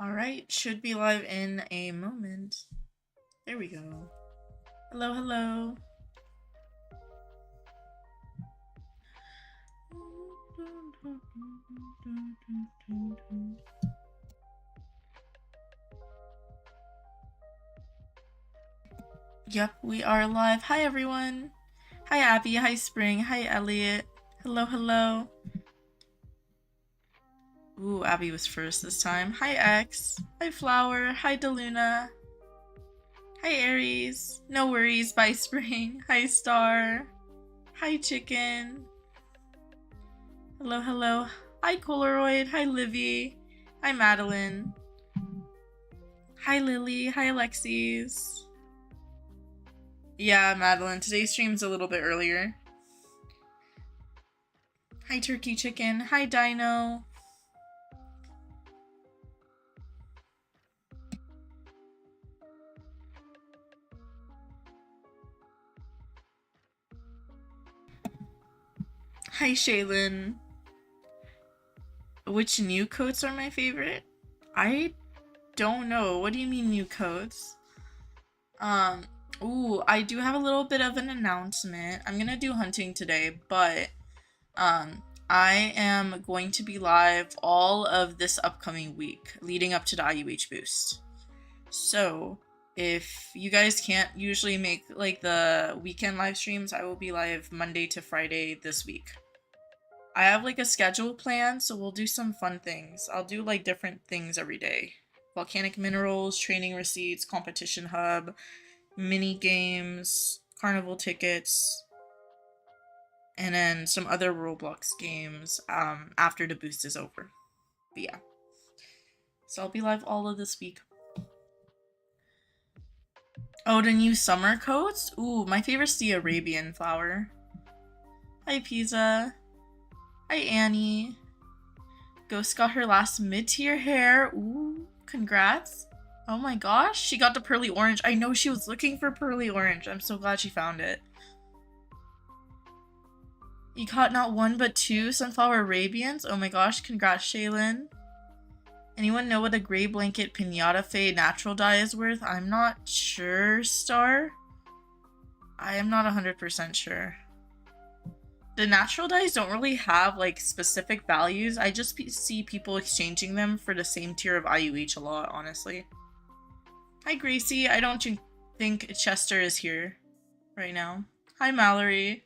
Alright, should be live in a moment. There we go. Hello, hello. Yep, we are live. Hi, everyone. Hi, Abby. Hi, Spring. Hi, Elliot. Hello, hello. Ooh, Abby was first this time. Hi, X. Hi, Flower. Hi, DeLuna. Hi, Aries. No worries. Bye, Spring. Hi, Star. Hi, Chicken. Hello, hello. Hi, Polaroid. Hi, Livy. Hi, Madeline. Hi, Lily. Hi, Alexis. Yeah, Madeline. Today's stream's a little bit earlier. Hi, Turkey Chicken. Hi, Dino. Hi, Shaylin. Which new coats are my favorite? I don't know. What do you mean new coats? Ooh, I do have a little bit of an announcement. I'm gonna do hunting today, but I am going to be live all of this upcoming week leading up to the IUH boost. So if you guys can't usually make like the weekend live streams, I will be live Monday to Friday this week. I have like a schedule plan, so we'll do some fun things. I'll do like different things every day. Volcanic minerals, training receipts, competition hub, mini games, carnival tickets, and then some other Roblox games after the boost is over. But yeah. So I'll be live all of this week. Oh, the new summer coats? Ooh, my favorite's the Arabian flower. Hi, Pizza. Hi, Annie. Ghost got her last mid-tier hair. Ooh, congrats. Oh my gosh, she got the pearly orange. I know she was looking for pearly orange. I'm so glad she found it. You caught not one but two sunflower Arabians? Oh my gosh, congrats, Shaylin. Anyone know what a gray blanket pinata fade natural dye is worth? I'm not sure, Star. I am not 100% sure. The natural dyes don't really have like specific values. I just see people exchanging them for the same tier of IUH a lot, honestly. Hi, Gracie. I don't think Chester is here right now. Hi, Mallory.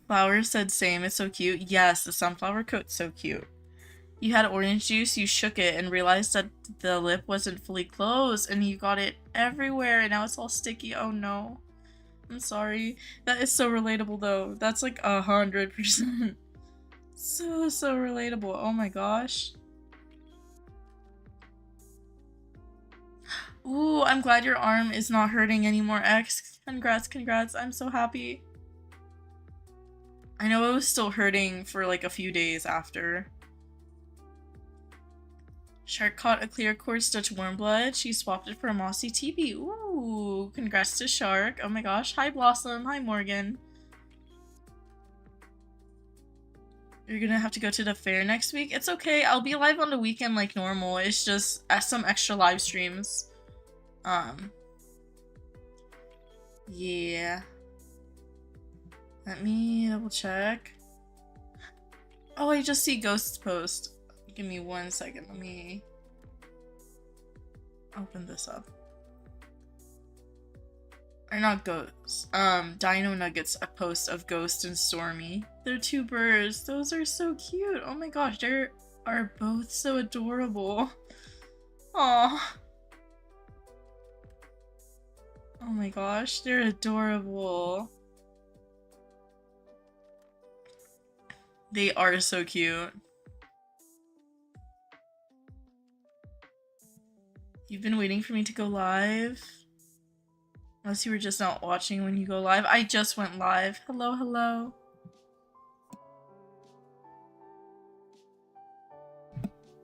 Flower said same. It's so cute. Yes, the sunflower coat's so cute. You had orange juice, you shook it, and realized that the lip wasn't fully closed, and you got it everywhere, and now it's all sticky. Oh no. I'm sorry. That is so relatable, though. That's like 100%. So relatable. Oh my gosh. Ooh, I'm glad your arm is not hurting anymore, X. Congrats, congrats. I'm so happy. I know it was still hurting for like a few days after. Shark caught a clear quartz Dutch warm blood. She swapped it for a mossy teepee. Ooh, congrats to Shark. Oh my gosh. Hi, Blossom. Hi, Morgan. You're gonna have to go to the fair next week? It's okay. I'll be live on the weekend like normal. It's just some extra live streams. Yeah. Let me double check. Oh, I just see Ghost's post. Give me 1 second. Let me open this up. Or not Ghost. Dino Nuggets, a post of Ghost and Stormy. They're two birds. Those are so cute. Oh my gosh, they are both so adorable. Aww. Oh my gosh, they're adorable. They are so cute. You've been waiting for me to go live? Unless you were just not watching when you go live. I just went live. Hello, hello.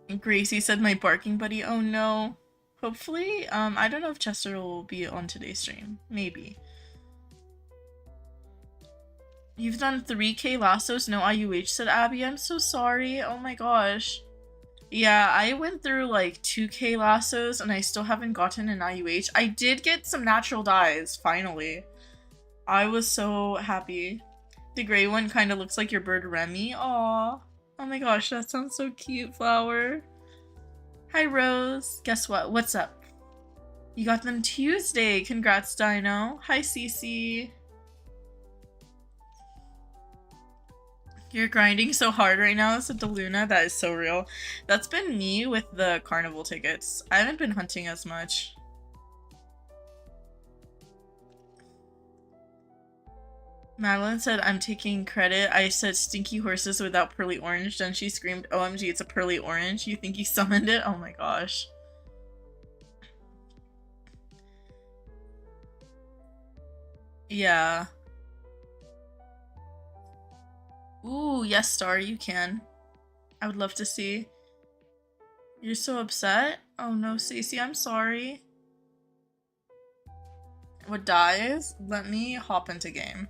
And Gracie said my barking buddy. Oh no. Hopefully, I don't know if Chester will be on today's stream. Maybe. You've done 3K lassos, no IUH, said Abby. I'm so sorry. Oh my gosh. Yeah, I went through like 2K lassos and I still haven't gotten an IUH. I did get some natural dyes, finally. I was so happy. The gray one kind of looks like your bird Remy. Aw. Oh my gosh, that sounds so cute, Flower. Hi, Rose. Guess what? What's up? You got them Tuesday. Congrats, Dino. Hi, Cece. You're grinding so hard right now, said DeLuna. That is so real. That's been me with the carnival tickets. I haven't been hunting as much. Madeline said, I'm taking credit. I said stinky horses without pearly orange. Then she screamed, OMG, it's a pearly orange. You think you summoned it? Oh my gosh. Yeah. Ooh, yes, Star, you can. I would love to see. You're so upset? Oh no, Stacey, I'm sorry. What dies? Let me hop into game.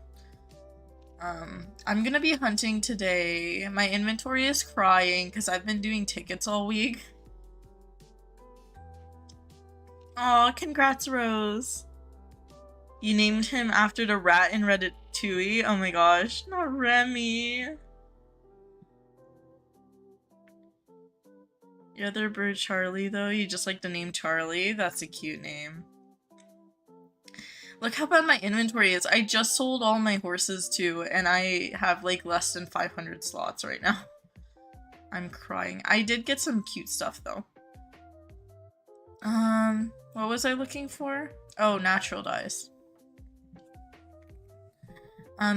I'm gonna be hunting today. My inventory is crying because I've been doing tickets all week. Aw, congrats, Rose. You named him after the rat in Ratatouille? Oh my gosh, not Remy. Your other bird Charlie, though? You just like the name Charlie? That's a cute name. Look how bad my inventory is. I just sold all my horses too, and I have like less than 500 slots right now. I'm crying. I did get some cute stuff though. What was I looking for? Oh, natural dyes.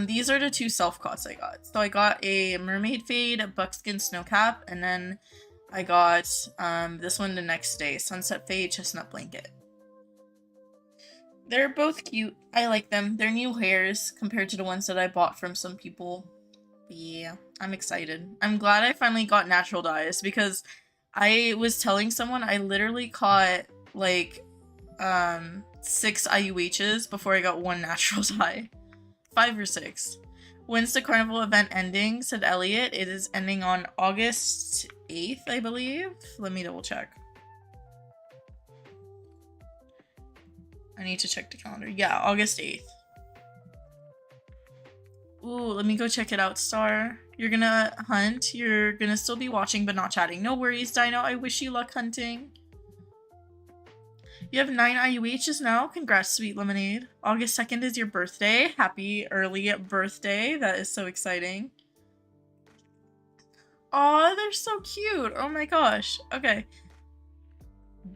These are the two self-cots I got. So I got a Mermaid Fade, a Buckskin Snowcap, and then I got this one the next day, Sunset Fade, Chestnut Blanket. They're both cute. I like them. They're new hairs compared to the ones that I bought from some people. But yeah, I'm excited. I'm glad I finally got natural dyes because I was telling someone I literally caught like 6 IUHs before I got one natural dye. 5 or 6. When's the carnival event ending? Said Elliot. It is ending on August 8th, I believe. Let me double check. I need to check the calendar. Yeah, August 8th. Ooh, let me go check it out, Star. You're gonna hunt. You're gonna still be watching but not chatting. No worries, Dino. I wish you luck hunting. You have 9 IUHs now. Congrats, Sweet Lemonade. August 2nd is your birthday. Happy early birthday. That is so exciting. Aw, they're so cute. Oh my gosh. Okay.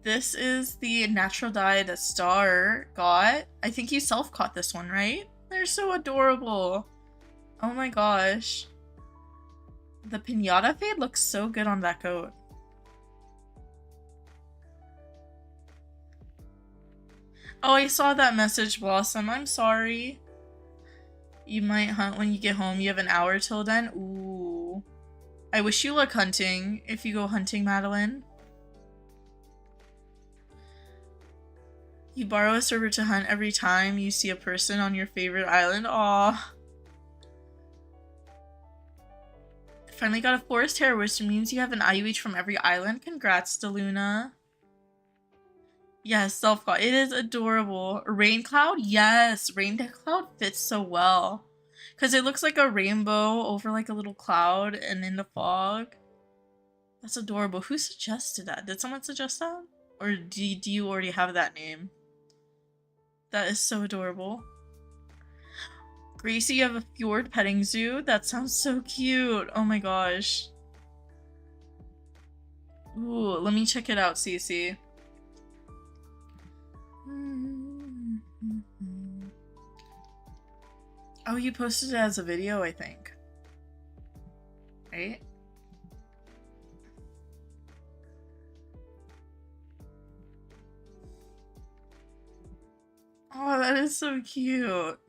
This is the natural dye that Star got. I think you self-caught this one, right? They're so adorable. Oh my gosh. The pinata fade looks so good on that coat. Oh, I saw that message, Blossom. I'm sorry. You might hunt when you get home. You have an hour till then. Ooh. I wish you luck hunting if you go hunting, Madeline. You borrow a server to hunt every time you see a person on your favorite island. Aw. Finally got a forest hare, which means you have an IUH from every island. Congrats, DeLuna. Yes, self-caught. It is adorable. Rain cloud? Yes, rain cloud fits so well. Because it looks like a rainbow over like a little cloud and in the fog. That's adorable. Who suggested that? Did someone suggest that? Or do you already have that name? That is so adorable. Gracie, you have a fjord petting zoo? That sounds so cute. Oh my gosh. Ooh, let me check it out, Cece. Oh, you posted it as a video, I think. Right? Oh, that is so cute.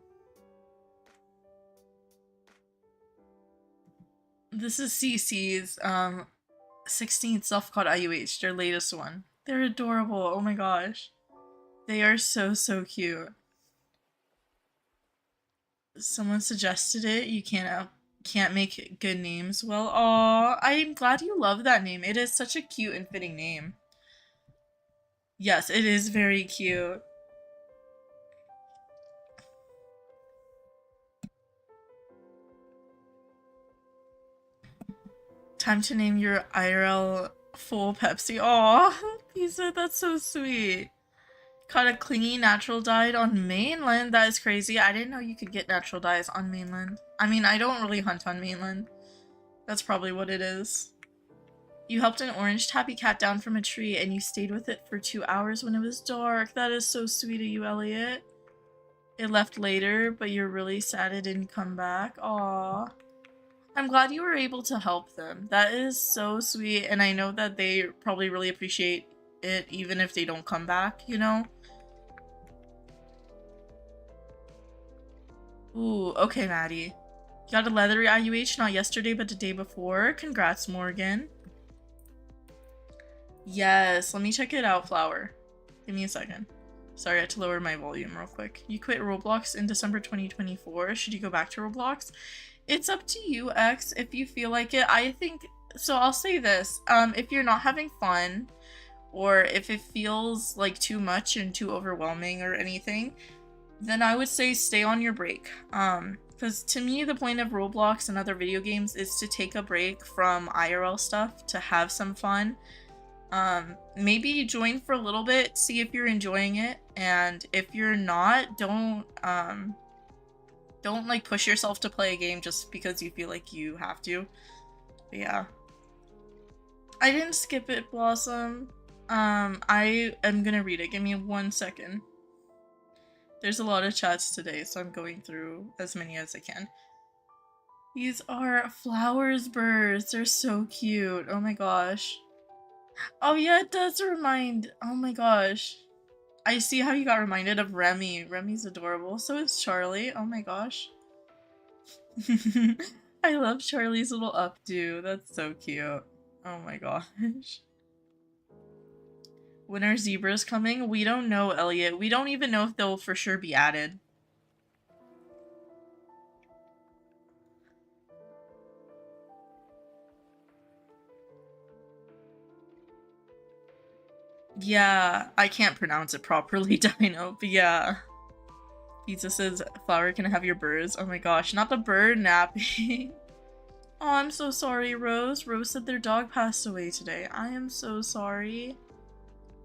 This is CC's 16th self-caught IUH, their latest one. They're adorable. Oh my gosh. They are so, so cute. Someone suggested it. You can't make good names. Well, aw, I'm glad you love that name. It is such a cute and fitting name. Yes, it is very cute. Time to name your IRL full Pepsi. Aw, Pizza, that's so sweet. Caught a clingy natural dye on mainland. That is crazy. I didn't know you could get natural dyes on mainland. I mean, I don't really hunt on mainland. That's probably what it is. You helped an orange tabby cat down from a tree and you stayed with it for 2 hours when it was dark. That is so sweet of you, Elliot. It left later, but you're really sad it didn't come back. Aww. I'm glad you were able to help them. That is so sweet, and I know that they probably really appreciate it even if they don't come back, you know? Ooh, okay, Maddie. You got a leathery IUH not yesterday but the day before. Congrats, Morgan. Yes, let me check it out, Flower. Give me a second. Sorry, I had to lower my volume real quick. You quit Roblox in December 2024. Should you go back to Roblox? It's up to you, X, if you feel like it. I think, so I'll say this. If you're not having fun, or if it feels like too much and too overwhelming or anything, then I would say stay on your break. Because to me, the point of Roblox and other video games is to take a break from IRL stuff, to have some fun. Maybe join for a little bit, see if you're enjoying it, and if you're not, don't like push yourself to play a game just because you feel like you have to. But yeah. I didn't skip it, Blossom. I am gonna read it. Give me 1 second. There's a lot of chats today, so I'm going through as many as I can. These are flowers birds. They're so cute. Oh my gosh. Oh yeah, it does remind. Oh my gosh. I see how you got reminded of Remy. Remy's adorable. So is Charlie. Oh my gosh. I love Charlie's little updo. That's so cute. Oh my gosh. When are zebras coming? We don't know, Elliot. We don't even know if they'll for sure be added. Yeah, I can't pronounce it properly, Dino, but yeah. Pizza says, Flower, can I have your birds? Oh my gosh, not the bird napping. Oh, I'm so sorry, Rose. Rose said their dog passed away today. I am so sorry.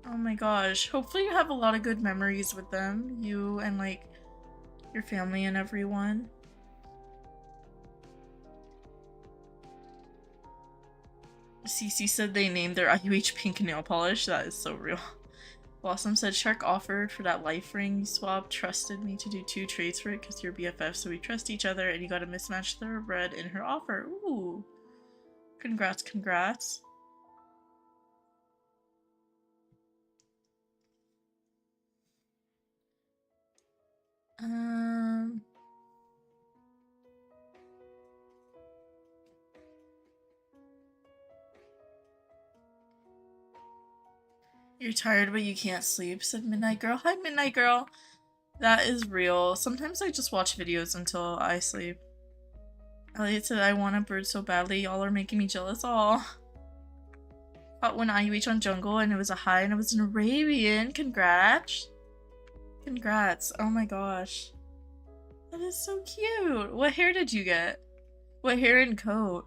Oh my gosh. Hopefully you have a lot of good memories with them. You and, like, your family and everyone. Cece said they named their IUH pink nail polish. That is so real. Blossom said Shark offered for that life ring you swapped, trusted me to do 2 trades for it because you're BFF, so we trust each other, and you got to mismatch the red in her offer. Ooh. Congrats, congrats. You're tired but you can't sleep, said Midnight Girl. Hi, Midnight Girl. That is real. Sometimes I just watch videos until I sleep. Elliot said, I want a bird so badly. Y'all are making me jealous. Aw. Caught one IUH on Jungle and it was a high and it was an Arabian. Congrats. Congrats. Oh my gosh. That is so cute. What hair did you get? What hair and coat?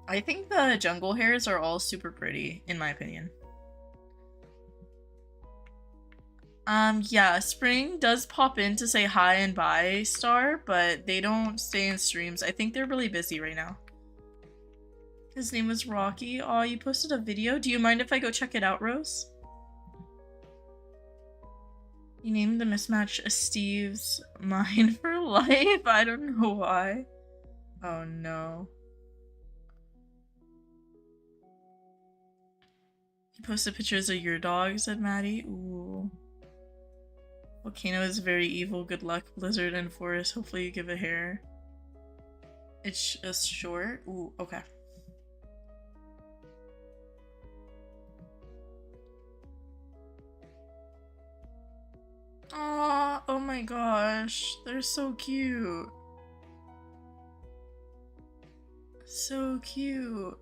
I think the jungle hairs are all super pretty, in my opinion. Yeah, Spring does pop in to say hi and bye, Star, but they don't stay in streams. I think they're really busy right now. His name was Rocky. Aw, you posted a video? Do you mind if I go check it out, Rose? You named the mismatch Steve's mine for life? I don't know why. Oh no. You posted pictures of your dog, said Maddie. Ooh. Volcano is very evil. Good luck, Blizzard and Forest. Hopefully you give it hair. It's just short. Ooh, okay. Aw, oh my gosh. They're so cute. So cute.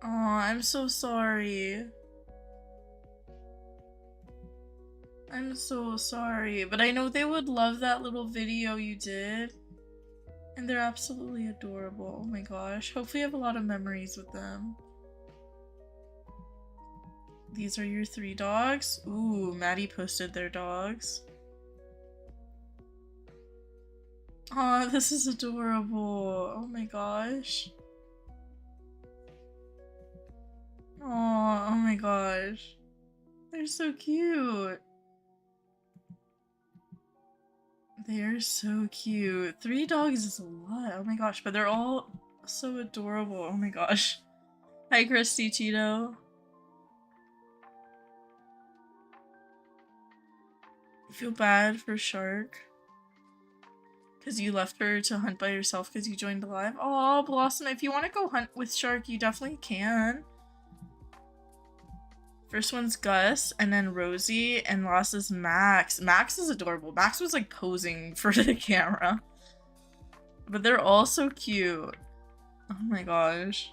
Aw, I'm so sorry. I'm so sorry, but I know they would love that little video you did. And they're absolutely adorable. Oh my gosh. Hopefully you have a lot of memories with them. These are your 3 dogs. Ooh, Maddie posted their dogs. Aw, this is adorable. Oh my gosh. Aw, oh my gosh. They're so cute. They're so cute. 3 dogs is a lot. Oh my gosh, but they're all so adorable. Oh my gosh. Hi, Christy Tito. I feel bad for Shark. Because you left her to hunt by yourself because you joined live. Oh, Blossom, if you want to go hunt with Shark, you definitely can. First one's Gus, and then Rosie, and last is Max. Max is adorable. Max was like posing for the camera. But they're all so cute. Oh my gosh.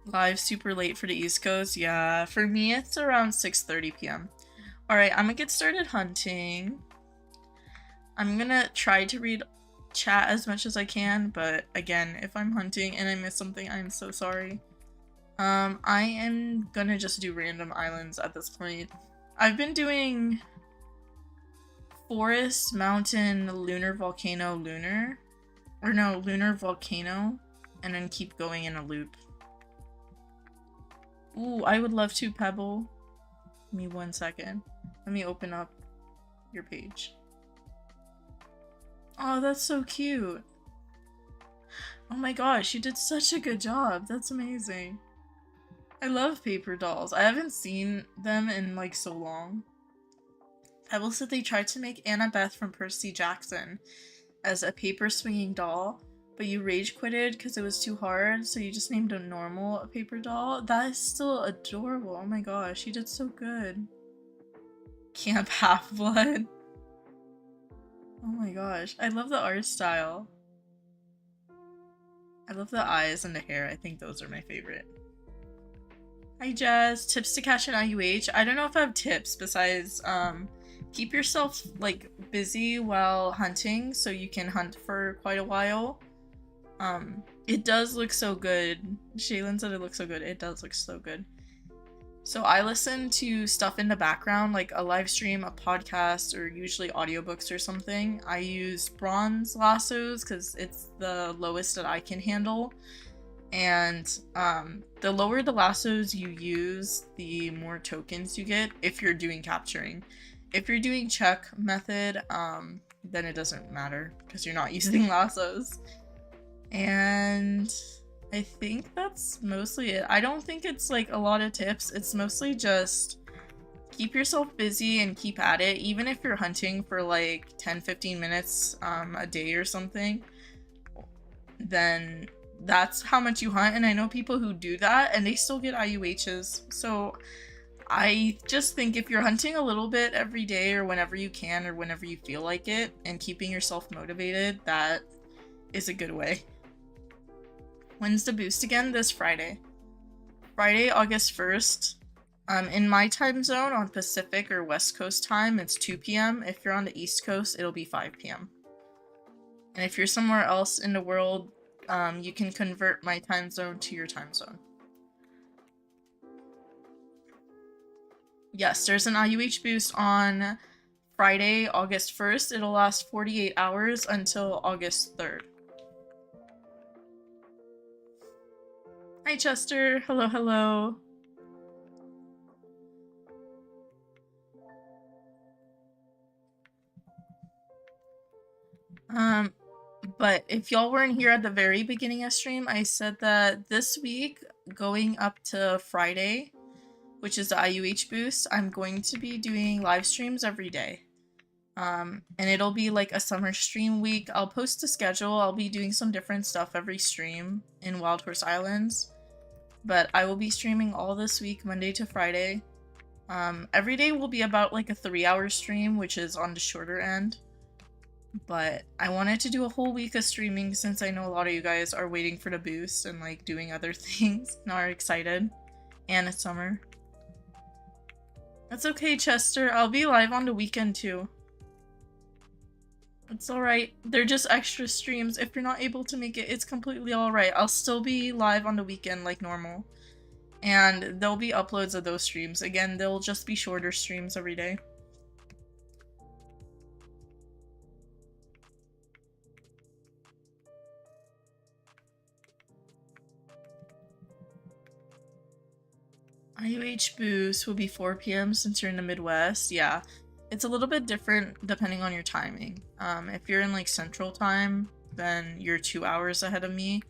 Live super late for the East Coast. Yeah, for me it's around 6:30 p.m. Alright, I'm gonna get started hunting. I'm gonna try to read chat as much as I can, but again, if I'm hunting and I miss something, I'm so sorry. I am gonna just do random islands at this point. I've been doing forest, mountain, lunar, volcano, lunar. Or no, lunar, volcano, and then keep going in a loop. Ooh, I would love to, Pebble. Give me 1 second. Let me open up your page. Oh, that's so cute. Oh my gosh, you did such a good job. That's amazing. I love paper dolls. I haven't seen them in like so long. Pebble said they tried to make Annabeth from Percy Jackson as a paper swinging doll, but you rage quitted because it was too hard, so you just named a normal paper doll. That is still adorable. Oh my gosh, you did so good. Camp Half-Blood. Oh my gosh, I love the art style. I love the eyes and the hair. I think those are my favorite. Hi Jazz. Tips to catch an IUH. I don't know if I have tips besides keep yourself like busy while hunting so you can hunt for quite a while. It does look so good. Shaylin said it looks so good. It does look so good. So I listen to stuff in the background, like a live stream, a podcast, or usually audiobooks or something. I use bronze lassos because it's the lowest that I can handle. And the lower the lassos you use, the more tokens you get if you're doing capturing. If you're doing check method, then it doesn't matter because you're not using lassos. And I think that's mostly it. I don't think it's like a lot of tips. It's mostly just keep yourself busy and keep at it. Even if you're hunting for like 10-15 minutes a day or something, then that's how much you hunt. And I know people who do that and they still get IUHs. So I just think if you're hunting a little bit every day or whenever you can or whenever you feel like it and keeping yourself motivated, that is a good way. When's the boost again? This Friday. Friday, August 1st. In my time zone on Pacific or West Coast time, it's 2 p.m. If you're on the East Coast, it'll be 5 p.m. And if you're somewhere else in the world, you can convert my time zone to your time zone. Yes, there's an IUH boost on Friday, August 1st. It'll last 48 hours until August 3rd. Hi, Chester. Hello, hello. But if y'all weren't here at the very beginning of stream, I said that this week, going up to Friday, which is the IUH boost, I'm going to be doing live streams every day. And it'll be like a summer stream week. I'll post a schedule. I'll be doing some different stuff every stream in Wild Horse Islands. But I will be streaming all this week, Monday to Friday. Every day will be about like a 3-hour stream, which is on the shorter end. But I wanted to do a whole week of streaming since I know a lot of you guys are waiting for the boost and like doing other things and are excited. And it's summer. That's okay, Chester. I'll be live on the weekend too. It's alright. They're just extra streams. If you're not able to make it, it's completely alright. I'll still be live on the weekend like normal. And there'll be uploads of those streams. Again, they'll just be shorter streams every day. IUH boost will be 4 p.m. since you're in the Midwest. Yeah, it's a little bit different depending on your timing. If you're in like Central Time, then you're 2 hours ahead of me.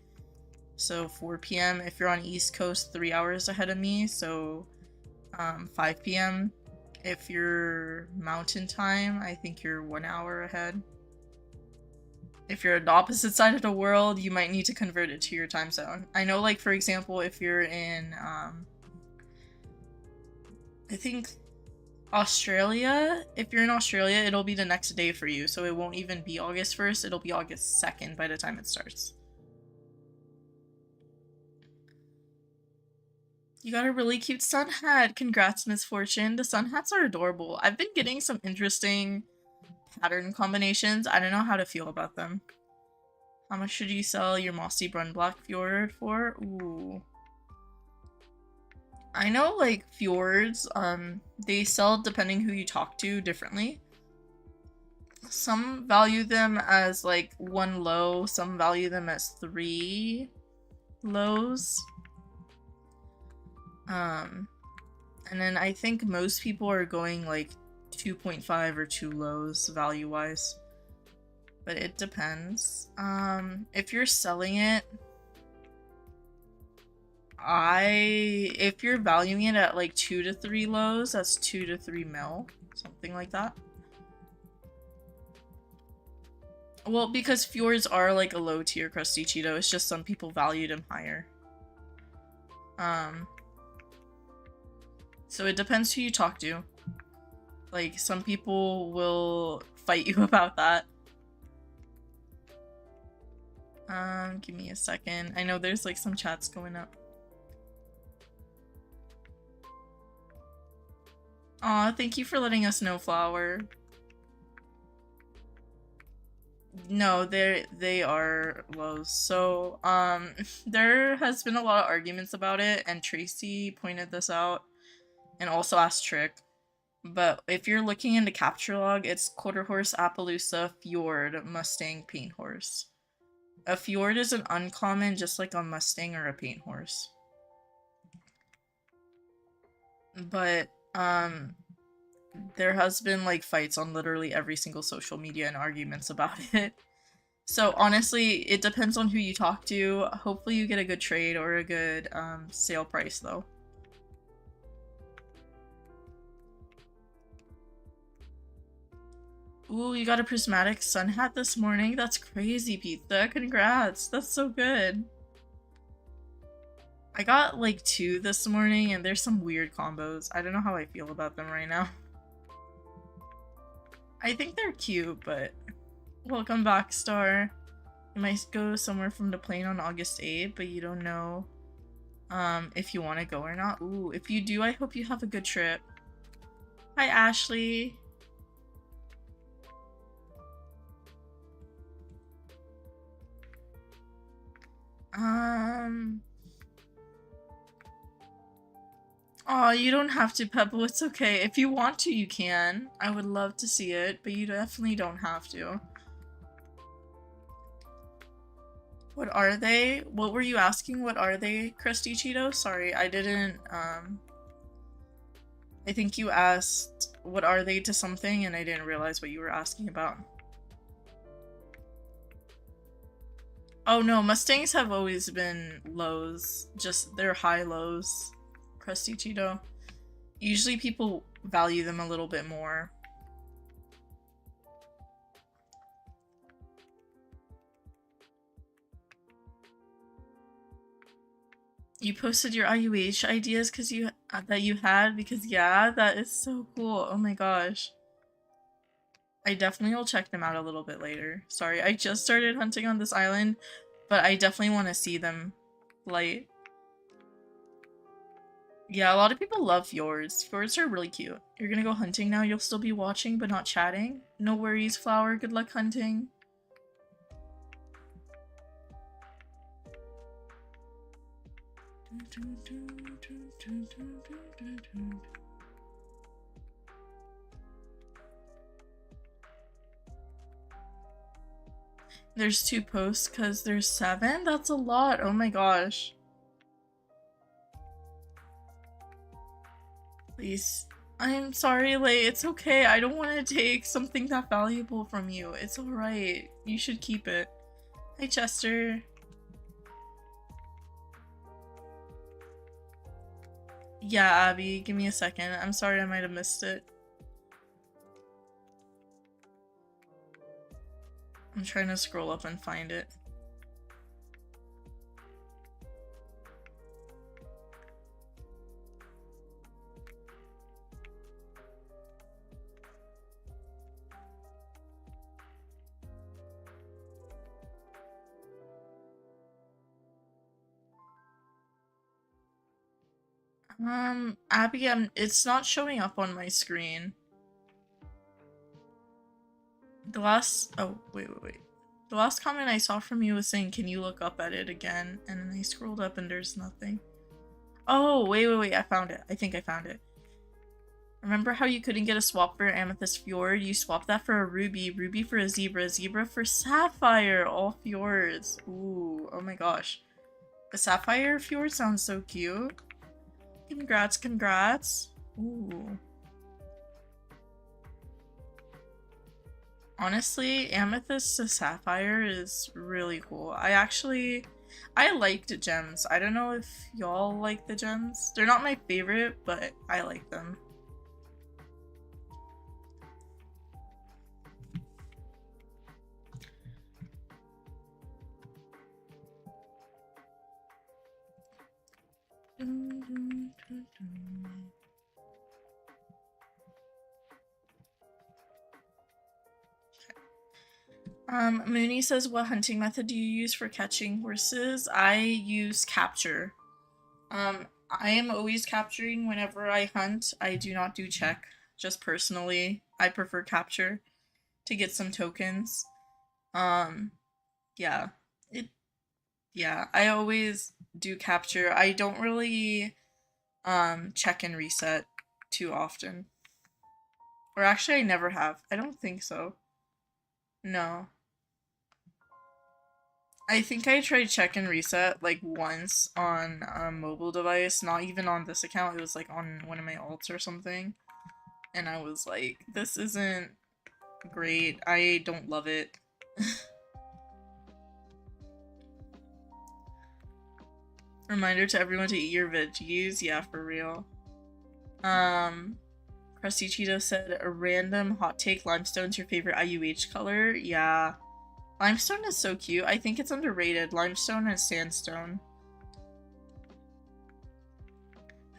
So 4 p.m. If you're on East Coast, 3 hours ahead of me. So 5 p.m. If you're Mountain Time, I think you're 1 hour ahead. If you're on the opposite side of the world, you might need to convert it to your time zone. I know, like, for example, if you're in I think Australia, if you're in Australia, it'll be the next day for you, so it won't even be August 1st, it'll be August 2nd by the time it starts. You got a really cute sun hat. Congrats, Miss Fortune. The sun hats are adorable. I've been getting some interesting pattern combinations. I don't know how to feel about them. How much should you sell your Mossy Brun Black Fjord for? Ooh. I know, like, fjords, they sell, depending who you talk to, differently. Some value them as, like, 1 low, some value them as 3 lows. And then I think most people are going, like, 2.5 or 2 lows, value-wise. But it depends. If you're selling it, if you're valuing it at like 2 to 3 lows, that's 2 to 3 mil, something like that. Well, because fjords are like a low tier crusty Cheeto, it's just some people value them higher. So it depends who you talk to. Like, some people will fight you about that. Give me a second. I know there's like some chats going up. Aw, thank you for letting us know, Flower. No, they are lows. So, there has been a lot of arguments about it, and Tracy pointed this out, and also asked Trick. But if you're looking into capture log, it's Quarter Horse, Appaloosa, Fjord, Mustang, Paint Horse. A Fjord is an uncommon, just like a Mustang or a Paint Horse. But, there has been, like, fights on literally every single social media and arguments about it. So, honestly, it depends on who you talk to. Hopefully you get a good trade or a good, sale price, though. Ooh, you got a prismatic sun hat this morning? That's crazy, Pizza. Congrats. That's so good. I got, like, 2 this morning, and there's some weird combos. I don't know how I feel about them right now. I think they're cute, but... Welcome back, Star. You might go somewhere from the plane on August 8th, but you don't know if you want to go or not. Ooh, if you do, I hope you have a good trip. Hi, Ashley. Aw, you don't have to, Pebble. It's okay. If you want to, you can. I would love to see it, but you definitely don't have to. What are they? What were you asking? What are they, Crusty Cheeto? Sorry, I didn't, I think you asked, what are they to something, and I didn't realize what you were asking about. Oh no, Mustangs have always been lows. Just, they're high lows. Crusty Cheeto. Usually people value them a little bit more. You posted your IUH ideas because you that you had, because yeah, that is so cool. Oh my gosh. I definitely will check them out a little bit later. Sorry, I just started hunting on this island, but I definitely want to see them light. Yeah, a lot of people love fjords. Fjords are really cute. You're gonna go hunting now, you'll still be watching but not chatting? No worries, Flower. Good luck hunting. There's 2 posts because there's 7? That's a lot. Oh my gosh. Please. I'm sorry, Lay. It's okay. I don't want to take something that valuable from you. It's alright. You should keep it. Hi, Chester. Yeah, Abby. Give me a second. I'm sorry I might have missed it. I'm trying to scroll up and find it. Abby, it's not showing up on my screen. The last, oh, wait. The last comment I saw from you was saying, can you look up at it again? And then I scrolled up and there's nothing. Oh, wait, I found it. I think I found it. Remember how you couldn't get a swap for Amethyst Fjord? You swapped that for a Ruby, Ruby for a Zebra for Sapphire! All fjords. Ooh, oh my gosh. The Sapphire Fjord sounds so cute. Congrats. Ooh. Honestly, Amethyst to Sapphire is really cool. I liked gems. I don't know if y'all like the gems. They're not my favorite, but I like them. Mooney says, what hunting method do you use for catching horses? I use capture. I am always capturing whenever I hunt. I do not do check. Just personally, I prefer capture to get some tokens. Yeah. Yeah, I always do capture. I don't really, check and reset too often. Or actually, I never have. I don't think so. No. I think I tried check and reset like once on a mobile device, not even on this account, it was like on one of my alts or something. And I was like, this isn't great. I don't love it. Reminder to everyone to eat your veggies. Yeah, for real. Crusty Cheeto said, a random hot take, limestone's your favorite IUH color? Yeah. Limestone is so cute. I think it's underrated. Limestone and sandstone.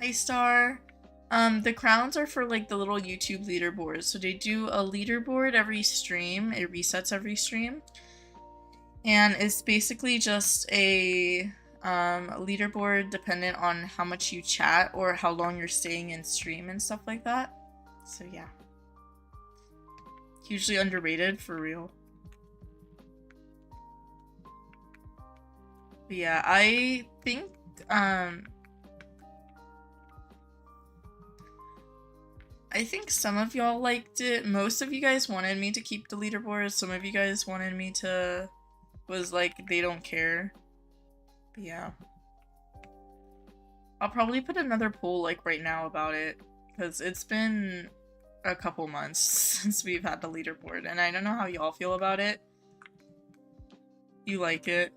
Hi, Star. The crowns are for like the little YouTube leaderboards. So they do a leaderboard every stream. It resets every stream. And it's basically just a leaderboard dependent on how much you chat or how long you're staying in stream and stuff like that. So yeah. Hugely underrated, for real. But yeah, I think some of y'all liked it. Most of you guys wanted me to keep the leaderboard. Some of you guys wanted me to was like they don't care. But yeah. I'll probably put another poll like right now about it because it's been a couple months since we've had the leaderboard and I don't know how y'all feel about it. You like it?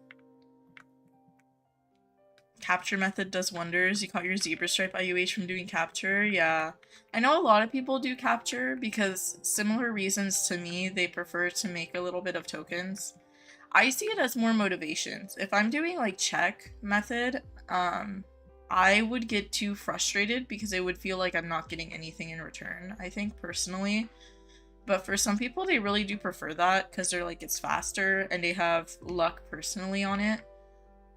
Capture method does wonders. You caught your zebra stripe IUH from doing capture. Yeah. I know a lot of people do capture because similar reasons to me, they prefer to make a little bit of tokens. I see it as more motivations. If I'm doing like check method, I would get too frustrated because it would feel like I'm not getting anything in return, I think, personally. But for some people, they really do prefer that because they're like, it's faster and they have luck personally on it.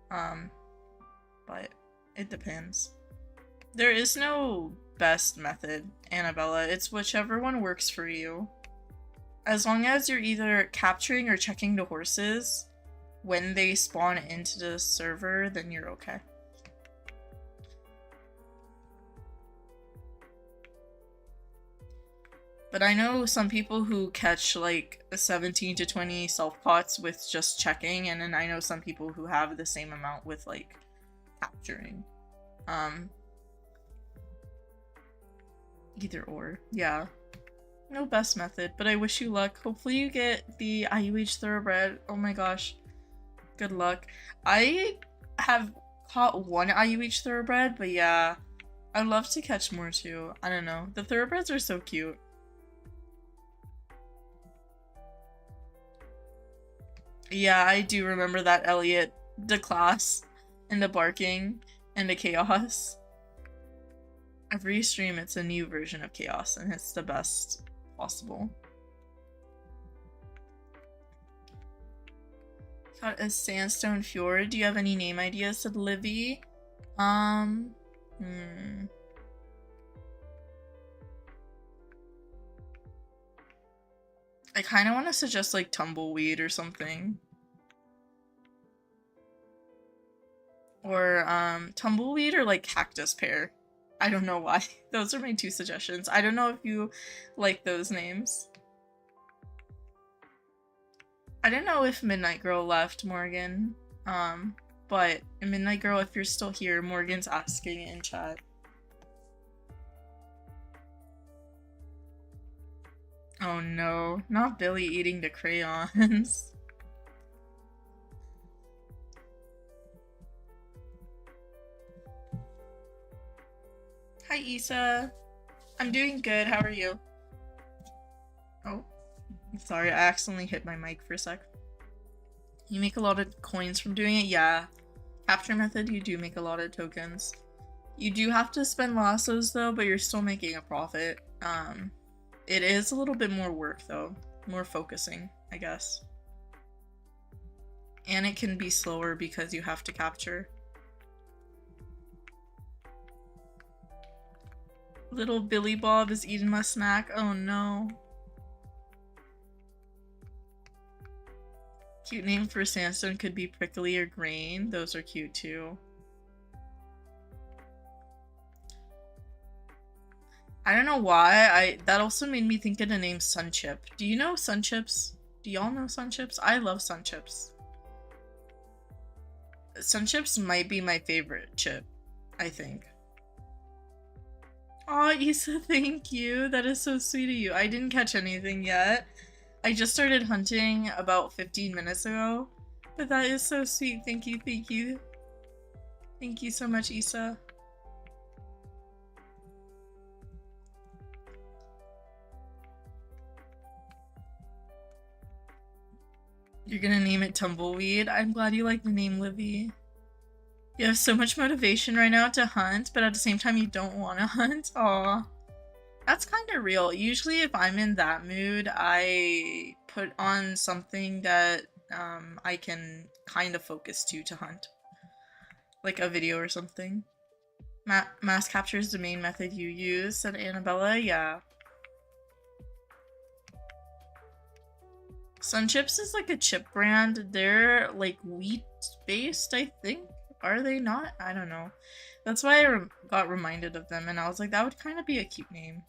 But it depends. There is no best method, Annabella. It's whichever one works for you. As long as you're either capturing or checking the horses when they spawn into the server, then you're okay. But I know some people who catch like 17 to 20 self-pots with just checking, and then I know some people who have the same amount with like capturing. Either or, yeah. No best method, but I wish you luck. Hopefully you get the IUH thoroughbred. Oh my gosh. Good luck. I have caught one IUH thoroughbred, but yeah. I'd love to catch more too. I don't know. The thoroughbreds are so cute. Yeah, I do remember that Elliot, the class, and the barking, and the chaos. Every stream it's a new version of chaos, and it's the best possible. Got a sandstone fjord. Do you have any name ideas? Said Livy. I kind of want to suggest like tumbleweed or something. Or tumbleweed or like cactus pear. I don't know why. Those are my two suggestions. I don't know if you like those names. I don't know if Midnight Girl left, Morgan. But Midnight Girl, if you're still here, Morgan's asking in chat. Oh no, not Billy eating the crayons. Hi Issa. I'm doing good, how are you? Oh, sorry, I accidentally hit my mic for a sec. You make a lot of coins from doing it? Yeah. Capture method, you do make a lot of tokens. You do have to spend lassos though, but you're still making a profit. It is a little bit more work though. More focusing, I guess. And it can be slower because you have to capture. Little Billy Bob is eating my snack. Oh no. Cute name for sandstone could be Prickly or Grain. Those are cute too. I don't know why. That also made me think of the name Sunchip. Do you know Sunchips? Do y'all know Sunchips? I love Sunchips. Sunchips might be my favorite chip, I think. Aw, Issa, thank you. That is so sweet of you. I didn't catch anything yet. I just started hunting about 15 minutes ago. But that is so sweet. Thank you, thank you. Thank you so much, Issa. You're gonna name it Tumbleweed? I'm glad you like the name, Livy. You have so much motivation right now to hunt, but at the same time you don't want to hunt? Aw. That's kind of real. Usually if I'm in that mood, I put on something that I can kind of focus to hunt. Like a video or something. Mass capture is the main method you use, said Annabella. Yeah. Sunchips is like a chip brand. They're like wheat based, I think. Are they not? I don't know. That's why I got reminded of them, and I was like, that would kind of be a cute name.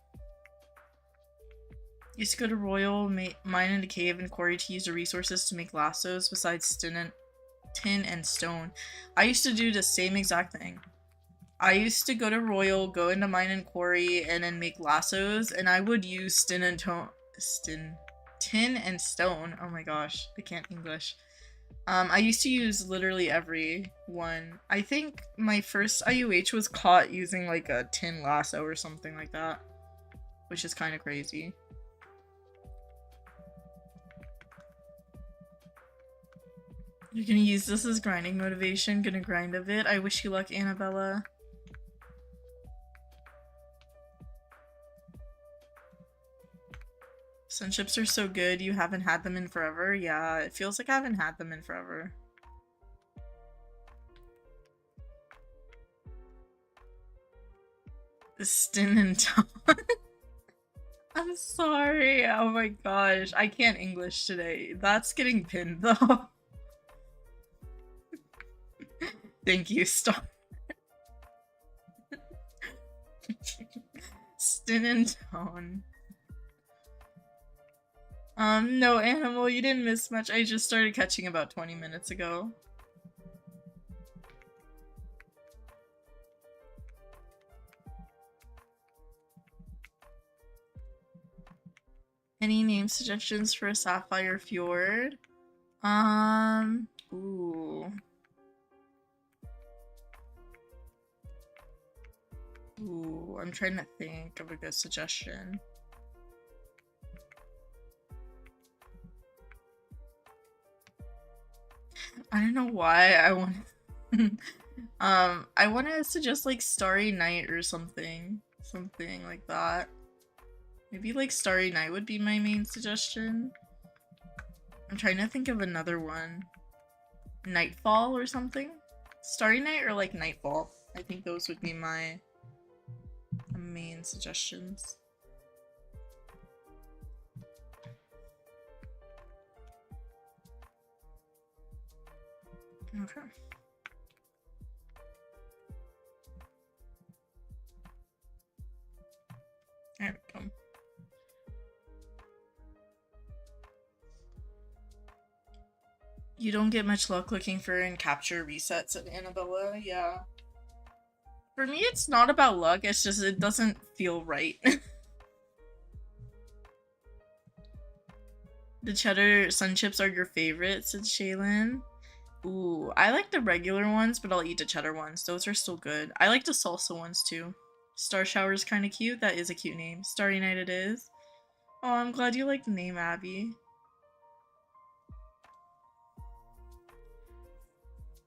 Used to go to Royal, mine in the cave, and quarry to use the resources to make lassos besides tin and stone. I used to do the same exact thing. I used to go to Royal, go into mine and quarry, and then make lassos, and I would use tin and stone. Oh my gosh, I can't English. I used to use literally every one. I think my first IUH was caught using like a tin lasso or something like that, which is kind of crazy. You're gonna use this as grinding motivation, gonna grind a bit. I wish you luck, Annabella. Sun chips are so good, you haven't had them in forever? Yeah, it feels like I haven't had them in forever. Stin and Ton. I'm sorry. Oh my gosh. I can't English today. That's getting pinned though. Thank you, Star. Stin and Tone. No, Animal, you didn't miss much. I just started catching about 20 minutes ago. Any name suggestions for a Sapphire Fjord? Ooh. Ooh, I'm trying to think of a good suggestion. I don't know why I want I want to suggest like Starry Night or something. Something like that. Maybe like Starry Night would be my main suggestion. I'm trying to think of another one. Nightfall or something? Starry Night or like Nightfall. I think those would be my main suggestions. Okay. There we go. You don't get much luck looking for and capture resets at Annabella, yeah. For me, it's not about luck, it's just it doesn't feel right. The cheddar sun chips are your favorite, said Shaylin. Ooh, I like the regular ones, but I'll eat the cheddar ones. Those are still good. I like the salsa ones too. Star Shower is kind of cute. That is a cute name. Starry Night it is. Oh, I'm glad you like the name, Abby.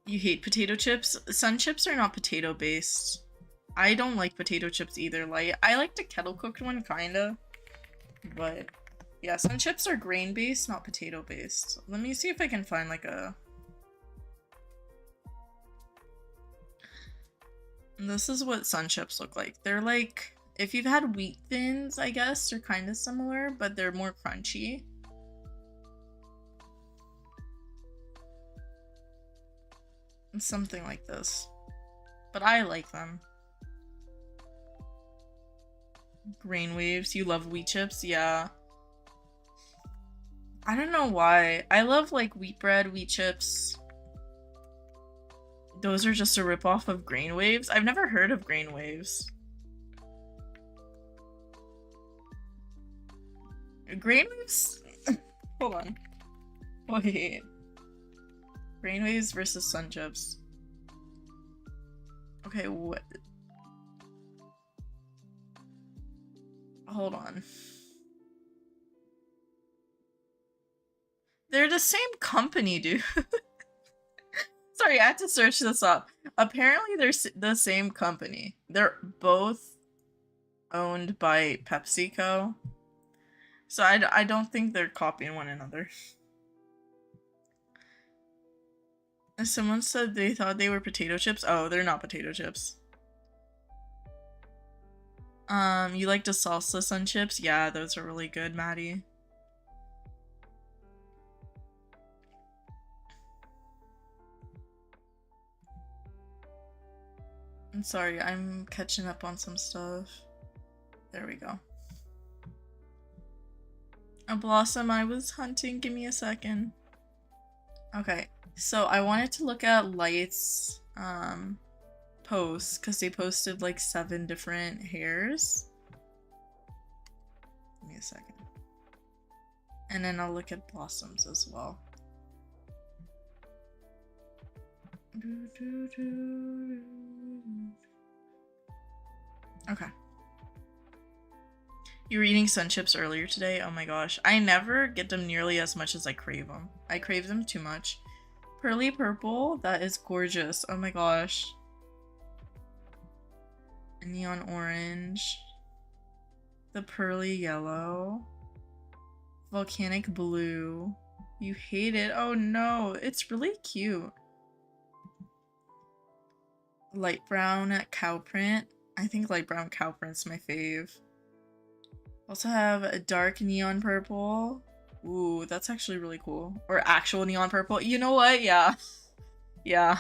You hate potato chips? Sun chips are not potato based. I don't like potato chips either. Like, I like the kettle cooked one, kinda. But yeah, sun chips are grain based, not potato based. Let me see if I can find like a... This is what sun chips look like. They're like, if you've had wheat thins, I guess, they're kind of similar, but they're more crunchy. Something like this. But I like them. Grain waves. You love wheat chips? Yeah. I don't know why. I love like wheat bread, wheat chips. Those are just a ripoff of grain waves? I've never heard of grain waves. Grain waves? Hold on. Wait. Grain waves versus sun chips. Okay, what? Hold on. They're the same company, dude. Sorry, I had to search this up. Apparently, they're the same company. They're both owned by PepsiCo. So I don't think they're copying one another. Someone said they thought they were potato chips. Oh, they're not potato chips. You like the salsa sun chips? Yeah, those are really good, Maddie. I'm sorry, I'm catching up on some stuff. There we go. A blossom I was hunting, give me a second. Okay, so I wanted to look at Light's posts because they posted like 7 different hairs. Give me a second. And then I'll look at Blossoms as well. Okay. You were eating sun chips earlier today? Oh my gosh. I never get them nearly as much as I crave them. I crave them too much. Pearly purple? That is gorgeous. Oh my gosh. Neon orange. The pearly yellow. Volcanic blue. You hate it? Oh no, it's really cute. Light brown cow print. I think light brown cow print's my fave. Also have a dark neon purple. Ooh, that's actually really cool. Or actual neon purple. You know what? Yeah. Yeah.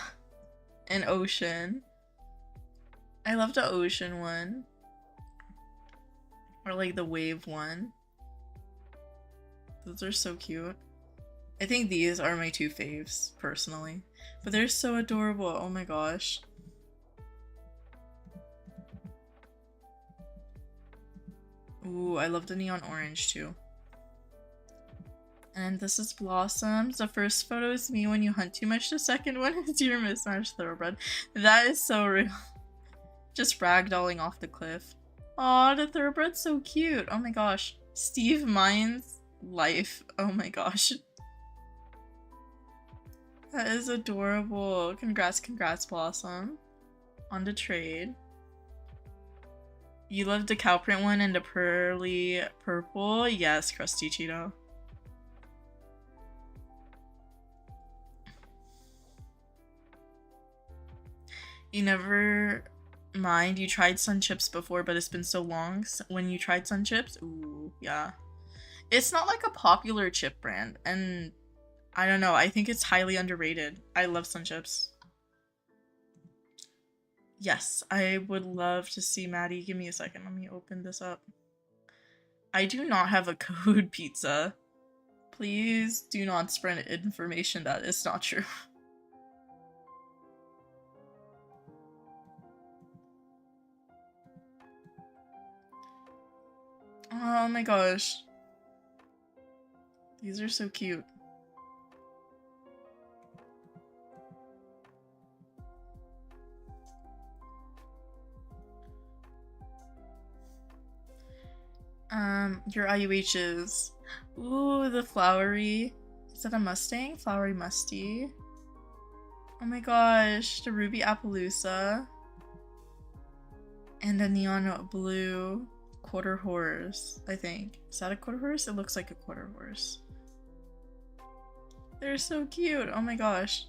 An ocean. I love the ocean one. Or like the wave one. Those are so cute. I think these are my two faves, personally. But they're so adorable. Oh my gosh. Ooh, I love the neon orange too. And this is Blossoms. The first photo is me when you hunt too much. The second one is your mismatched thoroughbred. That is so real. Just ragdolling off the cliff. Aw, the thoroughbred's so cute. Oh my gosh. Steve Mine's life. Oh my gosh. That is adorable. Congrats, Blossom. On the trade. You love the cow print one and the pearly purple? Yes, Crusty Cheeto. You never mind, you tried Sun Chips before, but it's been so long when you tried Sun Chips. Ooh, yeah. It's not like a popular chip brand, and I don't know, I think it's highly underrated. I love Sun Chips. Yes, I would love to see Maddie. Give me a second, let me open this up. I do not have a code pizza. Please do not spread information that is not true. Oh my gosh. These are so cute. Your IUHs. Ooh, the flowery. Is that a Mustang? Flowery Musty. Oh my gosh, the Ruby Appaloosa. And a neon blue quarter horse, I think. Is that a quarter horse? It looks like a quarter horse. They're so cute. Oh my gosh.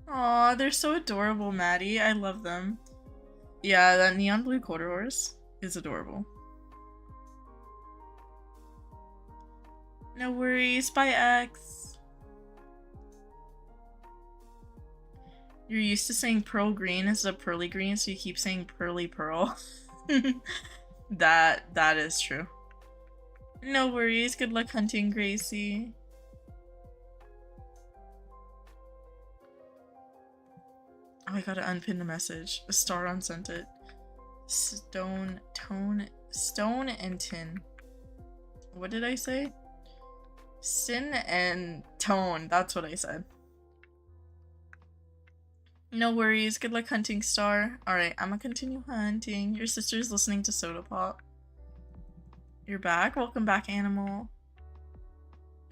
Aw, they're so adorable, Maddie. I love them. Yeah, that neon blue quarter horse is adorable. No worries, bye X. You're used to saying pearl green is a pearly green, so you keep saying pearly pearl. That is true. No worries, good luck hunting, Gracie. Oh, I gotta unpin the message. A star unsent it. Stone and tin. What did I say? Sin and tone. That's what I said. No worries. Good luck hunting, Star. Alright, I'm gonna continue hunting. Your sister's listening to Soda Pop. You're back? Welcome back, Animal.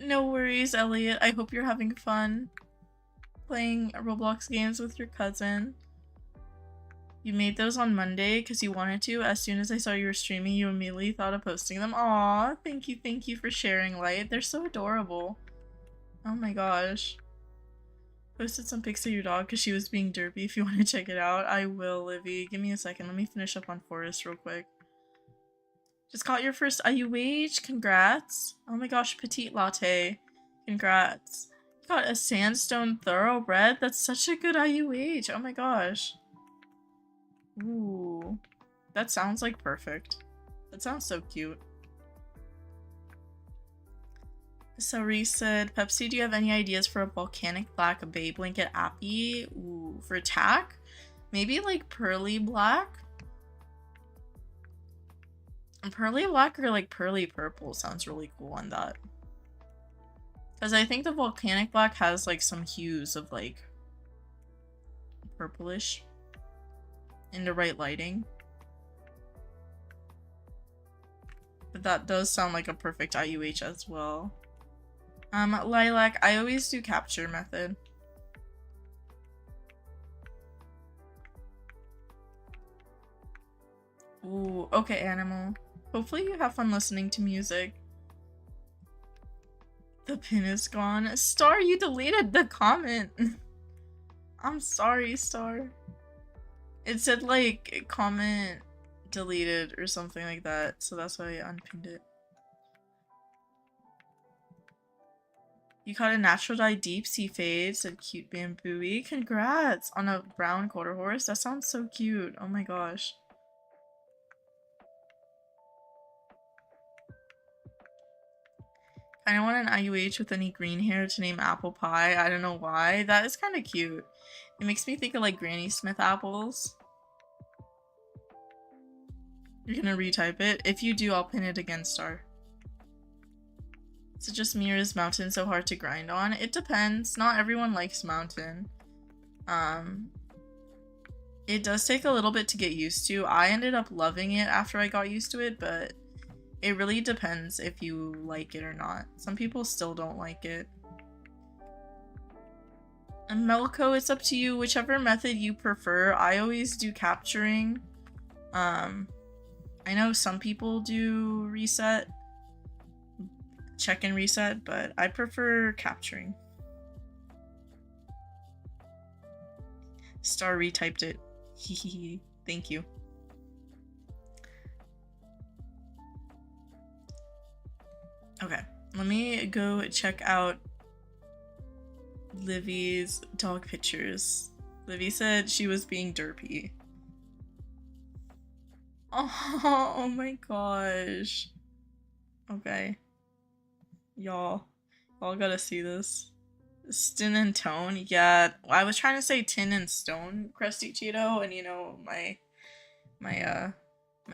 No worries, Elliot. I hope you're having fun playing Roblox games with your cousin. You made those on Monday because you wanted to. As soon as I saw you were streaming, you immediately thought of posting them. Aw, thank you for sharing, Light. They're so adorable. Oh my gosh. Posted some pics of your dog because she was being derpy. If you want to check it out, I will, Livy. Give me a second. Let me finish up on Forest real quick. Just got your first IUH. Congrats. Oh my gosh, Petite Latte. Congrats. Got a sandstone thoroughbred. That's such a good IUH. Oh my gosh. Ooh. That sounds like perfect. That sounds so cute. So Reese said, Pepsi, do you have any ideas for a volcanic black bay blanket appy? Ooh, for attack? Maybe like pearly black? And pearly black or like pearly purple sounds really cool on that. Because I think the volcanic black has like some hues of like purplish in the right lighting. But that does sound like a perfect IUH as well. Lilac, I always do capture method. Ooh, okay, Animal. Hopefully you have fun listening to music. The pin is gone. Star, you deleted the comment. I'm sorry, Star. It said like comment deleted or something like that, so that's why I unpinned it. You caught a natural dye deep sea fade, said cute bamboo-y. Congrats on a brown quarter horse. That sounds so cute. Oh my gosh. I don't want an IUH with any green hair to name apple pie. I don't know why. That is kind of cute. It makes me think of like Granny Smith apples. You're gonna retype it? If you do, I'll pin it again, Star. Is it just me or is Mountain so hard to grind on? It depends. Not everyone likes Mountain. It does take a little bit to get used to. I ended up loving it after I got used to it, but it really depends if you like it or not. Some people still don't like it. And Melco, it's up to you. Whichever method you prefer. I always do capturing. I know some people do reset. Check and reset, but I prefer capturing. Star retyped it. Hehehe. Thank you. Okay, let me go check out Livy's dog pictures. Livy said she was being derpy. Oh my gosh. Okay. Y'all gotta see this. Stin and Tone. Yeah, I was trying to say Tin and Stone, Crusty Cheeto, and you know, my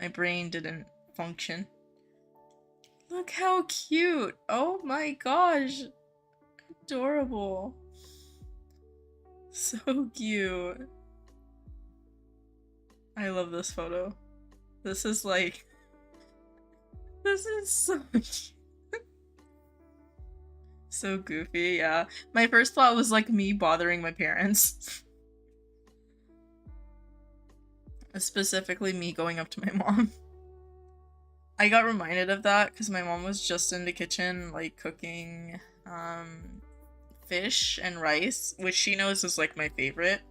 brain didn't function. Look how cute. Oh my gosh. Adorable. So cute. I love this photo. This is like... This is so cute. So goofy, yeah. My first thought was like me bothering my parents. Specifically me going up to my mom. I got reminded of that because my mom was just in the kitchen like cooking fish and rice, which she knows is like my favorite.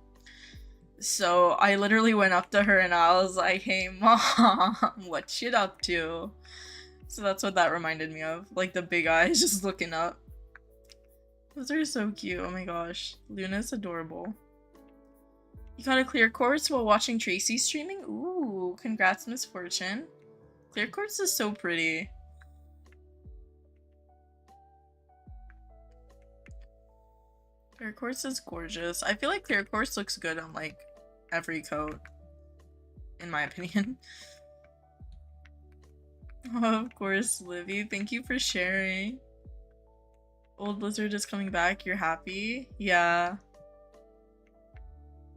So I literally went up to her and I was like, hey mom, what you up to? So that's what that reminded me of. Like the big eyes just looking up. Those are so cute. Oh my gosh. Luna's adorable. You got a clear course while watching Tracy streaming? Ooh, congrats, Miss Fortune. Clear quartz is so pretty. Clear quartz is gorgeous. I feel like clear quartz looks good on like every coat, in my opinion. Oh, of course, Livy. Thank you for sharing. Old Lizard is coming back. You're happy? Yeah.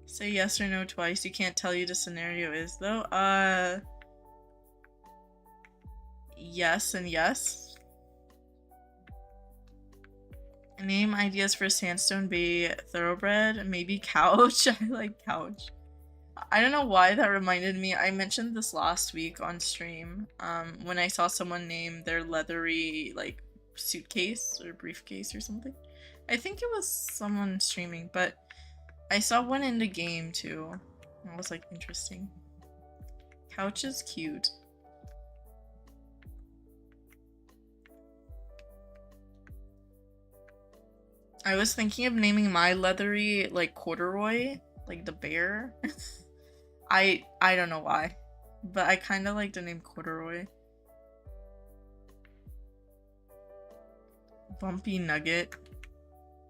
Say yes or no twice. You can't tell you the scenario is though. Yes and yes. Name ideas for Sandstone Bay Thoroughbred. Maybe Couch. I like Couch. I don't know why that reminded me. I mentioned this last week on stream. When I saw someone name their leathery like suitcase or briefcase or something. I think it was someone streaming, but I saw one in the game too. I was like, interesting. Couch is cute. I was thinking of naming my leathery like corduroy, like the bear. I don't know why, but I kind of like the name corduroy. Bumpy Nugget.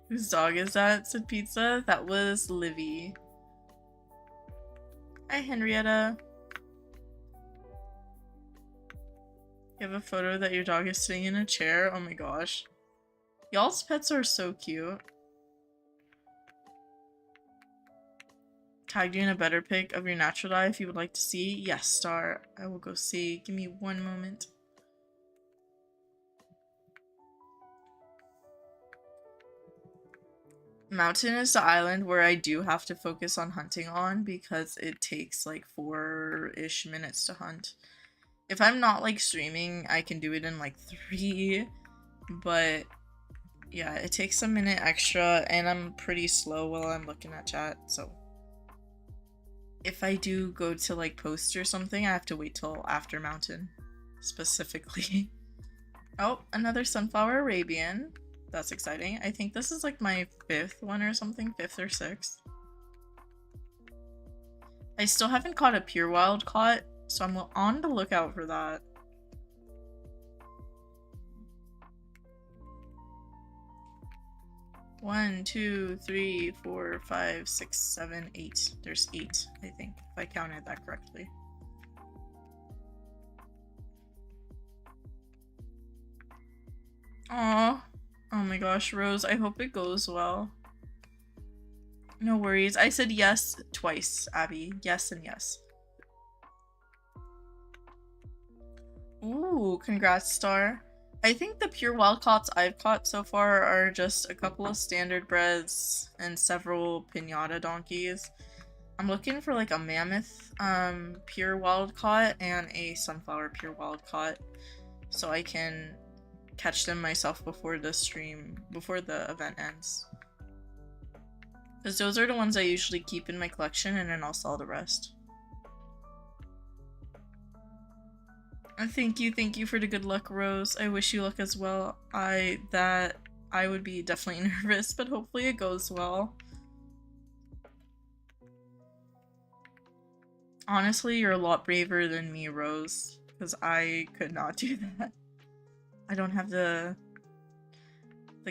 Whose dog is that? Said Pizza. That was Livy. Hi, Henrietta. You have a photo that your dog is sitting in a chair? Oh my gosh. Y'all's pets are so cute. Tagged you in a better pic of your natural dye if you would like to see. Yes, Star. I will go see. Give me one moment. Mountain is the island where I do have to focus on hunting on because it takes like 4-ish minutes to hunt. If I'm not like streaming, I can do it in like 3, but yeah, it takes a minute extra and I'm pretty slow while I'm looking at chat, so if I do go to like post or something, I have to wait till after mountain specifically. Oh, another sunflower Arabian. That's exciting. I think this is like my 5th one or something, 5th or 6th. I still haven't caught a pure wild caught, so I'm on the lookout for that. One, 2, 3, 4, 5, 6, 7, 8. There's 8, I think, if I counted that correctly. Aw. Oh my gosh, Rose, I hope it goes well. No worries. I said yes twice, Abby. Yes and yes. Ooh, congrats, Star. I think the pure wild caughts I've caught so far are just a couple of standard breads and several pinata donkeys. I'm looking for like a mammoth pure wild caught and a sunflower pure wild caught so I can catch them myself before the event ends. Because those are the ones I usually keep in my collection and then I'll sell the rest. Thank you for the good luck, Rose. I wish you luck as well. I would be definitely nervous, but hopefully it goes well. Honestly, you're a lot braver than me, Rose, because I could not do that. I don't have the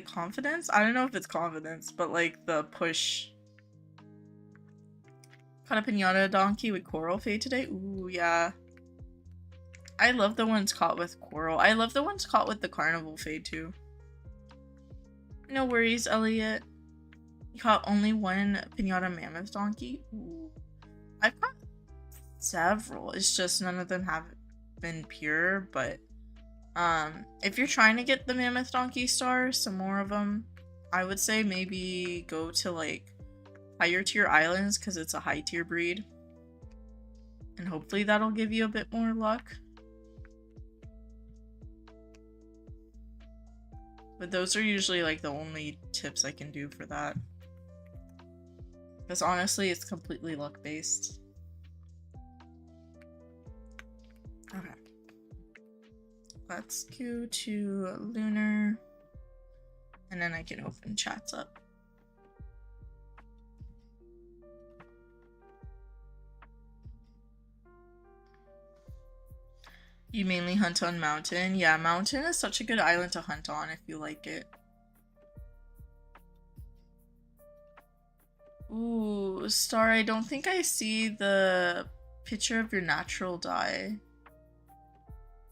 confidence? I don't know if it's confidence, but like the push. Caught a pinata donkey with coral fade today? Ooh, yeah. I love the ones caught with coral. I love the ones caught with the carnival fade too. No worries, Elliot. You caught only one pinata mammoth donkey? Ooh. I've caught several. It's just none of them have been pure, but if you're trying to get the mammoth donkey star, some more of them, I would say maybe go to like higher tier islands because it's a high tier breed. And hopefully that'll give you a bit more luck. But those are usually like the only tips I can do for that. Because honestly, it's completely luck based. Okay. Let's go to Lunar. And then I can open chats up. You mainly hunt on Mountain? Yeah, Mountain is such a good island to hunt on if you like it. Ooh, Star, I don't think I see the picture of your natural dye.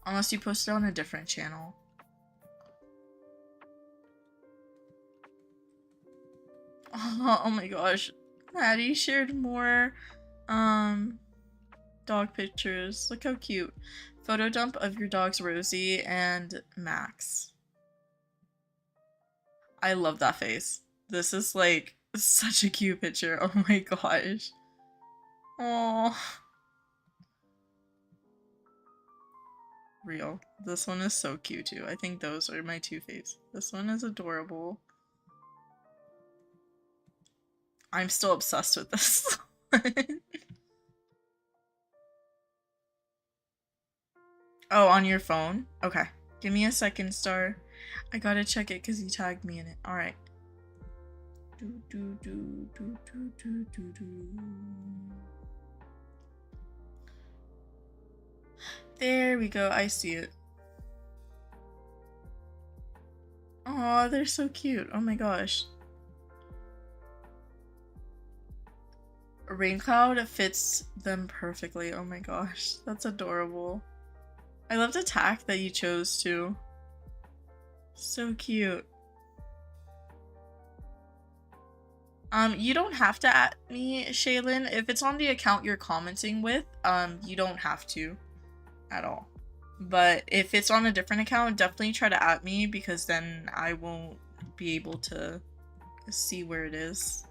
Unless you posted on a different channel. Oh my gosh. Maddie shared more dog pictures. Look how cute. Photo dump of your dogs Rosie and Max. I love that face. This is like such a cute picture. Oh my gosh. Oh. Real. This one is so cute too. I think those are my 2 faves. This one is adorable. I'm still obsessed with this one. Oh, on your phone? Okay. Give me a second, Star. I gotta check it because you tagged me in it. Alright. There we go. I see it. Oh, they're so cute. Oh my gosh. A rain cloud fits them perfectly. Oh my gosh. That's adorable. I love the tack that you chose too. So cute. You don't have to at me, Shaylin. If it's on the account you're commenting with, you don't have to at all. But if it's on a different account, definitely try to at me because then I won't be able to see where it is.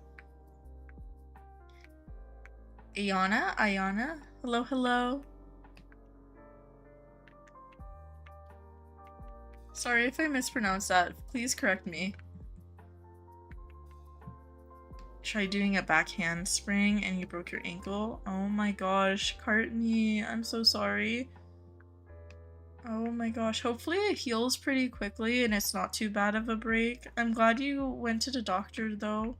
Ayana, hello, hello. Sorry if I mispronounced that. Please correct me. Try doing a backhand spring and you broke your ankle. Oh my gosh, Courtney, I'm so sorry. Oh my gosh, hopefully it heals pretty quickly and it's not too bad of a break. I'm glad you went to the doctor though.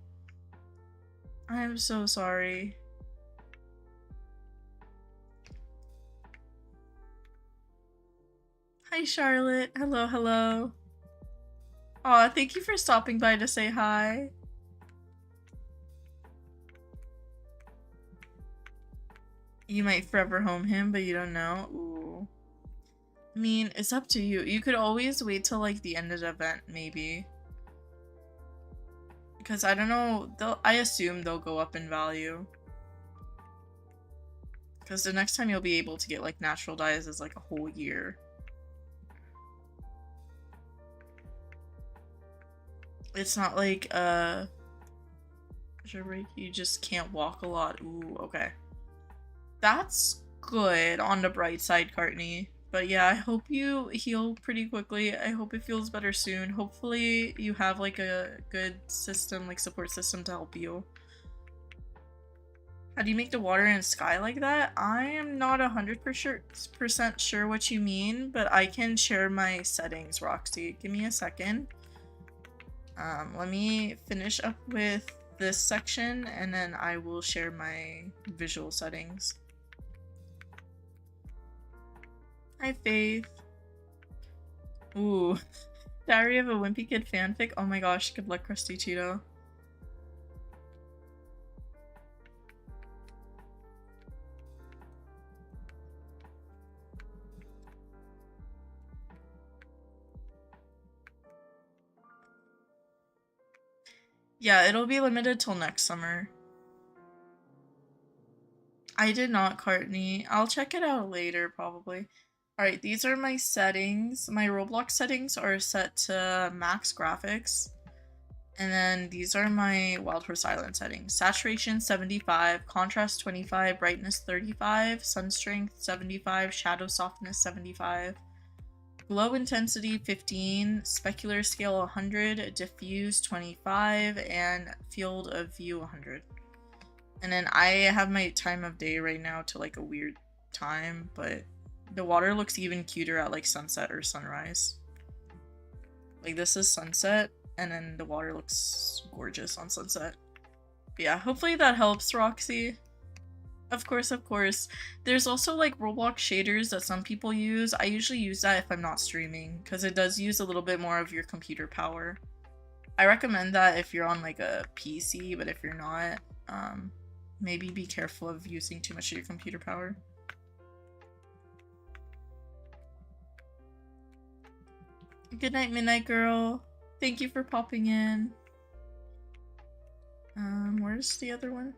I'm so sorry. Hi Charlotte, hello, hello. Aw, thank you for stopping by to say hi. You might forever home him, but you don't know. Ooh. I mean, it's up to you. You could always wait till like the end of the event, maybe. Because I don't know, I assume they'll go up in value. Because the next time you'll be able to get like natural dyes is like a whole year. It's not like you just can't walk a lot. Ooh, okay. That's good on the bright side, Courtney. But yeah, I hope you heal pretty quickly. I hope it feels better soon. Hopefully you have like a good system, like support system to help you. How do you make the water in the sky like that? I am not 100% sure what you mean, but I can share my settings, Roxy. Give me a second. Let me finish up with this section and then I will share my visual settings. Hi, Faith. Ooh. Diary of a Wimpy Kid fanfic? Oh my gosh, good luck, Krusty Cheeto. Yeah, it'll be limited till next summer. I did not, Courtney. I'll check it out later, probably. Alright, these are my settings. My Roblox settings are set to max graphics. And then these are my Wild Horse Island settings. Saturation 75, contrast 25, brightness 35, sun strength 75, shadow softness 75, glow intensity 15, specular scale 100, diffuse 25, and field of view 100. And then I have my time of day right now to like a weird time, but the water looks even cuter at like sunset or sunrise. Like this is sunset, and then the water looks gorgeous on sunset. But yeah, hopefully that helps, Roxy. Of course, of course. There's also like Roblox shaders that some people use. I usually use that if I'm not streaming, because it does use a little bit more of your computer power. I recommend that if you're on like a PC, but if you're not, maybe be careful of using too much of your computer power. Good night, Midnight Girl. Thank you for popping in. Where's the other one?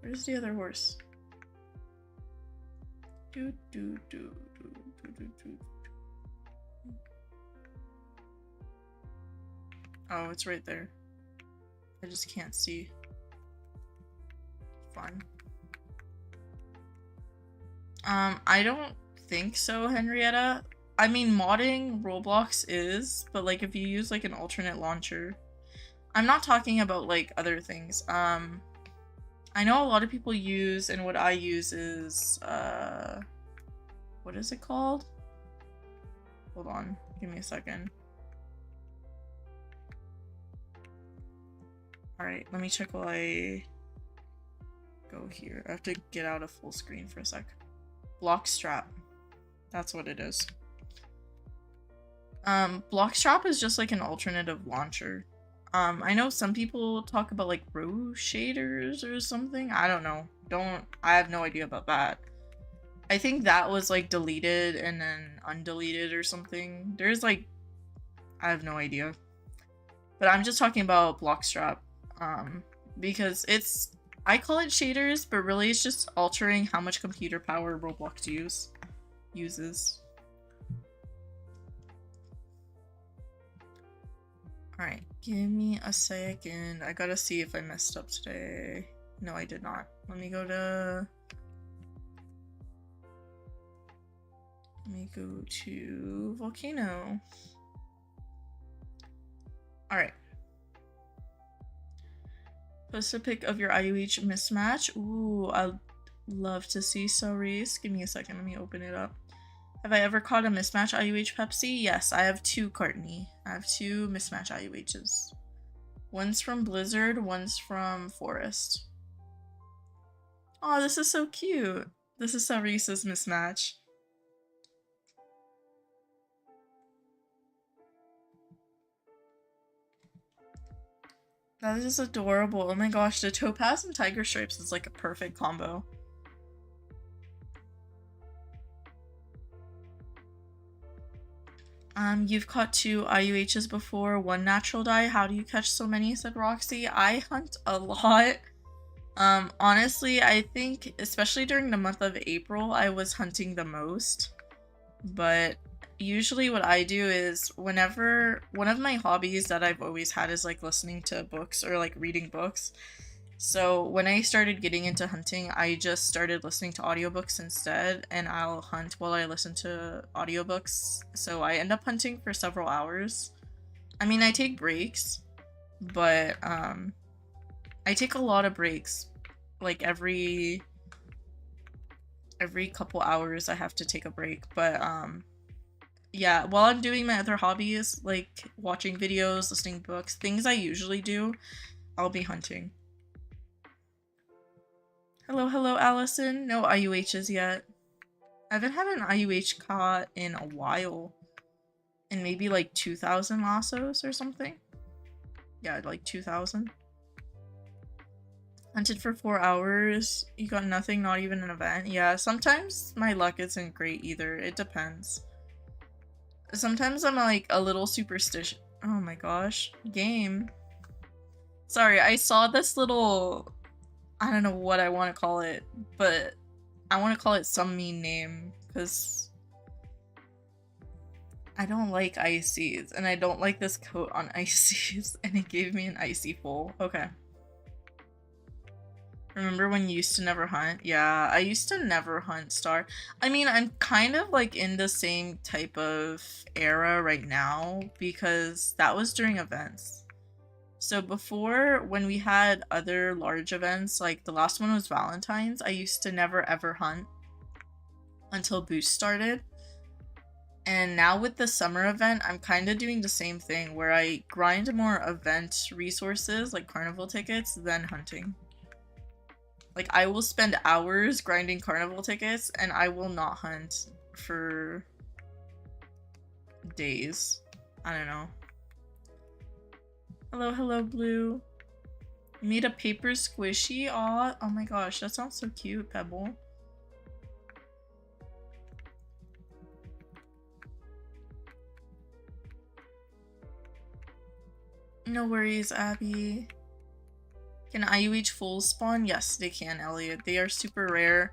Where's the other horse? Do do do do do do do. Oh, it's right there. I just can't see. Fun. I don't think so, Henrietta. I mean, modding Roblox is, but like if you use like an alternate launcher. I'm not talking about like other things. I know a lot of people use, and what I use is, what is it called? Hold on, give me a second. Alright, let me check while I go here. I have to get out of full screen for a sec. Blockstrap. That's what it is. Blockstrap is just like an alternative launcher. I know some people talk about like row shaders or something. I don't know. I have no idea about that. I think that was like deleted and then undeleted or something. There's like, I have no idea. But I'm just talking about Blockstrap. Because I call it shaders, but really it's just altering how much computer power Roblox uses. Alright, give me a second. I gotta see if I messed up today. No, I did not. Let me go to... Let me go to Volcano. Alright. Post a pic of your IUH mismatch. Ooh, I'd love to see so, Reese. Give me a second, let me open it up. Have I ever caught a mismatch IUH Pepsi? Yes, I have 2, Courtney. I have 2 mismatch IUHs. One's from Blizzard, one's from Forest. Oh, this is so cute. This is Reese's mismatch. That is adorable. Oh my gosh, the topaz and tiger stripes is like a perfect combo. You've caught 2 IUHs before, 1 natural dye. How do you catch so many? Said Roxy. I hunt a lot. Honestly, I think, especially during the month of April, I was hunting the most. But usually what I do is whenever, one of my hobbies that I've always had is like listening to books or like reading books. So when I started getting into hunting, I just started listening to audiobooks instead, and I'll hunt while I listen to audiobooks. So I end up hunting for several hours. I mean, I take breaks, but I take a lot of breaks. Like every couple hours I have to take a break. But yeah, while I'm doing my other hobbies, like watching videos, listening to books, things I usually do, I'll be hunting. Hello, Allison. No IUHs yet. I haven't had an IUH caught in a while. In maybe like 2,000 lassos or something. Yeah, like 2,000. Hunted for 4 hours. You got nothing, not even an event. Yeah, sometimes my luck isn't great either. It depends. Sometimes I'm like a little superstitious. Oh my gosh. Game. Sorry, I saw this little... I don't know what I want to call it, but I want to call it some mean name because I don't like ices and I don't like this coat on ices and it gave me an icy full. Okay. Remember when you used to never hunt? Yeah, I used to never hunt Star. I mean, I'm kind of like in the same type of era right now because that was during events. So before, when we had other large events, like the last one was Valentine's, I used to never ever hunt until Boost started. And now with the summer event, I'm kind of doing the same thing where I grind more event resources like carnival tickets than hunting. Like I will spend hours grinding carnival tickets and I will not hunt for days. I don't know. Hello, Blue. You made a paper squishy? Aw, oh my gosh, that sounds so cute, Pebble. No worries, Abby. Can IUH full spawn? Yes, they can, Elliot. They are super rare.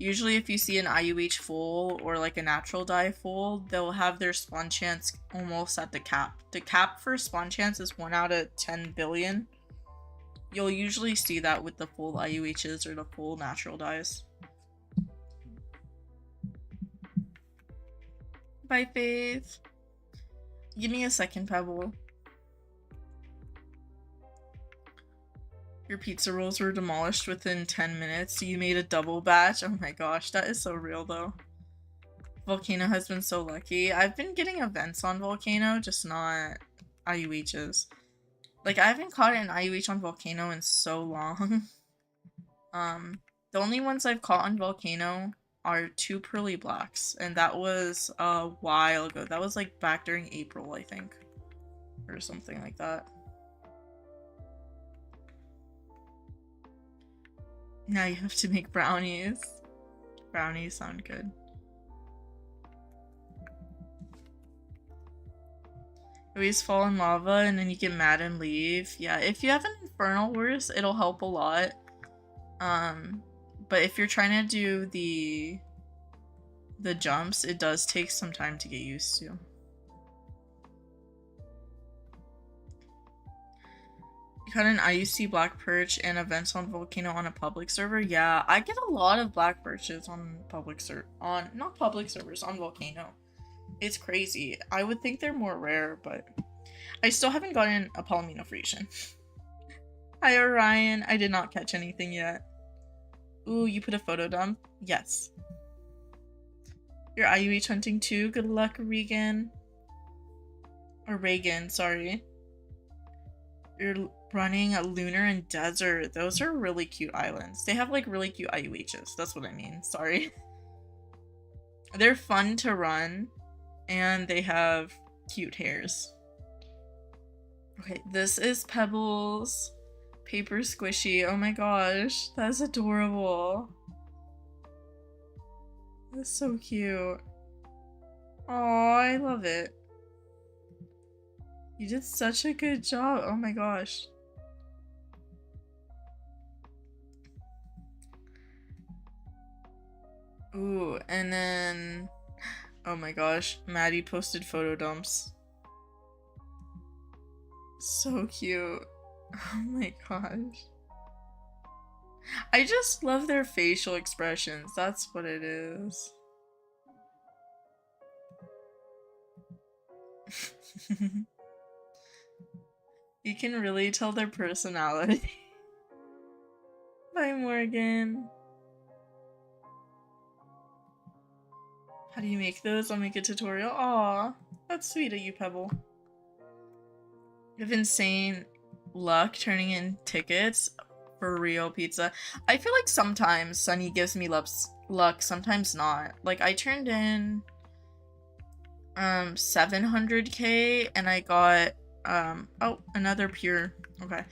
Usually if you see an IUH full or like a natural dye full, they'll have their spawn chance almost at the cap. The cap for spawn chance is 1 out of 10 billion. You'll usually see that with the full IUHs or the full natural dyes. Bye, Faith. Give me a second, Pebble. Your pizza rolls were demolished within 10 minutes. You made a double batch. Oh my gosh, that is so real though. Volcano has been so lucky. I've been getting events on Volcano, just not IUHs. Like, I haven't caught an IUH on Volcano in so long. The only ones I've caught on Volcano are 2 pearly blacks, and that was a while ago. That was like back during April, I think, or something like that. Now you have to make brownies. Brownies sound good. Always fall in lava and then you get mad and leave. Yeah, if you have an Infernal Wars, it'll help a lot. But if you're trying to do the jumps, it does take some time to get used to. You caught an IUC black perch and events on Volcano on a public server? Yeah, I get a lot of black perches on not public servers, on Volcano. It's crazy. I would think they're more rare, but I still haven't gotten a Palomino Frisian. Hi, Orion. I did not catch anything yet. Ooh, you put a photo dump? Yes. You're IUH hunting too? Good luck, Regan. Or Reagan, sorry. You're running a lunar and desert. Those are really cute islands. They have like really cute IUHs. That's what I mean. Sorry. They're fun to run and they have cute hairs. Okay, this is Pebbles. Paper squishy. Oh my gosh. That's adorable. That's so cute. Oh, I love it. You did such a good job. Oh my gosh. Ooh, and then... Oh my gosh. Maddie posted photo dumps. So cute. Oh my gosh. I just love their facial expressions. That's what it is. You can really tell their personality. Bye, Morgan. How do you make those? I'll make a tutorial. Aw, that's sweet of you, Pebble. You have insane luck turning in tickets for real pizza. I feel like sometimes Sunny gives me luck, sometimes not. Like I turned in 700k and I got oh, another pure. Okay.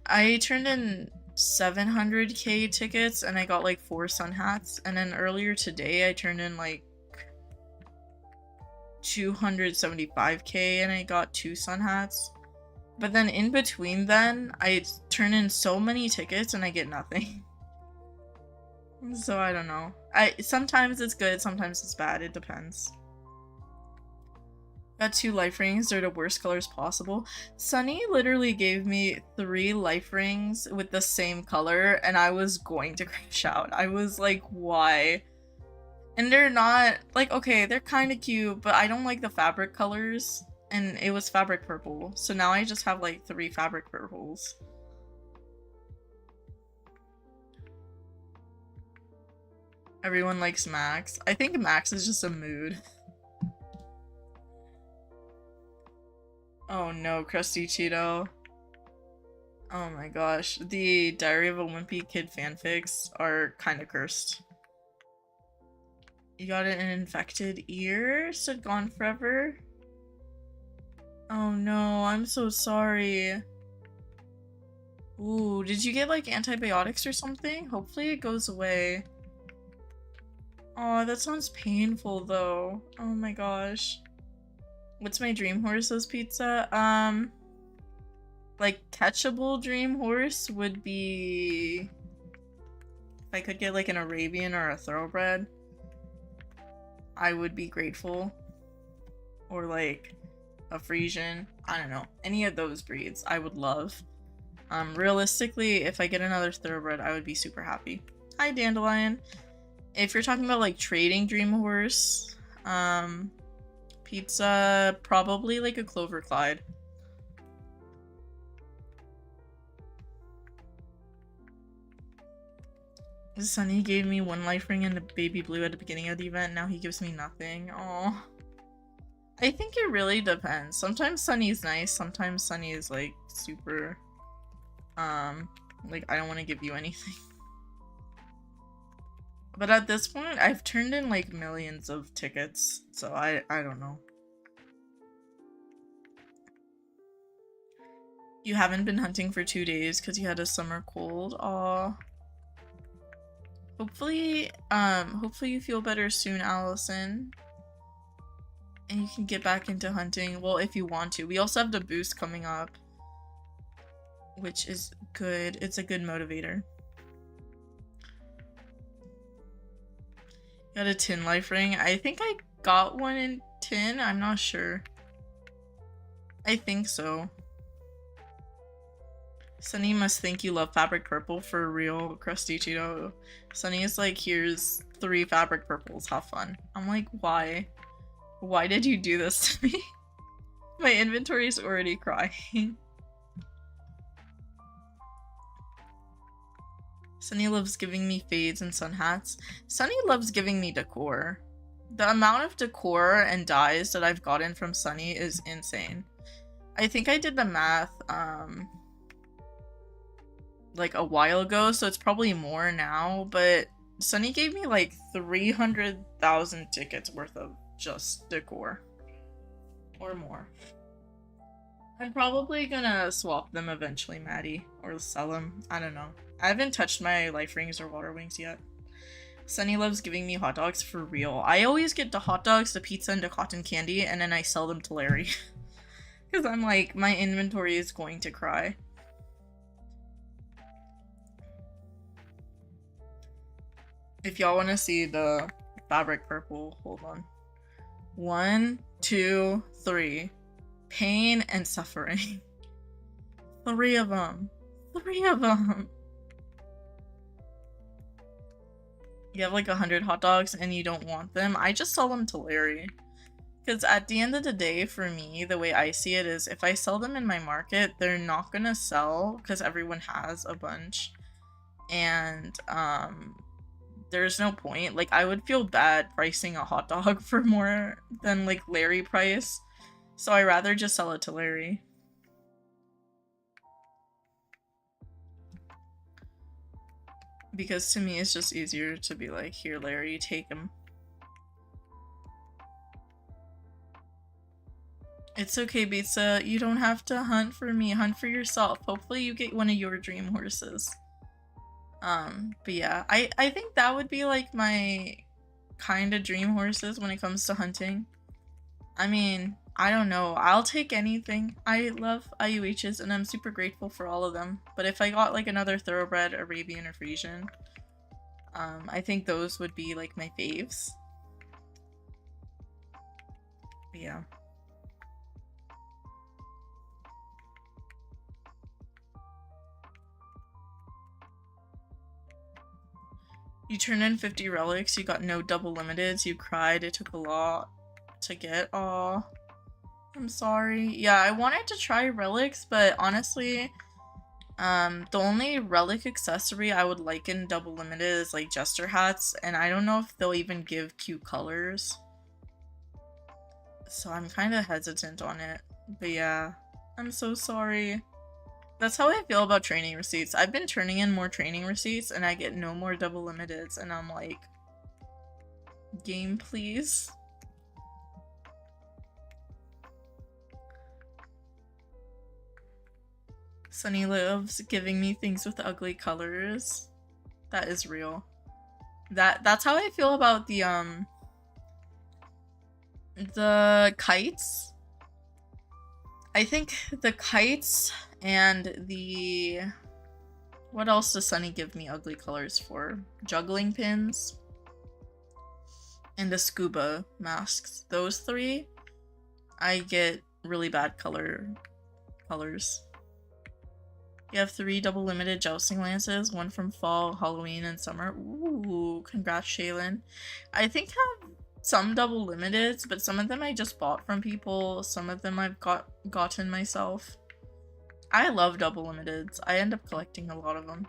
I turned in 700k tickets and I got like 4 sun hats, and then earlier today I turned in like 275k and I got 2 sun hats. But then in between then, I turn in so many tickets and I get nothing. So I don't know. Sometimes it's good, sometimes it's bad. It depends. Got 2 life rings. They're the worst colors possible. Sunny literally gave me 3 life rings with the same color and I was going to crash out. I was like, why? And they're not, like, okay, they're kind of cute, but I don't like the fabric colors. And it was fabric purple. So now I just have like 3 fabric purples. Everyone likes Max. I think Max is just a mood. Oh no, Krusty Cheeto. Oh my gosh. The Diary of a Wimpy Kid fanfics are kind of cursed. You got an infected ear? Said gone forever? Oh no, I'm so sorry. Ooh, did you get like antibiotics or something? Hopefully it goes away. Oh, that sounds painful though. Oh my gosh. What's my dream horse's pizza? Like catchable dream horse would be if I could get like an Arabian or a thoroughbred. I would be grateful. Or like a Frisian. I don't know. Any of those breeds I would love. Realistically, if I get another thoroughbred, I would be super happy. Hi, Dandelion. If you're talking about like trading dream horse, pizza, probably like a Clover Clyde. Sunny gave me 1 life ring and a baby blue at the beginning of the event. Now he gives me nothing. Oh. I think it really depends. Sometimes Sunny's nice. Sometimes Sunny is like super, like I don't want to give you anything. But at this point, I've turned in like millions of tickets, so I don't know. You haven't been hunting for 2 days because you had a summer cold. Aw. Hopefully you feel better soon, Allison. And you can get back into hunting. Well, if you want to. We also have the boost coming up, which is good. It's a good motivator. Got a tin life ring. I think I got one in tin. I'm not sure. I think so. Sunny must think you love fabric purple for a real crusty Cheeto. Sunny is like, here's 3 fabric purples, have fun. I'm like, why? Why did you do this to me? My inventory is already crying. Sunny loves giving me fades and sun hats. Sunny loves giving me decor. The amount of decor and dyes that I've gotten from Sunny is insane. I think I did the math like a while ago, so it's probably more now, but Sunny gave me like 300,000 tickets worth of just decor. Or more. I'm probably gonna swap them eventually, Maddie, or sell them. I don't know. I haven't touched my life rings or water wings yet. Sunny loves giving me hot dogs for real. I always get the hot dogs, the pizza, and the cotton candy, and then I sell them to Larry. Because I'm like, my inventory is going to cry. If y'all want to see the fabric purple, hold on. 1, 2, 3. Pain and suffering. 3 of them. 3 of them. You have like 100 hot dogs and you don't want them. I just sell them to Larry. Because at the end of the day, for me, the way I see it is if I sell them in my market, they're not gonna sell because everyone has a bunch. And there's no point. Like, I would feel bad pricing a hot dog for more than like Larry price. So I rather just sell it to Larry. Because to me, it's just easier to be like, here, Larry, take him. It's okay, Pizza. You don't have to hunt for me. Hunt for yourself. Hopefully you get one of your dream horses. But yeah, I think that would be like my kind of dream horses when it comes to hunting. I mean, I don't know. I'll take anything. I love IUHs and I'm super grateful for all of them. But if I got like another thoroughbred, Arabian, or Frisian, I think those would be like my faves. But yeah. You turned in 50 relics, you got no double limiteds, you cried, it took a lot to get. Aw, I'm sorry. Yeah, I wanted to try relics, but honestly, the only relic accessory I would like in double limited is like jester hats, and I don't know if they'll even give cute colors. So I'm kind of hesitant on it. But yeah, I'm so sorry. That's how I feel about training receipts. I've been turning in more training receipts and I get no more double limiteds, and I'm like, game please. Sunny loves giving me things with ugly colors. That is real. That's how I feel about the kites. I think the kites and the... What else does Sunny give me ugly colors for? Juggling pins. And the scuba masks. Those 3, I get really bad colors. You have 3 double limited jousting lances, 1 from fall, Halloween, and summer. Ooh, congrats, Shaylin. I think I have some double limiteds, but some of them I just bought from people. Some of them I've gotten myself. I love double limiteds. I end up collecting a lot of them.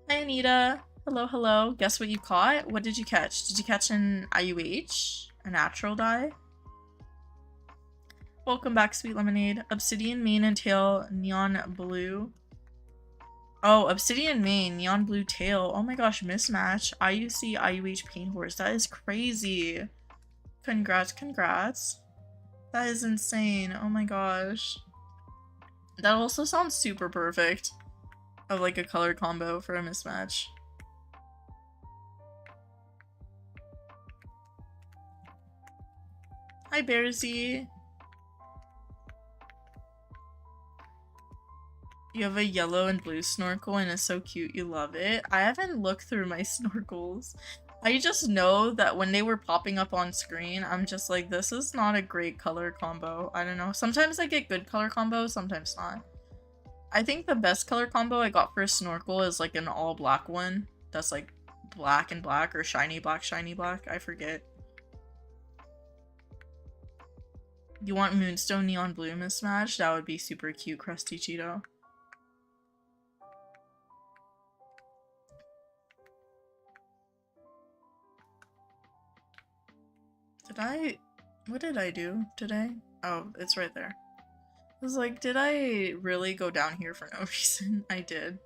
Hi, Anita. Hello, hello. Guess what you caught? What did you catch? Did you catch an IUH? A natural dye? Welcome back, Sweet Lemonade. Obsidian mane and tail, neon blue. Oh, obsidian mane, neon blue tail. Oh my gosh, mismatch. IUC, IUH paint horse. That is crazy. Congrats, congrats. That is insane. Oh my gosh. That also sounds super perfect. Of like a color combo for a mismatch. Hi, Bearsy. You have a yellow and blue snorkel and it's so cute, you love it. I haven't looked through my snorkels. I just know that when they were popping up on screen, I'm just like, this is not a great color combo. I don't know. Sometimes I get good color combos, sometimes not. I think the best color combo I got for a snorkel is like an all black one. That's like black and black or shiny black, I forget. You want Moonstone Neon Blue mismatch? That would be super cute, Crusty Cheeto. What did I do today? Oh, it's right there. I was like, did I really go down here for no reason? I did.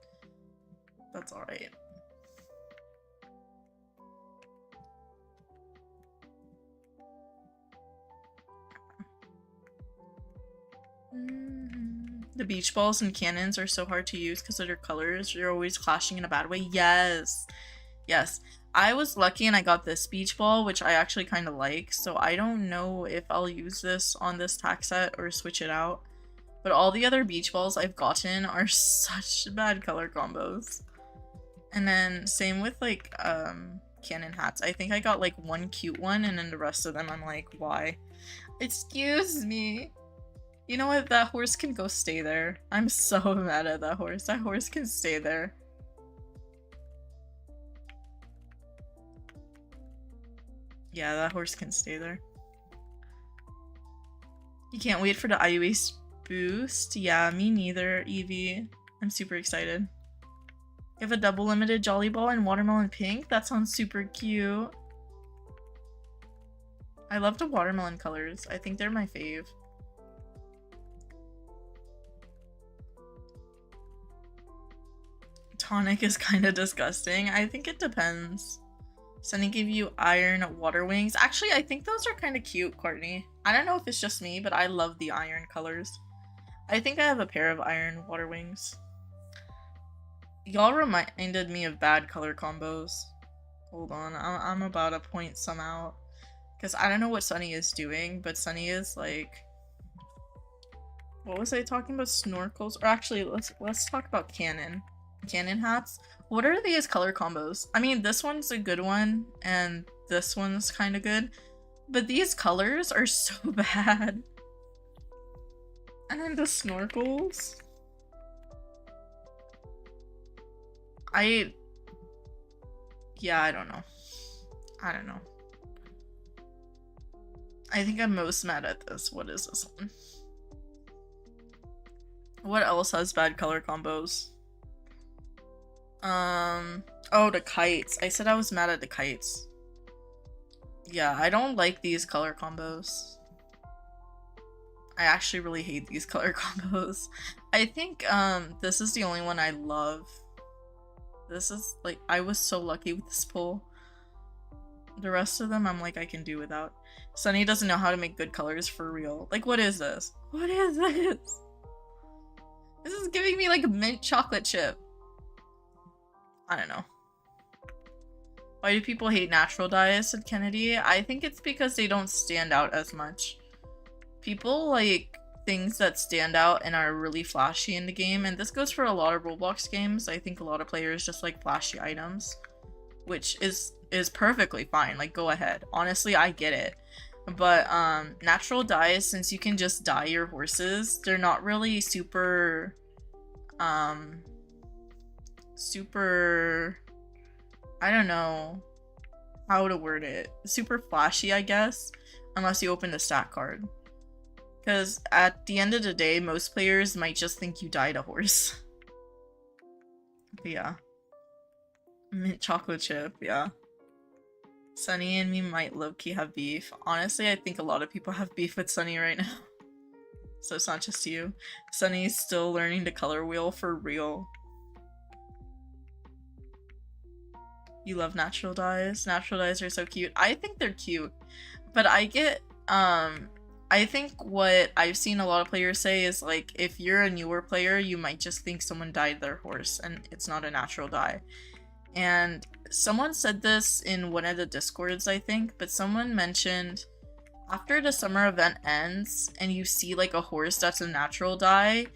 That's alright. The beach balls and cannons are so hard to use because of their colors. You're always clashing in a bad way. Yes. Yes. I was lucky and I got this beach ball, which I actually kind of like. So I don't know if I'll use this on this tack set or switch it out. But all the other beach balls I've gotten are such bad color combos. And then same with like cannon hats. I think I got like one cute one and then the rest of them I'm like, why? Excuse me. You know what? That horse can go stay there. I'm so mad at that horse. That horse can stay there. Yeah, that horse can stay there. You can't wait for the IUH boost? Yeah, me neither, Evie. I'm super excited. You have a double limited Jolly Ball in watermelon pink? That sounds super cute. I love the watermelon colors. I think they're my fave. Tonic is kind of disgusting. I think it depends. Sunny gave you iron water wings. Actually, I think those are kind of cute, Courtney. I don't know if it's just me, but I love the iron colors. I think I have a pair of iron water wings. Y'all reminded me of bad color combos. Hold on, I'm about to point some out. Because I don't know what Sunny is doing, but Sunny is like... What was I talking about? Snorkels? Or actually, let's talk about cannon hats. What are these color combos? I mean, this one's a good one and this one's kind of good, but these colors are so bad. And then the snorkels, I don't know. I think I'm most mad at this. What is this one? What else has bad color combos? Oh, the kites. I said I was mad at the kites. Yeah, I don't like these color combos. I actually really hate these color combos. I think, this is the only one I love. This is, like, I was so lucky with this pull. The rest of them, I'm like, I can do without. Sunny doesn't know how to make good colors for real. Like, what is this? What is this? This is giving me, like, mint chocolate chip. I don't know. Why do people hate natural dyes? Said Kennedy. I think it's because they don't stand out as much. People like things that stand out and are really flashy in the game, and this goes for a lot of Roblox games. I think a lot of players just like flashy items, which is perfectly fine. Like, go ahead. Honestly, I get it. But natural dyes, since you can just dye your horses, they're not really super I don't know how to word it. Super flashy, I guess, unless you open the stat card. Because at the end of the day, most players might just think you dyed a horse. But yeah. Mint chocolate chip, yeah. Sunny and me might low-key have beef. Honestly, I think a lot of people have beef with Sunny right now. So it's not just you. Sunny's still learning the color wheel for real. You love natural dyes. Natural dyes are so cute. I think they're cute. But I get, I think what I've seen a lot of players say is, like, if you're a newer player, you might just think someone dyed their horse and it's not a natural dye. And someone said this in one of the discords, I think, but someone mentioned after the summer event ends and you see like a horse that's a natural dye,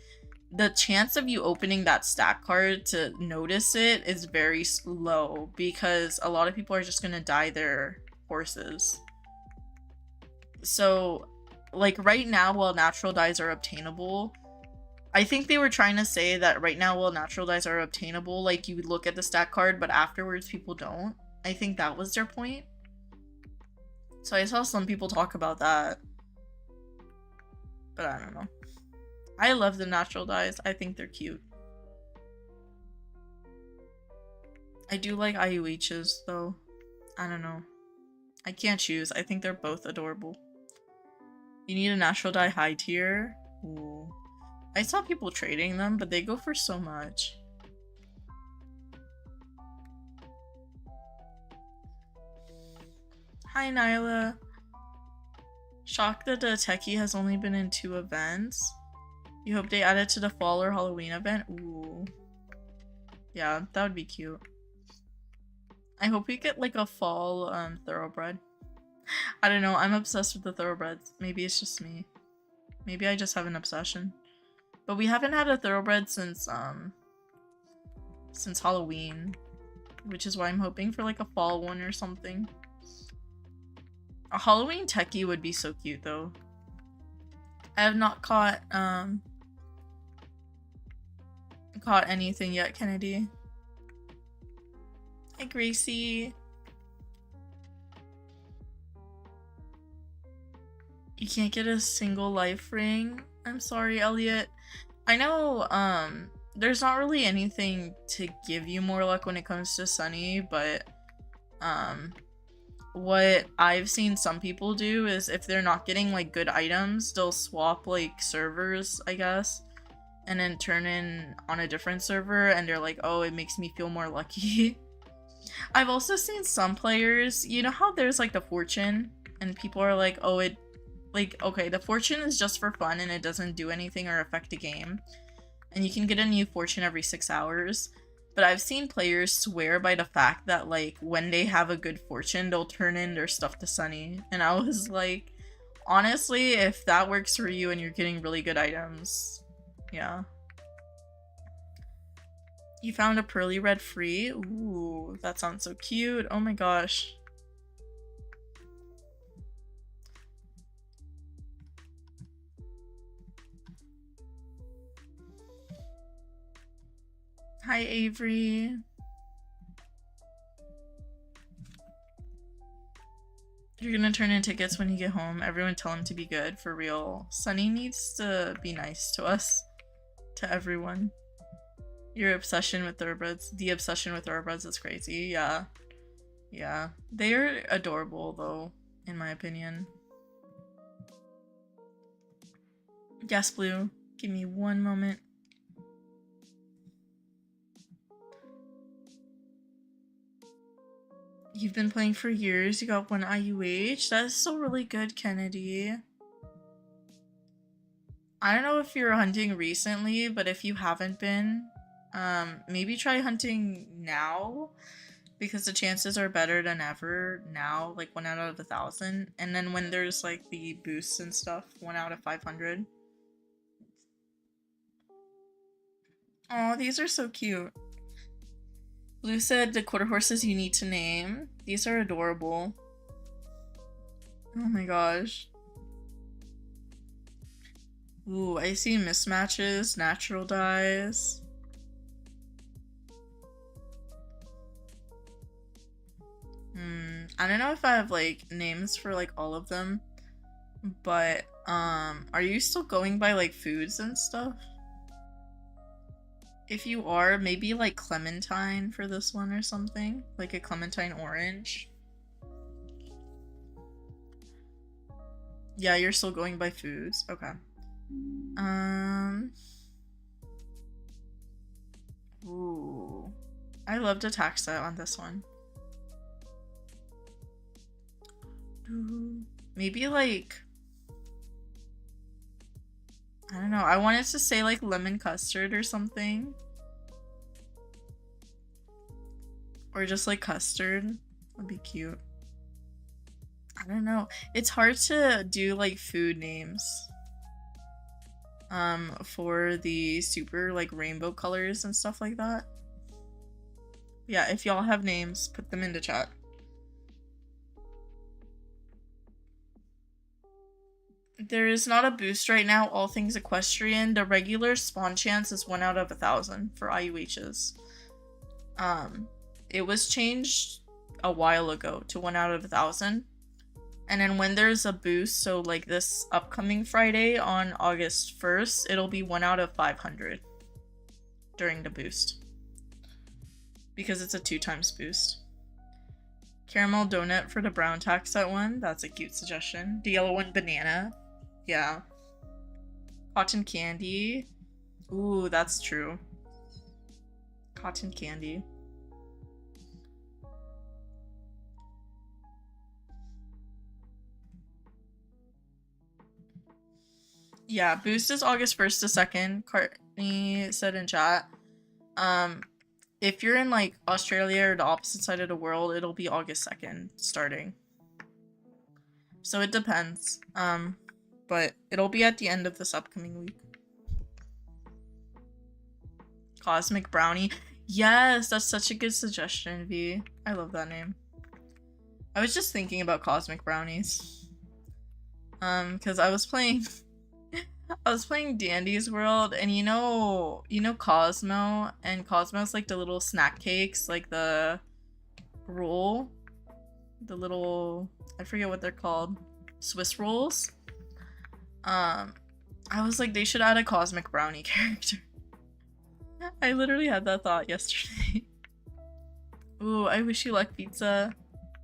the chance of you opening that stat card to notice it is very low because a lot of people are just gonna dye their horses. So like right now, while natural dyes are obtainable, I think they were trying to say that right now, well, natural dyes are obtainable, like you would look at the stat card, but afterwards people don't. I think that was their point. So I saw some people talk about that. But I don't know. I love the natural dyes. I think they're cute. I do like IUHs though. I don't know. I can't choose. I think they're both adorable. You need a natural dye high tier. Ooh. I saw people trading them, but they go for so much. Hi Nyla. Shocked that the techie has only been in 2 events. You hope they add it to the fall or Halloween event? Ooh. Yeah, that would be cute. I hope we get like a fall thoroughbred. I don't know, I'm obsessed with the thoroughbreds. Maybe it's just me. Maybe I just have an obsession. But we haven't had a thoroughbred since Halloween, which is why I'm hoping for like a fall one or something. A Halloween techie would be so cute though. I have not caught anything yet, Kennedy. Hi Gracie. You can't get a single life ring? I'm sorry, Elliot. I know there's not really anything to give you more luck when it comes to Sunny, but what I've seen some people do is if they're not getting like good items, they'll swap like servers, I guess, and then turn in on a different server and they're like, oh, it makes me feel more lucky. I've also seen some players, you know how there's like the fortune and people are like, oh, it like, okay, the fortune is just for fun and it doesn't do anything or affect the game, and you can get a new fortune every 6 hours. But I've seen players swear by the fact that, like, when they have a good fortune, they'll turn in their stuff to Sunny. And I was like, honestly, if that works for you and you're getting really good items, yeah. You found a pearly red free? Ooh, that sounds so cute. Oh my gosh. Hi, Avery. You're gonna turn in tickets when you get home. Everyone tell him to be good, for real. Sunny needs to be nice to us. To everyone. Your obsession with thoroughbreds. The obsession with thoroughbreds is crazy. Yeah. Yeah. They are adorable, though, in my opinion. Yes, Blue. Give me one moment. You've been playing for years. You got 1 IUH. That is still really good, Kennedy. I don't know if you're hunting recently, but if you haven't been, maybe try hunting now, because the chances are better than ever now, like 1 out of 1,000. And then when there's like the boosts and stuff, 1 out of 500. Oh, these are so cute. Blue said the quarter horses you need to name. These are adorable. Oh my gosh. Ooh, I see mismatches, natural dyes. I don't know if I have like names for like all of them, but are you still going by like foods and stuff? If you are, maybe like clementine for this one or something, like a clementine orange. Yeah, you're still going by foods. Okay. Ooh. I loved attack set on this one. Maybe like, I don't know. I wanted to say like lemon custard or something. Or just like custard. Would be cute. I don't know. It's hard to do like food names. For the super like rainbow colors and stuff like that. Yeah, if y'all have names, put them into chat. There is not a boost right now, all things equestrian. The regular spawn chance is 1 out of 1,000 for IUHs. It was changed a while ago to 1 out of 1,000. And then when there's a boost, so like this upcoming Friday on August 1st, it'll be 1 out of 500 during the boost. Because it's a 2x boost. Caramel donut for the brown tax set one. That's a cute suggestion. The yellow one, banana. Yeah. Cotton candy. Ooh, that's true. Cotton candy. Yeah, boost is August 1st to 2nd. Courtney said in chat. If you're in like Australia or the opposite side of the world, it'll be August 2nd starting. So it depends. But it'll be at the end of this upcoming week. Cosmic Brownie. Yes, that's such a good suggestion, V. I love that name. I was just thinking about Cosmic Brownies. Because I was playing Dandy's World, and you know Cosmo, and Cosmo's like the little snack cakes, like the roll, the little, I forget what they're called, Swiss rolls. I was like, they should add a Cosmic Brownie character. I literally had that thought yesterday. Ooh, I wish you luck pizza.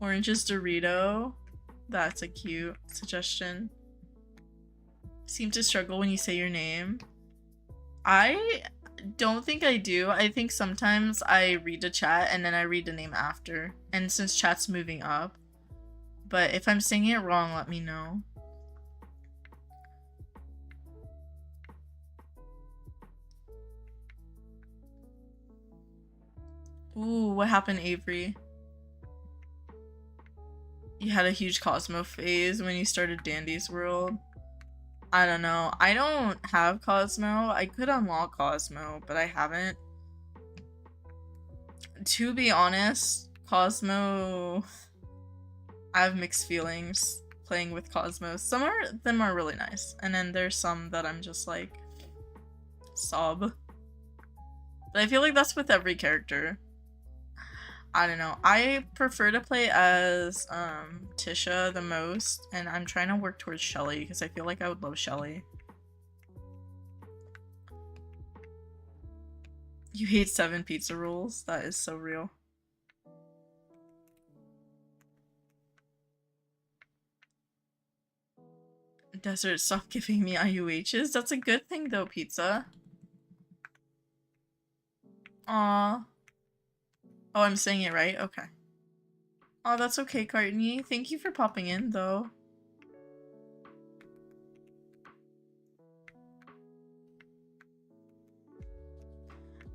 Oranges Dorito. That's a cute suggestion. Seem to struggle when you say your name. I don't think I do. I think sometimes I read the chat and then I read the name after. And since chat's moving up. But if I'm saying it wrong, let me know. Ooh, what happened, Avery? You had a huge Cosmo phase when you started Dandy's World. I don't know. I don't have Cosmo. I could unlock Cosmo, but I haven't. To be honest, Cosmo, I have mixed feelings playing with Cosmo. Some of them are really nice, and then there's some that I'm just like, sob. But I feel like that's with every character. I don't know. I prefer to play as Tisha the most, and I'm trying to work towards Shelly because I feel like I would love Shelly. You hate 7 pizza rolls? That is so real. Desert, stop giving me IUHs. That's a good thing though, pizza. Aww. Oh, I'm saying it right? Okay. Oh, that's okay, Courtney. Thank you for popping in, though.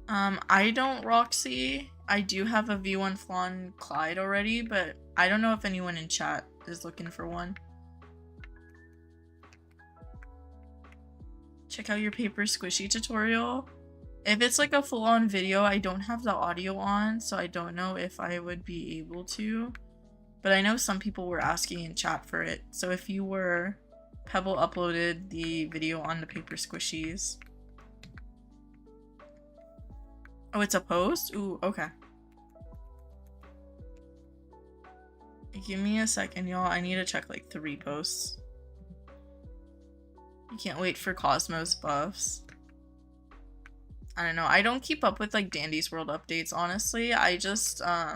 I don't Roxy. I do have a V1 Flan Clyde already, but I don't know if anyone in chat is looking for one. Check out your paper squishy tutorial. If it's like a full-on video, I don't have the audio on, so I don't know if I would be able to. But I know some people were asking in chat for it. So if you were, Pebble uploaded the video on the paper squishies. Oh, it's a post? Ooh, okay. Give me a second, y'all. I need to check like 3 posts. You can't wait for Cosmos buffs. I don't know. I don't keep up with like Dandy's World updates, honestly. I just, I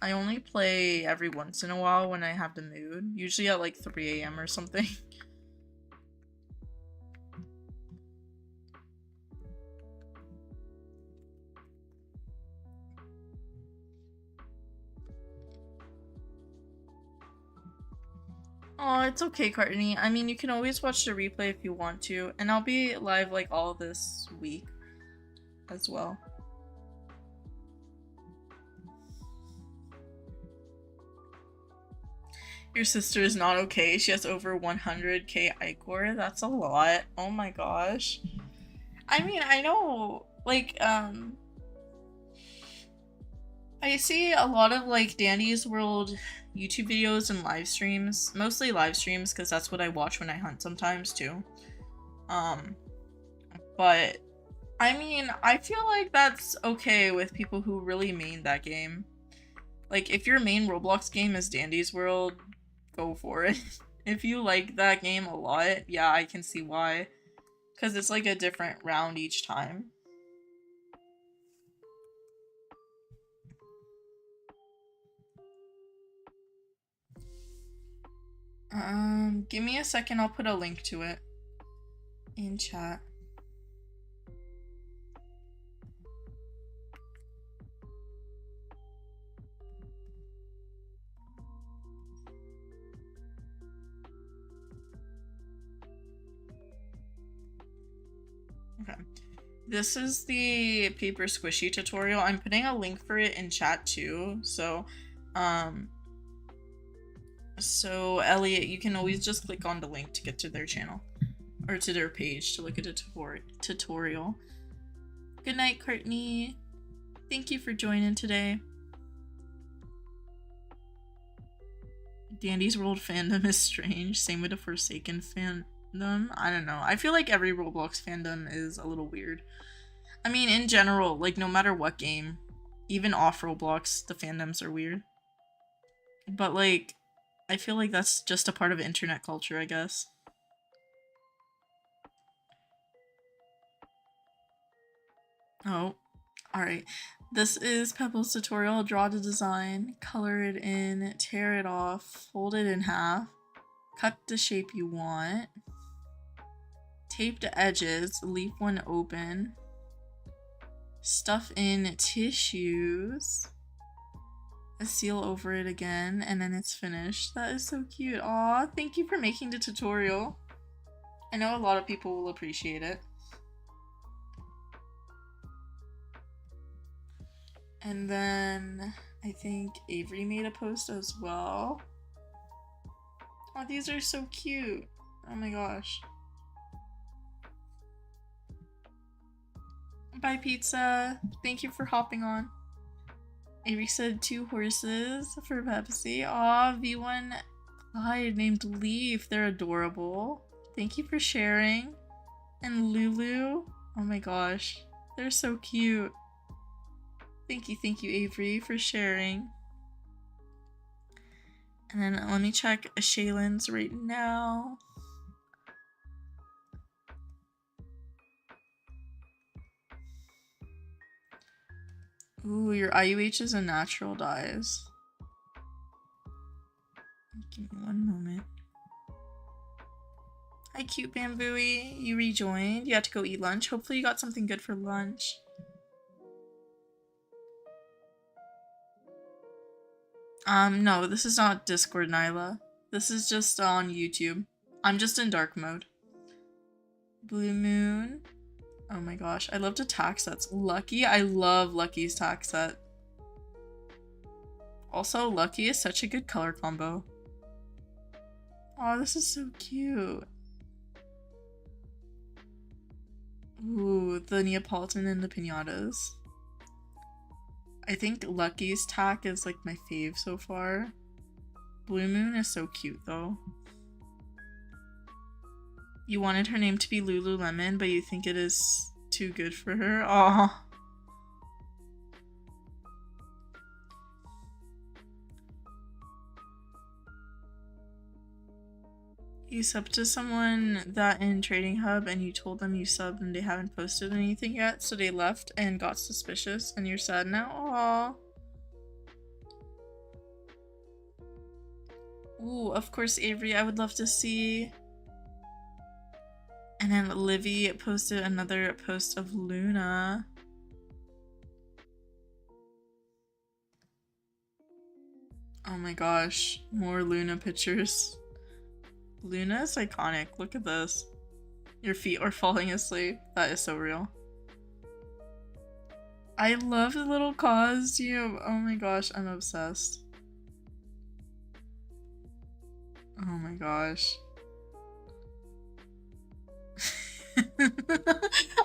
only play every once in a while when I have the mood. Usually at like 3 AM or something. Oh, it's okay, Courtney. I mean, you can always watch the replay if you want to. And I'll be live like all this week as well. Your sister is not okay. She has over 100k Icor. That's a lot. Oh my gosh. I mean, I know, like, I I see a lot of like Dandy's World YouTube videos and live streams, mostly live streams because that's what I watch when I hunt sometimes too. But I mean, I feel like that's okay with people who really main that game. Like, if your main Roblox game is Dandy's World, go for it. If you like that game a lot, yeah, I can see why. Because it's like a different round each time. Give me a second, I'll put a link to it in chat. Okay. This is the paper squishy tutorial. I'm putting a link for it in chat too. So Elliot, you can always just click on the link to get to their channel or to their page to look at a tutorial. Good night, Courtney. Thank you for joining today. Dandy's World fandom is strange. Same with the Forsaken fandom. I don't know. I feel like every Roblox fandom is a little weird. I mean, in general, like no matter what game, even off Roblox, the fandoms are weird. But like, I feel like that's just a part of internet culture, I guess. Oh, alright. This is Pebble's tutorial. Draw the design, color it in, tear it off, fold it in half, cut the shape you want, tape the edges, leave one open, stuff in tissues, seal over it again, and then it's finished. That is so cute. Aw, thank you for making the tutorial. I know a lot of people will appreciate it. And then I think Avery made a post as well. Oh, these are so cute. Oh my gosh. Bye, pizza. Thank you for hopping on. Avery said 2 horses for Pepsi. Aw, V1 Clyde named Leaf. They're adorable. Thank you for sharing. And Lulu. Oh my gosh. They're so cute. Thank you, Avery, for sharing. And then let me check Shaylin's right now. Ooh, your IUH and natural dyes. Give me one moment. Hi, cute Bambooey. You rejoined. You had to go eat lunch. Hopefully you got something good for lunch. No, this is not Discord, Nyla. This is just on YouTube. I'm just in dark mode. Blue Moon. Oh my gosh, I loved the tack sets. Lucky, I love Lucky's tack set. Also, Lucky is such a good color combo. Oh, this is so cute. Ooh, the Neapolitan and the pinatas. I think Lucky's tack is like my fave so far. Blue Moon is so cute though. You wanted her name to be Lululemon, but you think it is too good for her? Aw. You subbed to someone that in Trading Hub and you told them you subbed and they haven't posted anything yet, so they left and got suspicious and you're sad now? Aww. Ooh, of course, Avery, I would love to see. And then Livy posted another post of Luna. Oh my gosh, more Luna pictures. Luna is iconic. Look at this. Your feet are falling asleep. That is so real. I love the little costume. Oh my gosh, I'm obsessed. Oh my gosh.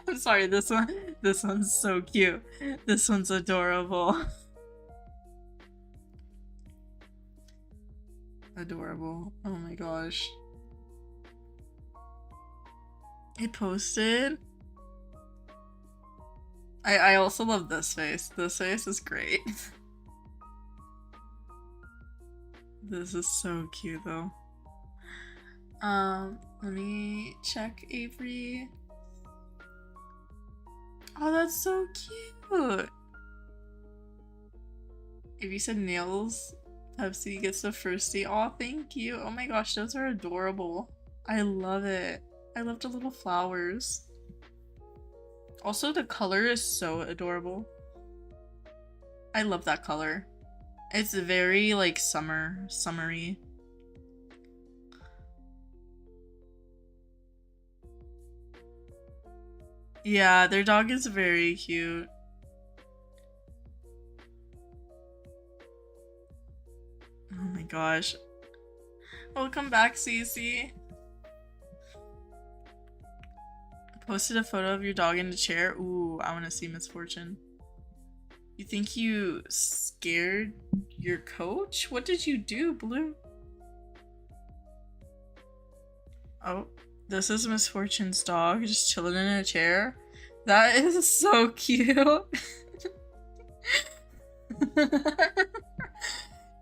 I'm sorry, this one's so cute. This one's adorable. Adorable. Oh my gosh. It posted. I also love this face. This face is great. This is so cute though. Let me check Avery. Oh, that's so cute. Avery said nails. Pepsi gets the first date. Oh, thank you. Oh my gosh, those are adorable. I love it. I love the little flowers. Also, the color is so adorable. I love that color. It's very like summery. Yeah, their dog is very cute. Oh my gosh. Welcome back, Cece. Posted a photo of your dog in the chair. Ooh, I want to see Misfortune. You think you scared your coach? What did you do, Blue? Oh, this is Misfortune's dog just chilling in a chair. That is so cute.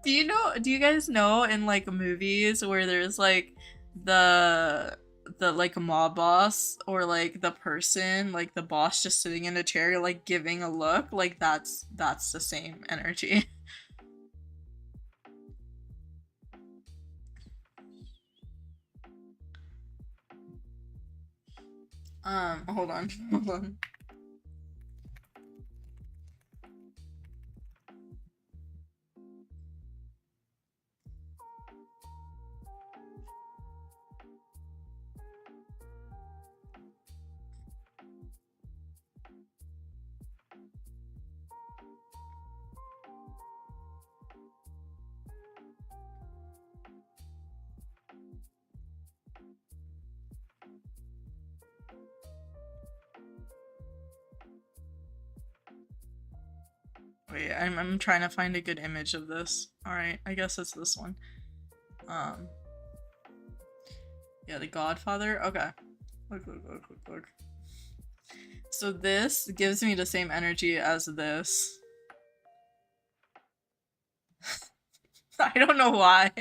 Do you guys know in like movies where there's like the like mob boss or like the person, like the boss just sitting in a chair like giving a look, like that's the same energy. Hold on. Hold on. Wait, I'm trying to find a good image of this. Alright, I guess it's this one. Yeah, The Godfather. Okay. Look. So this gives me the same energy as this. I don't know why.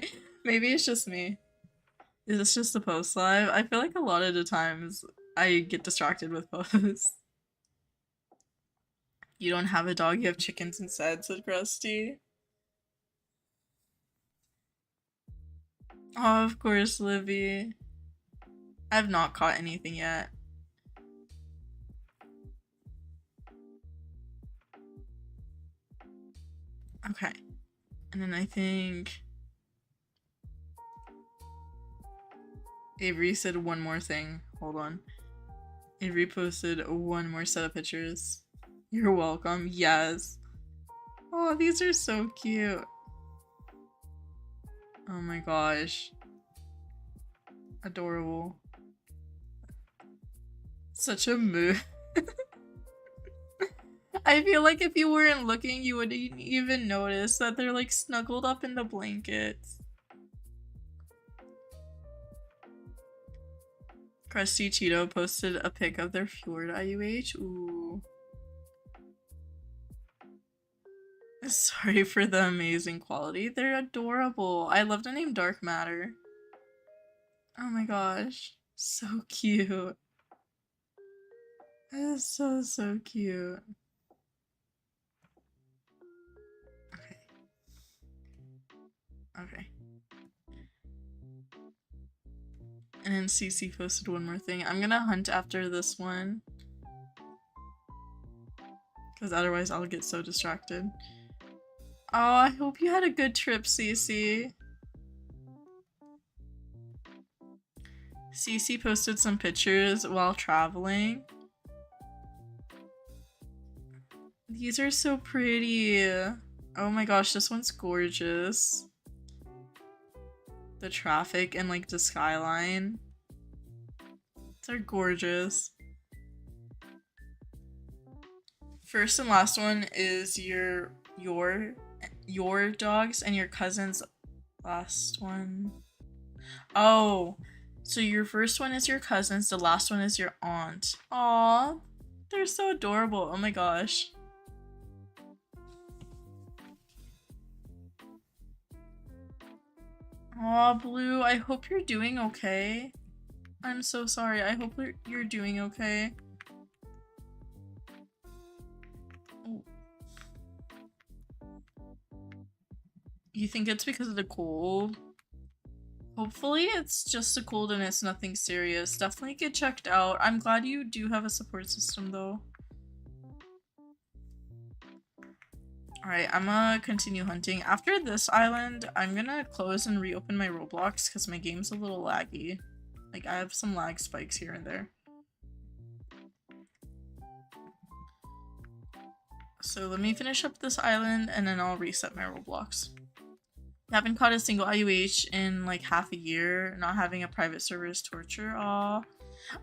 Maybe it's just me. Is this just a post live? I feel like a lot of the times I get distracted with posts. You don't have a dog, you have chickens instead, said Krusty. Oh, of course, Livy. I've not caught anything yet. Okay. And then I think Avery said one more thing. Hold on. Avery posted one more set of pictures. You're welcome. Yes. Oh, these are so cute. Oh my gosh. Adorable. Such a mood. I feel like if you weren't looking, you wouldn't even notice that they're like snuggled up in the blankets. Krusty Cheeto posted a pic of their Fjord IUH. Ooh. Sorry for the amazing quality. They're adorable. I love the name Dark Matter. Oh my gosh. So cute. That is so cute. Okay. And then CC posted one more thing. I'm gonna hunt after this one. Because otherwise I'll get so distracted. Oh, I hope you had a good trip, CC. CC posted some pictures while traveling. These are so pretty. Oh my gosh, this one's gorgeous. The traffic and like the skyline. They're gorgeous. First and last one is your dogs and your cousin's Last one. Oh, so your first one is your cousins, the last one is your aunt. Aw, they're so adorable. Oh my gosh. Aw, Blue, I hope you're doing okay. I'm so sorry. I hope you're doing okay. Oh. You think it's because of the cold? Hopefully it's just a cold and it's nothing serious. Definitely get checked out. I'm glad you do have a support system though. Alright, I'm gonna continue hunting. After this island, I'm gonna close and reopen my Roblox because my game's a little laggy. Like, I have some lag spikes here and there. So let me finish up this island and then I'll reset my Roblox. Haven't caught a single IUH in like half a year. Not having a private server is torture. Aw.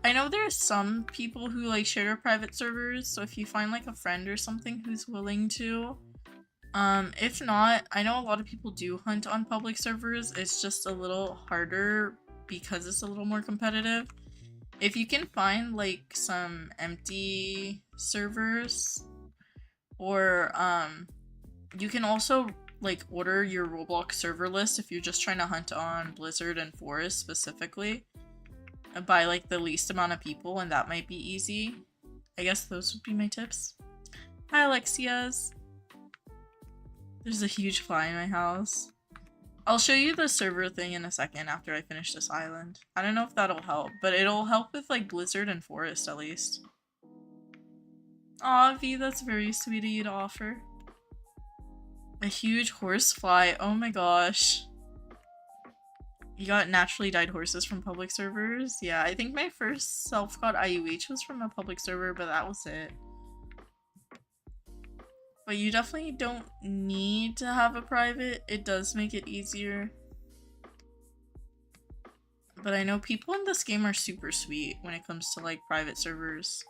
I know there's some people who like share private servers, so if you find like a friend or something who's willing to. If not, I know a lot of people do hunt on public servers. It's just a little harder because it's a little more competitive. If you can find like some empty servers, or you can also like order your Roblox server list if you're just trying to hunt on Blizzard and Forest specifically by like the least amount of people, and that might be easy. I guess those would be my tips. Hi Alexias. There's a huge fly in my house. I'll show you the server thing in a second after I finish this island. I don't know if that'll help, but it'll help with like Blizzard and Forest at least. Aw, V, that's very sweet of you to offer. A huge horsefly. Oh my gosh. You got naturally died horses from public servers? Yeah, I think my first self-got IUH was from a public server, but that was it. But you definitely don't need to have a private. It does make it easier. But I know people in this game are super sweet when it comes to like private servers.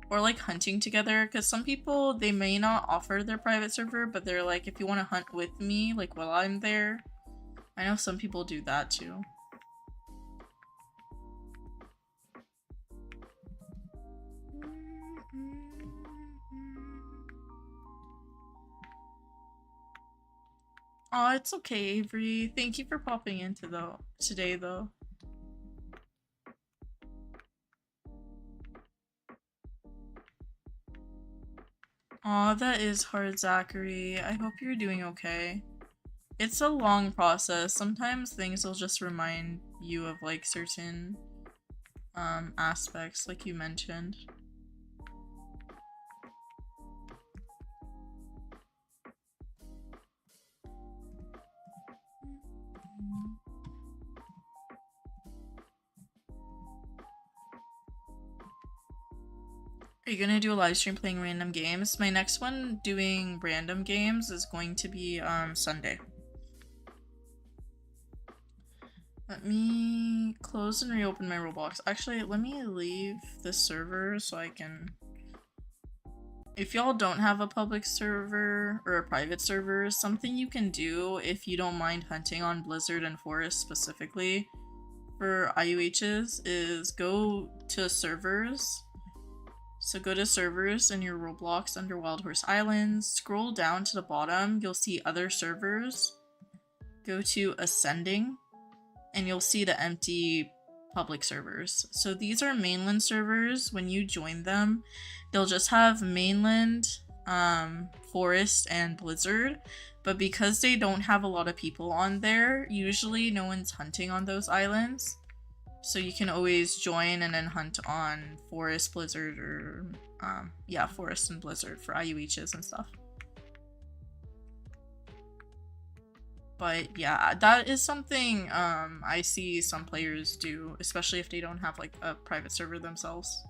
Or like hunting together, because some people, they may not offer their private server, but they're like, if you want to hunt with me, like while I'm there. I know some people do that too. Oh, it's okay, Avery. Thank you for popping in today though. Aw, that is hard, Zachary. I hope you're doing okay. It's a long process. Sometimes things will just remind you of like certain aspects like you mentioned. Are you gonna do a live stream playing random games? My next one doing random games is going to be Sunday. Let me close and reopen my Roblox. Actually, let me leave this server so I can... If y'all don't have a public server or a private server, something you can do if you don't mind hunting on Blizzard and Forest specifically for IUHs is go to servers. So go to servers in your Roblox under Wild Horse Islands, scroll down to the bottom, you'll see other servers, go to ascending, and you'll see the empty public servers. So these are mainland servers. When you join them, they'll just have mainland, Forest, and Blizzard, but because they don't have a lot of people on there, usually no one's hunting on those islands. So you can always join and then hunt on Forest, Blizzard, or yeah, Forest and Blizzard for IUHs and stuff. But yeah, that is something I see some players do, especially if they don't have like a private server themselves.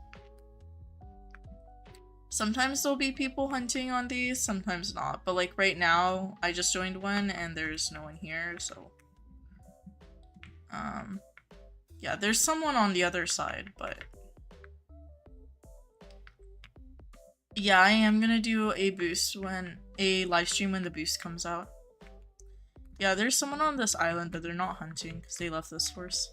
Sometimes there'll be people hunting on these, sometimes not. But like right now, I just joined one and there's no one here, so yeah, there's someone on the other side, but yeah, I am gonna do a boost a live stream when the boost comes out. Yeah, there's someone on this island, but they're not hunting because they left this horse.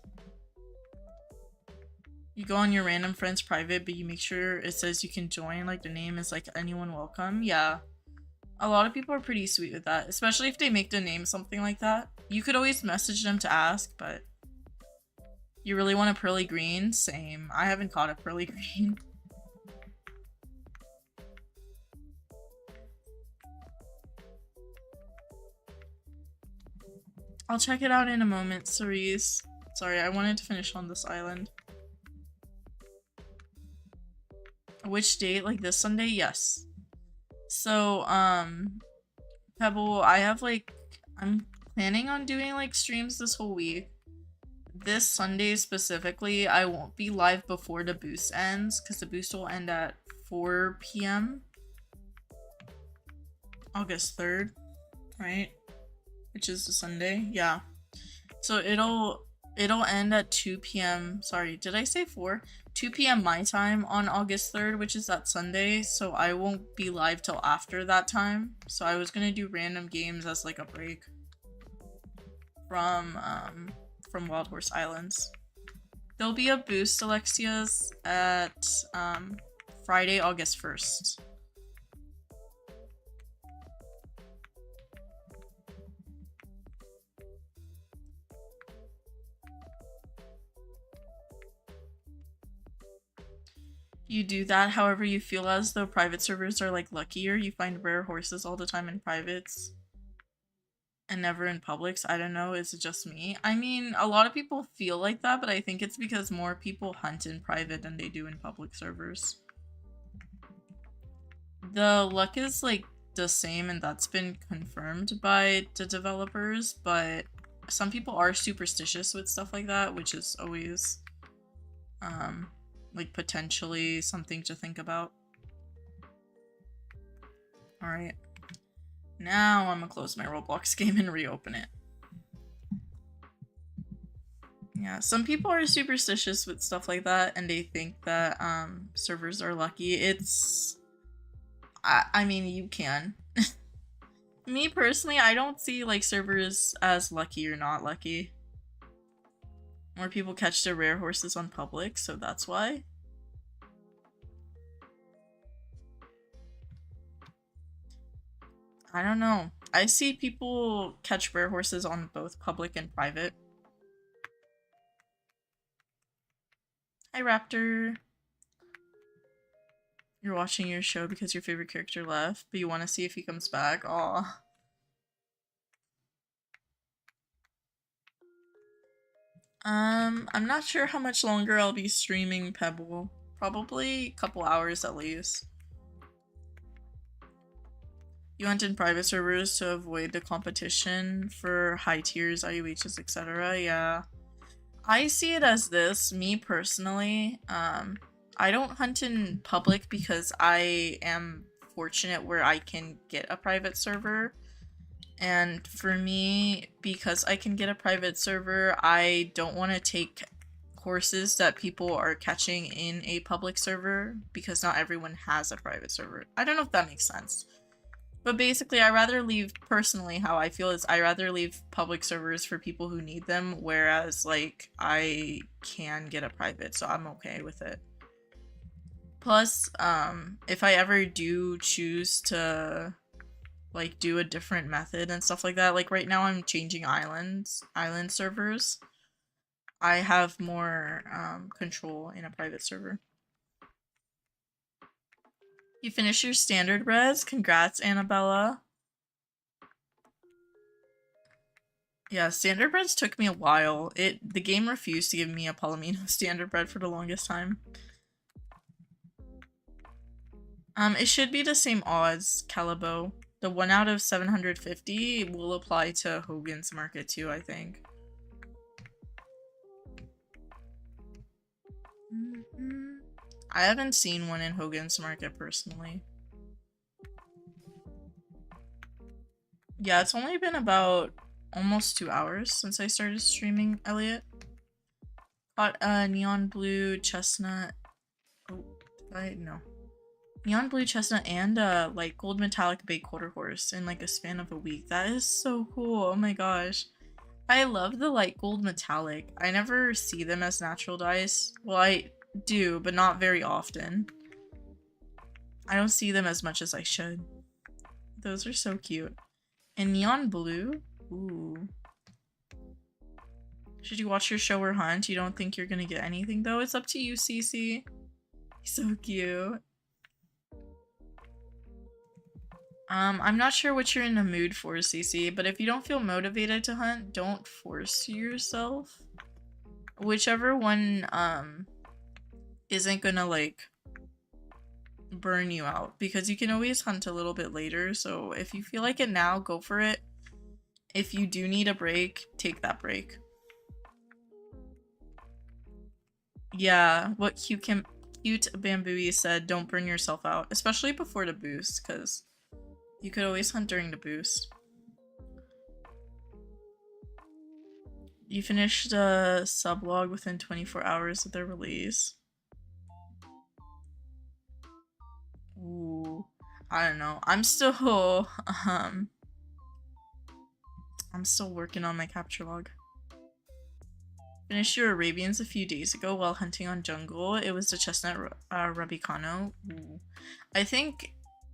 You go on your random friends private, but you make sure it says you can join, like the name is like anyone welcome. Yeah. A lot of people are pretty sweet with that, especially if they make the name something like that. You could always message them to ask, but you really want a pearly green? Same. I haven't caught a pearly green. I'll check it out in a moment, Cerise. Sorry, I wanted to finish on this island. Which date? Like this Sunday? Yes. So, Pebble, I have like, I'm planning on doing like streams this whole week. This Sunday specifically, I won't be live before the boost ends because the boost will end at 4 p.m. August 3rd, right? Which is the Sunday. Yeah. So it'll end at 2 p.m. Sorry, did I say 4? 2 p.m. my time on August 3rd, which is that Sunday, so I won't be live till after that time. So I was gonna do random games as like a break from Wild Horse Islands. There'll be a boost, Alexia's, at Friday, August 1st. You do that however you feel, as though private servers are like luckier. You find rare horses all the time in privates and never in publics. I don't know, is it just me? I mean, a lot of people feel like that, but I think it's because more people hunt in private than they do in public servers. The luck is like the same, and that's been confirmed by the developers, but some people are superstitious with stuff like that, which is always like potentially something to think about. Alright. Now I'm gonna close my Roblox game and reopen it. Yeah, some people are superstitious with stuff like that, and they think that servers are lucky. It's... I mean, you can. Me personally, I don't see like servers as lucky or not lucky. More people catch their rare horses on public, so that's why. I don't know. I see people catch rare horses on both public and private. Hi, Raptor. You're watching your show because your favorite character left, but you want to see if he comes back. Aw. I'm not sure how much longer I'll be streaming Pebble. Probably a couple hours at least. You hunt in private servers to avoid the competition for high tiers, IUHs, etc. Yeah. I see it as this, me personally. I don't hunt in public because I am fortunate where I can get a private server. And for me, because I can get a private server, I don't want to take horses that people are catching in a public server because not everyone has a private server. I don't know if that makes sense. But basically, I rather leave, personally, how I feel is I rather leave public servers for people who need them, whereas, like, I can get a private, so I'm okay with it. Plus, if I ever do choose to, like, do a different method and stuff like that, like, right now I'm changing island servers, I have more, control in a private server. You finished your standard res? Congrats, Annabella. Yeah, standard breads took me a while. The game refused to give me a Palomino standard bread for the longest time. It should be the same odds, Calibo. The 1 out of 750 will apply to Hogan's Market too, I think. I haven't seen one in Hogan's Market personally. Yeah, it's only been about almost 2 hours since I started streaming, Elliot. Got a neon blue chestnut. Oh, did I? No. Neon blue chestnut and like gold metallic bay quarter horse in like a span of a week. That is so cool. Oh my gosh. I love the light gold metallic. I never see them as natural dyes. Well, I do, but not very often. I don't see them as much as I should. Those are so cute. And neon blue? Ooh. Should you watch your show or hunt? You don't think you're gonna get anything though? It's up to you, Cece. So cute. I'm not sure what you're in the mood for, Cece, but if you don't feel motivated to hunt, don't force yourself. Whichever one, isn't gonna, like, burn you out, because you can always hunt a little bit later, so if you feel like it now, go for it. If you do need a break, take that break. Yeah, what cute Bambooey said, don't burn yourself out, especially before the boost, because you could always hunt during the boost. You finished the sublog within 24 hours of their release. Ooh, I don't know. I'm still working on my capture log. Finished your Arabians a few days ago while hunting on jungle. It was the chestnut Rabicano. Ooh. I think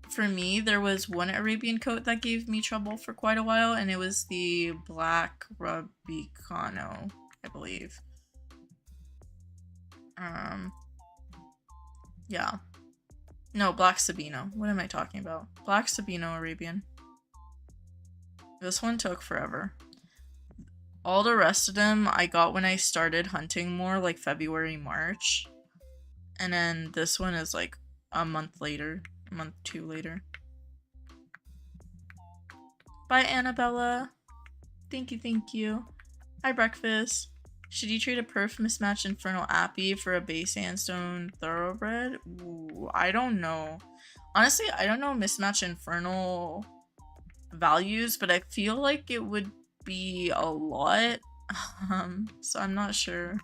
for me there was one Arabian coat that gave me trouble for quite a while, and it was the black Rabicano, I believe. Yeah. No, black Sabino. What am I talking about? Black Sabino Arabian. This one took forever. All the rest of them I got when I started hunting more, like February, March. And then this one is like a month later. A month, 2 later. Bye, Annabella. Thank you, thank you. Hi, breakfast. Should you trade a perf mismatch Infernal Appy for a base sandstone thoroughbred? Ooh, I don't know. Honestly, I don't know mismatch Infernal values, but I feel like it would be a lot. So I'm not sure.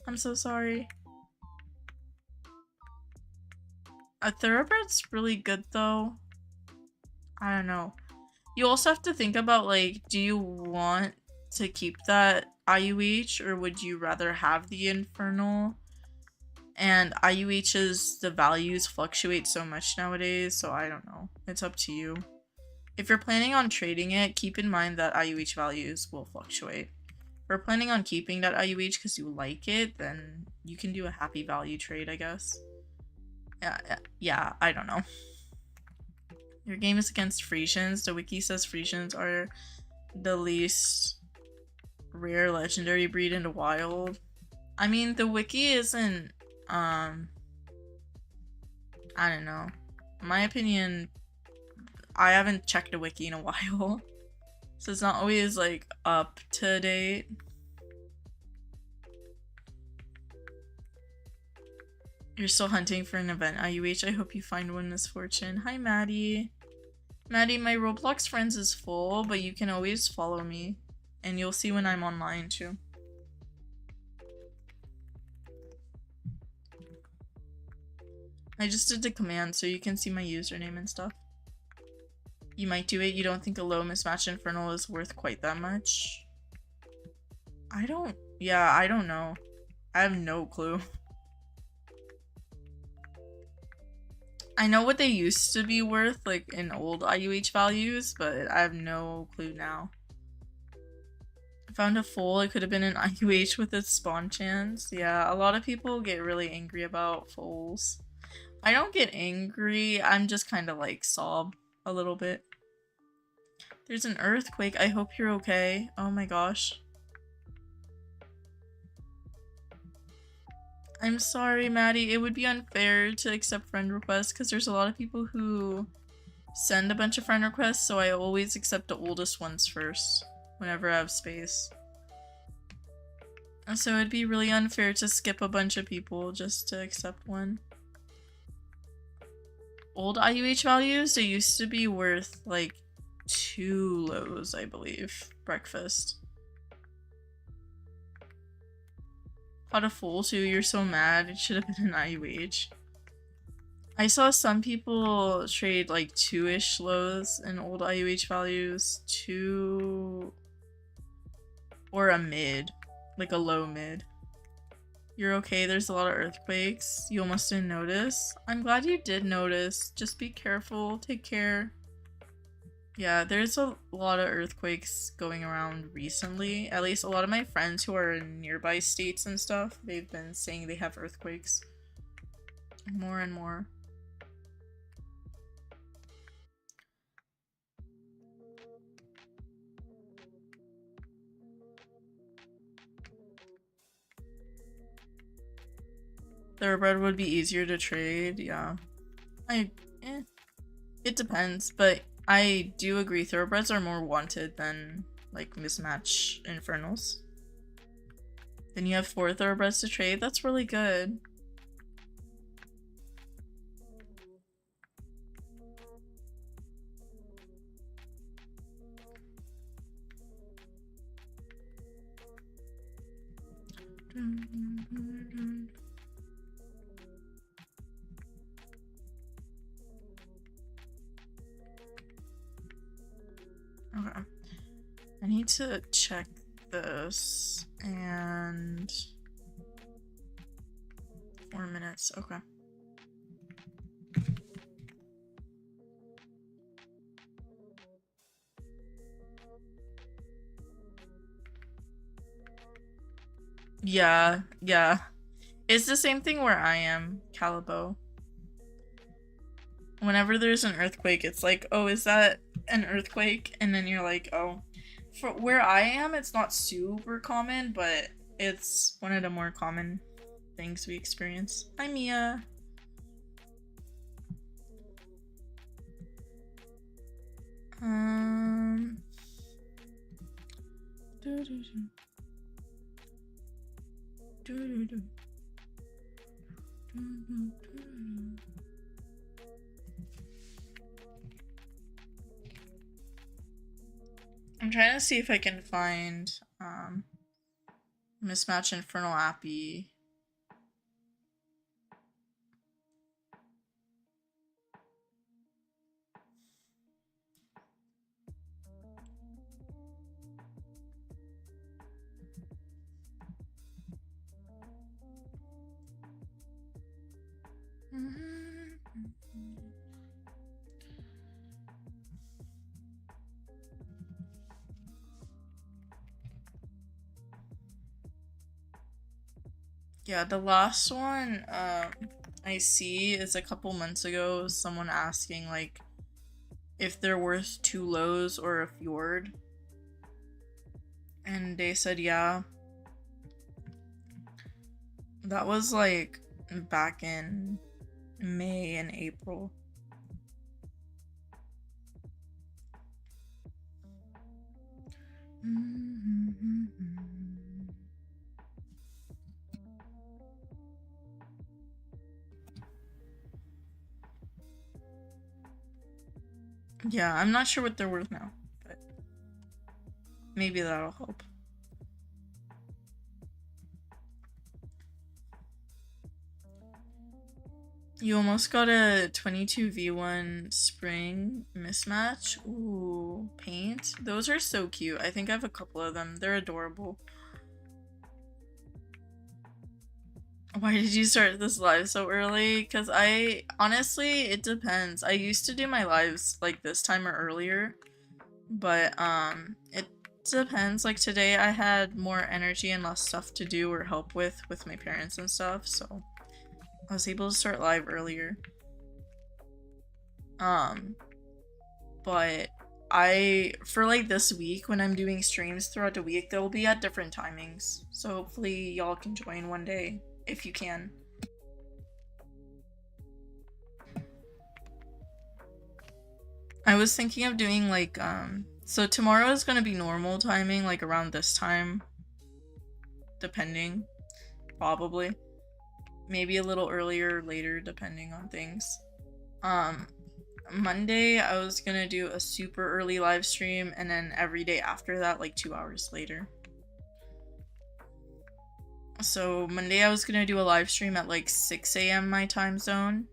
I'm so sorry. A thoroughbred's really good though. I don't know. You also have to think about, like, do you want to keep that IUH or would you rather have the Infernal? And IUH's, the values fluctuate so much nowadays, so I don't know. It's up to you. If you're planning on trading it, keep in mind that IUH values will fluctuate. If you're planning on keeping that IUH because you like it, then you can do a happy value trade, I guess. Yeah, I don't know. Your game is against Frisians. The wiki says Frisians are the least rare legendary breed in the wild. I mean, the wiki isn't, I don't know. In my opinion, I haven't checked the wiki in a while. So it's not always, like, up to date. You're still hunting for an event, IUH. I hope you find one, Misfortune. Hi, Maddie. Maddie, my Roblox friends is full, but you can always follow me. And you'll see when I'm online, too. I just did the command, so you can see my username and stuff. You might do it. You don't think a low mismatch Infernal is worth quite that much? I don't know. I have no clue. I know what they used to be worth, like, in old IUH values, but I have no clue now. I found a foal. It could have been an IUH with its spawn chance. Yeah, a lot of people get really angry about foals. I don't get angry. I'm just kind of, like, sob a little bit. There's an earthquake. I hope you're okay. Oh my gosh. I'm sorry, Maddie. It would be unfair to accept friend requests because there's a lot of people who send a bunch of friend requests, so I always accept the oldest ones first whenever I have space. And so it'd be really unfair to skip a bunch of people just to accept one. Old IUH values, they used to be worth like 2 lows, I believe. Breakfast. Caught a fool too, you're so mad. It should have been an IUH. I saw some people trade like 2-ish lows in old IUH values, 2 or a mid, like a low mid. You're okay, there's a lot of earthquakes. You almost didn't notice. I'm glad you did notice. Just be careful, take care. Yeah, there's a lot of earthquakes going around recently. At least a lot of my friends who are in nearby states and stuff, they've been saying they have earthquakes. More and more. Thoroughbred would be easier to trade, yeah. It depends, but I do agree thoroughbreds are more wanted than like mismatch infernals. Then you have 4 thoroughbreds to trade. That's really good. Okay. I need to check this and 4 minutes. Okay. Yeah. It's the same thing where I am, Calibo. Whenever there's an earthquake, it's like, oh, is that an earthquake? And then you're like, oh. For where I am, it's not super common, but it's one of the more common things we experience. Hi, Mia. I'm trying to see if I can find Mismatch Infernal Appy. Yeah, the last one I see is a couple months ago, someone asking like if they're worth 2 lows or a fjord. And they said yeah. That was like back in May and April. Yeah, I'm not sure what they're worth now, but maybe that'll help. You almost got a 22v1 spring mismatch. Ooh, paint. Those are so cute. I think I have a couple of them. They're adorable. Why did you start this live so early? Because honestly, it depends. I used to do my lives like this time or earlier, but it depends. Like today I had more energy and less stuff to do or help with my parents and stuff, so I was able to start live earlier. But for like this week when I'm doing streams throughout the week, they'll be at different timings, so hopefully y'all can join one day if you can. I was thinking of doing like so tomorrow is gonna be normal timing, like around this time, depending, probably maybe a little earlier or later depending on things. Monday I was gonna do a super early live stream, and then every day after that like 2 hours later. So Monday I was gonna do a live stream at like 6 a.m. my time zone,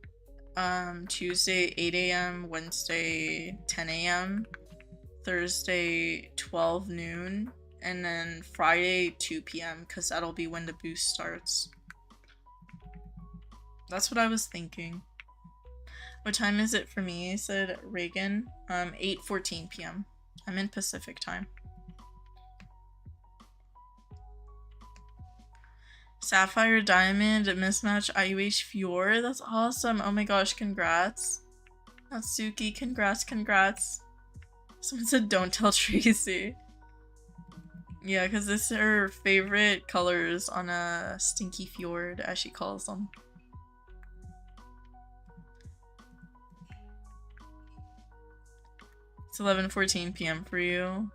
Tuesday 8 a.m, Wednesday 10 a.m, Thursday 12 noon, and then Friday 2 p.m, because that'll be when the boost starts. That's what I was thinking. What time is it for me? Said Reagan. 8:14 p.m. I'm in Pacific time. Sapphire Diamond mismatch IUH Fior. That's awesome. Oh my gosh, congrats. Natsuki, congrats. Someone said don't tell Tracy. Yeah, because this is her favorite colors on a stinky fjord, as she calls them. It's 11:14 p.m. for you.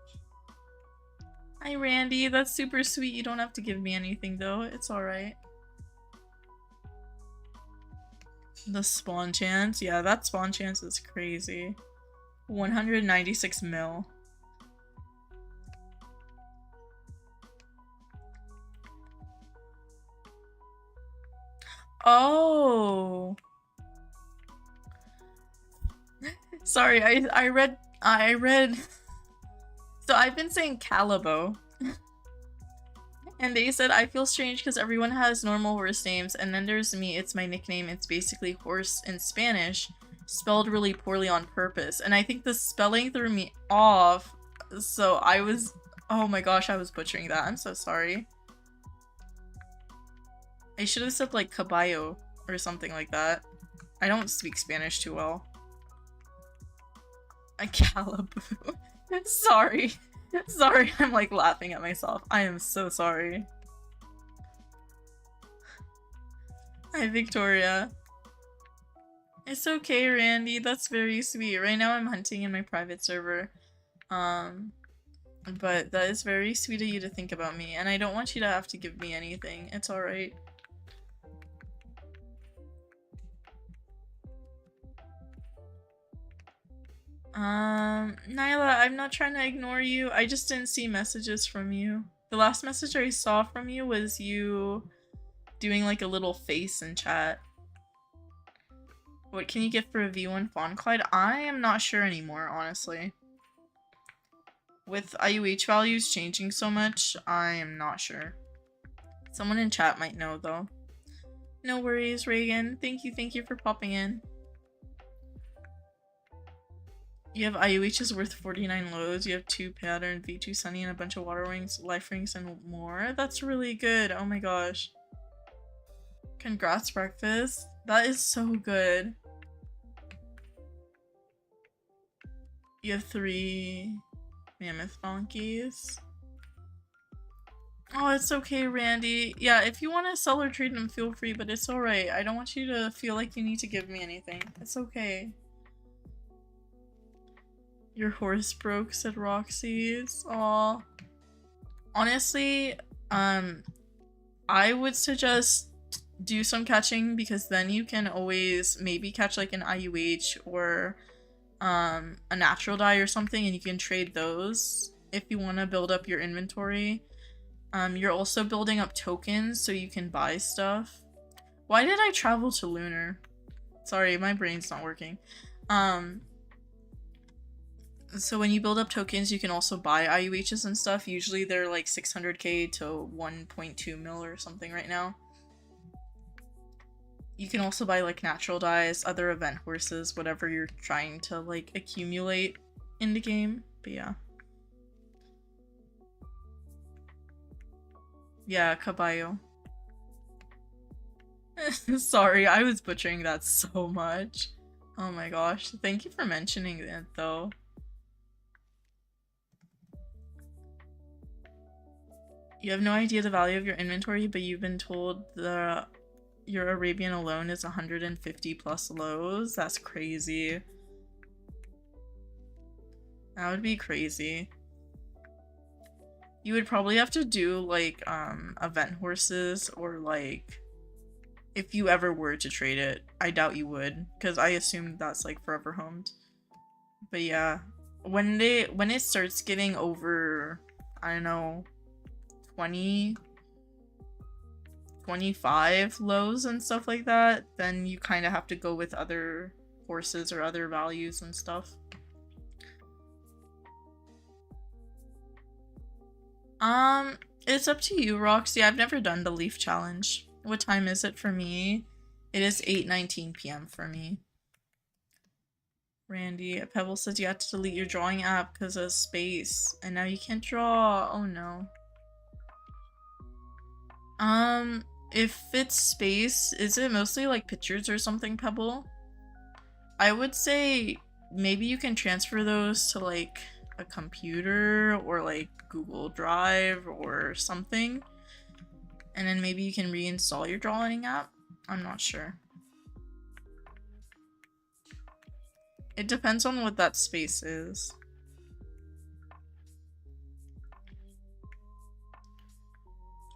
Hi, Randy. That's super sweet. You don't have to give me anything, though. It's alright. The spawn chance? Yeah, that spawn chance is crazy. 196 mil. Oh! Sorry, I read... So I've been saying Calabo. And they said, I feel strange because everyone has normal horse names, and then there's me, it's my nickname, it's basically horse in Spanish, spelled really poorly on purpose. And I think the spelling threw me off, so I was... Oh my gosh, I was butchering that. I'm so sorry. I should have said like caballo or something like that. I don't speak Spanish too well. A Calaboo. Sorry. Sorry, I'm like laughing at myself. I am so sorry. Hi, Victoria. It's okay, Randy. That's very sweet. Right now I'm hunting in my private server. But that is very sweet of you to think about me, and I don't want you to have to give me anything. It's alright. Nyla, I'm not trying to ignore you. I just didn't see messages from you. The last message I saw from you was you doing like a little face in chat. What can you get for a V1 Fawn Clyde? I am not sure anymore, honestly. With IUH values changing so much, I am not sure. Someone in chat might know though. No worries, Reagan. Thank you for popping in. You have IUHs worth 49 loads, you have 2 pattern, V2 Sunny, and a bunch of water wings, life rings, and more. That's really good. Oh my gosh. Congrats, breakfast. That is so good. You have 3 mammoth donkeys. Oh, it's okay, Randy. Yeah, if you want to sell or trade them, feel free, but it's alright. I don't want you to feel like you need to give me anything. It's okay. Your horse broke, said Roxy's. Aw. Honestly, I would suggest do some catching, because then you can always maybe catch like an IUH or a natural dye or something, and you can trade those if you want to build up your inventory. You're also building up tokens so you can buy stuff. Why did I travel to Lunar? Sorry, my brain's not working. So when you build up tokens, you can also buy IUHs and stuff. Usually they're like 600k to 1.2 mil or something right now. You can also buy like natural dyes, other event horses, whatever you're trying to like accumulate in the game. But yeah. Yeah, caballo. Sorry, I was butchering that so much. Oh my gosh. Thank you for mentioning it though. You have no idea the value of your inventory, but you've been told your Arabian alone is 150 plus lows. That's crazy. That would be crazy. You would probably have to do like event horses, or like if you ever were to trade it. I doubt you would, because I assume that's like forever homed. But yeah, when it starts getting over, I don't know, 25 lows and stuff like that, then you kind of have to go with other horses or other values and stuff. It's up to you, Roxy. I've never done the leaf challenge. What time is it for me? It is 8:19 p.m. for me. Randy, Pebble says you had to delete your drawing app because of space, and now you can't draw. Oh no. If it's space, is it mostly like pictures or something, Pebble? I would say maybe you can transfer those to like a computer or like Google Drive or something, and then maybe you can reinstall your drawing app. I'm not sure. It depends on what that space is.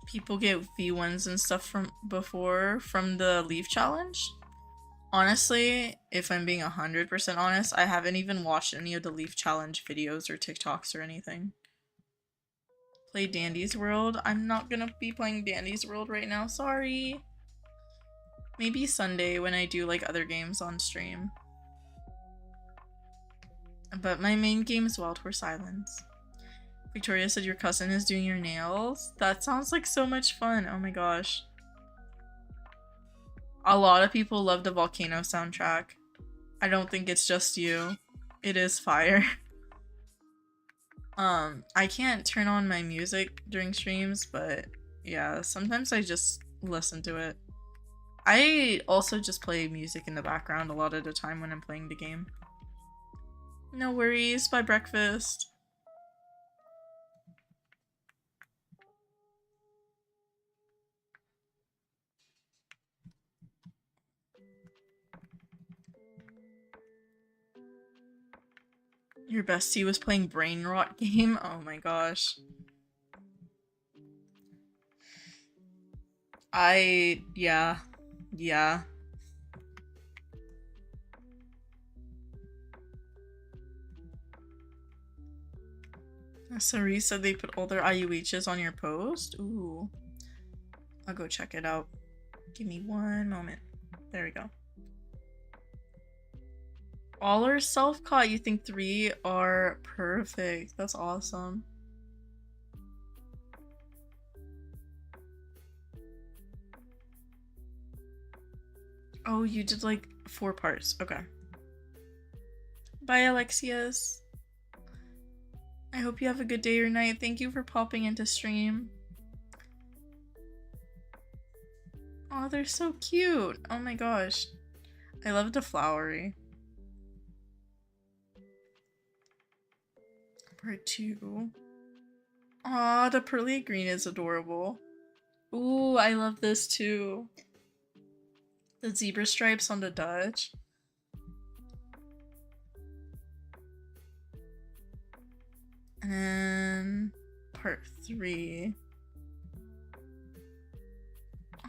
People get V1s and stuff from before from the leaf challenge. Honestly, if I'm being 100% honest, I haven't even watched any of the leaf challenge videos or TikToks or anything. Play Dandy's World. I'm not gonna be playing Dandy's World right now, sorry. Maybe Sunday when I do like other games on stream. But my main game is Wild Horse Islands. Victoria said your cousin is doing your nails. That sounds like so much fun. Oh my gosh. A lot of people love the Volcano soundtrack. I don't think it's just you. It is fire. I can't turn on my music during streams, but yeah, sometimes I just listen to it. I also just play music in the background a lot of the time when I'm playing the game. No worries, by breakfast. Your bestie was playing Brain Rot game? Oh my gosh. Yeah. Sari said they put all their IUHs on your post? Ooh. I'll go check it out. Give me one moment. There we go. All are self-caught. You think 3 are perfect. That's awesome. Oh, you did like 4 parts. Okay. Bye, Alexius. I hope you have a good day or night. Thank you for popping into stream. Oh, they're so cute. Oh my gosh. I love the flowery. Part 2. Aw, the pearly green is adorable. Ooh, I love this too. The zebra stripes on the Dutch. And part 3.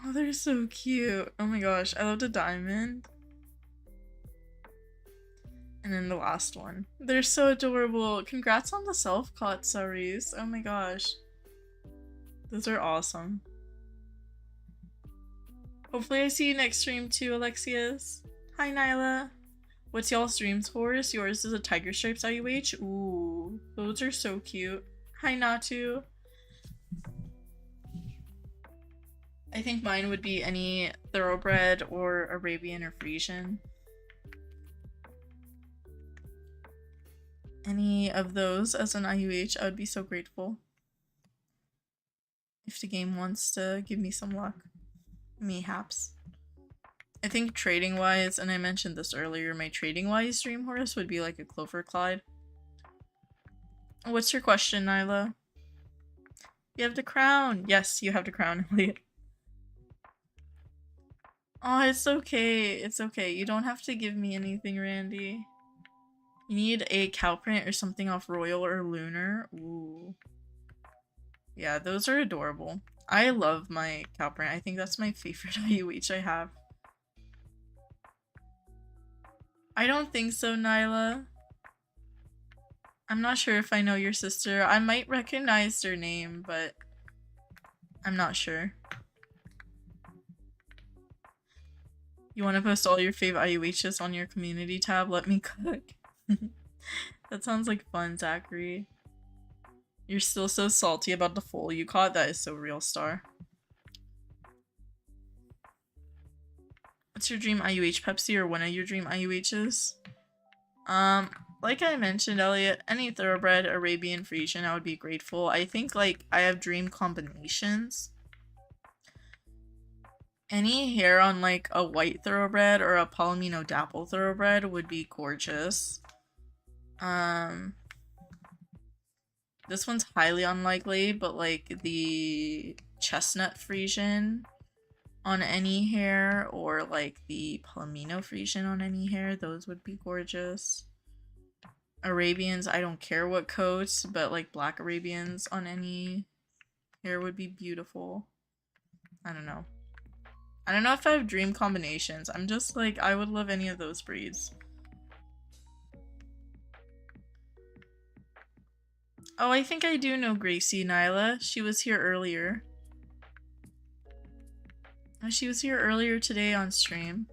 Oh, they're so cute. Oh my gosh, I love the diamond. And then the last one. They're so adorable. Congrats on the self-caught, Saris. Oh my gosh. Those are awesome. Hopefully I see you next stream too, Alexius. Hi, Nyla. What's y'all's dreams horse? Yours is a tiger stripes IUH? Ooh, those are so cute. Hi, Natu. I think mine would be any thoroughbred or Arabian or Frisian. Any of those as an IUH, I would be so grateful. If the game wants to give me some luck. Mayhaps. I think trading wise, and I mentioned this earlier, my trading wise dream horse would be like a Clover Clyde. What's your question, Nyla? You have the crown. Yes, you have the crown, Elliot. Oh, it's okay. It's okay. You don't have to give me anything, Randy. You need a cow print or something off Royal or Lunar. Ooh. Yeah, those are adorable. I love my cow print. I think that's my favorite IUH I have. I don't think so, Nyla. I'm not sure if I know your sister. I might recognize their name, but I'm not sure. You want to post all your fave IUHs on your community tab? Let me cook. That sounds like fun, Zachary. You're still so salty about the foal you caught? That is so real, Star. What's your dream IUH? Pepsi or one of your dream IUHs? Like I mentioned, Elliot, any thoroughbred, Arabian, Frisian, I would be grateful. I think, like, I have dream combinations. Any hair on, like, a white thoroughbred or a Palomino dapple thoroughbred would be gorgeous. This one's highly unlikely, but, like, the chestnut Frisian on any hair or, like, the Palomino Frisian on any hair, those would be gorgeous. Arabians, I don't care what coats, but like black Arabians on any hair would be beautiful. I don't know. I don't know if I have dream combinations. I'm just like, I would love any of those breeds. Oh, I think I do know Gracie, Nyla. She was here earlier. She was here earlier today on stream.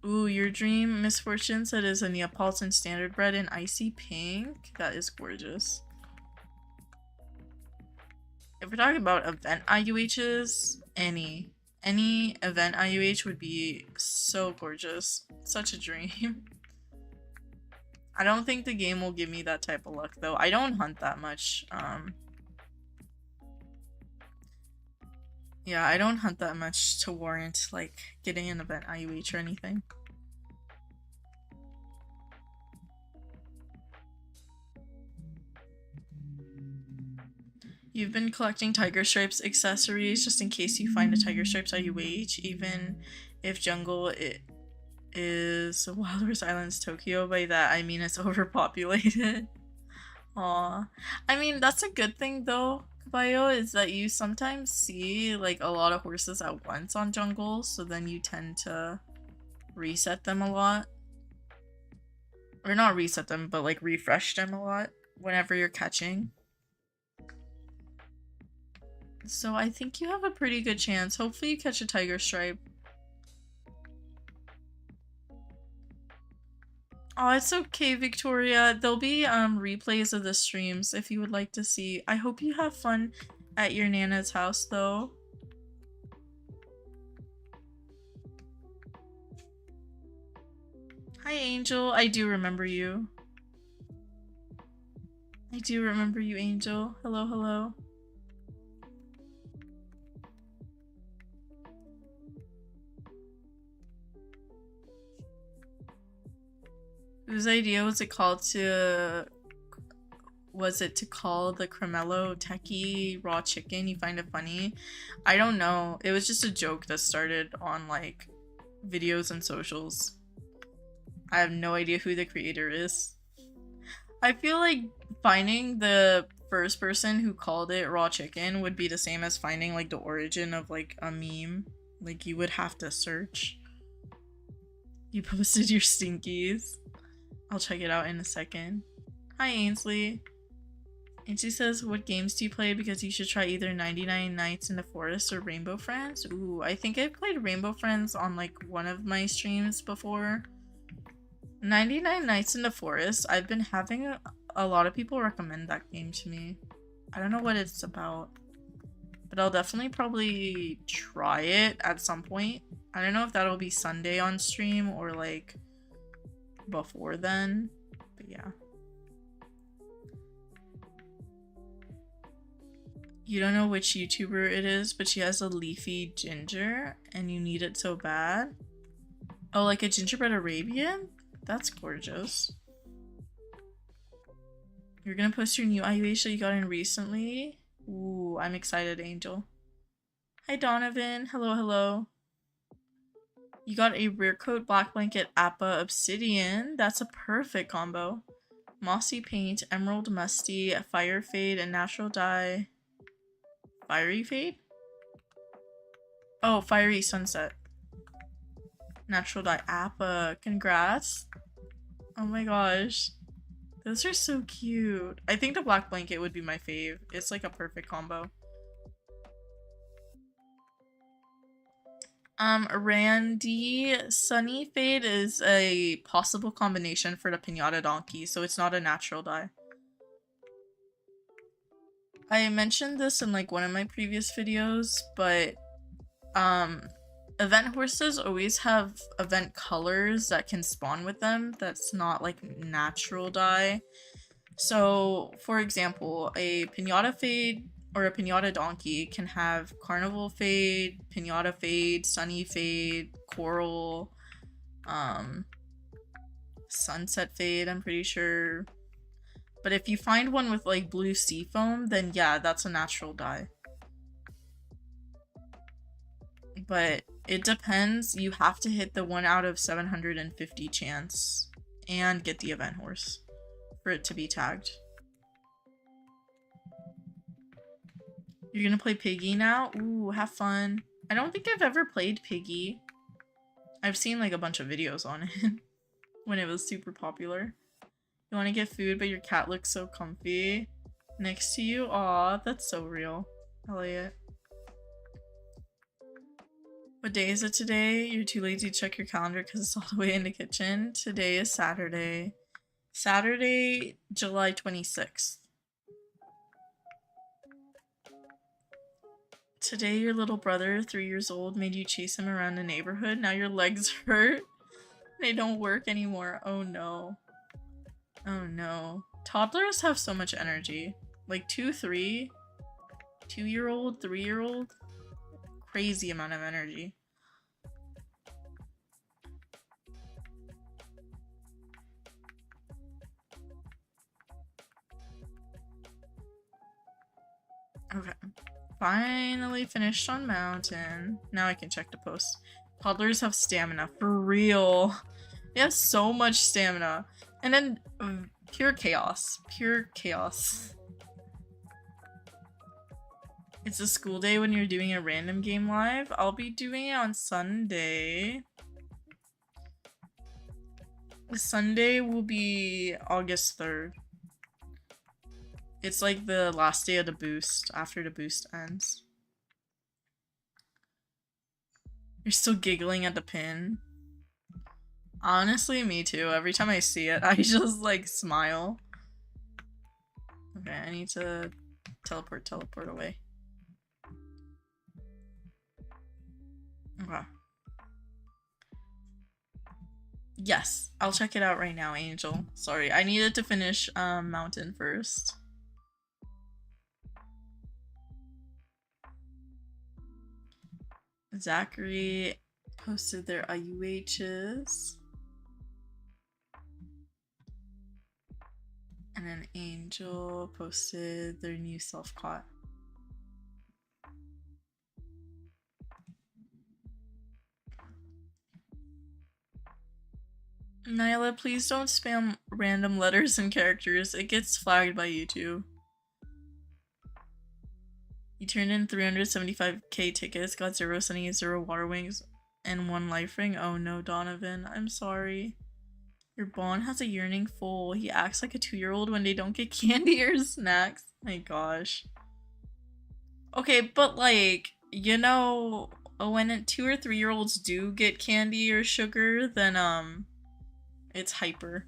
Ooh, your dream misfortune said is a Neapolitan standardbred in icy pink. That is gorgeous. If we're talking about event IUHs, any event IUH would be so gorgeous. Such a dream. I don't think the game will give me that type of luck though. I don't hunt that much. Yeah, I don't hunt that much to warrant like getting an event IUH or anything. You've been collecting Tiger Stripes accessories just in case you find a Tiger Stripes IUH, even if jungle it is Wild Rose Islands, Tokyo. By that I mean it's overpopulated. Aw. I mean, that's a good thing though, Bio, is that you sometimes see like a lot of horses at once on jungle, so then you tend to reset them a lot. Or not reset them, but like refresh them a lot whenever you're catching. So I think you have a pretty good chance. Hopefully you catch a Tiger Stripe. Oh, it's okay, Victoria. There'll be replays of the streams if you would like to see. I hope you have fun at your Nana's house, though. Hi, Angel. I do remember you. I do remember you, Angel. Hello, hello. Whose idea was it to call the Cremello techie raw chicken? You find it funny? I don't know. It was just a joke that started on like videos and socials. I have no idea who the creator is. I feel like finding the first person who called it raw chicken would be the same as finding like the origin of like a meme. Like you would have to search. You posted your stinkies. I'll check it out in a second. Hi, Ainsley. Ainsley says, what games do you play? Because you should try either 99 Nights in the Forest or Rainbow Friends. Ooh, I think I've played Rainbow Friends on like one of my streams before. 99 Nights in the Forest, I've been having a lot of people recommend that game to me. I don't know what it's about, but I'll definitely probably try it at some point. I don't know if that'll be Sunday on stream or like before then, but yeah. You don't know which YouTuber it is, but she has a leafy ginger and you need it so bad. Oh, like a gingerbread Arabian? That's gorgeous. You're gonna post your new IUH that you got in recently? Ooh, I'm excited, Angel. Hi, Donovan. Hello, hello. You got a Rear Coat Black Blanket Appa Obsidian. That's a perfect combo. Mossy Paint, Emerald Musty, Fire Fade, and Natural Dye. Fiery Fade? Oh, Fiery Sunset. Natural Dye Appa. Congrats. Oh my gosh. Those are so cute. I think the Black Blanket would be my fave. It's like a perfect combo. Randy, Sunny Fade is a possible combination for the Pinata Donkey, so it's not a natural dye. I mentioned this in like one of my previous videos, but event horses always have event colors that can spawn with them that's not like natural dye. So, for example, a Pinata Fade or a Pinata Donkey can have Carnival Fade, Pinata Fade, Sunny Fade, Coral, Sunset Fade, I'm pretty sure. But if you find one with like blue seafoam, then yeah, that's a natural dye. But it depends. You have to hit the 1 out of 750 chance and get the event horse for it to be tagged. You're gonna play Piggy now? Ooh, have fun. I don't think I've ever played Piggy. I've seen like a bunch of videos on it when it was super popular. You want to get food, but your cat looks so comfy next to you? Aw, that's so real. Elliot. What day is it today? You're too lazy to check your calendar because it's all the way in the kitchen. Today is Saturday. Saturday, July 26th. Today, your little brother, 3 years old, made you chase him around the neighborhood. Now your legs hurt. They don't work anymore. Oh no. Oh no. Toddlers have so much energy. Like 2, 3, 2-year-old, 3-year-old. Crazy amount of energy. Okay. Finally finished on mountain. Now I can check the post. Toddlers have stamina. For real. They have so much stamina. And then pure chaos. Pure chaos. It's a school day when you're doing a random game live. I'll be doing it on Sunday. Sunday will be August 3rd. It's like the last day of the boost, after the boost ends. You're still giggling at the pin. Honestly, me too. Every time I see it, I just like smile. Okay, I need to teleport away. Okay. Yes, I'll check it out right now, Angel. Sorry, I needed to finish Mountain first. Zachary posted their IUHs. And then Angel posted their new self-caught. Nyla, please don't spam random letters and characters. It gets flagged by YouTube. You turned in 375k tickets, got 0 sunnies, 0 water wings, and 1 life ring. Oh no, Donovan. I'm sorry. Your bond has a yearning full. He acts like a 2-year-old when they don't get candy or snacks. My gosh. Okay, but like, you know, when 2 or 3-year-olds do get candy or sugar, then it's hyper.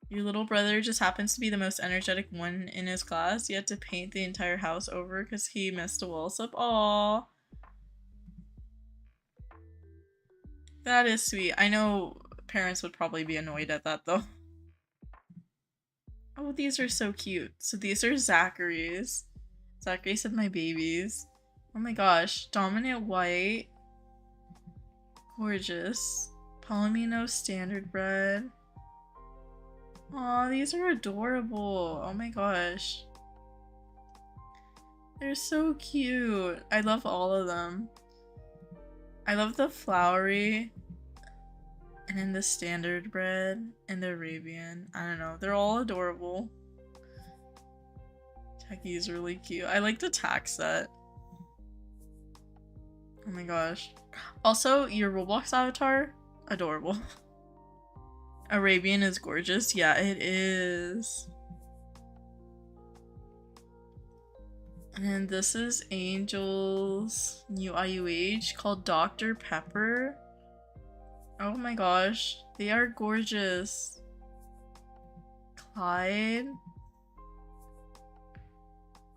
Your little brother just happens to be the most energetic one in his class. You had to paint the entire house over because he messed the walls up. Aww. That is sweet. I know parents would probably be annoyed at that though. Oh, these are so cute. So these are Zachary's. Zachary said my babies. Oh my gosh. Dominant white. Gorgeous. Palomino standard bread. Aw, these are adorable. Oh my gosh. They're so cute. I love all of them. I love the flowery. And then the standard bread. And the Arabian. I don't know. They're all adorable. Tacky is really cute. I like the tack set. Oh my gosh. Also, your Roblox avatar? Adorable. Arabian is gorgeous. Yeah, it is. And this is Angel's new IUH called Dr. Pepper. Oh my gosh, they are gorgeous. Clyde.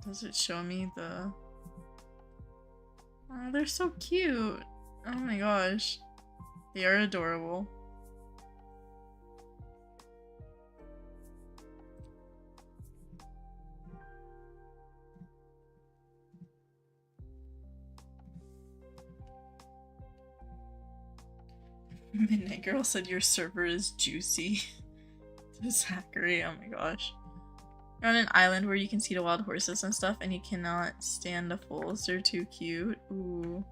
Does it show me the... Oh, they're so cute. Oh my gosh. They are adorable. Midnight Girl said your server is juicy. Zachary, oh my gosh. You're on an island where you can see the wild horses and stuff, and you cannot stand the foals. They're too cute. Ooh.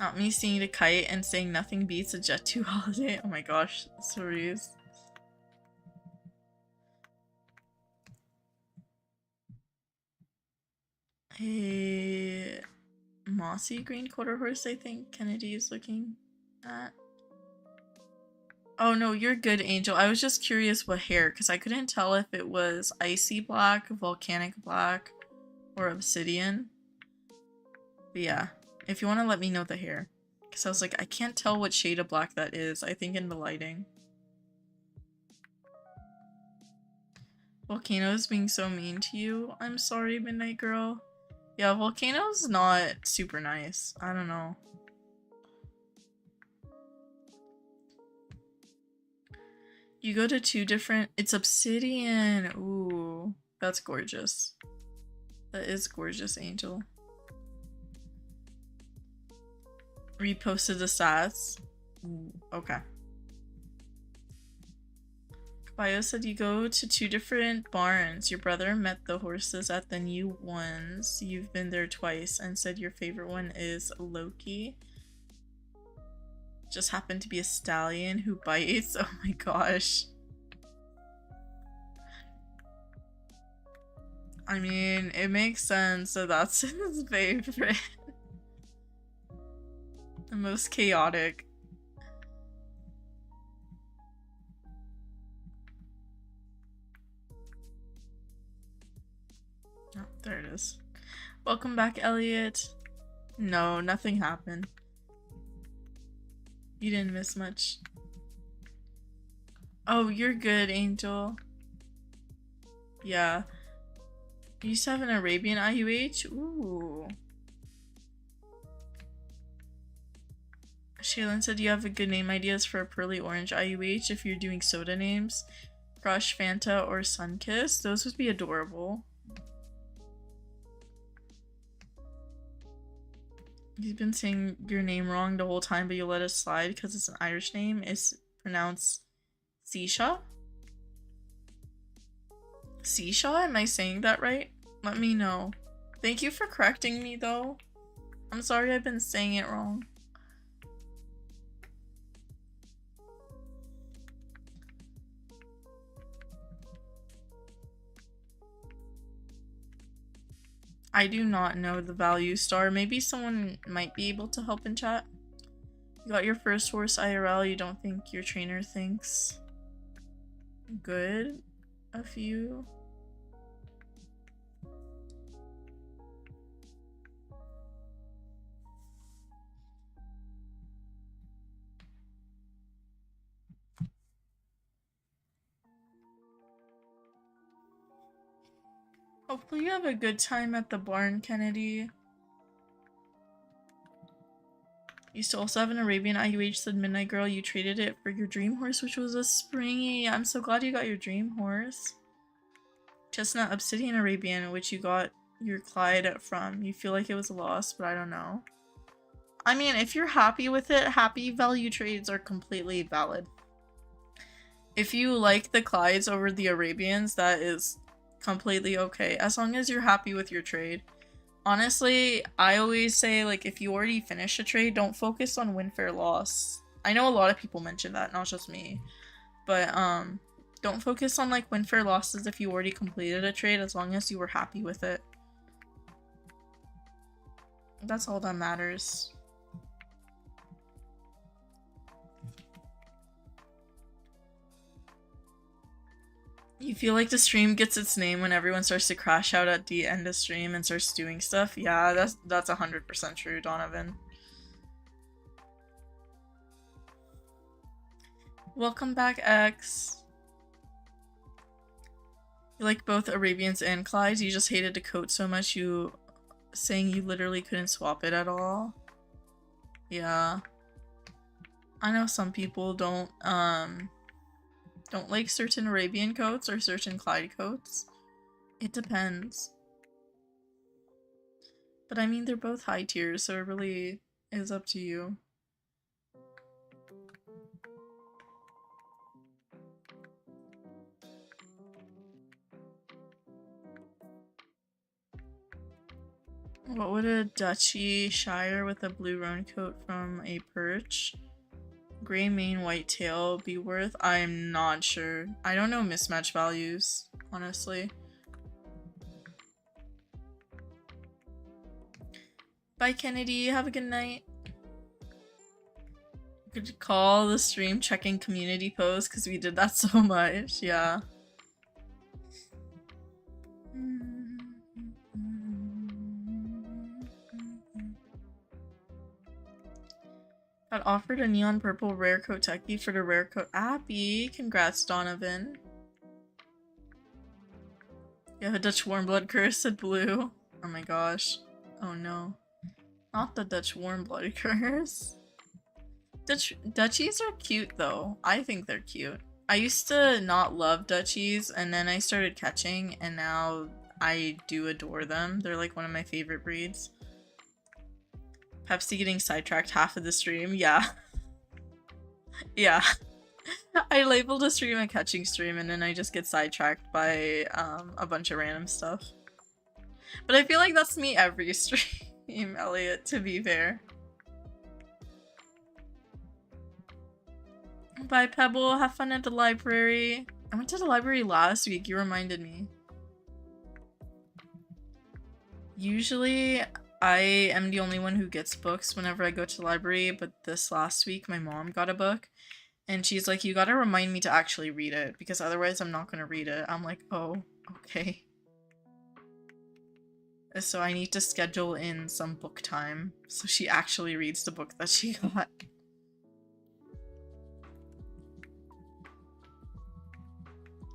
Not me seeing the kite and saying nothing beats a Jet 2 holiday. Oh my gosh, sorries. A mossy green quarter horse, I think Kennedy is looking at. Oh no, you're good, Angel. I was just curious what hair, because I couldn't tell if it was icy black, volcanic black, or obsidian. But yeah, if you want to let me know the hair. Because I was like, I can't tell what shade of black that is, I think in the lighting. Volcano's being so mean to you. I'm sorry, Midnight Girl. Yeah, Volcano's not super nice. I don't know. You go to two different... It's obsidian. Ooh, that's gorgeous. That is gorgeous, Angel. Reposted the stats. Ooh, okay. Bio said you go to two different barns. Your brother met the horses at the new ones. You've been there twice and said your favorite one is Loki. Just happened to be a stallion who bites. Oh my gosh. I mean, it makes sense that that's his favorite. The most chaotic. Oh, there it is. Welcome back, Elliot. No, nothing happened. You didn't miss much. Oh, you're good, Angel. Yeah. You used to have an Arabian IUH? Ooh. Shaylin said you have a good name ideas for a pearly orange IUH if you're doing soda names. Crush, Fanta, or Sunkiss. Those would be adorable. You've been saying your name wrong the whole time, but you let it slide because it's an Irish name. It's pronounced Sisha? Sisha? Am I saying that right? Let me know. Thank you for correcting me, though. I'm sorry I've been saying it wrong. I do not know the value star. Maybe someone might be able to help in chat. You got your first horse IRL. You don't think your trainer thinks good of you? Hopefully you have a good time at the barn, Kennedy. You still also have an Arabian IUH, said Midnight Girl. You traded it for your dream horse, which was a Springy. I'm so glad you got your dream horse. Chestnut Obsidian Arabian, which you got your Clyde from. You feel like it was a loss, but I don't know. I mean, if you're happy with it, happy value trades are completely valid. If you like the Clydes over the Arabians, that is completely okay, as long as you're happy with your trade. Honestly, I always say, like, if you already finished a trade, don't focus on win, fair, loss. I know a lot of people mention that, not just me. But, don't focus on, like, win, fair, losses if you already completed a trade, as long as you were happy with it. That's all that matters. You feel like the stream gets its name when everyone starts to crash out at the end of stream and starts doing stuff? Yeah, that's 100% true, Donovan. Welcome back, X. You like both Arabians and Clydes? You just hated the coat so much you saying you literally couldn't swap it at all? Yeah. I know some people don't like certain Arabian coats or certain Clyde coats. It depends. But I mean, they're both high tiers, so it really is up to you. What would a Dutchy Shire with a blue roan coat from a perch, gray mane, white tail be worth? I'm not sure. I don't know mismatch values, honestly. Bye, Kennedy. Have a good night. You could call the stream checking community posts because we did that so much. Yeah. Got offered a neon purple rare coat techie for the rare coat. Abby, congrats, Donovan. You have a Dutch warm blood curse, said Blue. Oh my gosh. Oh no. Not the Dutch warm blood curse. Dutchies are cute though. I think they're cute. I used to not love Dutchies and then I started catching and now I do adore them. They're like one of my favorite breeds. Pepsi getting sidetracked half of the stream. Yeah. Yeah. I labeled a stream a catching stream and then I just get sidetracked by a bunch of random stuff. But I feel like that's me every stream, Elliot, to be fair. Bye, Pebble. Have fun at the library. I went to the library last week. You reminded me. Usually, I am the only one who gets books whenever I go to the library, but this last week, my mom got a book. And she's like, you gotta remind me to actually read it, because otherwise I'm not gonna read it. I'm like, oh, okay. So I need to schedule in some book time, so she actually reads the book that she got.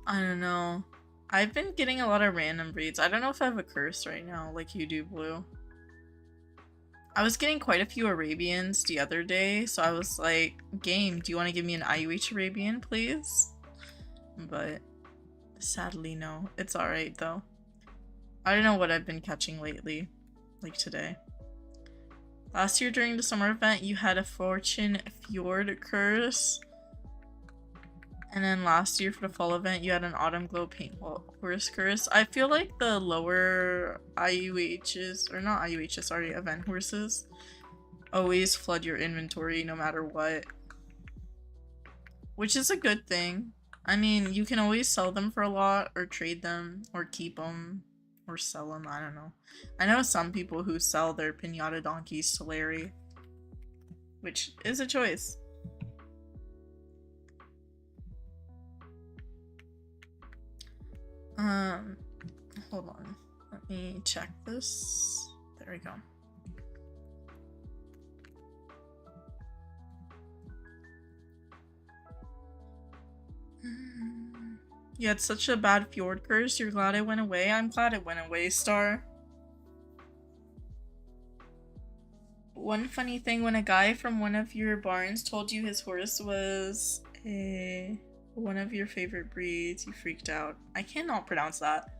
I don't know. I've been getting a lot of random breeds. I don't know if I have a curse right now, like you do, Blue. I was getting quite a few Arabians the other day, so I was like, game, do you want to give me an IUH Arabian, please? But sadly, no. It's alright, though. I don't know what I've been catching lately, like today. Last year during the summer event, you had a Fortune Fjord curse. And then last year for the fall event, you had an Autumn Glow Paint Horse curse. I feel like the lower IUHs, or not IUHs, sorry, event horses, always flood your inventory no matter what. Which is a good thing. I mean, you can always sell them for a lot, or trade them, or keep them, or sell them, I don't know. I know some people who sell their pinata donkeys to Larry, which is a choice. Hold on. Let me check this. There we go. You had such a bad fjord curse. You're glad it went away? I'm glad it went away, Star. One funny thing, when a guy from one of your barns told you his horse was one of your favorite breeds, you freaked out. I cannot pronounce that.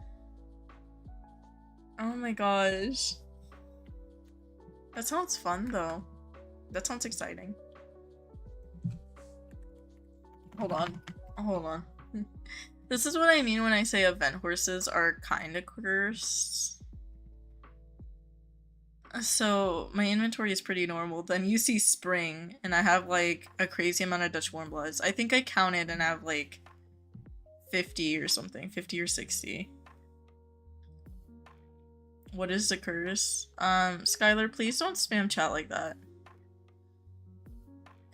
Oh my gosh. That sounds fun though. That sounds exciting. Hold on. Hold on. This is what I mean when I say event horses are kind of cursed. So my inventory is pretty normal. Then you see spring, and I have like a crazy amount of Dutch warm bloods. I think I counted and I have like 50 or something, 50 or 60. What is the curse? Skylar, please don't spam chat like that.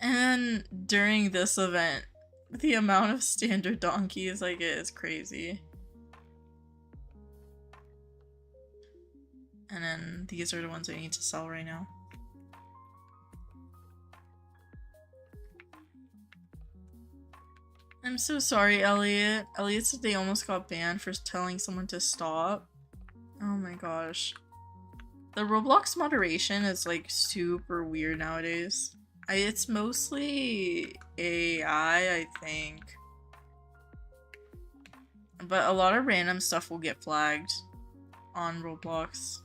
And during this event, The amount of standard donkeys I get is crazy. And then these are the ones I need to sell right now. I'm so sorry, Elliot. Elliot said they almost got banned for telling someone to stop. Oh my gosh. The Roblox moderation is like super weird nowadays. It's mostly AI, I think. But a lot of random stuff will get flagged on Roblox.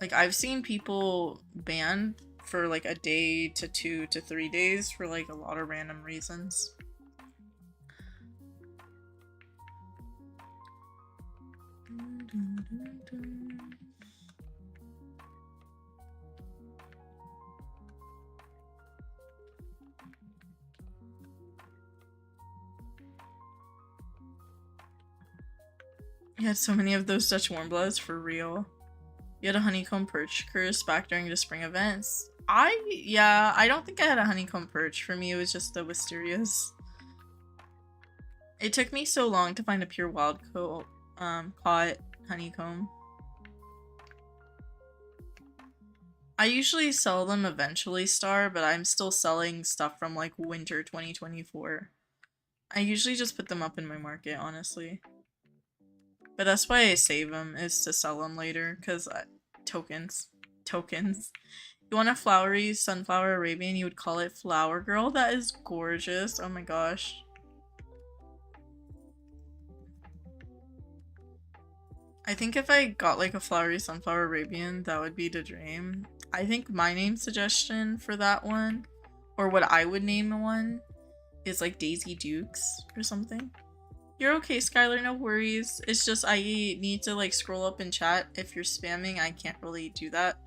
Like, I've seen people banned for like a day to 2 to 3 days for like a lot of random reasons. You had so many of those Dutch warmbloods for real. You had a honeycomb perch curse back during the spring events. Yeah, I don't think I had a honeycomb perch. For me, it was just the wisterias. It took me so long to find a pure wild caught honeycomb. I usually sell them eventually, Star, but I'm still selling stuff from like winter 2024. I usually just put them up in my market, honestly. But that's why I save them, is to sell them later, because tokens. Tokens. You want a flowery sunflower Arabian, you would call it Flower Girl? That is gorgeous. Oh my gosh. I think if I got like a flowery sunflower Arabian, that would be the dream. I think my name suggestion for that one, or what I would name one, is like Daisy Dukes or something. You're okay, Skylar, no worries. It's just I need to like scroll up in chat. If you're spamming, I can't really do that.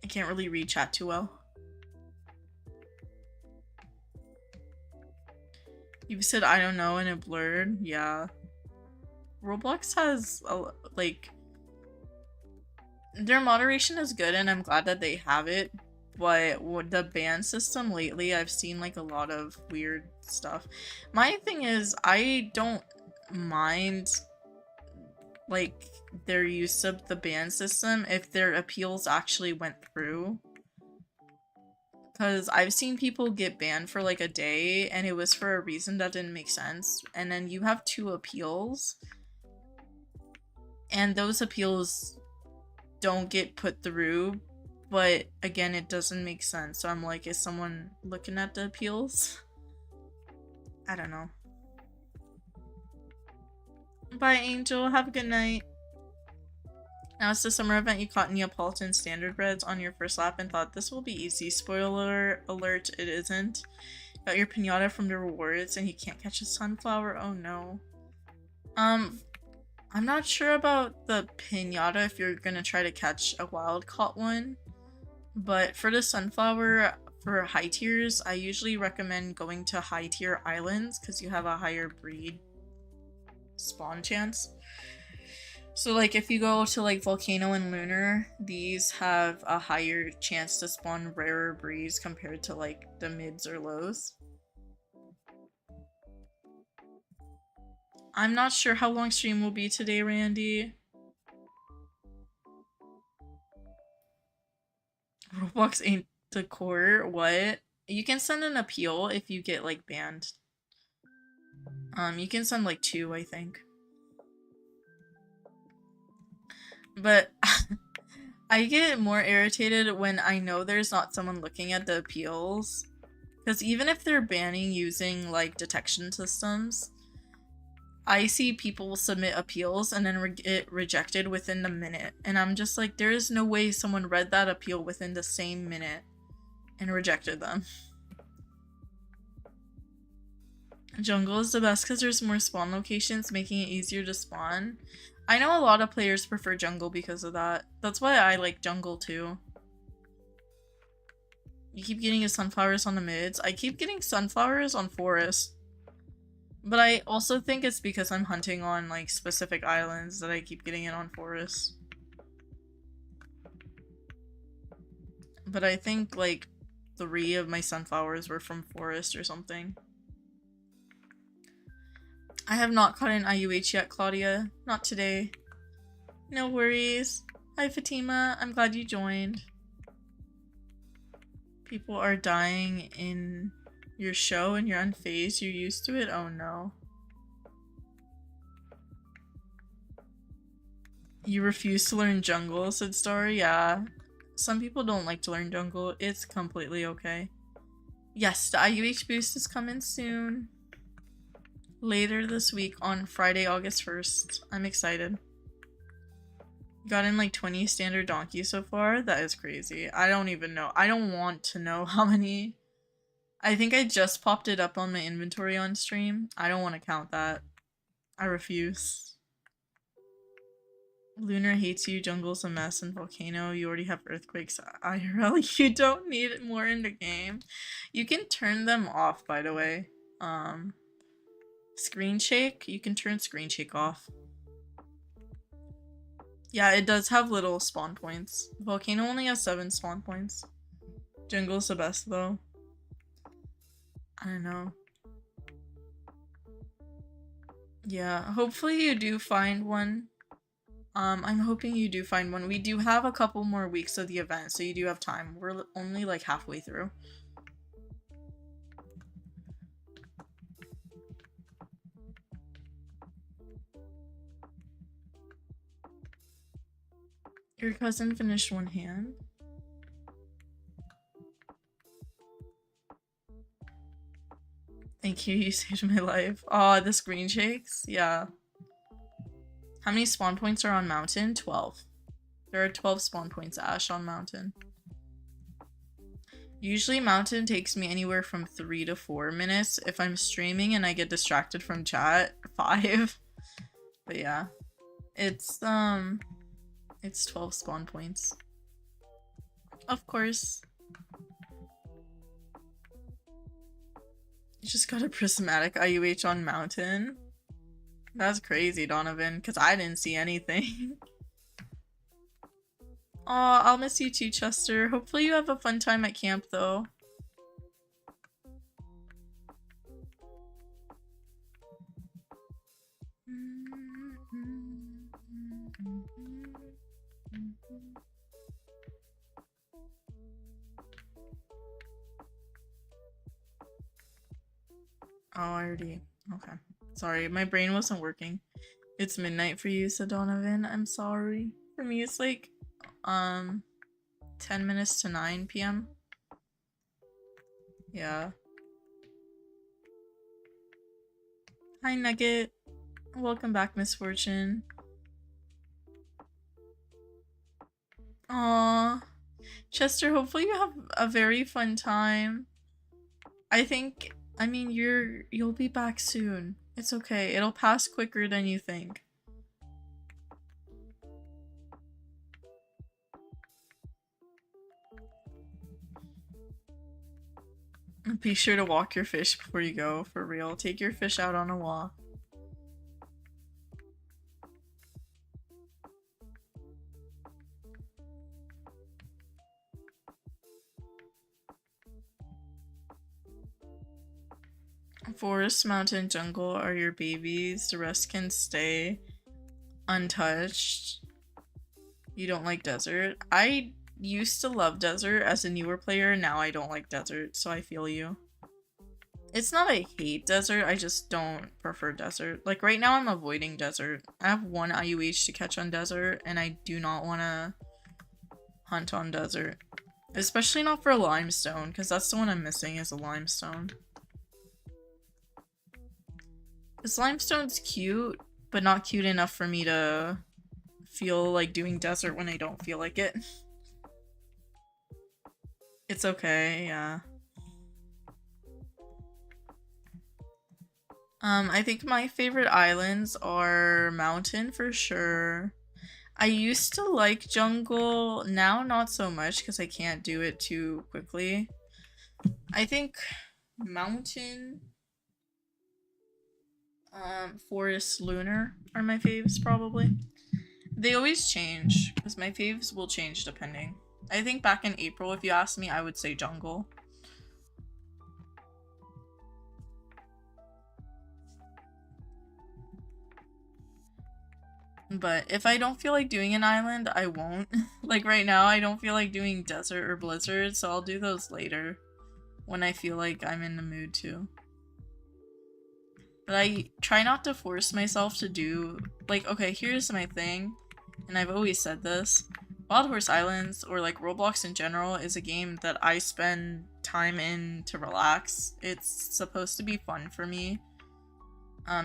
I can't really read chat too well. You said I don't know and it blurred. Yeah. Roblox has like their moderation is good and I'm glad that they have it. But with the ban system lately, I've seen like a lot of weird stuff. My thing is, I don't mind like their use of the ban system if their appeals actually went through. Because I've seen people get banned for like a day and it was for a reason that didn't make sense. And then you have 2 appeals. And those appeals don't get put through. But again, it doesn't make sense. So I'm like, is someone looking at the appeals? I don't know. Bye, Angel. Have a good night. Now it's the summer event. You caught Neapolitan standard breads on your first lap and thought this will be easy. Spoiler alert, it isn't. Got your pinata from the rewards and you can't catch a sunflower. Oh no. I'm not sure about the pinata if you're gonna try to catch a wild caught one. But for the sunflower, for high tiers, I usually recommend going to high tier islands because you have a higher breed spawn chance. So like if you go to like Volcano and Lunar, these have a higher chance to spawn rarer breeds compared to like the mids or lows. I'm not sure how long stream will be today, Randy. Roblox ain't the core. What? You can send an appeal if you get like banned. You can send like 2, I think. But I get more irritated when I know there's not someone looking at the appeals. Because even if they're banning using like detection systems, I see people get appeals and then get rejected within the minute. And I'm just like, there is no way someone read that appeal within the same minute and rejected them. Jungle is the best because there's more spawn locations, making it easier to spawn. I know a lot of players prefer jungle because of that. That's why I like jungle too. You keep getting sunflowers on the mids. I keep getting sunflowers on forest. But I also think it's because I'm hunting on like specific islands that I keep getting it on forest. But I think like 3 of my sunflowers were from forest or something. I have not caught an IUH yet, Claudia. Not today. No worries. Hi, Fatima. I'm glad you joined. People are dying in your show and you're unfazed. You're used to it? Oh no. You refuse to learn jungle, said Star. Yeah. Some people don't like to learn jungle. It's completely okay. Yes, the IUH boost is coming soon. Later this week on Friday, August 1st. I'm excited. Got in like 20 standard donkeys so far. That is crazy. I don't even know. I don't want to know how many. I think I just popped it up on my inventory on stream. I don't want to count that. I refuse. Lunar hates you, jungle's a mess, and Volcano, you already have earthquakes. IRL, you don't need it more in the game. You can turn them off, by the way. Screen shake, you can turn screen shake off. Yeah, it does have little spawn points. Volcano only has 7 spawn points. Jungle's the best, though. I don't know. Yeah, hopefully you do find one. I'm hoping you do find one. We do have a couple more weeks of the event, so you do have time. We're only like halfway through. Your cousin finished one hand? Thank you, you saved my life. Aw, the screen shakes? Yeah. How many spawn points are on Mountain? 12. There are 12 spawn points, Ash, on Mountain. Usually Mountain takes me anywhere from 3 to 4 minutes. If I'm streaming and I get distracted from chat, 5. But yeah. It's 12 spawn points. Of course. You just got a prismatic IUH on Mountain? That's crazy, Donovan, because I didn't see anything. Aw, I'll miss you too, Chester. Hopefully you have a fun time at camp, though. Oh, I already... Okay. Sorry, my brain wasn't working. It's midnight for you, said Donovan. I'm sorry. For me, it's like, 10 minutes to 9 p.m. Yeah. Hi, Nugget. Welcome back, Misfortune. Aww. Chester, hopefully you have a very fun time. I mean, you'll be back soon. It's okay. It'll pass quicker than you think. Be sure to walk your fish before you go, for real. Take your fish out on a walk. Forest, mountain, jungle are your babies. The rest can stay untouched. You don't like desert? I used to love desert as a newer player. Now I don't like desert, so I feel you. It's not I hate desert, I just don't prefer desert. Like right now I'm avoiding desert. I have 1 IUH to catch on desert and I do not want to hunt on desert. Especially not for a limestone, because that's the one I'm missing is a limestone. This limestone's cute, but not cute enough for me to feel like doing desert when I don't feel like it. It's okay, yeah. I think my favorite islands are mountain for sure. I used to like jungle, now not so much because I can't do it too quickly. I think mountain, forest, lunar are my faves probably. They always change because my faves will change depending. I think back in April, if you asked me, I would say jungle. But if I don't feel like doing an island, I won't. Like right now, I don't feel like doing desert or blizzard, so I'll do those later when I feel like I'm in the mood to. But I try not to force myself to do, like, okay, here's my thing, and I've always said this. Wild Horse Islands, or like Roblox in general, is a game that I spend time in to relax. It's supposed to be fun for me.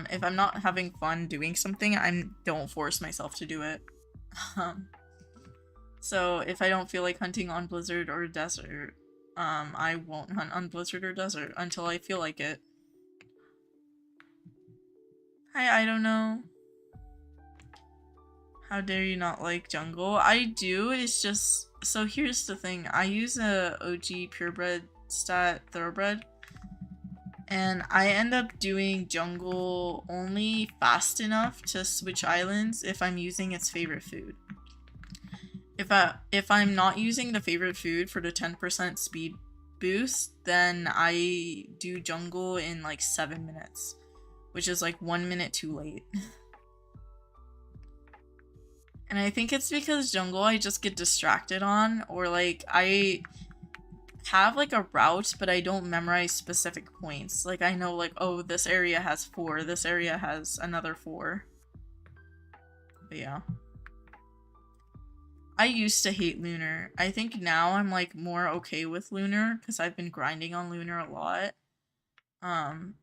If I'm not having fun doing something, I don't force myself to do it. So if I don't feel like hunting on Blizzard or Desert, I won't hunt on Blizzard or Desert until I feel like it. Hi, I don't know. How dare you not like jungle? I do, it's just... So here's the thing. I use a OG purebred stat thoroughbred. And I end up doing jungle only fast enough to switch islands if I'm using its favorite food. If I'm not using the favorite food for the 10% speed boost, then I do jungle in like 7 minutes, which is like 1 minute too late. And I think it's because jungle I just get distracted on, or like I have like a route but I don't memorize specific points. Like I know like, oh, this area has 4, this area has another 4. But yeah. I used to hate Lunar. I think now I'm like more okay with Lunar because I've been grinding on Lunar a lot.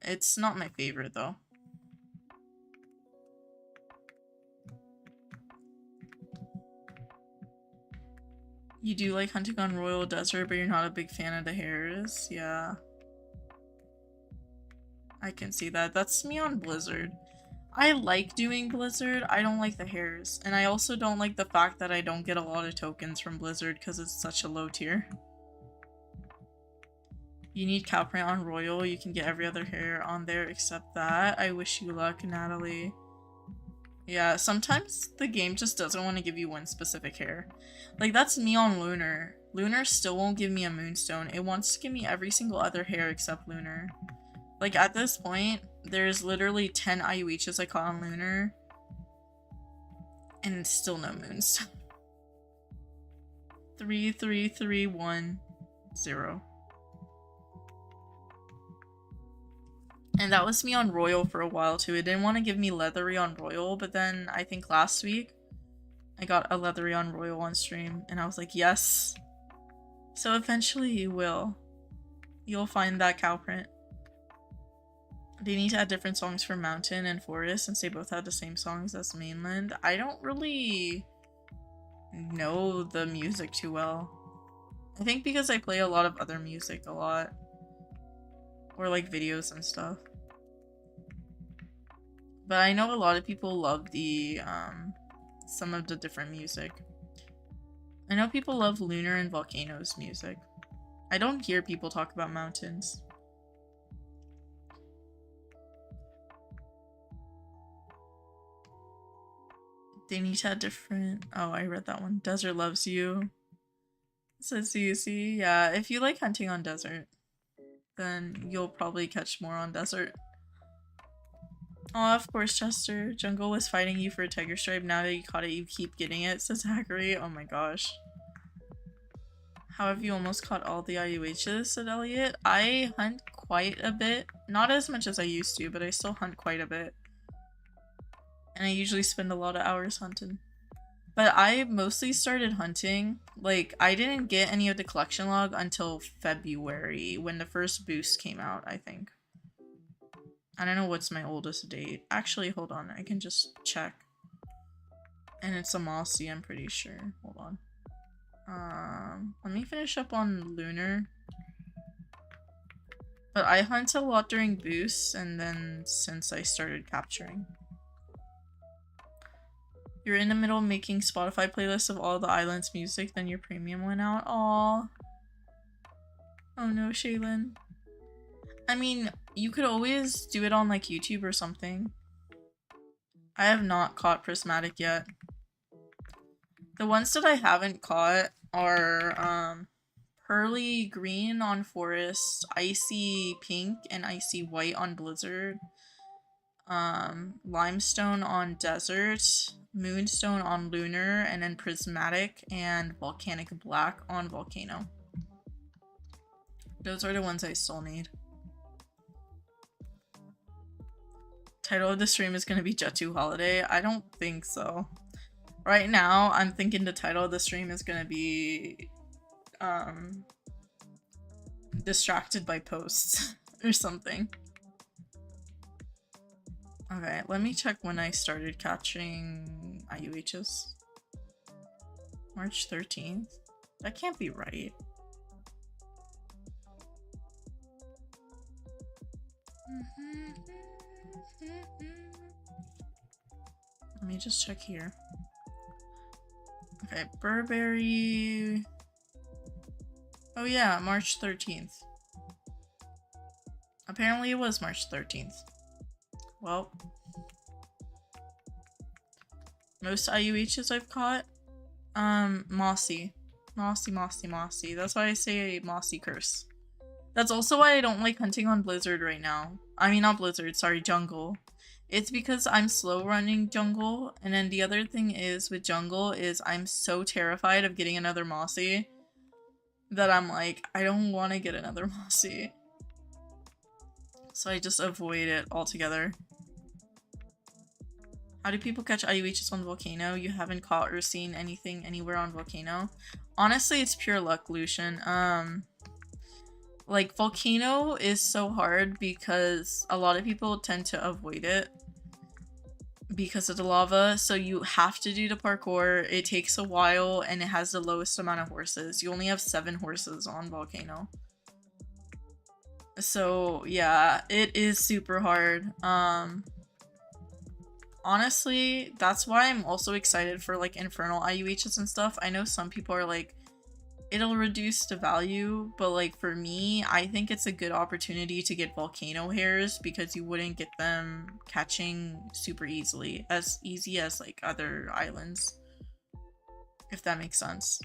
It's not my favorite though. You do like hunting on Royal Desert, but you're not a big fan of the hares? Yeah. I can see that. That's me on Blizzard. I like doing Blizzard, I don't like the hares. And I also don't like the fact that I don't get a lot of tokens from Blizzard because it's such a low tier. You need Cowprint on Royal, you can get every other hare on there except that. I wish you luck, Natalie. Yeah, sometimes the game just doesn't want to give you one specific hare. Like, that's me on Lunar. Lunar still won't give me a Moonstone. It wants to give me every single other hare except Lunar. Like, at this point, there's literally 10 IUHs I caught on Lunar. And still no Moonstone. 3, 3, 3, 1, 0. And that was me on Royal for a while too. It didn't want to give me Leathery on Royal, but then I think last week I got a Leathery on Royal on stream and I was like, yes. So eventually you will. You'll find that cow print. They need to add different songs for Mountain and Forest since they both have the same songs as Mainland. I don't really know the music too well. I think because I play a lot of other music a lot. Or like videos and stuff. But I know a lot of people love the some of the different music. I know people love Lunar and Volcano's music. I don't hear people talk about Mountains. They need to have different... Oh, I read that one. Desert Loves You. Says Lucy. Yeah, if you like hunting on desert, then you'll probably catch more on desert. Oh, of course, Chester. Jungle was fighting you for a tiger stripe. Now that you caught it, you keep getting it, says Zachary. Oh my gosh. How have you almost caught all the IUHs, said Elliot. I hunt quite a bit. Not as much as I used to, but I still hunt quite a bit. And I usually spend a lot of hours hunting. But I mostly started hunting, like, I didn't get any of the collection log until February, when the first boost came out, I think. I don't know what's my oldest date. Actually, hold on, I can just check. And it's a Mossy, I'm pretty sure. Hold on. Let me finish up on Lunar. But I hunt a lot during boosts, and then since I started capturing. You're in the middle of making Spotify playlists of all the islands music, then your premium went out. Aww. Oh no, Shaylin. I mean, you could always do it on like YouTube or something. I have not caught Prismatic yet. The ones that I haven't caught are Pearly Green on Forest, Icy Pink, and Icy White on Blizzard. limestone on desert, moonstone on lunar, and then prismatic and volcanic black on volcano. Those are the ones I still need. Title of the stream is gonna be Jet2 Holiday. I don't think so. Right now, I'm thinking the title of the stream is gonna be Distracted by Posts or something. Okay, let me check when I started catching IUHs. March 13th? That can't be right. Let me just check here. Okay, Burberry. Oh yeah, March 13th. Apparently it was March 13th. Well, most IUHs I've caught, Mossy. Mossy. That's why I say Mossy Curse. That's also why I don't like hunting on Blizzard right now. I mean, not Blizzard, sorry, Jungle. It's because I'm slow running Jungle, and then the other thing is with Jungle is I'm so terrified of getting another Mossy that I'm like, I don't want to get another Mossy. So I just avoid it altogether. How do people catch IUHs on Volcano? You haven't caught or seen anything anywhere on Volcano? Honestly, it's pure luck, Lucian. Like, Volcano is so hard because a lot of people tend to avoid it because of the lava, so you have to do the parkour. It takes a while and it has the lowest amount of horses. You only have 7 horses on Volcano. So yeah, it is super hard. Honestly, that's why I'm also excited for like Infernal IUHs and stuff. I know some people are like, it'll reduce the value, but like for me, I think it's a good opportunity to get volcano hairs because you wouldn't get them catching super easily, as easy as like other islands, if that makes sense.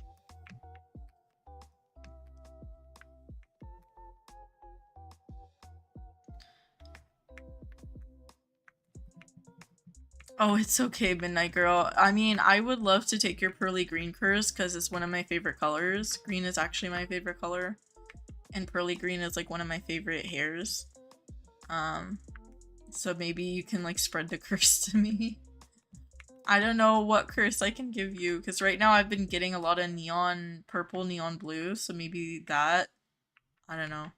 Oh, it's okay, Midnight Girl. I mean, I would love to take your pearly green curse because it's one of my favorite colors. Green is actually my favorite color. And pearly green is like one of my favorite hairs. So maybe you can like spread the curse to me. I don't know what curse I can give you because right now I've been getting a lot of neon purple, neon blue. So maybe that. I don't know.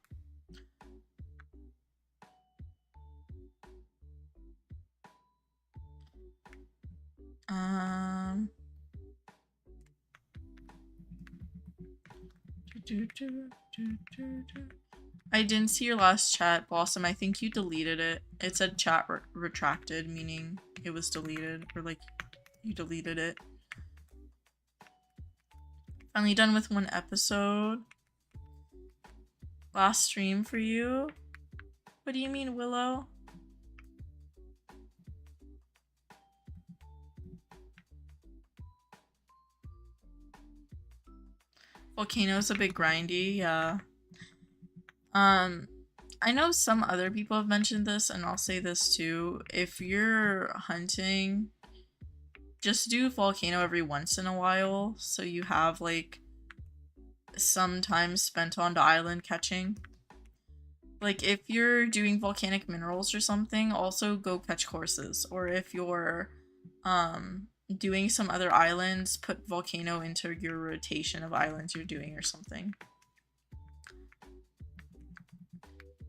I didn't see your last chat, Blossom. I think you deleted it. It said chat retracted, meaning it was deleted, or like you deleted it. Finally done with 1 episode. Last stream for you? What do you mean, Willow? Volcano's a bit grindy, yeah. I know some other people have mentioned this, and I'll say this too. If you're hunting, just do Volcano every once in a while, so you have like some time spent on the island catching. Like if you're doing volcanic minerals or something, also go catch horses. Or if you're doing some other islands, put Volcano into your rotation of islands you're doing or something.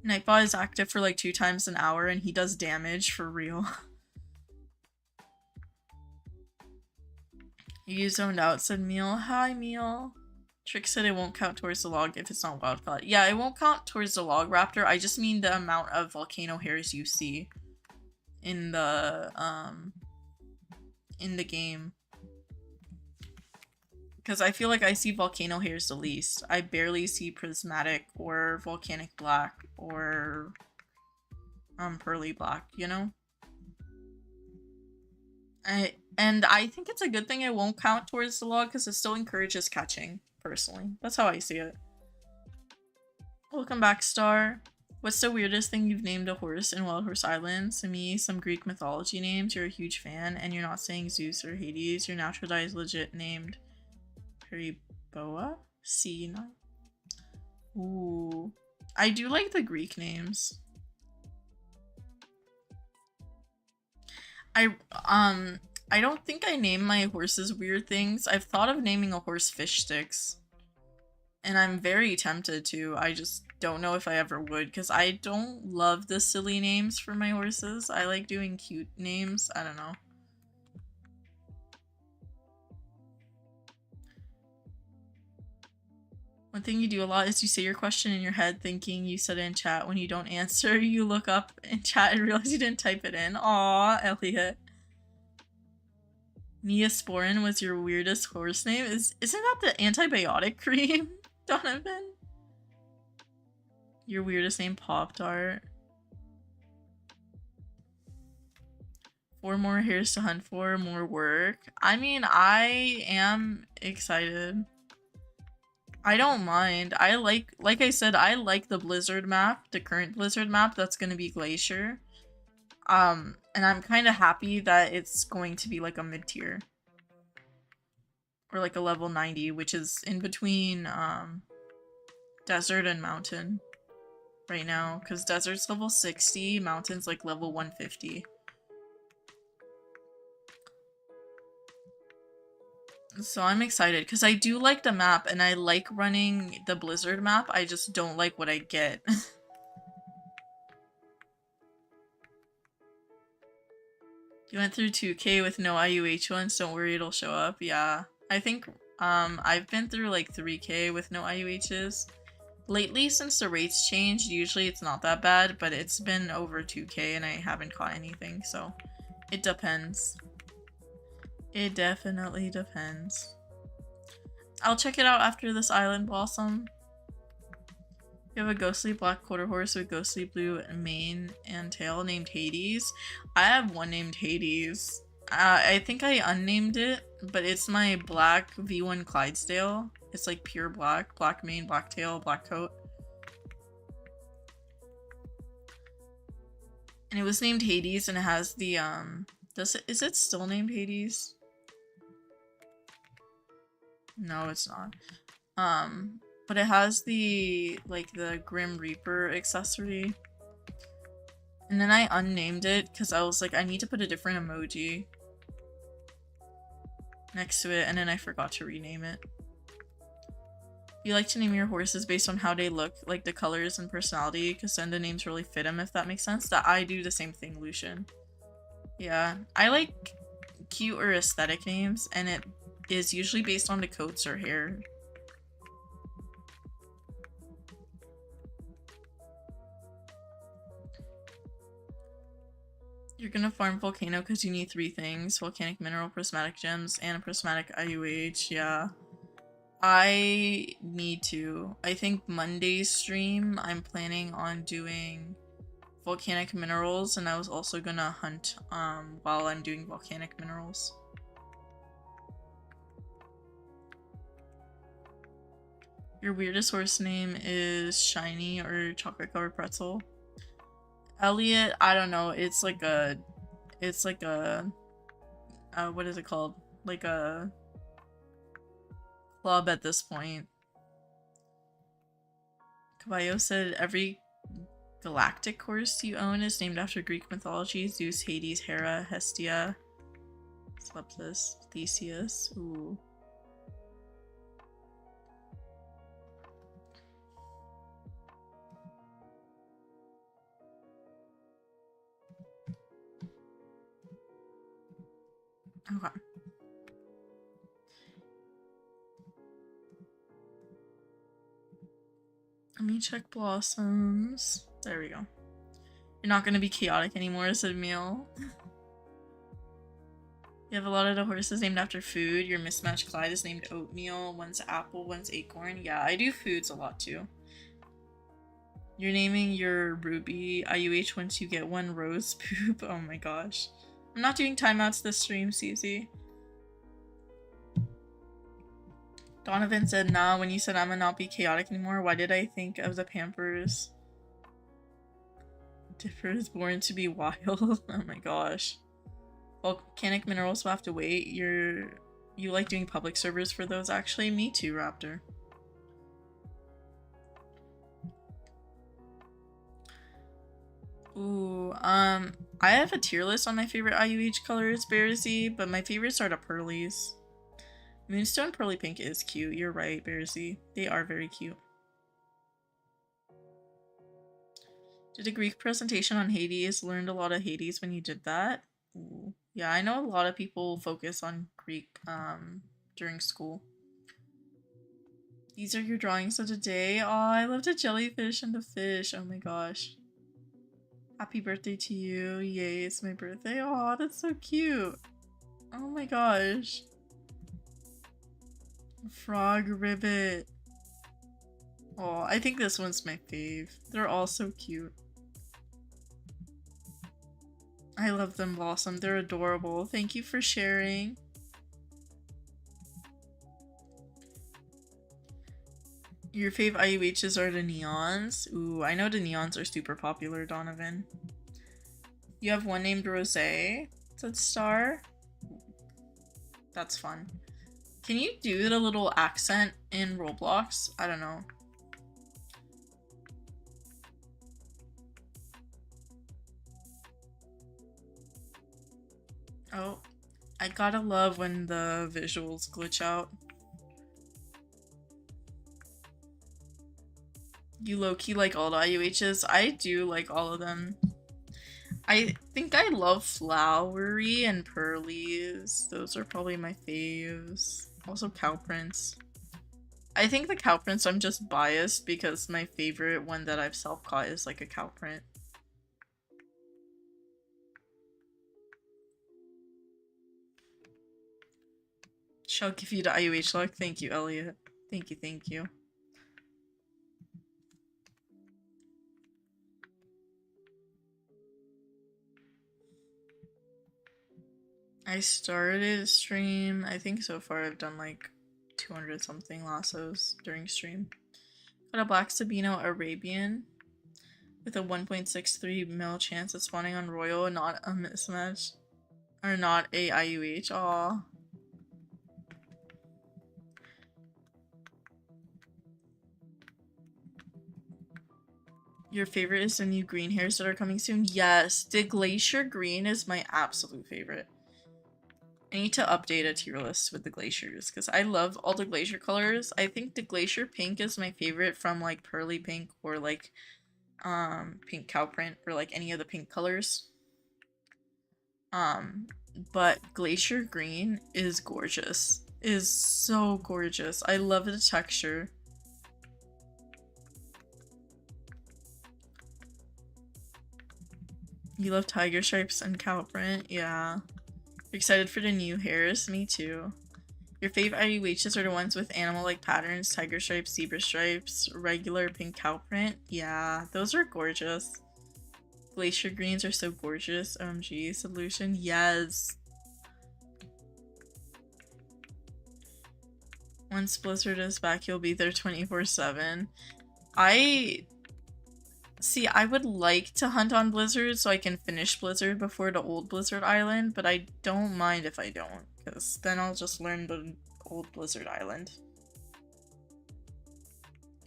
Nightbot is active for like 2 times an hour and he does damage for real. You zoned out, said Meal. Hi, Meal. Trick said it won't count towards the log if it's not wild caught. Yeah, it won't count towards the log raptor. I just mean the amount of volcano hairs you see in the game. Because I feel like I see volcano hairs the least. I barely see prismatic or volcanic black or pearly black, you know? And I think it's a good thing it won't count towards the log because it still encourages catching, personally. That's how I see it. Welcome back, Star. What's the weirdest thing you've named a horse in Wild Horse Island? To me, some Greek mythology names. You're a huge fan, and you're not saying Zeus or Hades. Your natural die is legit named Periboa? C9. Ooh. I do like the Greek names. I don't think I name my horses weird things. I've thought of naming a horse Fish Sticks. And I'm very tempted to. I just don't know if I ever would, because I don't love the silly names for my horses. I like doing cute names. I don't know. One thing you do a lot is you say your question in your head thinking you said it in chat. When you don't answer, you look up in chat and realize you didn't type it in. Aw, Elliot. Neosporin was your weirdest horse name? Isn't that the antibiotic cream, Donovan? Your weirdest name, Pop-Tart. 4 more hairs to hunt for, more work. I mean, I am excited. I don't mind. I like I said, I like the Blizzard map, the current Blizzard map that's gonna be Glacier. And I'm kind of happy that it's going to be like a mid-tier. Or like a level 90, which is in between Desert and Mountain right now. Because Desert's level 60, Mountain's like level 150. So I'm excited because I do like the map and I like running the Blizzard map. I just don't like what I get. You went through 2K with no IUH ones, don't worry, it'll show up. Yeah. I think I've been through like 3K with no IUHs. Lately, since the rates changed, usually it's not that bad, but it's been over 2K and I haven't caught anything, so it depends. It definitely depends. I'll check it out after this Island Blossom. You have a ghostly black quarter horse with ghostly blue mane and tail named Hades. I have one named Hades. I think I unnamed it, but it's my black V1 Clydesdale. It's like pure black. Black mane, black tail, black coat. And it was named Hades and it has the, is it still named Hades? No, it's not. But it has the, like, the Grim Reaper accessory. And then I unnamed it because I was like, I need to put a different emoji next to it, and then I forgot to rename it. You like to name your horses based on how they look, like the colors and personality, because then the names really fit them, if that makes sense. That I do the same thing, Lucian. Yeah, I like cute or aesthetic names, and it is usually based on the coats or hair. You're gonna farm Volcano because you need 3 things: volcanic mineral, prismatic gems, and a prismatic IUH. Yeah. I need to. I think Monday's stream, I'm planning on doing volcanic minerals, and I was also gonna hunt while I'm doing volcanic minerals. Your weirdest horse name is Shiny or Chocolate Covered Pretzel. Elliot, I don't know. It's like a, what is it called? Like a club at this point. Caballo said every galactic horse you own is named after Greek mythology: Zeus, Hades, Hera, Hestia, Slepsis, Theseus. Ooh. Okay. Let me check blossoms. There we go. You're not gonna be chaotic anymore, said Meal. You have a lot of the horses named after food. Your mismatched Clyde is named Oatmeal. One's apple, one's acorn. Yeah, I do foods a lot too. You're naming your Ruby IUH once you get one rose poop. Oh my gosh. I'm not doing timeouts this stream, CZ. Donovan said, nah, when you said I'm gonna not be chaotic anymore, why did I think of the Pampers? Dipper is born to be wild. Oh my gosh. Volcanic minerals will have to wait. You like doing public servers for those? Actually, me too, Raptor. Ooh, I have a tier list on my favorite IUH colors, Bearsy, but my favorites are the pearlies. Moonstone Pearly Pink is cute. You're right, Bearsy. They are very cute. Did a Greek presentation on Hades. Learned a lot of Hades when you did that. Ooh. Yeah, I know a lot of people focus on Greek during school. These are your drawings of the day. Oh, I loved a jellyfish and a fish. Oh my gosh. Happy birthday to you. Yay, it's my birthday. Oh, that's so cute. Oh my gosh. Frog ribbit. Oh, I think this one's my fave. They're all so cute. I love them, Blossom. They're adorable. Thank you for sharing. Your fave IUHs are the neons. Ooh, I know the neons are super popular, Donovan. You have one named Rose, said Star. That's fun. Can you do the little accent in Roblox? I don't know. Oh, I gotta love when the visuals glitch out. You low-key like all the IUHs? I do like all of them. I think I love flowery and pearlies. Those are probably my faves. Also cow prints. I think the cow prints, I'm just biased because my favorite one that I've self-caught is like a cow print. Shall give you the IUH luck. Thank you, Elliot. Thank you, thank you. I started stream. I think so far I've done like 200 something lassos during stream. Got a black Sabino Arabian with a 1.63 mil chance of spawning on Royal and not a mismatch. Or not a IUH. Aw. Your favorite is the new green hairs that are coming soon? Yes, the Glacier Green is my absolute favorite. I need to update a tier list with the glaciers because I love all the glacier colors. I think the Glacier Pink is my favorite from like Pearly Pink or like Pink Cow Print or like any of the pink colors. But Glacier Green is gorgeous. Is so gorgeous. I love the texture. You love tiger stripes and cow print? Yeah. Excited for the new hairs? Me too. Your fave IUHs are the ones with animal-like patterns, tiger stripes, zebra stripes, regular pink cow print? Yeah, those are gorgeous. Glacier greens are so gorgeous. OMG, solution? Yes. Once Blizzard is back, you'll be there 24/7. See, I would like to hunt on Blizzard so I can finish Blizzard before the old Blizzard Island, but I don't mind if I don't, because then I'll just learn the old Blizzard Island.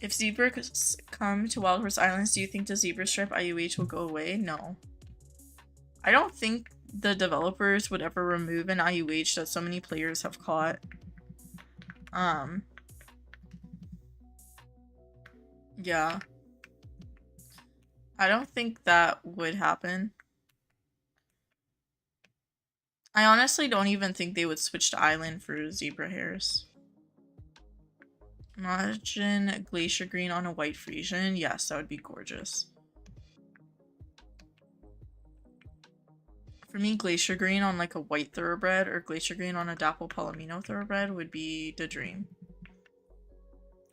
If zebras come to Wild Horse Islands, do you think the zebra stripe IUH will go away? No. I don't think the developers would ever remove an IUH that so many players have caught. Yeah. I don't think that would happen. I honestly don't even think they would switch to island for zebra hairs. Imagine Glacier Green on a white Frisian. Yes, that would be gorgeous. For me, Glacier Green on like a white thoroughbred or Glacier Green on a Dapple Palomino thoroughbred would be the dream.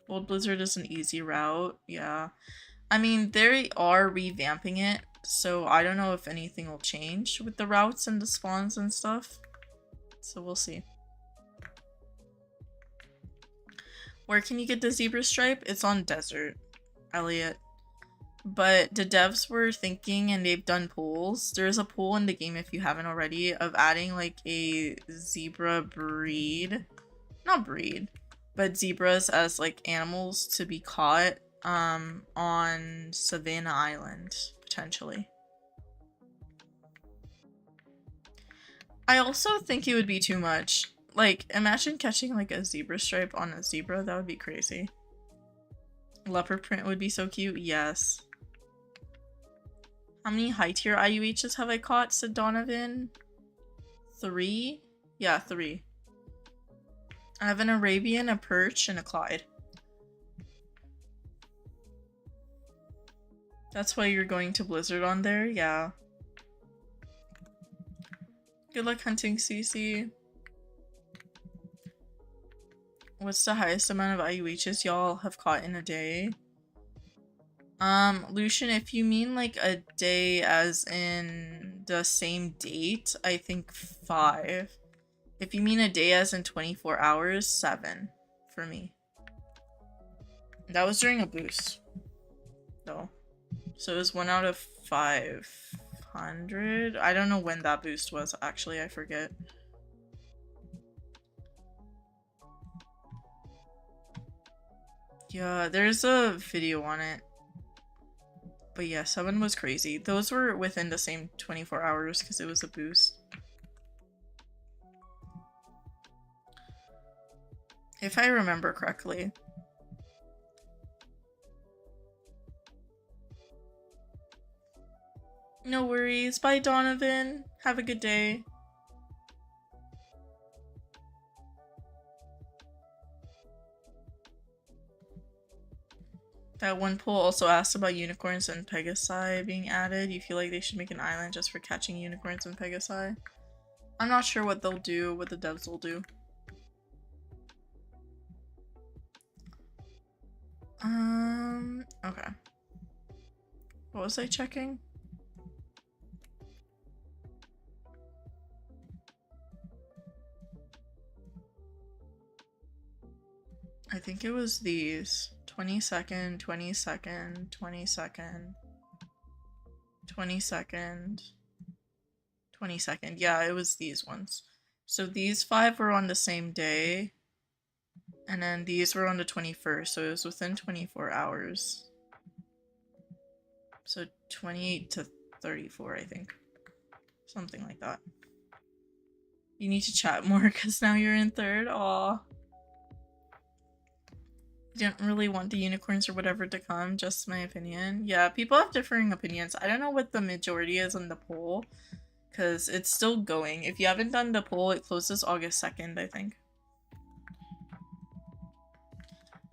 Old Blizzard is an easy route. Yeah. I mean, they are revamping it, so I don't know if anything will change with the routes and the spawns and stuff. So we'll see. Where can you get the zebra stripe? It's on desert, Elliot. but the devs were thinking, and they've done polls. There's a poll in the game, if you haven't already, of adding like a zebra breed. Not breed, but zebras as like animals to be caught on Savannah Island, potentially. I also think it would be too much. Like, imagine catching like a zebra stripe on a zebra. That would be crazy. Leopard print would be so cute. Yes. How many high tier IUHs have I caught? Said Donovan. 3? Yeah, 3. I have an Arabian, a perch, and a Clyde. That's why you're going to Blizzard on there? Yeah. Good luck hunting, CC. What's the highest amount of IUHs y'all have caught in a day? Lucian, if you mean like a day as in the same date, I think 5. If you mean a day as in 24 hours, 7 for me. That was during a boost, though. So it was 1 out of 500. I don't know when that boost was, actually, I forget. Yeah, there's a video on it. But yeah, 7 was crazy. Those were within the same 24 hours because it was a boost. If I remember correctly. No worries. Bye, Donovan. Have a good day. That one poll also asked about unicorns and Pegasi being added. You feel like they should make an island just for catching unicorns and Pegasi? I'm not sure what they'll do, what the devs will do. Okay. What was I checking? I think it was these. 22nd, 22nd, 22nd, 22nd, 22nd. Yeah, it was these ones. So these 5 were on the same day. And then these were on the 21st, so it was within 24 hours. So 28 to 34, I think. Something like that. You need to chat more because now you're in 3rd. Aw. Didn't really want the unicorns or whatever to come, just my opinion. Yeah, people have differing opinions. I don't know what the majority is on the poll, because it's still going. If you haven't done the poll, it closes August 2nd, I think.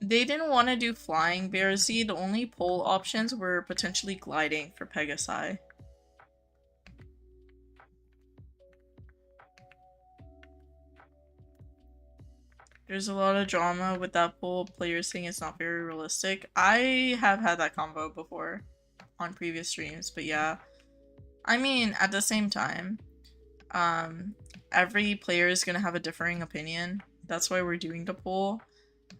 They didn't want to do flying, Bearsy. The only poll options were potentially gliding for Pegasi. There's a lot of drama with that poll. Players saying it's not very realistic. I have had that convo before on previous streams, but yeah. I mean, at the same time, every player is gonna have a differing opinion. That's why we're doing the poll.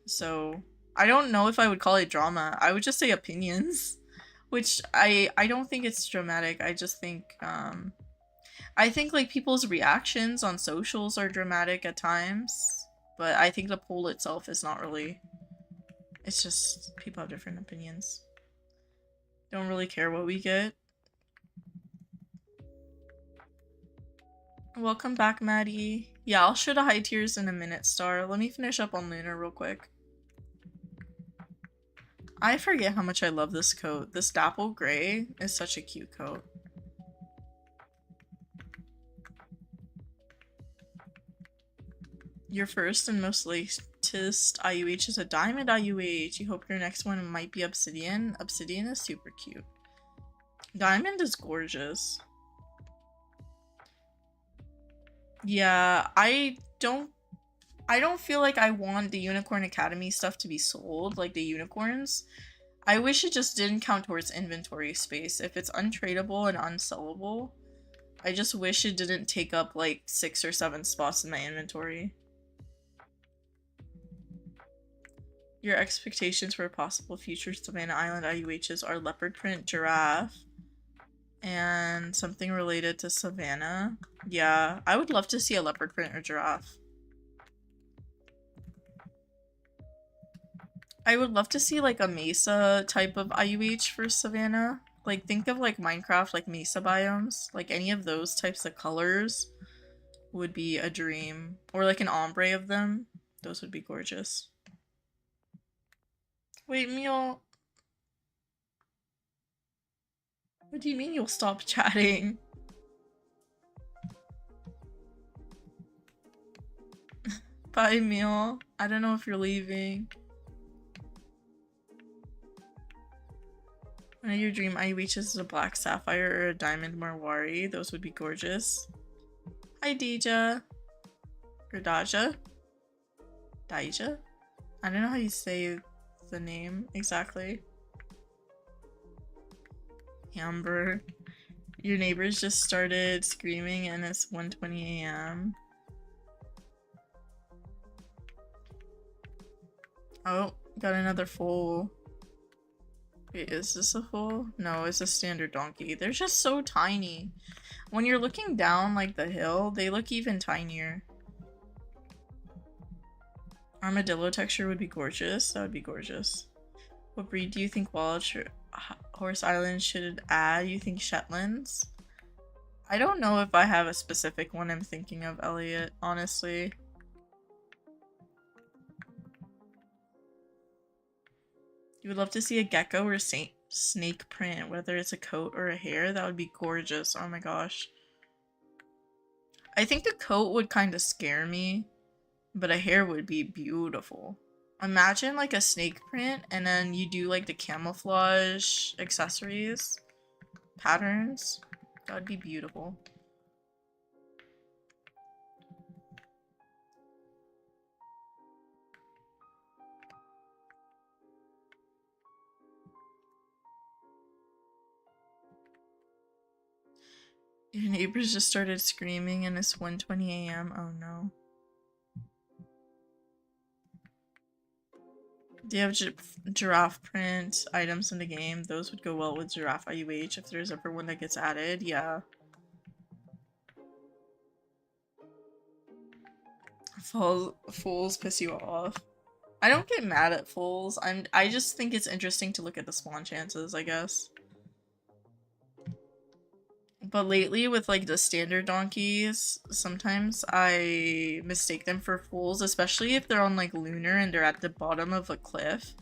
So I don't know if I would call it drama. I would just say opinions, which I don't think it's dramatic. I just think I think like people's reactions on socials are dramatic at times. But I think the poll itself is not really. It's just people have different opinions. Don't really care what we get. Welcome back, Maddie. Yeah, I'll show the high tiers in a minute, Star. Let me finish up on Lunar real quick. I forget how much I love this coat. This dapple gray is such a cute coat. Your first and most latest IUH is a diamond IUH. You hope your next one might be obsidian. Obsidian is super cute. Diamond is gorgeous. Yeah, I don't feel like I want the Unicorn Academy stuff to be sold, like the unicorns. I wish it just didn't count towards inventory space. If it's untradeable and unsellable, I just wish it didn't take up like 6 or 7 spots in my inventory. Your expectations for a possible future Savannah Island IUHs are leopard print, giraffe, and something related to Savannah. Yeah, I would love to see a leopard print or giraffe. I would love to see like a mesa type of IUH for Savannah. Like think of like Minecraft, like mesa biomes. Like any of those types of colors would be a dream. Or like an ombre of them. Those would be gorgeous. Wait, Meal. What do you mean you'll stop chatting? Bye, Meal. I don't know if you're leaving. One of your dream IUHs is a black sapphire or a diamond marwari. Those would be gorgeous. Hi, Deja. Or Daja? Daija? I don't know how you say the name exactly. Amber. Your neighbors just started screaming and it's 1:20 a.m. Oh, got another foal. Wait, is this a foal? No, it's a standard donkey. They're just so tiny. When you're looking down like the hill, they look even tinier. Armadillo texture would be gorgeous. That would be gorgeous. What breed do you think Wild Horse Island should add? You think Shetlands? I don't know if I have a specific one I'm thinking of, Elliot, honestly. You would love to see a gecko or a snake print, whether it's a coat or a hair. That would be gorgeous. Oh my gosh. I think a coat would kind of scare me, but a hair would be beautiful. Imagine like a snake print and then you do like the camouflage accessories, patterns. That would be beautiful. Your neighbors just started screaming and it's 1:20 a.m. Oh no. Do you have giraffe print items in the game? Those would go well with giraffe IUH if there's ever one that gets added. Yeah. Fools piss you off. I don't get mad at fools. I just think it's interesting to look at the spawn chances, I guess. But lately with like the standard donkeys, sometimes I mistake them for fools, especially if they're on like lunar and they're at the bottom of a cliff.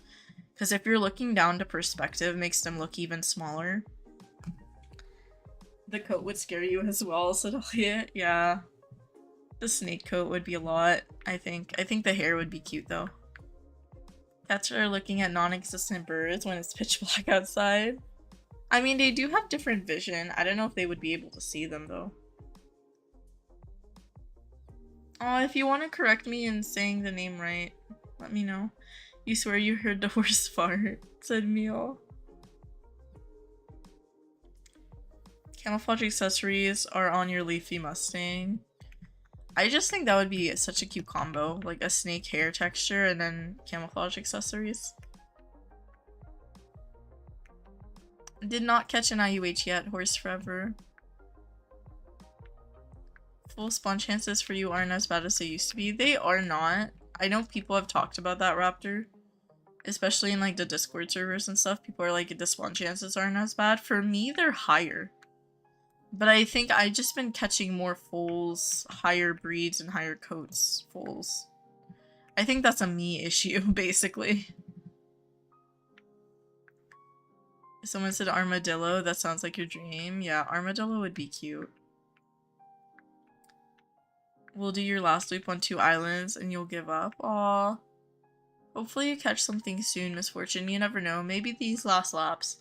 Because if you're looking down to perspective, it makes them look even smaller. The coat would scare you as well, said Elliot. Yeah. The snake coat would be a lot, I think. I think the hair would be cute though. Cats are looking at non-existent birds when it's pitch black outside. I mean, they do have different vision. I don't know if they would be able to see them though. If you want to correct me in saying the name right, let me know. You swear you heard the horse fart, said Meal. Camouflage accessories are on your leafy Mustang. I just think that would be such a cute combo, like a snake hair texture and then camouflage accessories. Did not catch an IUH yet, Horse Forever. Full spawn chances for you aren't as bad as they used to be. They are not. I know people have talked about that, Raptor. Especially in like the Discord servers and stuff. People are like, the spawn chances aren't as bad. For me, they're higher. But I think I've just been catching more foals, higher breeds, and higher coats foals. I think that's a me issue, basically. Someone said armadillo. That sounds like your dream. Yeah, armadillo would be cute. We'll do your last loop on 2 islands and you'll give up. Aww. Hopefully you catch something soon, Misfortune. You never know. Maybe these last laps.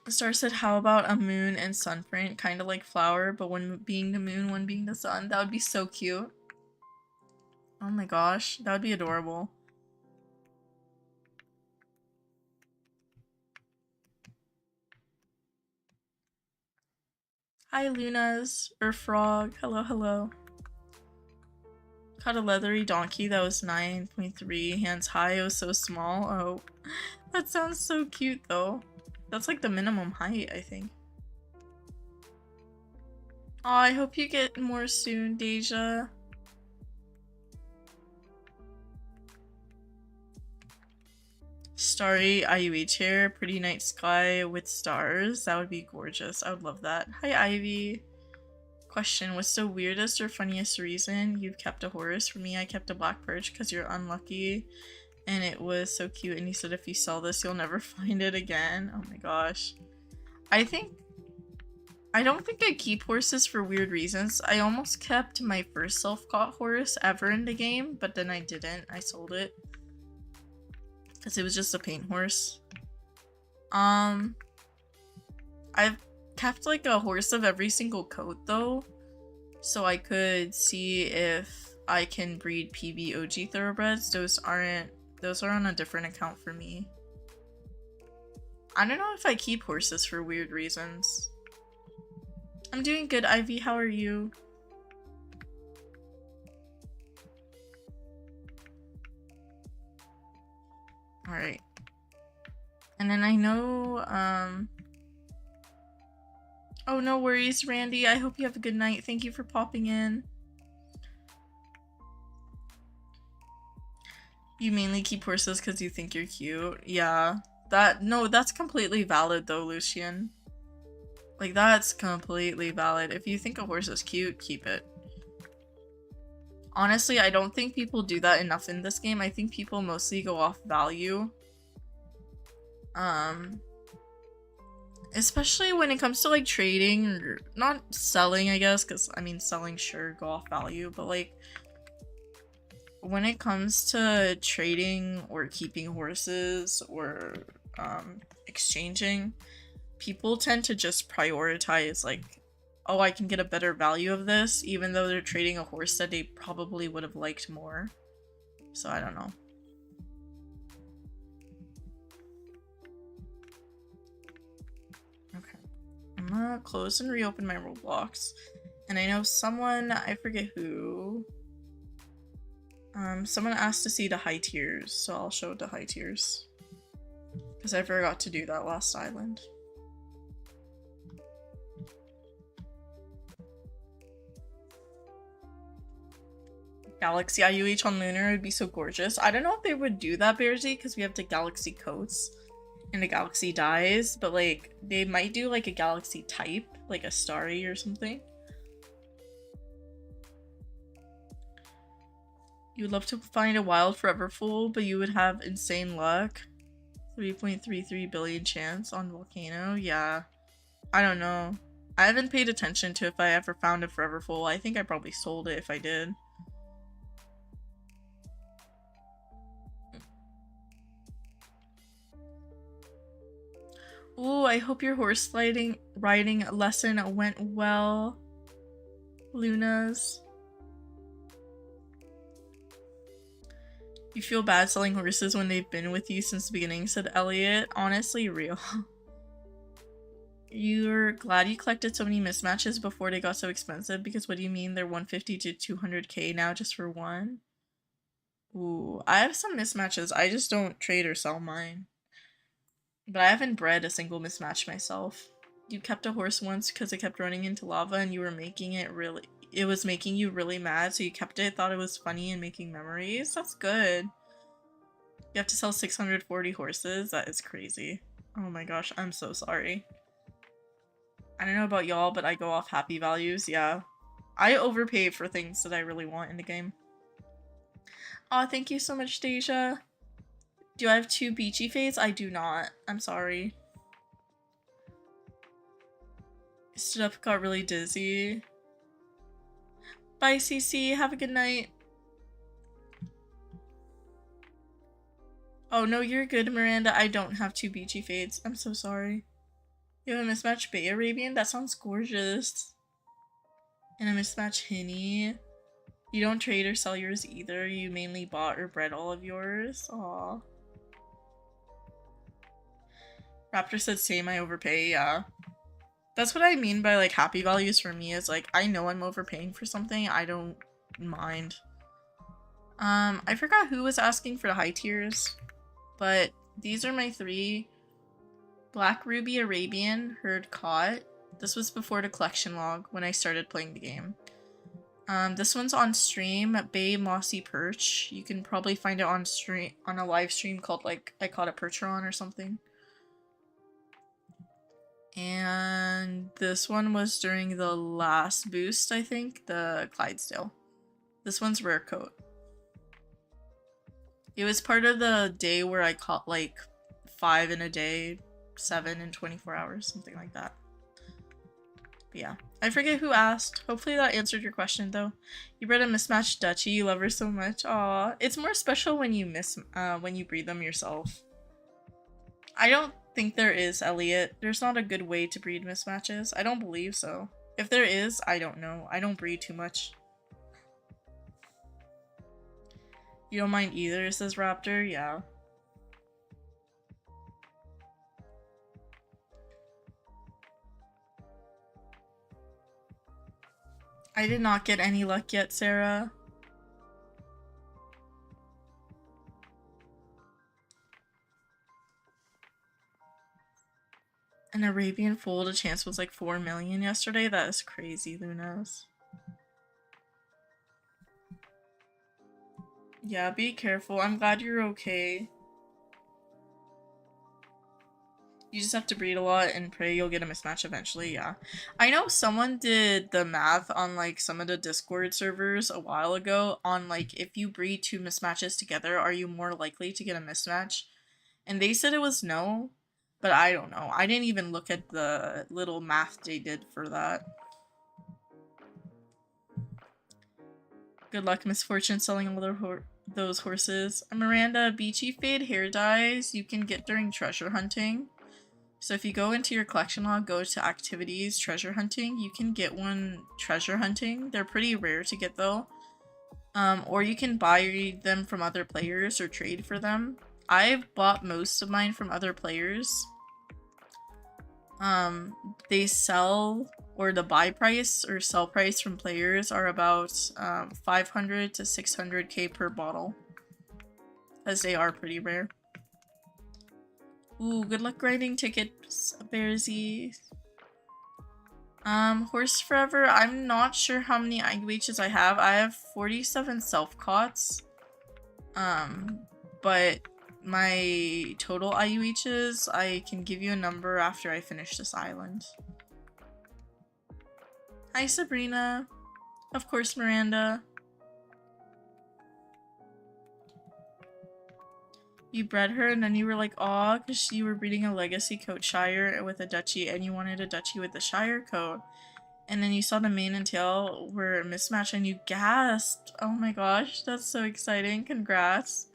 Star said, how about a moon and sun print? Kind of like flower, but one being the moon, one being the sun. That would be so cute. Oh my gosh. That would be adorable. Hi, Lunas. Or Frog. Hello, hello. Caught a leathery donkey that was 9.3 hands high. It was so small. Oh, that sounds so cute though. That's like the minimum height, I think. Oh, I hope you get more soon, Deja. Starry IUH here, pretty night sky with stars. That would be gorgeous. I would love that. Hi, Ivy. Question, what's the weirdest or funniest reason you've kept a horse? For me, I kept a black perch because you're unlucky and it was so cute, and you said if you sell this you'll never find it again. Oh my gosh. I don't think I keep horses for weird reasons. I almost kept my first self-caught horse ever in the game, but then I didn't. I sold it because it was just a paint horse. I've kept like a horse of every single coat though, so I could see if I can breed PB OG thoroughbreds. Those are on a different account for me. I don't know if I keep horses for weird reasons. I'm doing good, Ivy. How are you? Alright. And then I know, oh, no worries, Randy. I hope you have a good night. Thank you for popping in. You mainly keep horses because you think you're cute. Yeah. That's completely valid though, Lucian. Like, that's completely valid. If you think a horse is cute, keep it. Honestly, I don't think people do that enough in this game. I think people mostly go off value. Especially when it comes to like trading, or not selling, I guess, because I mean selling, sure, go off value, but like when it comes to trading or keeping horses or exchanging, people tend to just prioritize like, oh, I can get a better value of this, even though they're trading a horse that they probably would have liked more. So I don't know. Okay. I'm gonna close and reopen my Roblox. And I know someone, I forget who, someone asked to see the high tiers, so I'll show the high tiers. Because I forgot to do that last island. Galaxy IUH on Lunar would be so gorgeous. I don't know if they would do that, Bearsy, because we have the Galaxy coats and the Galaxy dyes, but like they might do like a Galaxy type, like a Starry or something. You would love to find a wild forever fool, but you would have insane luck. 3.33 billion chance on Volcano. Yeah. I don't know. I haven't paid attention to if I ever found a forever fool. I think I probably sold it if I did. Ooh, I hope your horse riding lesson went well, Lunas. You feel bad selling horses when they've been with you since the beginning, said Elliot. Honestly, real. You're glad you collected so many mismatches before they got so expensive, because what do you mean they're 150 to 200k now just for one? Ooh, I have some mismatches. I just don't trade or sell mine. But I haven't bred a single mismatch myself. You kept a horse once because it kept running into lava and you were making it was making you really mad, so you kept it, thought it was funny and making memories. That's good. You have to sell 640 horses? That is crazy. Oh my gosh, I'm so sorry. I don't know about y'all, but I go off happy values, yeah. I overpay for things that I really want in the game. Aw, thank you so much, Deja. Do I have 2 beachy fades? I do not. I'm sorry. Stood up, got really dizzy. Bye, CC. Have a good night. Oh, no, you're good, Miranda. I don't have 2 beachy fades. I'm so sorry. You have a mismatch Bay Arabian? That sounds gorgeous. And a mismatch Hinny. You don't trade or sell yours either. You mainly bought or bred all of yours. Aww. Raptor said same, I overpay, yeah. That's what I mean by like happy values for me, is like I know I'm overpaying for something, I don't mind. I forgot who was asking for the high tiers, but these are my 3. Black Ruby Arabian, Herd Caught. This was before the collection log when I started playing the game. This one's on stream, Bay Mossy Perch. You can probably find it on stream on a live stream called like I Caught a Percheron or something. And this one was during the last boost, I think, the Clydesdale. This one's rare coat. It was part of the day where I caught like 5 in a day, 7 in 24 hours, something like that. But yeah, I forget who asked. Hopefully that answered your question though. You bred a mismatched Dutchie. You love her so much. Aw, it's more special when you when you breed them yourself. I don't think there is, Elliot. There's not a good way to breed mismatches. I don't believe so. If there is, I don't know. I don't breed too much. You don't mind either, says Raptor. Yeah. I did not get any luck yet, Sarah. An Arabian foal, the chance was like 4 million yesterday. That is crazy, Lunas. Yeah, be careful. I'm glad you're okay. You just have to breed a lot and pray you'll get a mismatch eventually, yeah. I know someone did the math on like some of the Discord servers a while ago on like if you breed 2 mismatches together, are you more likely to get a mismatch? And they said it was no, but I don't know. I didn't even look at the little math they did for that. Good luck, Misfortune, selling all those horses. Miranda, beachy fade hair dyes you can get during treasure hunting. So if you go into your collection log, go to activities, treasure hunting, you can get one treasure hunting. They're pretty rare to get though. Or you can buy them from other players or trade for them. I've bought most of mine from other players. They sell, or the buy price or sell price from players are about 500 to 600k per bottle, as they are pretty rare. Ooh, good luck grinding tickets, Bearsy. Horse Forever, I'm not sure how many IUHs I have. I have 47 self-cots. But my total IUHs, I can give you a number after I finish this island. Hi, Sabrina. Of course, Miranda. You bred her and then you were like, aw, because you were breeding a legacy coat Shire with a Dutchie and you wanted a Dutchie with the Shire coat. And then you saw the mane and tail were mismatched and you gasped. Oh my gosh, that's so exciting. Congrats.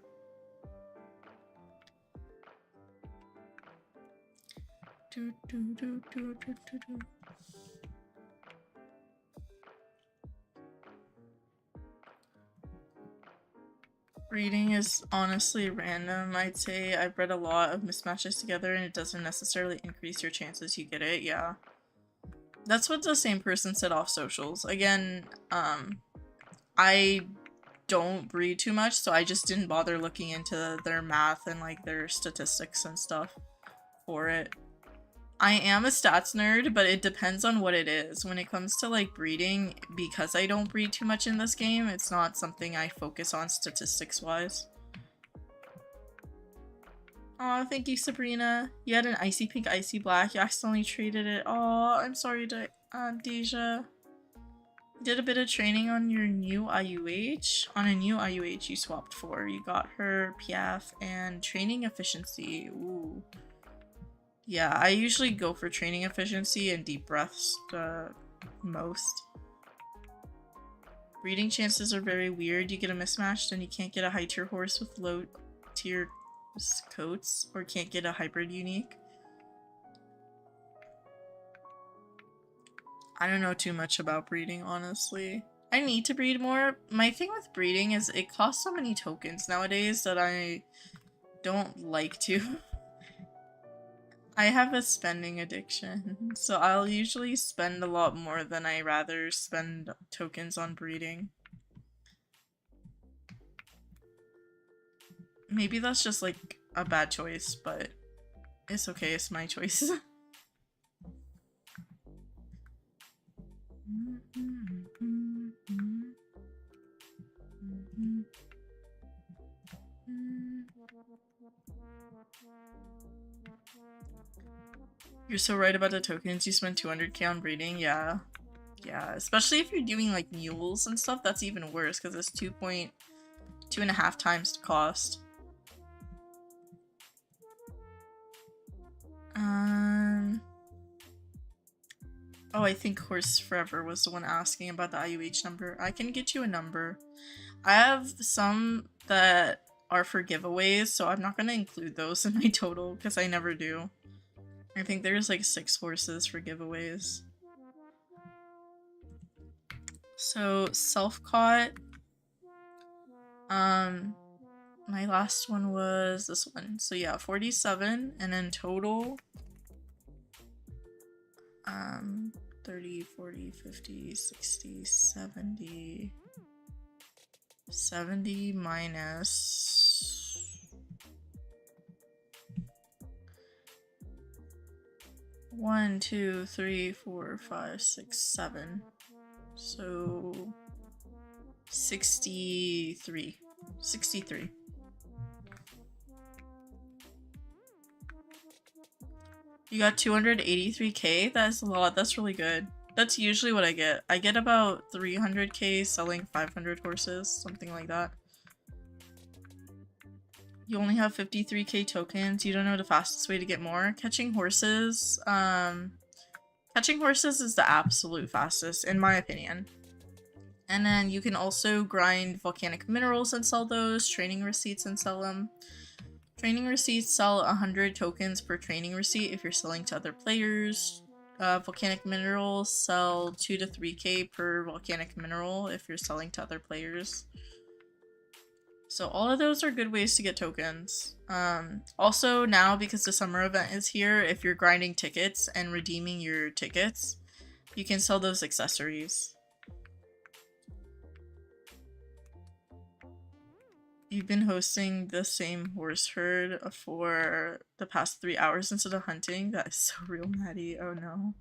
Breeding is honestly random. I'd say I've bred a lot of mismatches together and it doesn't necessarily increase your chances you get it, yeah. That's what the same person said off socials. Again, I don't breed too much, so I just didn't bother looking into their math and like their statistics and stuff for it. I am a stats nerd, but it depends on what it is. When it comes to like breeding, because I don't breed too much in this game, it's not something I focus on statistics wise. Aw, thank you, Sabrina. You had an icy pink, icy black. You accidentally traded it. Aw, I'm sorry, Deja. You did a bit of training on your new IUH. On a new IUH you swapped for. You got her PF and training efficiency. Ooh. Yeah, I usually go for training efficiency and deep breaths the most. Breeding chances are very weird. You get a mismatch, then you can't get a high tier horse with low tier coats, or can't get a hybrid unique. I don't know too much about breeding, honestly. I need to breed more. My thing with breeding is it costs so many tokens nowadays that I don't like to. I have a spending addiction, so I'll usually spend a lot more than I rather spend tokens on breeding. Maybe that's just like a bad choice, but it's okay, it's my choice. You're so right about the tokens. You spend 200k on breeding. Yeah. Yeah. Especially if you're doing like mules and stuff, that's even worse because it's 2.5 times the cost. Oh, I think Horse Forever was the one asking about the IUH number. I can get you a number. I have some that are for giveaways, so I'm not gonna include those in my total because I never do. I think there's like 6 horses for giveaways. So self-caught. My last one was this one. So yeah, 47, and then total 30, 40, 50, 60, 70. 70 minus 1, 2, 3, 4, 5, 6, 7. So 63. 63. You got 283k? That's a lot. That's really good. That's usually what I get. I get about 300k selling 500 horses, something like that. You only have 53k tokens. You don't know the fastest way to get more. Catching horses is the absolute fastest, in my opinion. And then you can also grind volcanic minerals and sell those, training receipts and sell them. Training receipts sell 100 tokens per training receipt if you're selling to other players. Volcanic minerals sell 2 to 3k per volcanic mineral if you're selling to other players. So all of those are good ways to get tokens. Also now, because the summer event is here, if you're grinding tickets and redeeming your tickets, you can sell those accessories. You've been hosting the same horse herd for the past 3 hours instead of hunting? That is so real, Maddie. Oh no.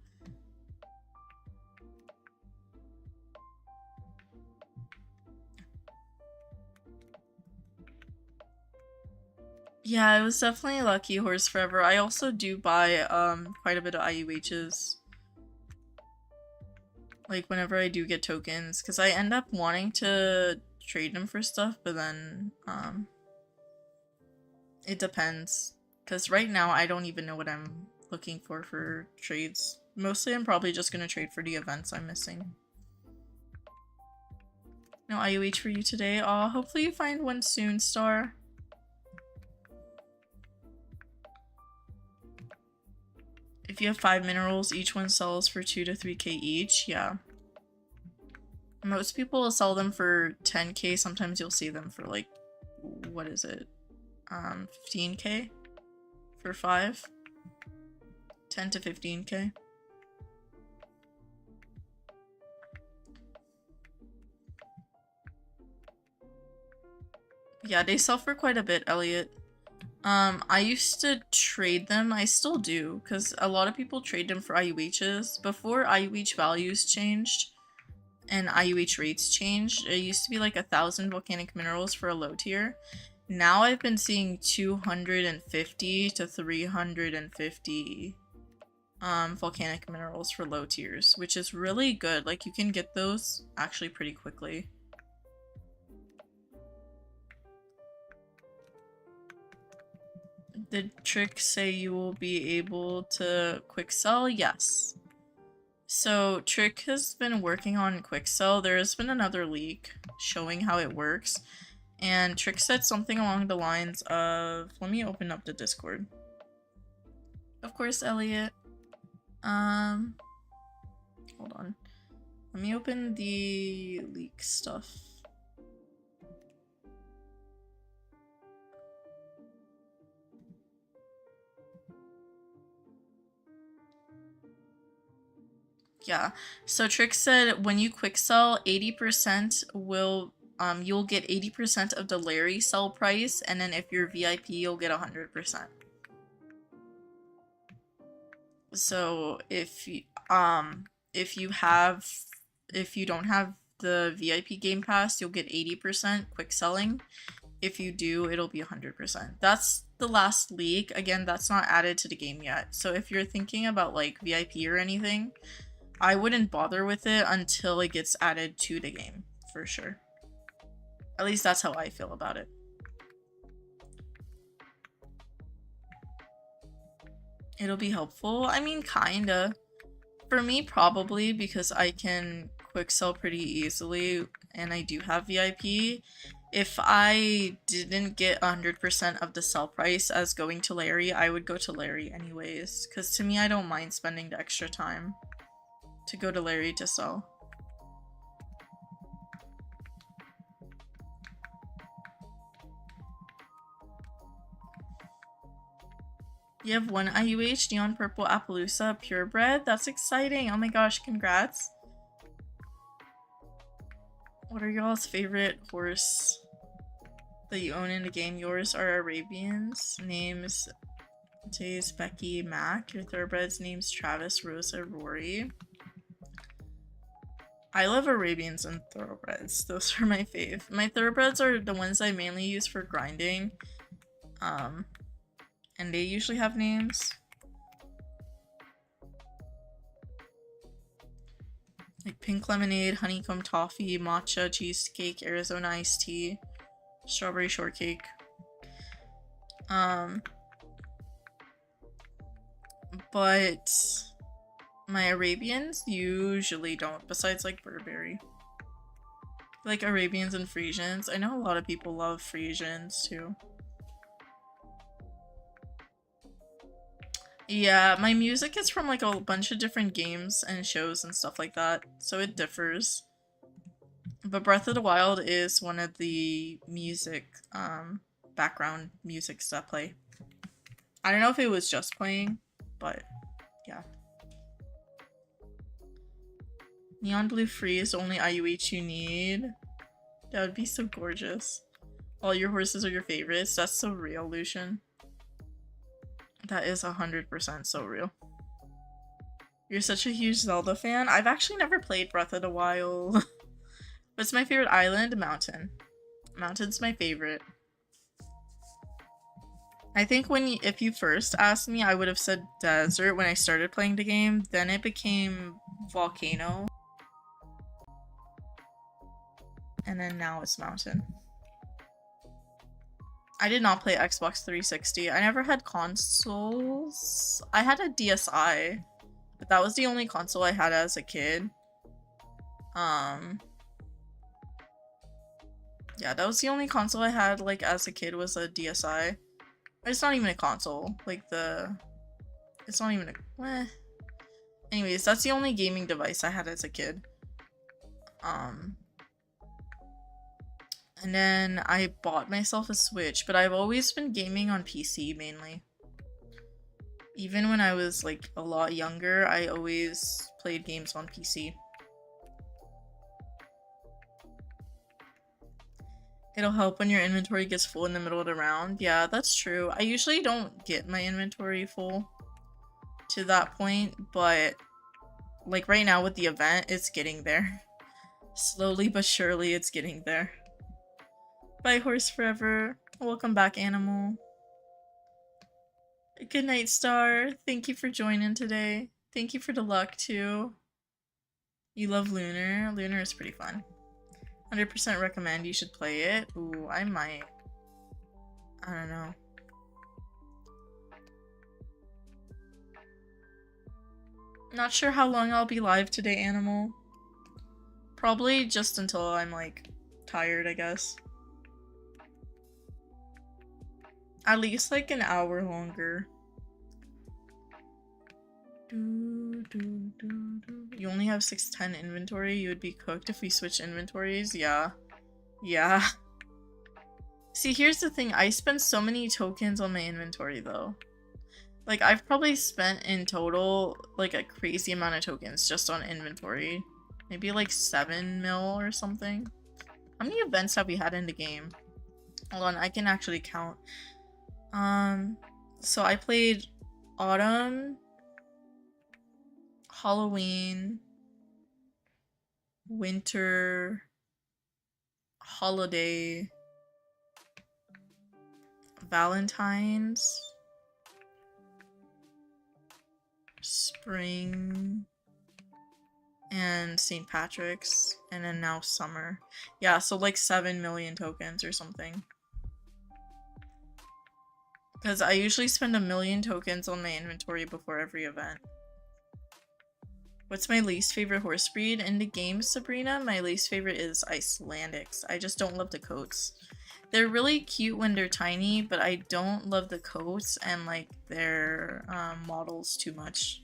Yeah, it was definitely lucky Horse Forever. I also do buy quite a bit of IUHs. Like whenever I do get tokens, because I end up wanting to trade them for stuff, but then it depends. Because right now I don't even know what I'm looking for trades. Mostly I'm probably just gonna trade for the events I'm missing. No IUH for you today. Aw, hopefully you find one soon, Star. If you have 5 minerals, each one sells for 2 to 3k each. Yeah. Most people will sell them for 10k. Sometimes you'll see them for like, what is it? 15k for 5. 10 to 15k. Yeah, they sell for quite a bit, Elliot. I used to trade them. I still do, because a lot of people trade them for IUHs. Before IUH values changed and IUH rates changed, it used to be like 1,000 volcanic minerals for a low tier. Now I've been seeing 250 to 350 volcanic minerals for low tiers, which is really good. Like, you can get those actually pretty quickly. Did Trick say you will be able to quick sell? Yes. So Trick has been working on quick sell. There has been another leak showing how it works. And Trick said something along the lines of, let me open up the Discord. Of course, Elliot. Hold on. Let me open the leak stuff. Yeah, so Trick said when you quick sell, 80% will you'll get 80% of the Larry sell price, and then if you're VIP, you'll get 100%. So if you don't have the VIP Game Pass, you'll get 80% quick selling. If you do, it'll be 100%. That's the last leak. Again, that's not added to the game yet. So if you're thinking about like VIP or anything, I wouldn't bother with it until it gets added to the game, for sure. At least that's how I feel about it. It'll be helpful. I mean, kinda. For me, probably, because I can quick sell pretty easily and I do have VIP. If I didn't get 100% of the sell price as going to Larry, I would go to Larry anyways. Because to me, I don't mind spending the extra time to go to Larry to sell. You have one IUH, Neon Purple Appaloosa Purebred? That's exciting. Oh my gosh, congrats. What are y'all's favorite horse that you own in the game? Yours are Arabians. Names Taze, Becky, Mac. Your thoroughbreds names Travis, Rosa, Rory. I love Arabians and thoroughbreds. Those are my fave. My thoroughbreds are the ones I mainly use for grinding. And they usually have names. Like pink lemonade, honeycomb toffee, matcha, cheesecake, Arizona iced tea, strawberry shortcake. But my Arabians usually don't, besides like Burberry. Like Arabians and Frisians. I know a lot of people love Frisians too. Yeah, my music is from like a bunch of different games and shows and stuff like that, so it differs. But Breath of the Wild is one of the music, background musics that play. I don't know if it was just playing, but yeah. Neon Blue Freeze, only IUH you need. That would be so gorgeous. All your horses are your favorites. That's so real, Lucian. That is 100% so real. You're such a huge Zelda fan. I've actually never played Breath of the Wild. What's my favorite island? Mountain. Mountain's my favorite. I think if you first asked me, I would have said desert when I started playing the game. Then it became Volcano. And then now it's mountain. I did not play Xbox 360. I never had consoles. I had a DSi, but that was the only console I had as a kid. Yeah, that was the only console I had like as a kid was a DSi. It's not even a console. Like it's not even a Anyways, that's the only gaming device I had as a kid. And then I bought myself a Switch, but I've always been gaming on PC mainly. Even when I was like a lot younger, I always played games on PC. It'll help when your inventory gets full in the middle of the round. Yeah, that's true. I usually don't get my inventory full to that point, but like right now with the event, it's getting there. Slowly but surely, it's getting there. Bye, Horse Forever. Welcome back, Animal. Good night, Star. Thank you for joining today. Thank you for the luck, too. You love Lunar. Lunar is pretty fun. 100% recommend you should play it. Ooh, I might. I don't know. Not sure how long I'll be live today, Animal. Probably just until I'm, like, tired, I guess. At least like an hour longer. You only have 610 inventory. You would be cooked if we switch inventories. Yeah. Yeah. See, here's the thing. I spent so many tokens on my inventory though. Like I've probably spent in total like a crazy amount of tokens just on inventory. Maybe like 7 mil or something. How many events have we had in the game? Hold on, I can actually count. So I played Autumn, Halloween, Winter, Holiday, Valentine's, Spring, and St. Patrick's, and then now Summer. Yeah, so like 7 million tokens or something. Because I usually spend 1 million tokens on my inventory before every event. What's my least favorite horse breed in the game, Sabrina? My least favorite is Icelandics. I just don't love the coats. They're really cute when they're tiny, but I don't love the coats and like their models too much.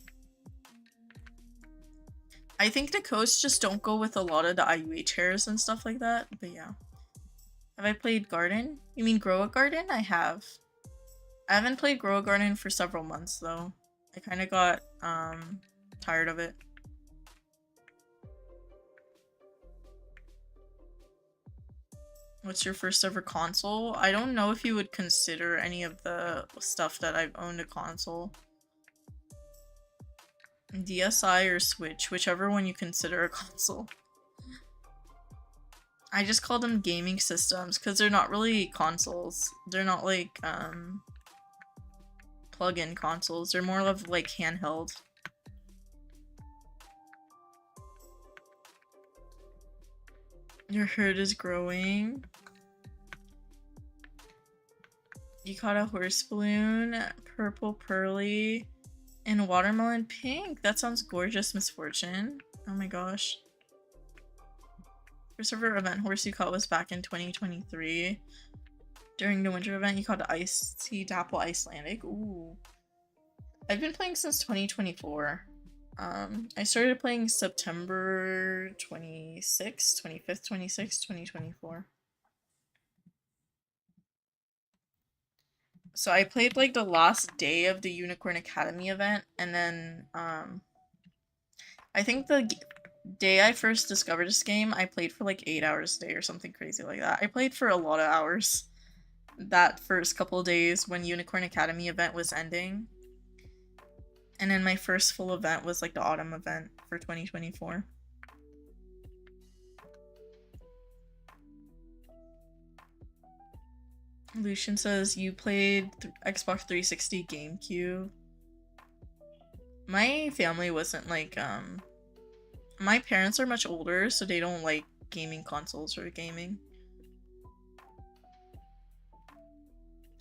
I think the coats just don't go with a lot of the IUH hairs and stuff like that, but yeah. Have I played Garden? You mean Grow a Garden? I have. I haven't played Grow a Garden for several months though. I kind of got tired of it. What's your first ever console? I don't know if you would consider any of the stuff that I've owned a console. DSi or Switch, whichever one you consider a console. I just call them gaming systems because they're not really consoles. They're not like plug-in consoles. They're more of like handheld. Your herd is growing. You caught a horse balloon, purple pearly, and watermelon pink. That sounds gorgeous, Misfortune. Oh my gosh. First ever event horse you caught was back in 2023. During the winter event, you caught the Icy Dapple Icelandic. Ooh. I've been playing since 2024. I started playing September 25th, 26th, 2024. So I played like the last day of the Unicorn Academy event, and then I think the day I first discovered this game, I played for like 8 hours a day or something crazy like that. I played for a lot of hours that first couple days when Unicorn Academy event was ending. And then my first full event was like the autumn event for 2024. Lucian says, you played Xbox 360 GameCube. My family wasn't like, my parents are much older, so they don't like gaming consoles or gaming.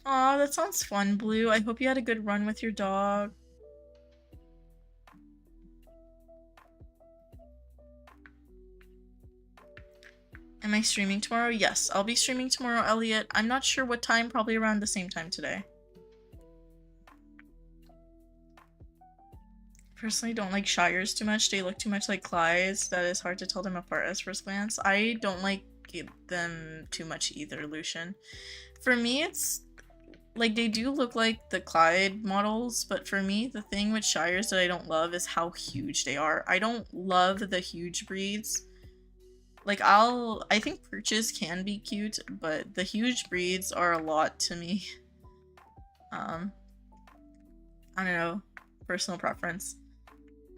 Aw, that sounds fun, Blue. I hope you had a good run with your dog. Am I streaming tomorrow? Yes, I'll be streaming tomorrow, Elliot. I'm not sure what time, probably around the same time today. Personally don't like Shires too much. They look too much like Clydes. That is hard to tell them apart as first glance. I don't like them too much either, Lucian. For me, it's like they do look like the Clyde models, but for me, the thing with Shires that I don't love is how huge they are. I don't love the huge breeds. Like, I think perches can be cute, but the huge breeds are a lot to me. I don't know. Personal preference.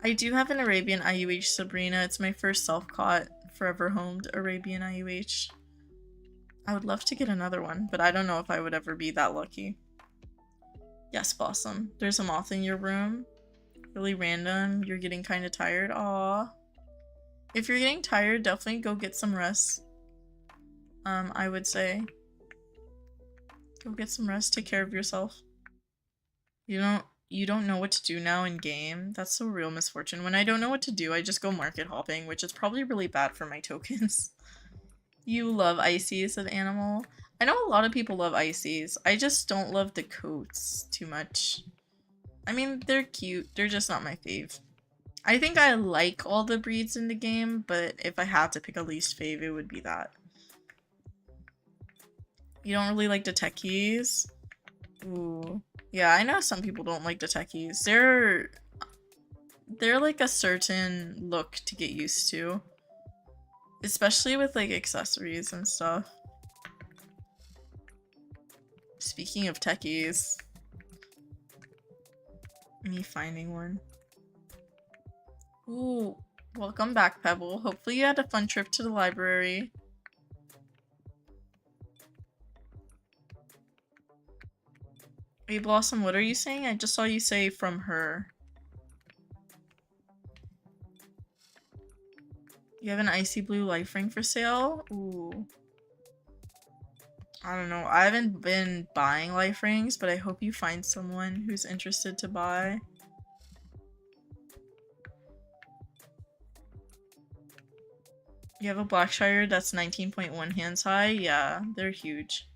I do have an Arabian IUH, Sabrina. It's my first self-caught, forever homed Arabian IUH. I would love to get another one, but I don't know if I would ever be that lucky. Yes, Blossom. There's a moth in your room. Really random. You're getting kind of tired. Aww. If you're getting tired, definitely go get some rest. I would say. Go get some rest. Take care of yourself. You don't know what to do now in game. That's so real, Misfortune. When I don't know what to do, I just go market hopping, which is probably really bad for my tokens. You love Icies, said Animal. I know a lot of people love Icies. I just don't love the coats too much. I mean, they're cute. They're just not my fave. I think I like all the breeds in the game, but if I had to pick a least fave, it would be that. You don't really like the techies? Ooh. Yeah, I know some people don't like the techies. They're like a certain look to get used to. Especially with like accessories and stuff. Speaking of techies. Me finding one. Ooh, welcome back, Pebble. Hopefully you had a fun trip to the library. Hey Blossom, what are you saying? I just saw you say from her. You have an icy blue life ring for sale? Ooh. I don't know. I haven't been buying life rings, but I hope you find someone who's interested to buy. You have a Blackshire that's 19.1 hands high? Yeah, they're huge.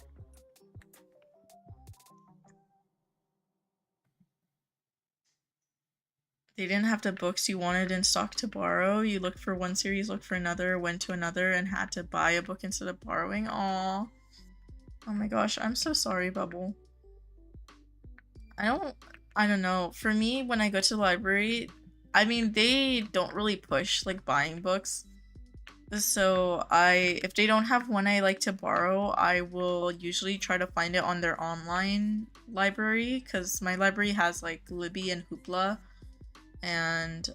They didn't have the books you wanted in stock to borrow. You looked for one series, looked for another, went to another, and had to buy a book instead of borrowing. Aww. Oh my gosh, I'm so sorry, Bubble. I don't know. For me, when I go to the library, I mean, they don't really push, like, buying books. So if they don't have one I like to borrow, I will usually try to find it on their online library, because my library has, like, Libby and Hoopla and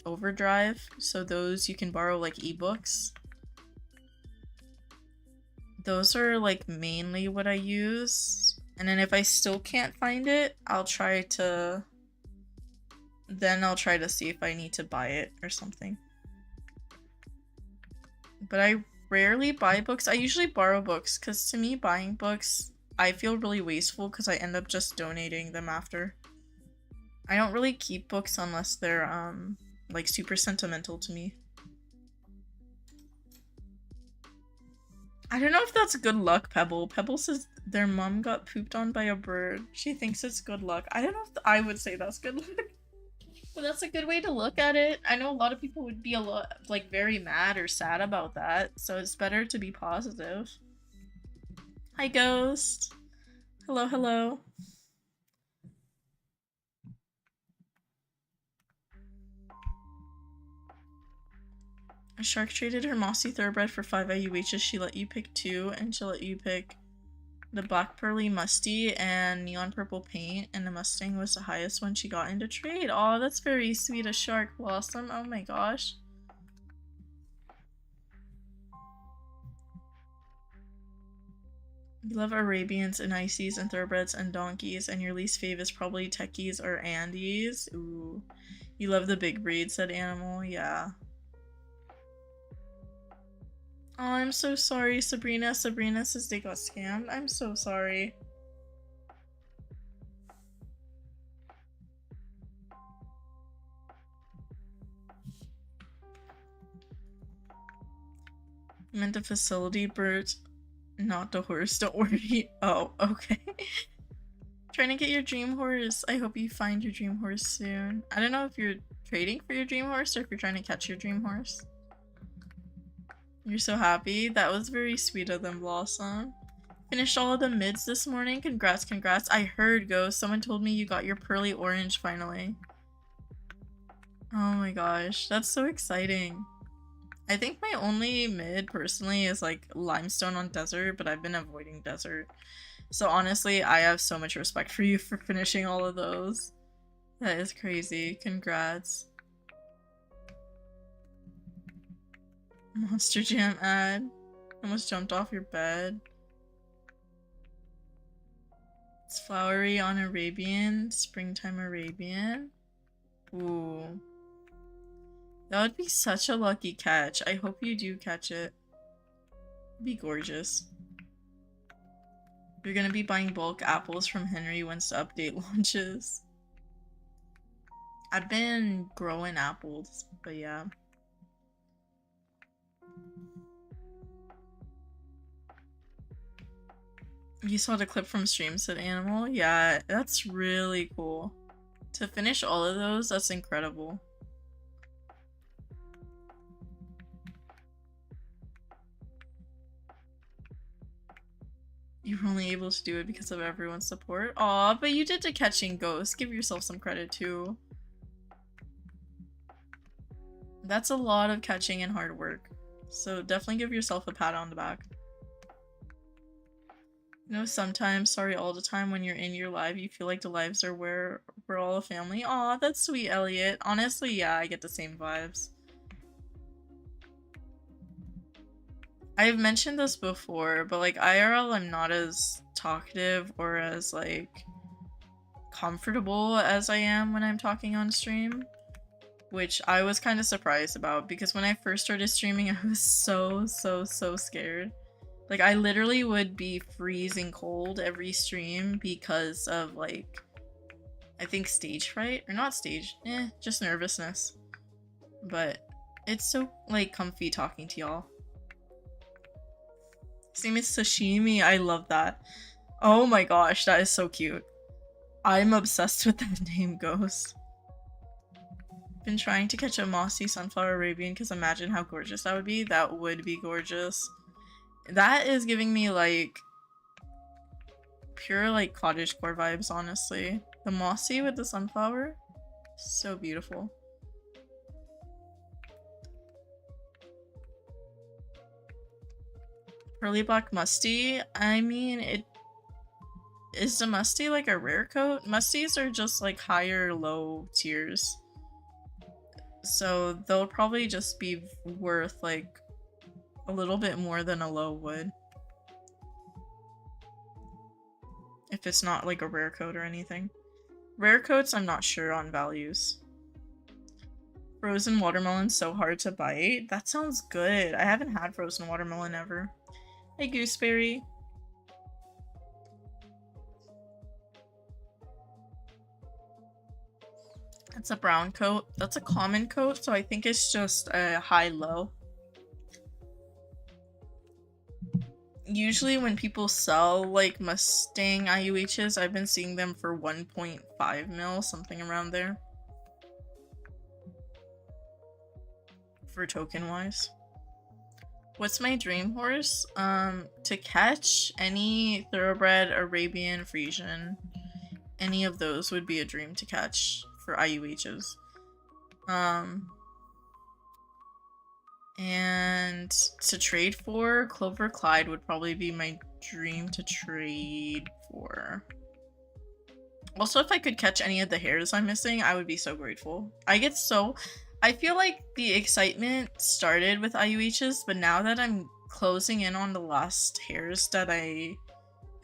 Overdrive, so those you can borrow like ebooks. Those are like mainly what I use, and then if I still can't find it, I'll try to see if I need to buy it or something. But I rarely buy books. I usually borrow books, because to me buying books, I feel really wasteful because I end up just donating them after. I don't really keep books unless they're, like, super sentimental to me. I don't know if that's good luck, Pebble. Pebble says their mom got pooped on by a bird. She thinks it's good luck. I don't know if I would say that's good luck. But that's a good way to look at it. I know a lot of people would be like, very mad or sad about that, so it's better to be positive. Hi, Ghost. Hello, hello. A shark traded her mossy thoroughbred for 5 IUHs. She let you pick 2, and she let you pick the black pearly musty and neon purple paint, and the Mustang was the highest one she got into trade. Oh, that's very sweet. A shark blossom. Oh my gosh. You love Arabians and Ices and thoroughbreds and donkeys, and your least fave is probably techies or Andes. Ooh. You love the big breed, said Animal. Yeah. Oh, I'm so sorry, Sabrina. Sabrina says they got scammed. I'm so sorry. I meant the facility, Bert, not the horse. Don't worry. Oh, okay. Trying to get your dream horse. I hope you find your dream horse soon. I don't know if you're trading for your dream horse or if you're trying to catch your dream horse. You're so happy. That was very sweet of them, Blossom. Finished all of the mids this morning. Congrats, congrats. I heard, Ghost. Someone told me you got your pearly orange finally. Oh my gosh. That's so exciting. I think my only mid, personally, is like limestone on desert, but I've been avoiding desert. So honestly, I have so much respect for you for finishing all of those. That is crazy. Congrats. Monster Jam ad. Almost jumped off your bed. It's flowery on Arabian. Springtime Arabian. Ooh. That would be such a lucky catch. I hope you do catch it. It'd be gorgeous. You're gonna be buying bulk apples from Henry once the update launches. I've been growing apples, but yeah. You saw the clip from stream, said Animal? Yeah, that's really cool. To finish all of those, that's incredible. You were only able to do it because of everyone's support. Aw, but you did the catching ghost. Give yourself some credit too. That's a lot of catching and hard work. So definitely give yourself a pat on the back. You know, sometimes, sorry, all the time, when you're in your live, you feel like the lives are where we're all a family. Aw, that's sweet, Elliot. Honestly, yeah, I get the same vibes. I've mentioned this before, but like IRL, I'm not as talkative or as like comfortable as I am when I'm talking on stream, which I was kind of surprised about because when I first started streaming, I was so scared. Like, I literally would be freezing cold every stream because of, like, I think stage fright? Or not stage, just nervousness. But it's so, like, comfy talking to y'all. His name is Sashimi, I love that. Oh my gosh, that is so cute. I'm obsessed with that name, Ghost. Been trying to catch a mossy sunflower Arabian because imagine how gorgeous that would be. That would be gorgeous. That is giving me like pure like cottagecore vibes, honestly. The mossy with the sunflower, so beautiful. Pearly black musty, I mean, it is the musty like a rare coat? Musties are just like higher low tiers, so they'll probably just be worth like a little bit more than a low would. If it's not like a rare coat or anything. Rare coats, I'm not sure on values. Frozen watermelon's so hard to bite. That sounds good. I haven't had frozen watermelon ever. Hey, Gooseberry. That's a brown coat. That's a common coat, so I think it's just a high-low. Usually when people sell like Mustang IUHs, I've been seeing them for 1.5 mil, something around there. For token wise. What's my dream horse? To catch any thoroughbred, Arabian, Frisian. Any of those would be a dream to catch for IUHs. And to trade for, Clover Clyde would probably be my dream to trade for. Also, if I could catch any of the hares I'm missing, I would be so grateful. I feel like the excitement started with IUHs, but now that I'm closing in on the last hares that I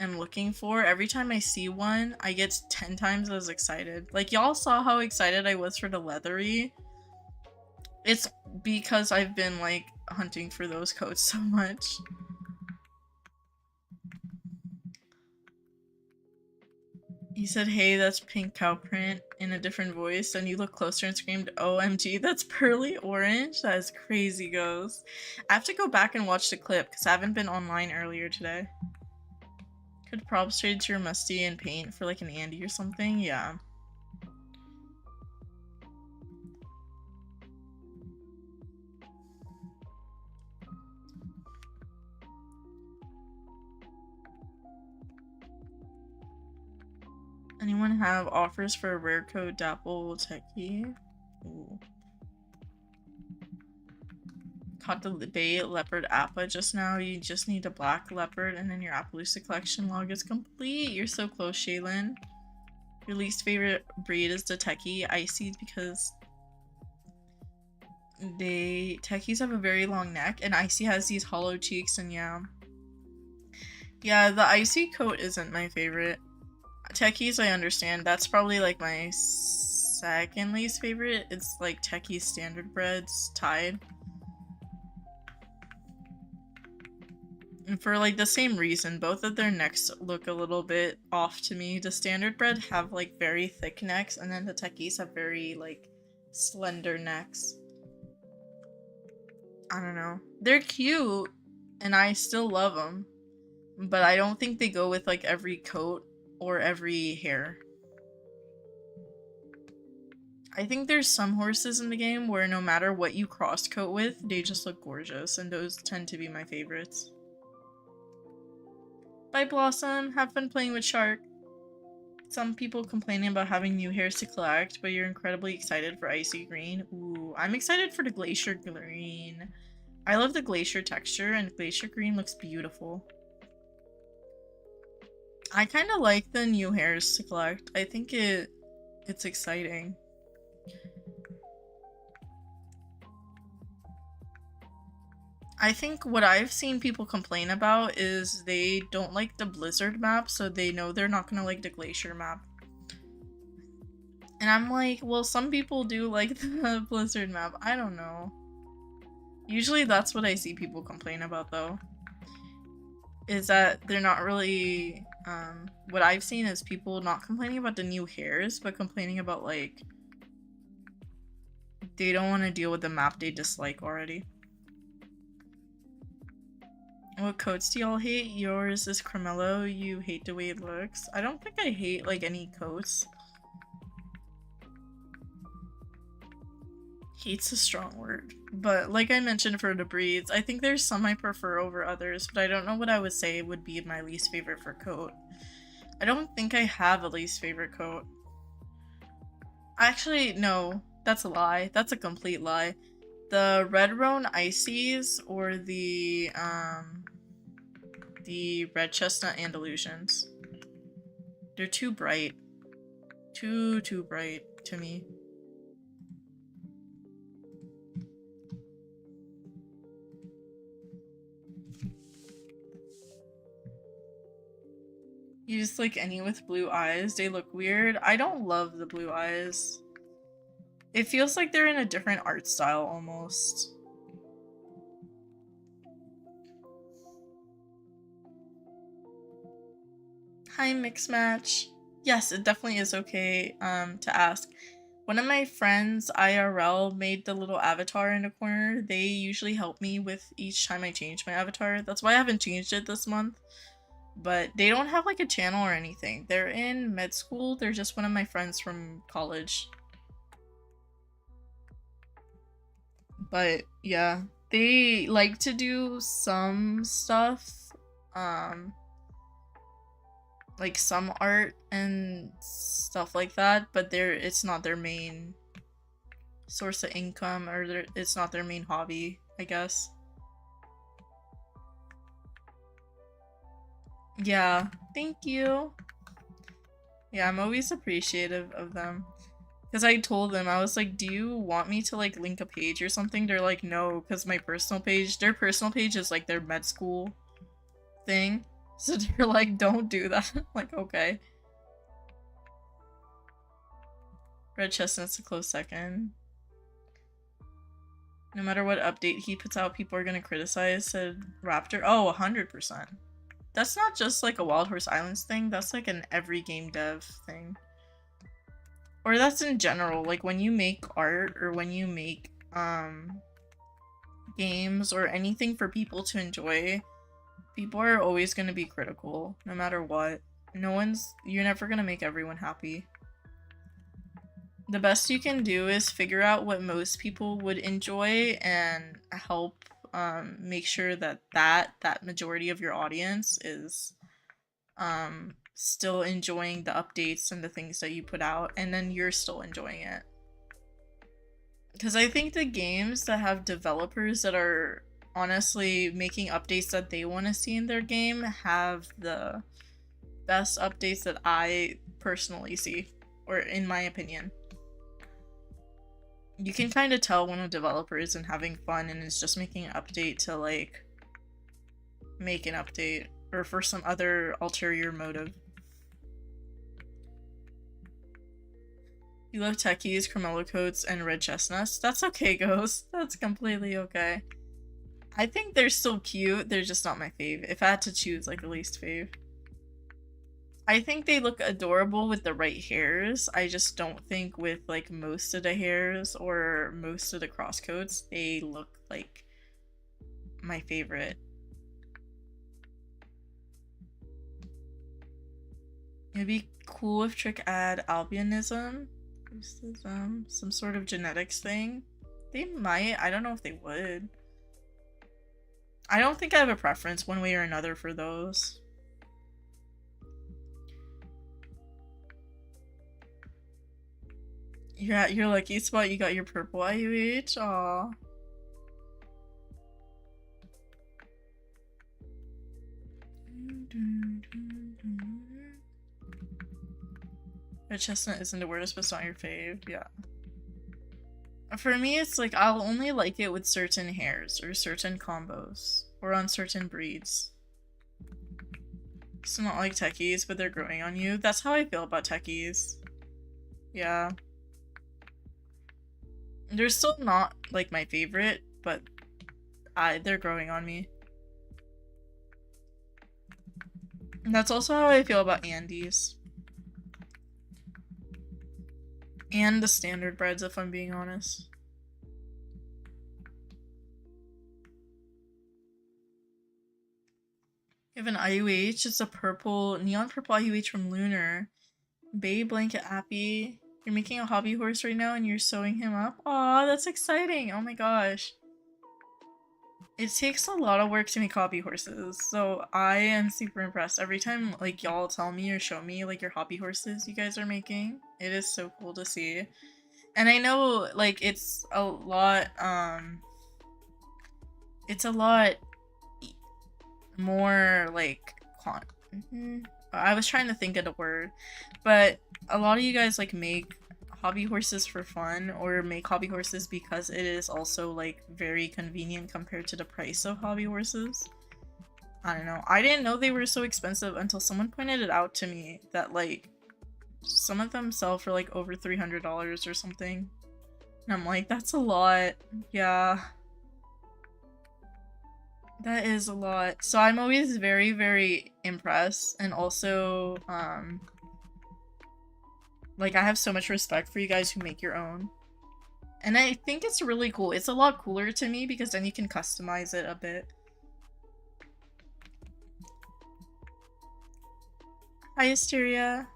am looking for, every time I see one, I get 10 times as excited. Like, y'all saw how excited I was for the leathery. It's because I've been, like, hunting for those coats so much. He said, hey, that's pink cow print in a different voice, and you look closer and screamed, OMG, that's pearly orange? That is crazy, Ghost. I have to go back and watch the clip, because I haven't been online earlier today. Could props trade to your musty and paint for, like, an Andy or something? Yeah. Anyone have offers for a rare code Dapple Techie? Ooh. Caught the bay leopard appa just now. You just need a black leopard and then your Appaloosa collection log is complete. You're so close, Shaylin. Your least favorite breed is the Techie Icy because Techies have a very long neck and Icy has these hollow cheeks, and yeah. Yeah, the Icy coat isn't my favorite. Techies, I understand. That's probably like my second least favorite. It's like Techie standard breds tied. And for like the same reason, both of their necks look a little bit off to me. The standard bred have like very thick necks, and then the Techies have very like slender necks. I don't know. They're cute, and I still love them, but I don't think they go with like every coat or every hair. I think there's some horses in the game where no matter what you cross coat with, they just look gorgeous, and those tend to be my favorites. Bye, Blossom. Have fun playing with Shark. Some people complaining about having new hairs to collect, but you're incredibly excited for Icy Green. Ooh, I'm excited for the Glacier Green. I love the glacier texture, and glacier green looks beautiful. I kind of like the new hairs to collect. I think it's exciting. I think what I've seen people complain about is they don't like the blizzard map, so they know they're not gonna like the glacier map. And I'm like, well, some people do like the blizzard map. I don't know. Usually that's what I see people complain about, though. Is that they're not really, what I've seen is people not complaining about the new hairs, but complaining about, like, they don't want to deal with the map they dislike already. What coats do y'all hate? Yours is Cremello. You hate the way it looks. I don't think I hate, like, any coats. Hate's a strong word. But like I mentioned for the breeds, I think there's some I prefer over others, but I don't know what I would say would be my least favorite for coat. I don't think I have a least favorite coat. Actually, no. That's a lie. That's a complete lie. The Red Roan Ices or the Red Chestnut Andalusians. They're too bright. Too bright to me. You just like any with blue eyes. They look weird. I don't love the blue eyes. It feels like they're in a different art style almost. Hi, Mix Match. Yes, it definitely is okay to ask. One of my friends, IRL, made the little avatar in the corner. They usually help me with each time I change my avatar. That's why I haven't changed it this month. But they don't have like a channel or anything. They're in med school. They're just one of my friends from college. But yeah, they like to do some stuff, like some art and stuff like that, but it's not their main source of income, or it's not their main hobby, I guess. Yeah, thank you. Yeah, I'm always appreciative of them. Because I told them, I was like, do you want me to like link a page or something? They're like, no, because their personal page is like their med school thing. So they're like, don't do that. Like, okay. Red Chestnut's a close second. No matter what update he puts out, people are gonna criticize, said Raptor. Oh, 100%. That's not just like a Wild Horse Islands thing, that's like an every game dev thing. Or that's in general, like when you make art or when you make games or anything for people to enjoy, people are always going to be critical, no matter what. You're never going to make everyone happy. The best you can do is figure out what most people would enjoy and help make sure that majority of your audience is still enjoying the updates and the things that you put out, and then you're still enjoying it. Because I think the games that have developers that are honestly making updates that they want to see in their game have the best updates that I personally see, or in my opinion. You can kind of tell when a developer isn't having fun and is just making an update to like make an update or for some other ulterior motive. You love techies, Cremello coats, and red chestnuts. That's okay, Ghost. That's completely okay. I think they're still cute. They're just not my fave. If I had to choose like the least fave. I think they look adorable with the right hairs. I just don't think with like most of the hairs or most of the crosscoats, they look like my favorite. It'd be cool if Trick add albinism, some sort of genetics thing. They might. I don't know if they would. I don't think I have a preference one way or another for those. You're at your lucky spot, you got your purple IUH. Aw. Red chestnut isn't the worst, but it's not your fave. Yeah. For me, it's like I'll only like it with certain hairs or certain combos or on certain breeds. It's not like techies, but they're growing on you. That's how I feel about techies. Yeah. They're still not like my favorite, but they're growing on me. And that's also how I feel about Andes. And the standard breads, if I'm being honest. You have an IUH, it's a purple, neon purple IUH from Lunar. Bay Blanket Appy. You're making a hobby horse right now and you're sewing him up? Aw, that's exciting! Oh my gosh. It takes a lot of work to make hobby horses, so I am super impressed. Every time like y'all tell me or show me like your hobby horses you guys are making, it is so cool to see. And I know like it's a lot more like I was trying to think of the word, but a lot of you guys like make hobby horses for fun or make hobby horses because it is also like very convenient compared to the price of hobby horses. I don't know. I didn't know they were so expensive until someone pointed it out to me that like some of them sell for like over $300 or something. And I'm like, that's a lot. Yeah. That is a lot. So I'm always very, very impressed, and also, like, I have so much respect for you guys who make your own. And I think it's really cool. It's a lot cooler to me because then you can customize it a bit. Hi, Asteria.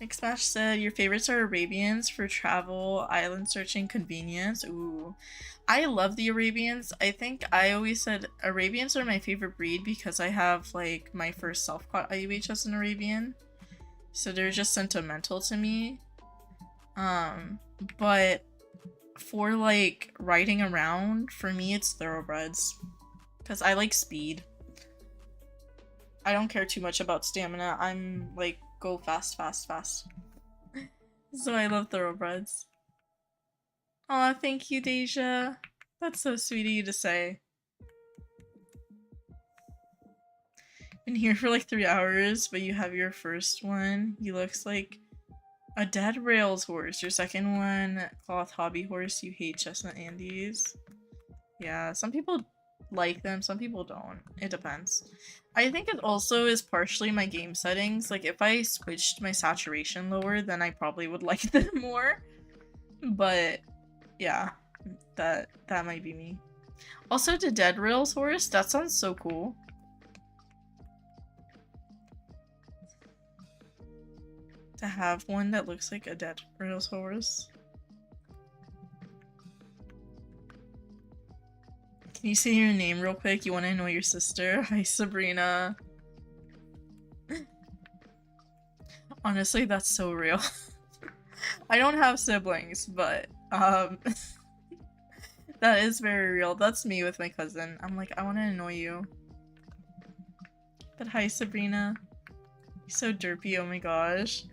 Nick Smash said, your favorites are Arabians for travel, island searching, convenience. Ooh. I love the Arabians. I think I always said Arabians are my favorite breed because I have, like, my first self-caught IUH as an Arabian. So they're just sentimental to me. But for, like, riding around, for me it's thoroughbreds. Because I like speed. I don't care too much about stamina. I'm, like, go fast, fast, fast. So I love thoroughbreds. Aw, thank you, Deja. That's so sweet of you to say. Been here for like 3 hours, but you have your first one. He looks like a dead rails horse. Your second one, cloth hobby horse. You hate chestnut Andes. Yeah, some people like them, some people don't. It depends. I think it also is partially my game settings. Like, if I switched my saturation lower, then I probably would like them more. But yeah, that might be me. Also, the dead rails horse, that sounds so cool. To have one that looks like a dead rails horse. Can you say your name real quick? You want to annoy your sister? Hi, Sabrina. Honestly, that's so real. I don't have siblings, but that is very real. That's me with my cousin. I'm like, I want to annoy you. But hi, Sabrina. You're so derpy, oh my gosh.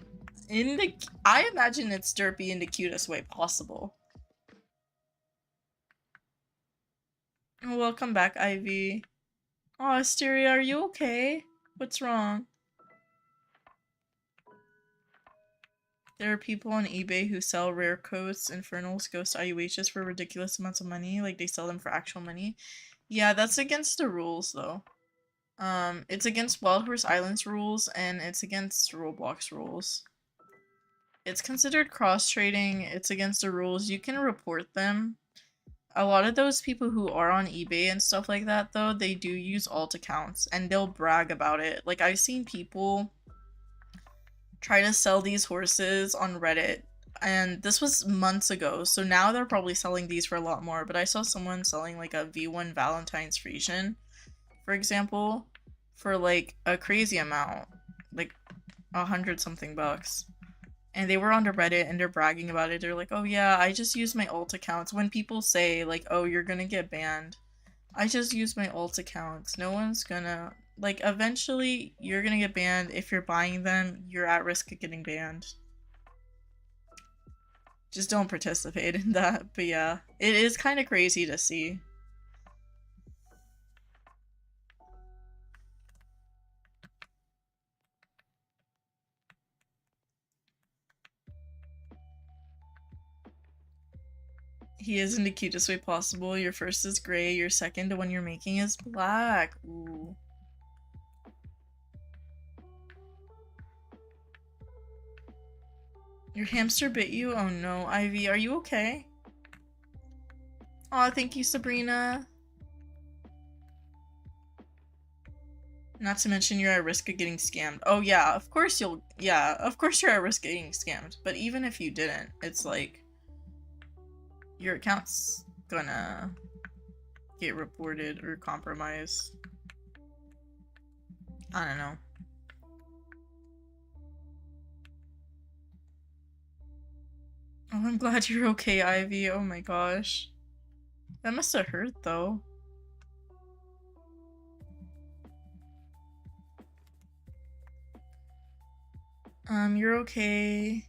I imagine it's derpy in the cutest way possible. Welcome back, Ivy. Oh, Asteria, are you okay? What's wrong? There are people on eBay who sell rare coats, infernals, ghost IUHs for ridiculous amounts of money. Like, they sell them for actual money. Yeah, that's against the rules, though. It's against Wild Horse Islands rules, and it's against Roblox rules. It's considered cross-trading. It's against the rules. You can report them. A lot of those people who are on eBay and stuff like that, though, they do use alt accounts, and they'll brag about it. Like, I've seen people try to sell these horses on Reddit, and this was months ago, so now they're probably selling these for a lot more, but I saw someone selling, like, a V1 Valentine's Frisian, for example, for, like, a crazy amount. Like, 100-something bucks. And they were on the Reddit and they're bragging about it. They're like, oh yeah, I just use my alt accounts. When people say like, oh, you're gonna get banned, I just use my alt accounts. No one's gonna Like, eventually, you're gonna get banned. If you're buying them, you're at risk of getting banned. Just don't participate in that. But yeah, it is kind of crazy to see. He is in the cutest way possible. Your first is gray, your second, the one you're making, is black. Ooh. Your hamster bit you? Oh no. Ivy, are you okay? Aw, thank you, Sabrina. Not to mention you're at risk of getting scammed. Oh yeah, of course you're at risk of getting scammed. But even if you didn't, it's like your account's gonna get reported or compromised. I don't know. Oh, I'm glad you're okay, Ivy. Oh my gosh. That must have hurt though. You're okay.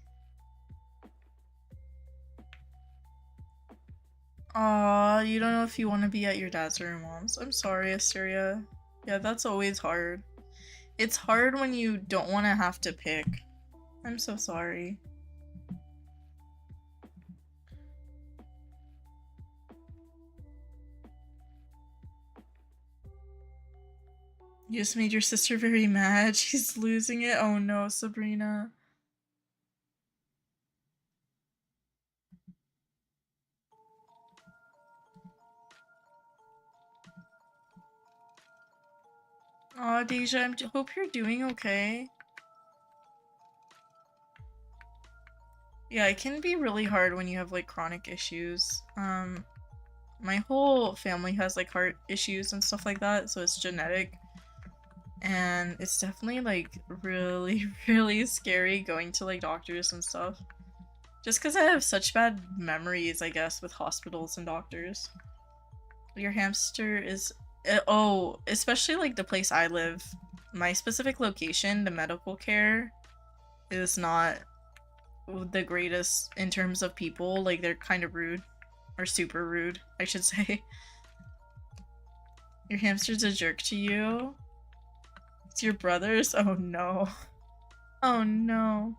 Aw, you don't know if you want to be at your dad's or your mom's. I'm sorry, Asteria. Yeah, that's always hard. It's hard when you don't want to have to pick. I'm so sorry. You just made your sister very mad. She's losing it. Oh no, Sabrina. Aw, Deja, I hope you're doing okay. Yeah, it can be really hard when you have like chronic issues. My whole family has like heart issues and stuff like that, so it's genetic. And it's definitely like really, really scary going to like doctors and stuff. Just because I have such bad memories, I guess, with hospitals and doctors. Your hamster is... oh, especially like the place I live. My specific location, the medical care, is not the greatest in terms of people. Like, they're kind of rude. Or super rude, I should say. Your hamster's a jerk to you? It's your brother's? Oh no. Oh no.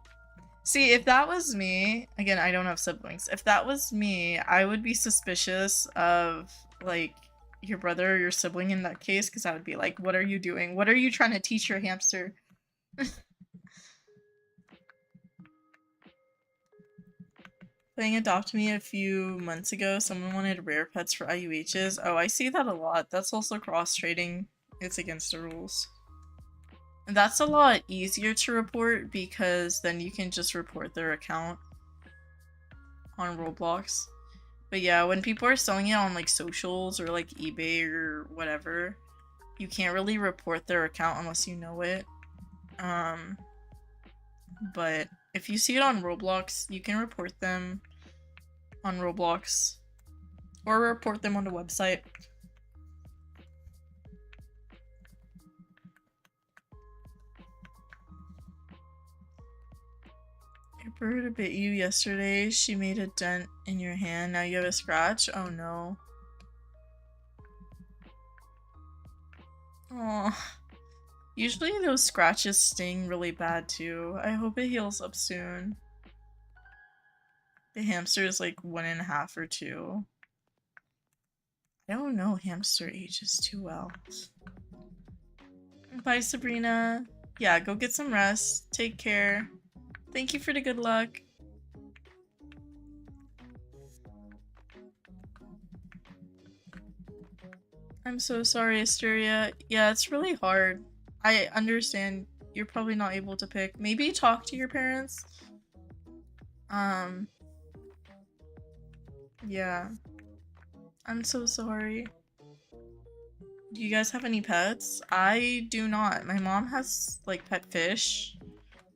See, if that was me, again, I don't have siblings. If that was me, I would be suspicious of, like, your brother or your sibling in that case, because I would be like, what are you doing? What are you trying to teach your hamster? Playing Adopt Me a few months ago, someone wanted rare pets for IUHs. Oh, I see that a lot. That's also cross-trading. It's against the rules. And that's a lot easier to report because then you can just report their account on Roblox. But yeah, when people are selling it on like socials or like eBay or whatever, you can't really report their account unless you know it. But if you see it on Roblox, you can report them on Roblox or report them on the website. Your bird bit you yesterday. She made a dent in your hand. Now you have a scratch? Oh no. Oh. Usually those scratches sting really bad too. I hope it heals up soon. The hamster is like 1.5 or 2. I don't know hamster ages too well. Bye, Sabrina. Yeah, go get some rest. Take care. Thank you for the good luck. I'm so sorry, Asteria. Yeah, it's really hard. I understand you're probably not able to pick. Maybe talk to your parents. Yeah. I'm so sorry. Do you guys have any pets? I do not. My mom has, like, pet fish.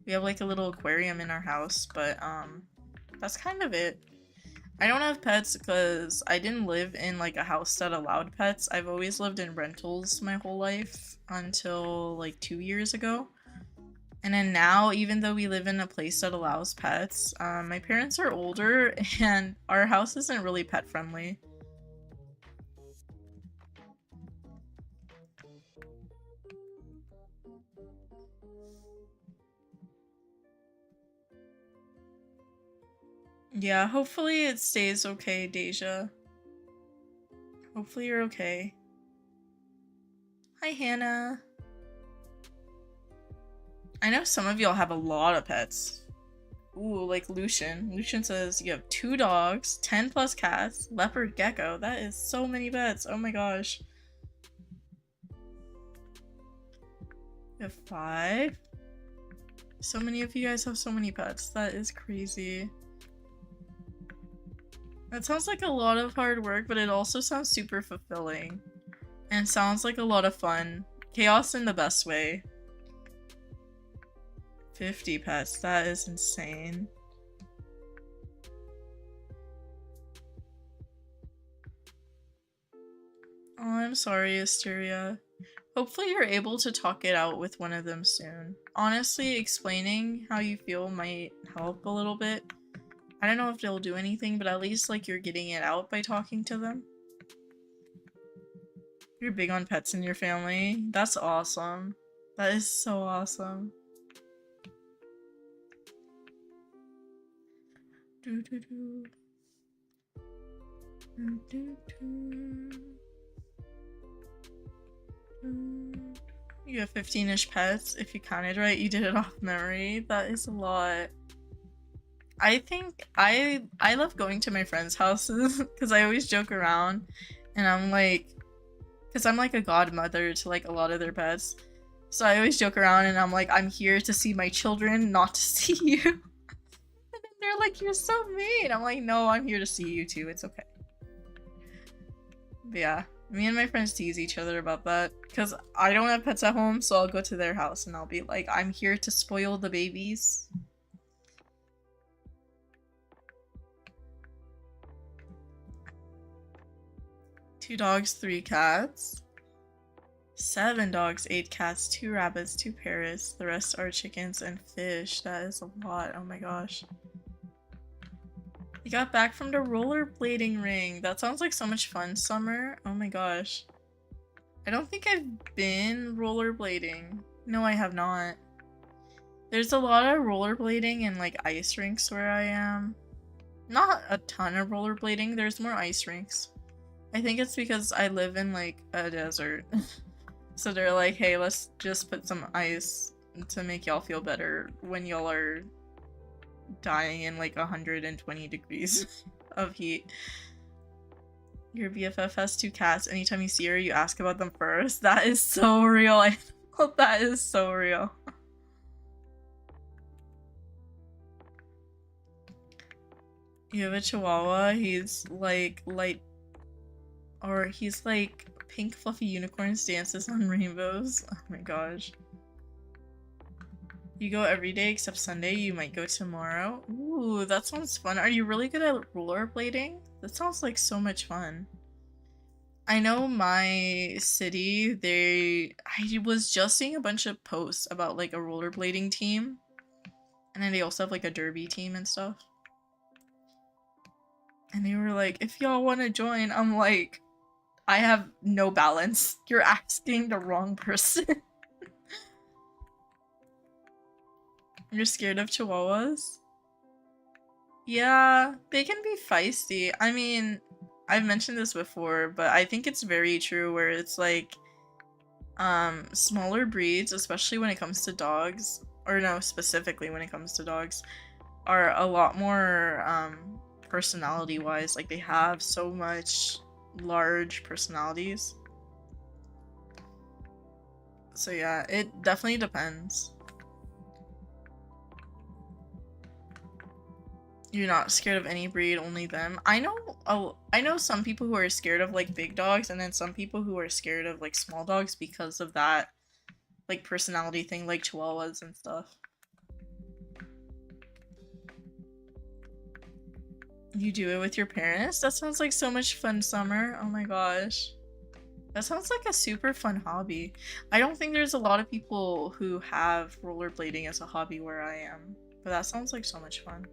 We have, like, a little aquarium in our house, but, that's kind of it. I don't have pets because I didn't live in like a house that allowed pets. I've always lived in rentals my whole life until like 2 years ago. And then now, even though we live in a place that allows pets, my parents are older and our house isn't really pet friendly. Yeah, hopefully it stays okay, Deja. Hopefully you're okay. Hi, Hannah. I know some of y'all have a lot of pets. Ooh, like Lucian. Lucian says you have 2 dogs, 10 plus cats, leopard gecko. That is so many pets. Oh my gosh. You have 5? So many of you guys have so many pets. That is crazy. That sounds like a lot of hard work, but it also sounds super fulfilling. And sounds like a lot of fun. Chaos in the best way. 50 pets. That is insane. Oh, I'm sorry, Asteria. Hopefully you're able to talk it out with one of them soon. Honestly, explaining how you feel might help a little bit. I don't know if they'll do anything, but at least like you're getting it out by talking to them. You're big on pets in your family. That's awesome. That is so awesome. Do, do, do. Do, do, do. You have 15-ish pets. If you counted right, you did it off memory. That is a lot. I think I love going to my friends' houses because I always joke around and I'm like, because I'm like a godmother to like a lot of their pets. So I always joke around and I'm like, I'm here to see my children, not to see you. And then they're like, you're so mean. I'm like, no, I'm here to see you too. It's okay. But yeah, me and my friends tease each other about that because I don't have pets at home, so I'll go to their house and I'll be like, I'm here to spoil the babies. Two dogs, 3 cats. 7 dogs, 8 cats, 2 rabbits, 2 parrots. The rest are chickens and fish. That is a lot. Oh my gosh. You got back from the rollerblading ring. That sounds like so much fun, Summer. Oh my gosh. I don't think I've been rollerblading. No, I have not. There's a lot of rollerblading and like ice rinks where I am. Not a ton of rollerblading. There's more ice rinks. I think it's because I live in like a desert. So they're like, hey, let's just put some ice to make y'all feel better when y'all are dying in like 120 degrees of heat. Your BFF has 2 cats. Anytime you see her, you ask about them first. That is so real. That is so real. You have a chihuahua. He's like light, or he's like pink fluffy unicorns dances on rainbows. Oh my gosh. You go every day except Sunday. You might go tomorrow. Ooh, that sounds fun. Are you really good at rollerblading? That sounds like so much fun. I know my city, I was just seeing a bunch of posts about like a rollerblading team. And then they also have like a derby team and stuff. And they were like, if y'all want to join, I'm like, I have no balance. You're asking the wrong person. You're scared of chihuahuas? Yeah, they can be feisty. I mean, I've mentioned this before, but I think it's very true where it's like, smaller breeds, especially when it comes to dogs, or no, specifically when it comes to dogs, are a lot more, personality-wise. Like, they have so much large personalities. So yeah, it definitely depends. You're not scared of any breed, only them. I know some people who are scared of like big dogs, and then some people who are scared of like small dogs because of that like personality thing, like chihuahuas and stuff. You do it with your parents? That sounds like so much fun, Summer. Oh my gosh. That sounds like a super fun hobby. I don't think there's a lot of people who have rollerblading as a hobby where I am, but that sounds like so much fun.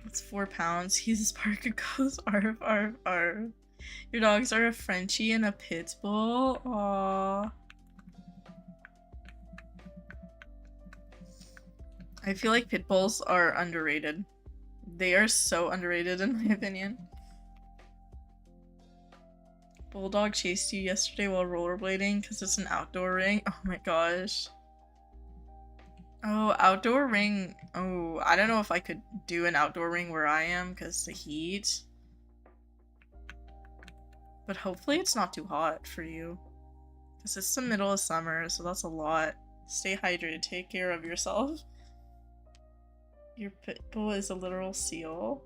It's 4 pounds. He's as Parker goes. Arf, arf, arf. Your dogs are a Frenchie and a pit bull. Aww. I feel like pit bulls are underrated. They are so underrated in my opinion. Bulldog chased you yesterday while rollerblading because it's an outdoor ring. Oh my gosh. Oh, outdoor ring. Oh, I don't know if I could do an outdoor ring where I am because the heat. But hopefully it's not too hot for you. Because it's the middle of summer, so that's a lot. Stay hydrated. Take care of yourself. Your pit bull is a literal seal.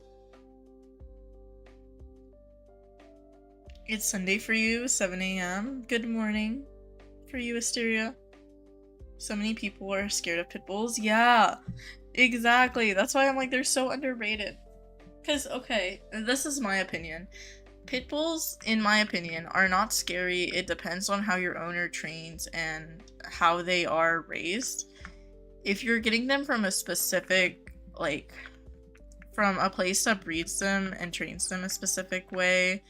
It's Sunday for you, 7 a.m. Good morning for you, Asteria. So many people are scared of pit bulls. Yeah, exactly. That's why I'm like, they're so underrated. Because, okay, this is my opinion. Pit bulls, in my opinion, are not scary. It depends on how your owner trains and how they are raised. If you're getting them from a specific, like, from a place that breeds them and trains them a specific way,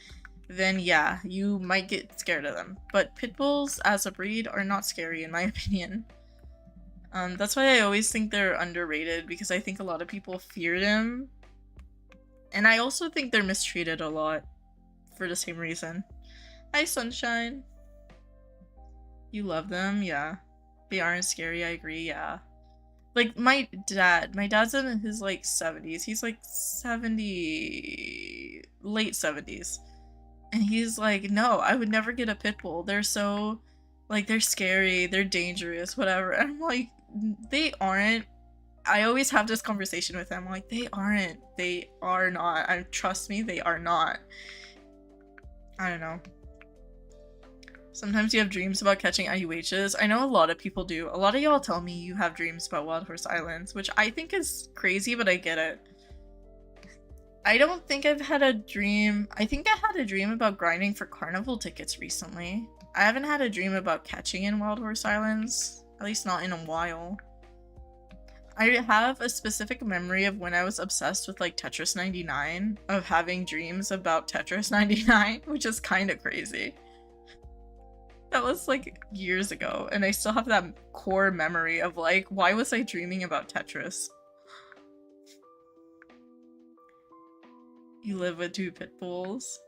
then yeah, you might get scared of them. But pit bulls as a breed are not scary in my opinion. That's why I always think they're underrated, because I think a lot of people fear them. And I also think they're mistreated a lot for the same reason. Hi, Sunshine. You love them? Yeah. They aren't scary, I agree, yeah. Like, my dad's in his, like, 70s. He's, like, 70... late 70s. And he's like, no, I would never get a pit bull. They're so, like, they're scary, they're dangerous, whatever. And I'm like, they aren't. I always have this conversation with them, like, they aren't. They are not. Trust me, they are not. I don't know. Sometimes you have dreams about catching IUHs. I know a lot of people do. A lot of y'all tell me you have dreams about Wild Horse Islands, which I think is crazy, but I get it. I don't think I've had a dream. I think I had a dream about grinding for carnival tickets recently. I haven't had a dream about catching in Wild Horse Islands, at least not in a while. I have a specific memory of when I was obsessed with, like, Tetris 99, of having dreams about Tetris 99, which is kind of crazy. That was, like, years ago, and I still have that core memory of, like, why was I dreaming about Tetris? You live with 2 pit bulls.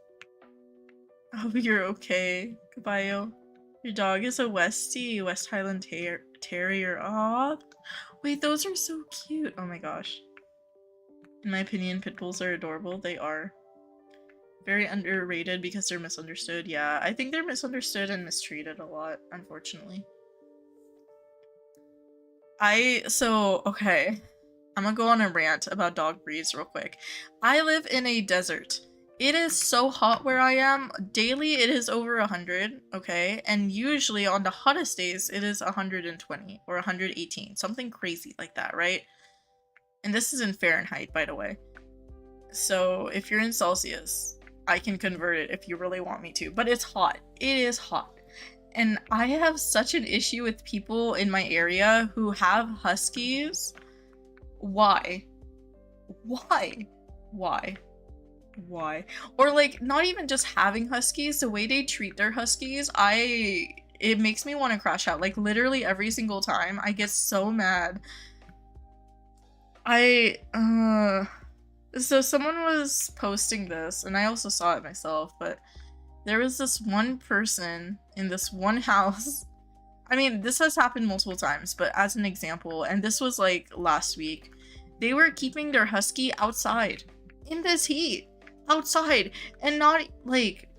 I hope you're okay. Goodbye, yo. Your dog is a Westie, West Highland Terrier. Aw. Wait, those are so cute. Oh my gosh. In my opinion, pit bulls are adorable. They are. Very underrated because they're misunderstood. Yeah, I think they're misunderstood and mistreated a lot, unfortunately. Okay. I'm gonna go on a rant about dog breeds real quick. I live in a desert. It is so hot where I am. Daily it is over 100, okay? And usually on the hottest days it is 120 or 118. Something crazy like that, right? And this is in Fahrenheit, by the way. So if you're in Celsius, I can convert it if you really want me to. But it's hot. It is hot. And I have such an issue with people in my area who have huskies. Why? Why? Why? Why? Or, like, not even just having huskies, the way they treat their huskies, it makes me want to crash out. Like, literally every single time. I get so mad. So someone was posting this, and I also saw it myself, but there was this one person in this one house. I mean, this has happened multiple times, but as an example, and this was like last week, they were keeping their husky outside in this heat, outside, and not like,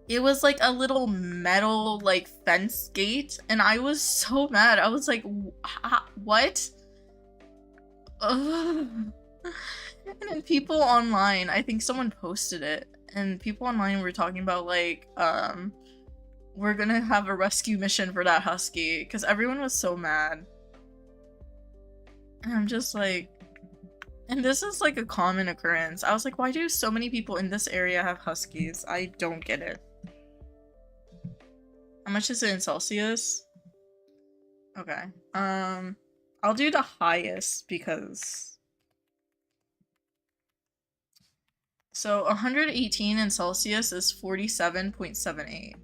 it was like a little metal like fence gate, and I was so mad. I was like, what? Ugh. And then people online, I think someone posted it, and people online were talking about like, we're gonna have a rescue mission for that husky, because everyone was so mad. And I'm just like, And this is like a common occurrence. I was like, why do so many people in this area have huskies? I don't get it. How much is it in Celsius? Okay. I'll do the highest because... So 118 in Celsius is 47.78.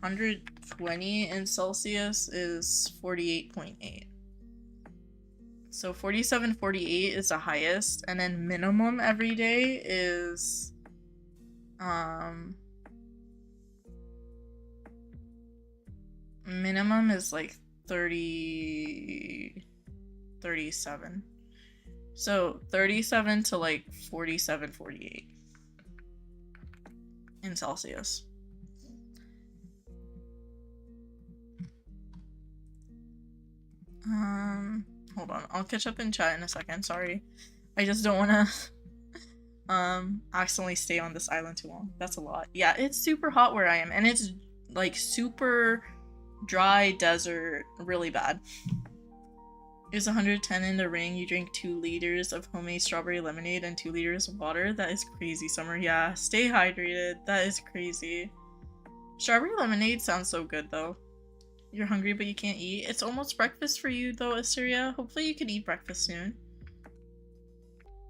120 in Celsius is 48.8. So 47.48 is the highest, and then minimum every day is minimum is like 37. So 37 to like 47, 48 in Celsius. Hold on. I'll catch up in chat in a second. Sorry. I just don't want to accidentally stay on this island too long. That's a lot. Yeah, it's super hot where I am, and it's like super dry desert, really bad. Is 110 in the ring. You drink 2 liters of homemade strawberry lemonade and 2 liters of water. That is crazy, Summer. Yeah, stay hydrated. That is crazy. Strawberry lemonade sounds so good though. You're hungry but you can't eat. It's almost breakfast for you though, Assyria. Hopefully you can eat breakfast soon.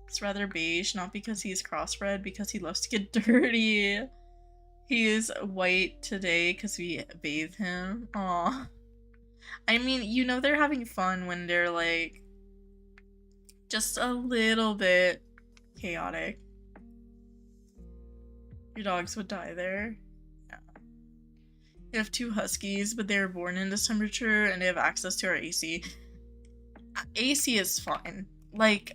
It's rather beige, not because he's crossbred, because he loves to get dirty. He is white today because we bathe him. Aw. I mean, you know they're having fun when they're like just a little bit chaotic. Your dogs would die there. Yeah. We have 2 huskies, but they were born in this temperature and they have access to our AC. AC is fine. Like,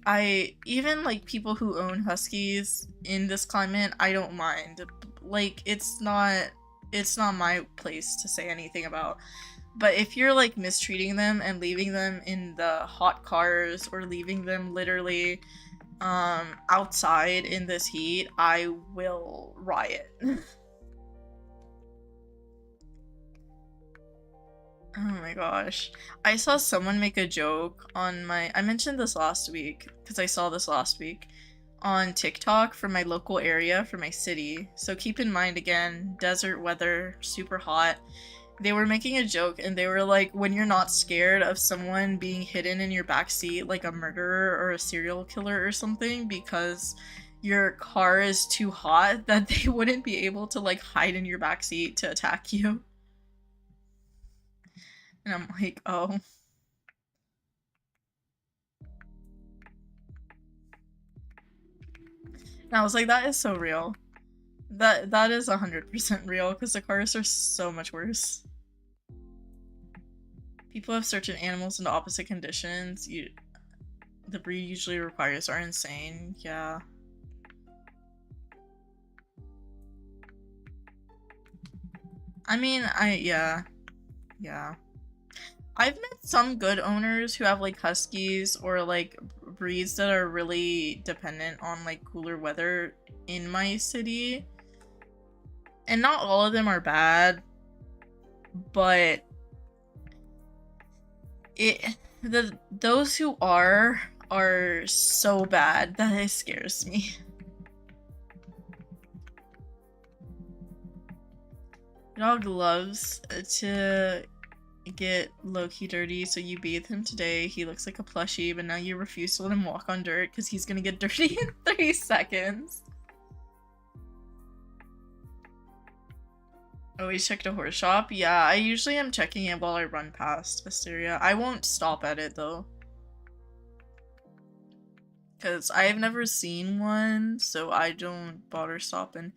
even like people who own huskies in this climate, I don't mind. Like, it's not my place to say anything about. But if you're like mistreating them and leaving them in the hot cars or leaving them literally outside in this heat, I will riot. Oh my gosh. I saw someone make a joke on I mentioned this last week because I saw this last week on TikTok for my local area, for my city. So keep in mind again, desert weather, super hot. They were making a joke and they were like, when you're not scared of someone being hidden in your backseat, like a murderer or a serial killer or something, because your car is too hot, that they wouldn't be able to like hide in your backseat to attack you. And I'm like, oh. And I was like, that is so real. That is 100% real, because the cars are so much worse. People have certain animals in opposite conditions. The breed usually requires are insane. Yeah. I mean, yeah. I've met some good owners who have like huskies or like breeds that are really dependent on like cooler weather in my city. And not all of them are bad, but those who are so bad that it scares me. Dog loves to get low-key dirty, so you bathe him today. He looks like a plushie, but now you refuse to let him walk on dirt because he's gonna get dirty in 3 seconds. Always check the horse shop. Yeah, I usually am checking it while I run past Asteria. I won't stop at it though, because I've never seen one, so I don't bother stopping.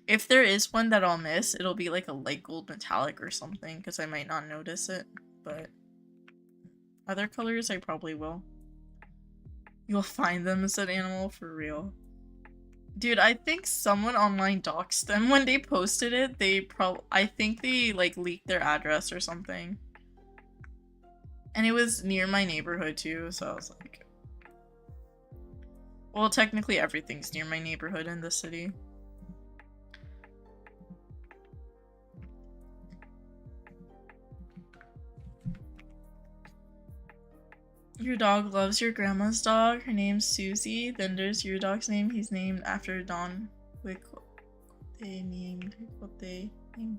If there is one that I'll miss, it'll be like a light gold metallic or something, because I might not notice it, but other colors I probably will. You'll find them, said Animal, for real. Dude, I think someone online doxed them when they posted it. I think they like leaked their address or something. And it was near my neighborhood too, so I was like... Well, technically everything's near my neighborhood in the city. Your dog loves your grandma's dog. Her name's Susie. Then there's your dog's name. He's named after Don Wick. They named what they named.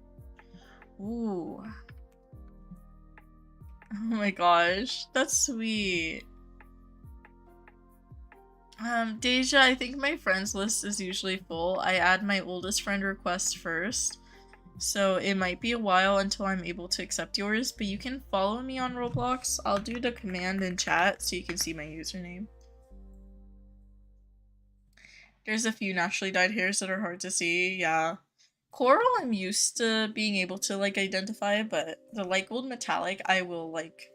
Ooh. Oh my gosh, that's sweet. Deja, I think my friends list is usually full. I add my oldest friend requests first, so it might be a while until I'm able to accept yours, but you can follow me on Roblox. I'll do the command in chat so you can see my username. There's a few naturally dyed hairs that are hard to see, yeah. Coral, I'm used to being able to, like, identify, but the light gold metallic, I will, like,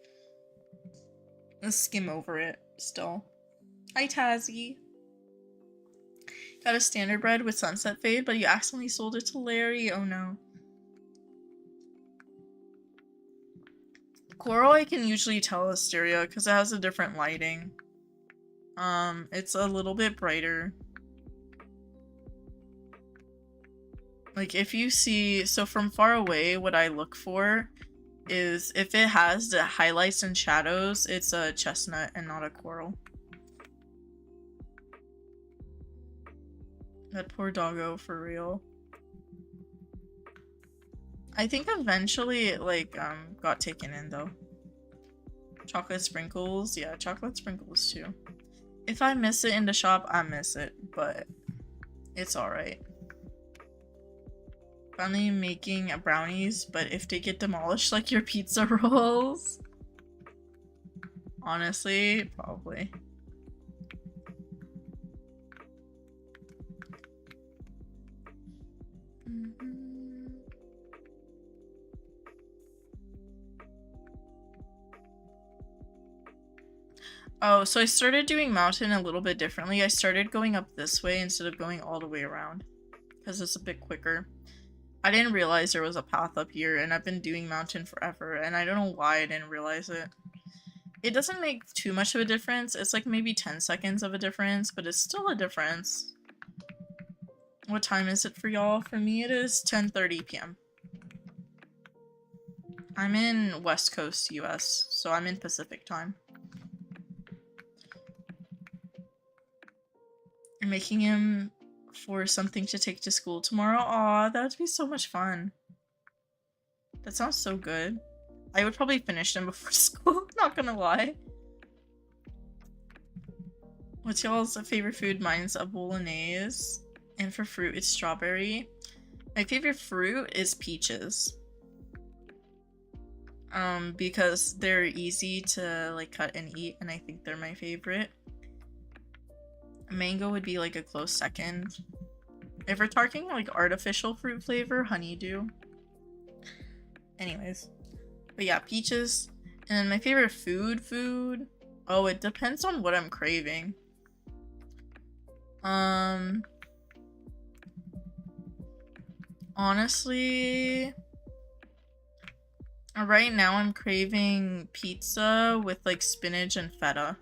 skim over it still. Hi, Tazzy. Got a standard bread with sunset fade, but you accidentally sold it to Larry. Oh no. Coral, I can usually tell is stereo because it has a different lighting. It's a little bit brighter. Like, if you see, so from far away, what I look for is if it has the highlights and shadows, it's a chestnut and not a coral. That poor doggo, for real. I think eventually it, like, got taken in, though. Chocolate sprinkles, yeah, chocolate sprinkles, too. If I miss it in the shop, I miss it, but it's alright. Finally making brownies, but if they get demolished like your pizza rolls. Honestly, probably. Oh, so I started doing mountain a little bit differently. I started going up this way instead of going all the way around because it's a bit quicker. I didn't realize there was a path up here, and I've been doing mountain forever, and I don't know why I didn't realize it. It doesn't make too much of a difference. It's like maybe 10 seconds of a difference, but it's still a difference. What time is it for y'all? For me, it is 10:30 p.m. I'm in West Coast, US, so I'm in Pacific time. I'm making him for something to take to school tomorrow. Aw, that would be so much fun. That sounds so good. I would probably finish them before school, not gonna lie. What's y'all's favorite food? Mine's a bolognese. And for fruit, it's strawberry. My favorite fruit is peaches. Because they're easy to, like, cut and eat, and I think they're my favorite. Mango would be, like, a close second. If we're talking, like, artificial fruit flavor, honeydew. Anyways. But yeah, peaches. And my favorite food? Oh, it depends on what I'm craving. Honestly, right now I'm craving pizza with, like, spinach and feta.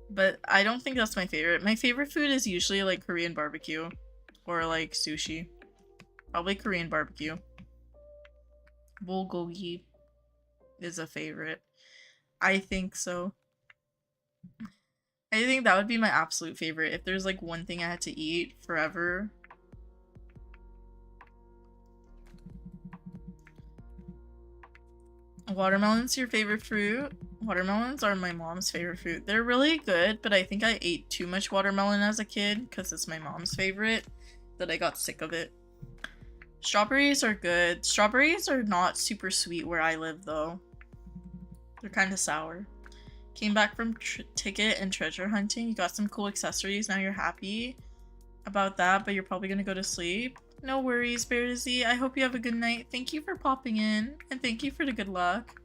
But I don't think that's my favorite. My favorite food is usually, like, Korean barbecue or, like, sushi. Probably Korean barbecue. Bulgogi is a favorite. I think so. I think that would be my absolute favorite. If there's, like, one thing I had to eat forever. Watermelon's your favorite fruit? Watermelons are my mom's favorite fruit. They're really good, but I think I ate too much watermelon as a kid because it's my mom's favorite that I got sick of it. Strawberries are good. Strawberries are not super sweet where I live, though. They're kind of sour. Came back from ticket and treasure hunting. You got some cool accessories. Now you're happy about that, but you're probably gonna go to sleep. No worries, Bear Z. I hope you have a good night. Thank you for popping in, and thank you for the good luck.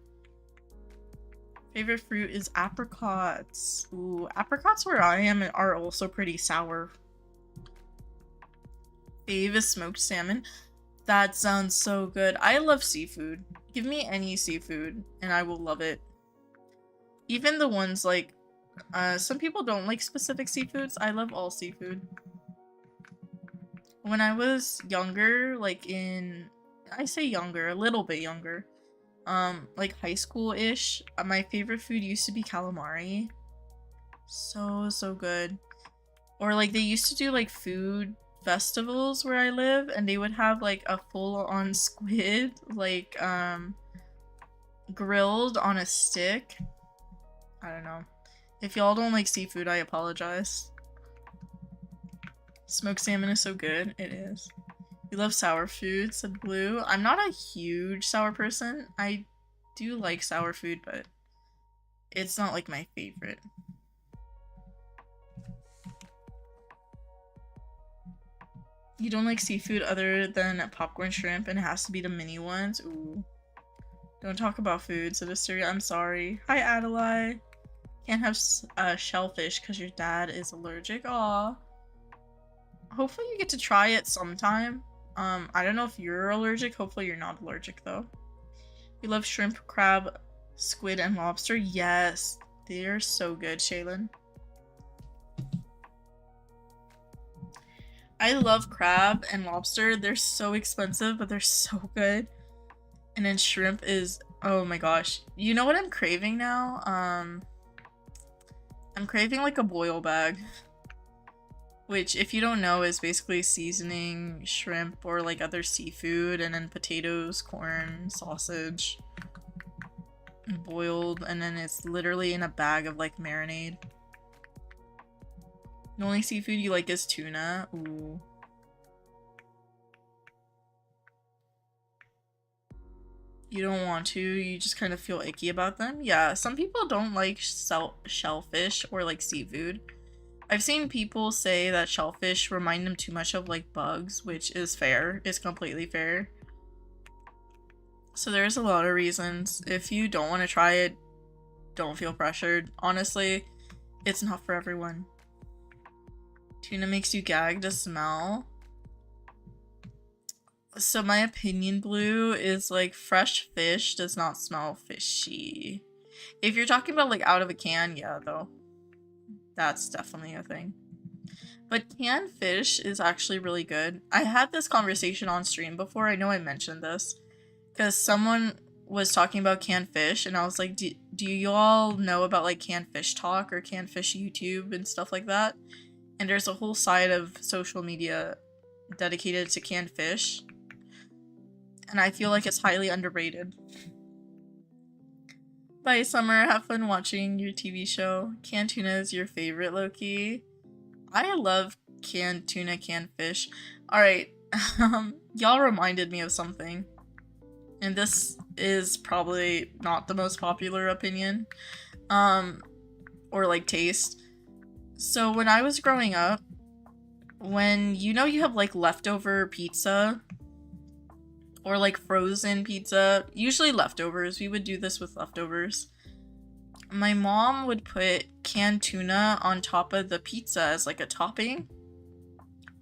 Favorite fruit is apricots. Ooh, apricots where I am are also pretty sour. Fave is smoked salmon. That sounds so good. I love seafood. Give me any seafood, and I will love it. Even the ones like, some people don't like specific seafoods. I love all seafood. When I was younger, like I say younger, a little bit younger, like high school-ish, my favorite food used to be calamari. So good. Or like they used to do like food festivals where I live, and they would have like a full-on squid like grilled on a stick. I don't know. If y'all don't like seafood, I apologize. Smoked salmon is so good. It is. You love sour food, said Blue. I'm not a huge sour person. I do like sour food, but it's not like my favorite. You don't like seafood other than popcorn shrimp, and it has to be the mini ones? Ooh. Don't talk about food, said Asteria. I'm sorry. Hi, Adelaide. Can't have shellfish because your dad is allergic. Aw. Hopefully you get to try it sometime. I don't know if you're allergic. Hopefully you're not allergic, though. You love shrimp, crab, squid, and lobster? Yes. They're so good, Shaylin. I love crab and lobster. They're so expensive, but they're so good. And then shrimp is... oh my gosh. You know what I'm craving now? I'm craving like a boil bag. Which, if you don't know, is basically seasoning shrimp or like other seafood, and then potatoes, corn, sausage, boiled, and then it's literally in a bag of like marinade. The only seafood you like is tuna. Ooh. You don't want to, you just kind of feel icky about them? Yeah, some people don't like shellfish or like seafood. I've seen people say that shellfish remind them too much of like bugs, which is fair. It's completely fair. So there's a lot of reasons. If you don't want to try it, don't feel pressured. Honestly, it's not for everyone. Tuna makes you gag to smell. So my opinion, Blue, is like fresh fish does not smell fishy. If you're talking about like out of a can, yeah, though. That's definitely a thing. But canned fish is actually really good. I had this conversation on stream before. I know I mentioned this. Because someone was talking about canned fish, and I was like, do you all know about like canned fish talk or canned fish YouTube and stuff like that? And there's a whole side of social media dedicated to canned fish. And I feel like it's highly underrated. Bye, Summer. Have fun watching your TV show. Canned tuna is your favorite, Loki. I love canned tuna, canned fish. Alright, y'all reminded me of something. And this is probably not the most popular opinion. Or like taste. So when I was growing up, when you know you have like leftover pizza or like frozen pizza, usually leftovers, we would do this with leftovers. My mom would put canned tuna on top of the pizza as like a topping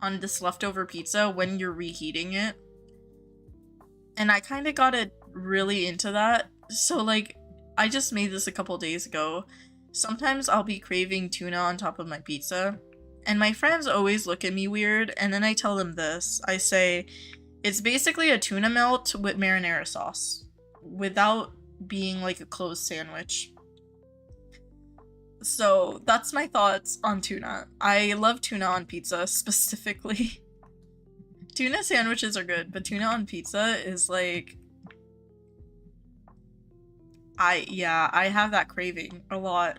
on this leftover pizza when you're reheating it. And I kind of got it really into that. So like, I just made this a couple days ago. Sometimes I'll be craving tuna on top of my pizza, and my friends always look at me weird, and then I tell them this. I say, it's basically a tuna melt with marinara sauce, without being like a closed sandwich. So that's my thoughts on tuna. I love tuna on pizza, specifically. Tuna sandwiches are good, but tuna on pizza is like... I have that craving a lot.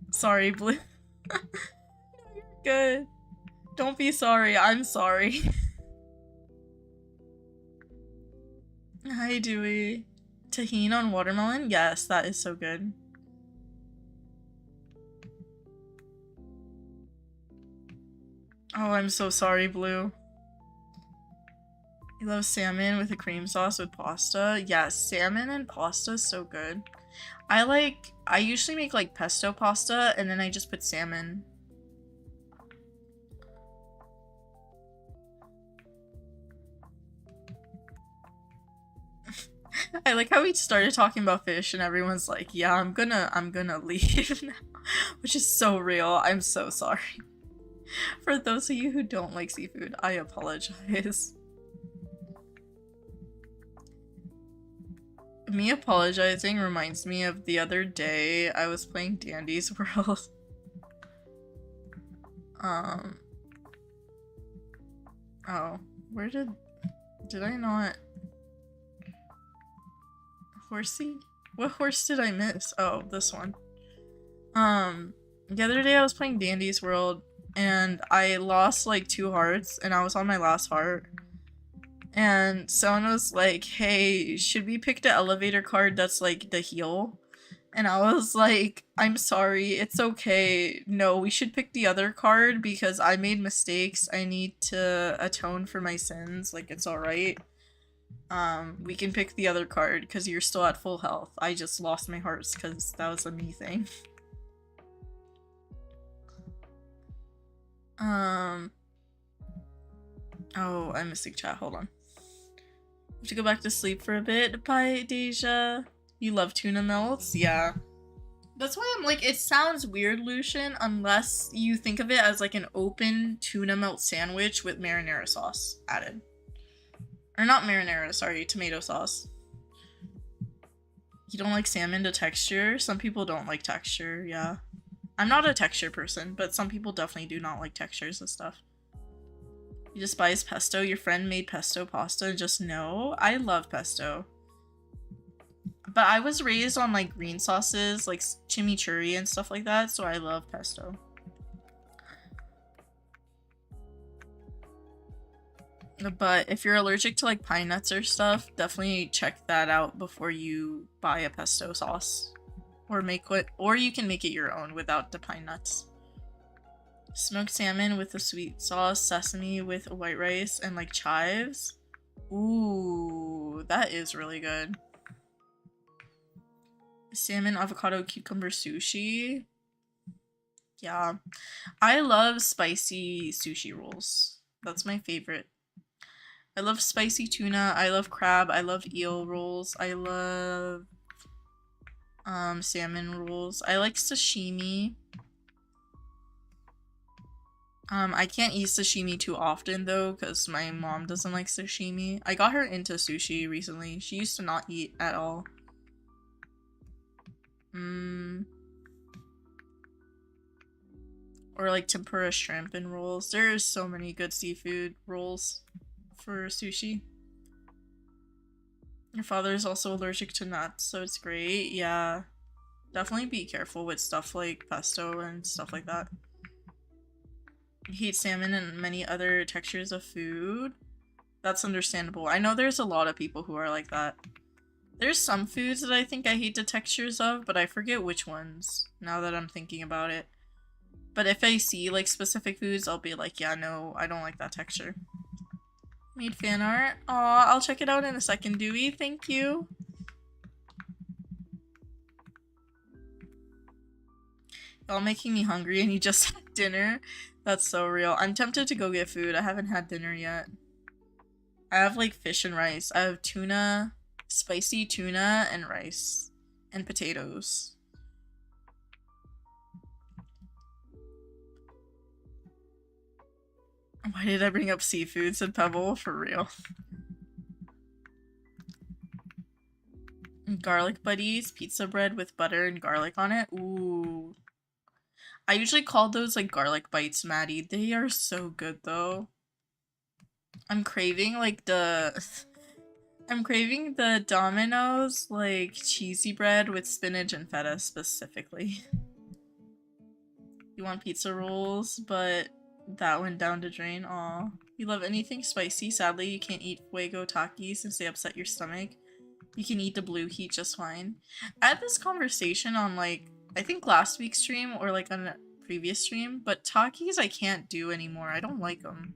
Sorry, Blue. No, you're good. Don't be sorry, I'm sorry. Hi, Dewey. Tahini on watermelon? Yes, that is so good. Oh, I'm so sorry, Blue. You love salmon with a cream sauce with pasta? Yes, salmon and pasta is so good. I usually make like pesto pasta and then I just put salmon. I like how we started talking about fish and everyone's like, yeah, I'm gonna leave now. Which is so real. I'm so sorry. For those of you who don't like seafood, I apologize. Me apologizing reminds me of the other day I was playing Dandy's World. Oh, where did I not? Horsey? What horse did I miss? Oh, this one. The other day I was playing Dandy's World and I lost like 2 hearts and I was on my last heart. And someone was like, hey, should we pick the elevator card that's like the heal? And I was like, I'm sorry, it's okay. No, we should pick the other card because I made mistakes. I need to atone for my sins. Like, it's alright. We can pick the other card because you're still at full health. I just lost my hearts because that was a me thing. Oh, I'm missing chat. Hold on. I have to go back to sleep for a bit. Bye, Deja. You love tuna melts? Yeah. That's why I'm like, it sounds weird, Lucian, unless you think of it as like an open tuna melt sandwich with marinara sauce added. Or not marinara, sorry, tomato sauce. You don't like salmon to texture? Some people don't like texture, yeah. I'm not a texture person, but some people definitely do not like textures and stuff. You despise pesto? Your friend made pesto pasta? Just no. I love pesto. But I was raised on like green sauces, like chimichurri and stuff like that, so I love pesto. But if you're allergic to like pine nuts or stuff, definitely check that out before you buy a pesto sauce. Or you can make it your own without the pine nuts. Smoked salmon with a sweet sauce, sesame with white rice, and like chives. Ooh, that is really good. Salmon, avocado, cucumber sushi. Yeah. I love spicy sushi rolls. That's my favorite. I love spicy tuna. I love crab. I love eel rolls. I love salmon rolls. I like sashimi. I can't eat sashimi too often though because my mom doesn't like sashimi. I got her into sushi recently. She used to not eat at all. Or like tempura shrimp and rolls. There's so many good seafood rolls for sushi. Your father is also allergic to nuts, so it's great. Yeah. Definitely be careful with stuff like pesto and stuff like that. You hate salmon and many other textures of food. That's understandable. I know there's a lot of people who are like that. There's some foods that I think I hate the textures of, but I forget which ones now that I'm thinking about it. But if I see like specific foods, I'll be like, yeah, no, I don't like that texture. Made fan art? Aw, I'll check it out in a second, Dewey. Thank you. Y'all making me hungry and you just had dinner? That's so real. I'm tempted to go get food. I haven't had dinner yet. I have like fish and rice. I have tuna, spicy tuna and rice. And potatoes. Why did I bring up seafood? Said Pebble. For real. Garlic buddies. Pizza bread with butter and garlic on it. Ooh. I usually call those like garlic bites, Maddie. They are so good though. I'm craving like I'm craving the Domino's like cheesy bread with spinach and feta specifically. You want pizza rolls, but that went down the drain. Aw. You love anything spicy. Sadly, you can't eat fuego takis since they upset your stomach. You can eat the blue heat just fine. I had this conversation on like, I think last week's stream or like on a previous stream, but Takis I can't do anymore. I don't like them.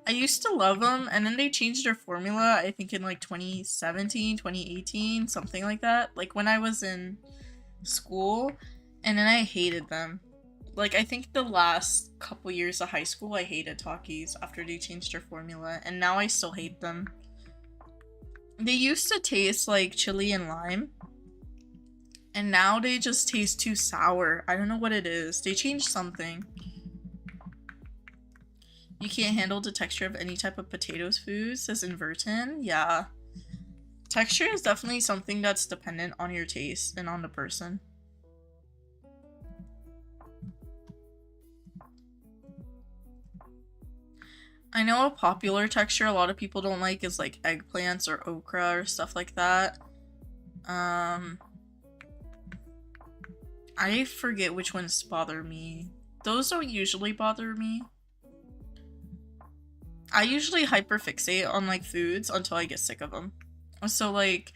I used to love them and then they changed their formula, I think in like 2017, 2018, something like that. Like when I was in school and then I hated them. Like I think the last couple years of high school I hated Takis after they changed their formula and now I still hate them. They used to taste like chili and lime. And now they just taste too sour. I don't know what it is. They changed something. You can't handle the texture of any type of potatoes food, says Inverton. Yeah. Texture is definitely something that's dependent on your taste and on the person. I know a popular texture a lot of people don't like is like eggplants or okra or stuff like that. I forget which ones bother me. Those don't usually bother me. I usually hyperfixate on like foods until I get sick of them. So like,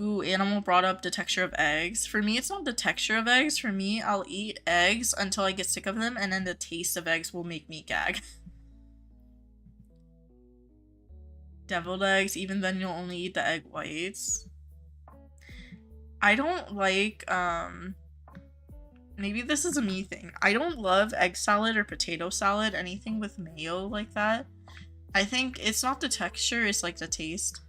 ooh, Animal brought up the texture of eggs. For me, it's not the texture of eggs. For me, I'll eat eggs until I get sick of them, and then the taste of eggs will make me gag. Deviled eggs, even then you'll only eat the egg whites. I don't like, maybe this is a me thing. I don't love egg salad or potato salad, anything with mayo like that. I think it's not the texture, it's like the taste.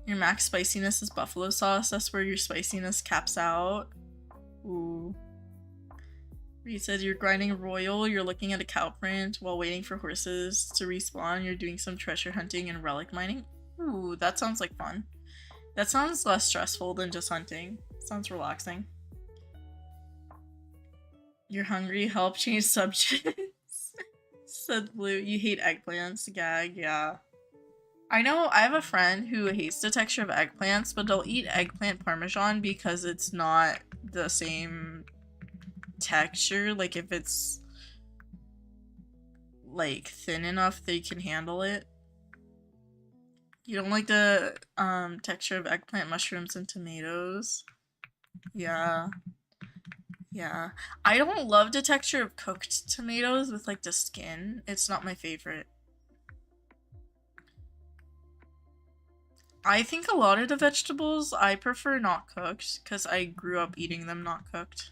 Your max spiciness is buffalo sauce. That's where your spiciness caps out. Ooh. Reed said you're grinding royal, you're looking at a cow print while waiting for horses to respawn, you're doing some treasure hunting and relic mining. Ooh, that sounds like fun. That sounds less stressful than just hunting. Sounds relaxing. You're hungry, help change subjects. Said Blue, you hate eggplants, gag, yeah. I know I have a friend who hates the texture of eggplants, but they'll eat eggplant parmesan because it's not the same texture. Like if it's like thin enough they can handle it. You don't like the texture of eggplant, mushrooms, and tomatoes? Yeah. Yeah. I don't love the texture of cooked tomatoes with like the skin. It's not my favorite. I think a lot of the vegetables I prefer not cooked because I grew up eating them not cooked.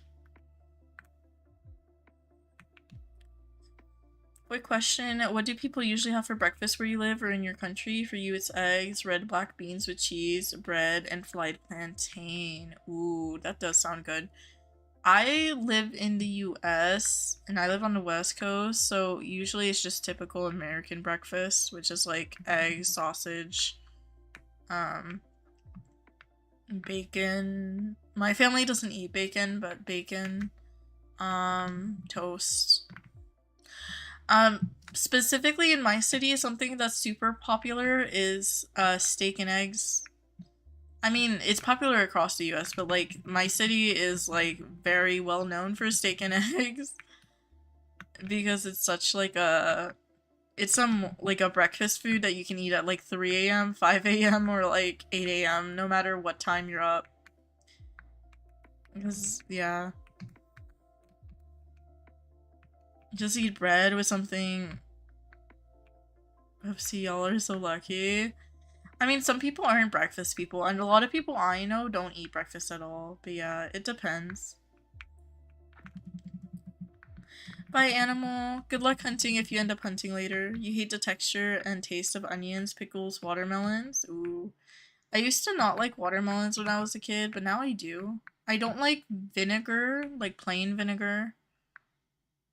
Quick question, what do people usually have for breakfast where you live or in your country? For you it's eggs, red black beans with cheese, bread, and fried plantain. Ooh, that does sound good. I live in the US and I live on the West Coast, so usually it's just typical American breakfast, which is like eggs, sausage, bacon. My family doesn't eat bacon, but bacon, toast. Specifically in my city, something that's super popular is steak and eggs. I mean, it's popular across the US, but like my city is like very well known for steak and eggs because it's such like a like a breakfast food that you can eat at like 3 a.m., 5 a.m., or like 8 a.m. no matter what time you're up. Because yeah. Just eat bread with something. Oopsie, y'all are so lucky. I mean, some people aren't breakfast people, and a lot of people I know don't eat breakfast at all. But yeah, it depends. Bye, animal. Good luck hunting if you end up hunting later. You hate the texture and taste of onions, pickles, watermelons. Ooh. I used to not like watermelons when I was a kid, but now I do. I don't like vinegar, like plain vinegar,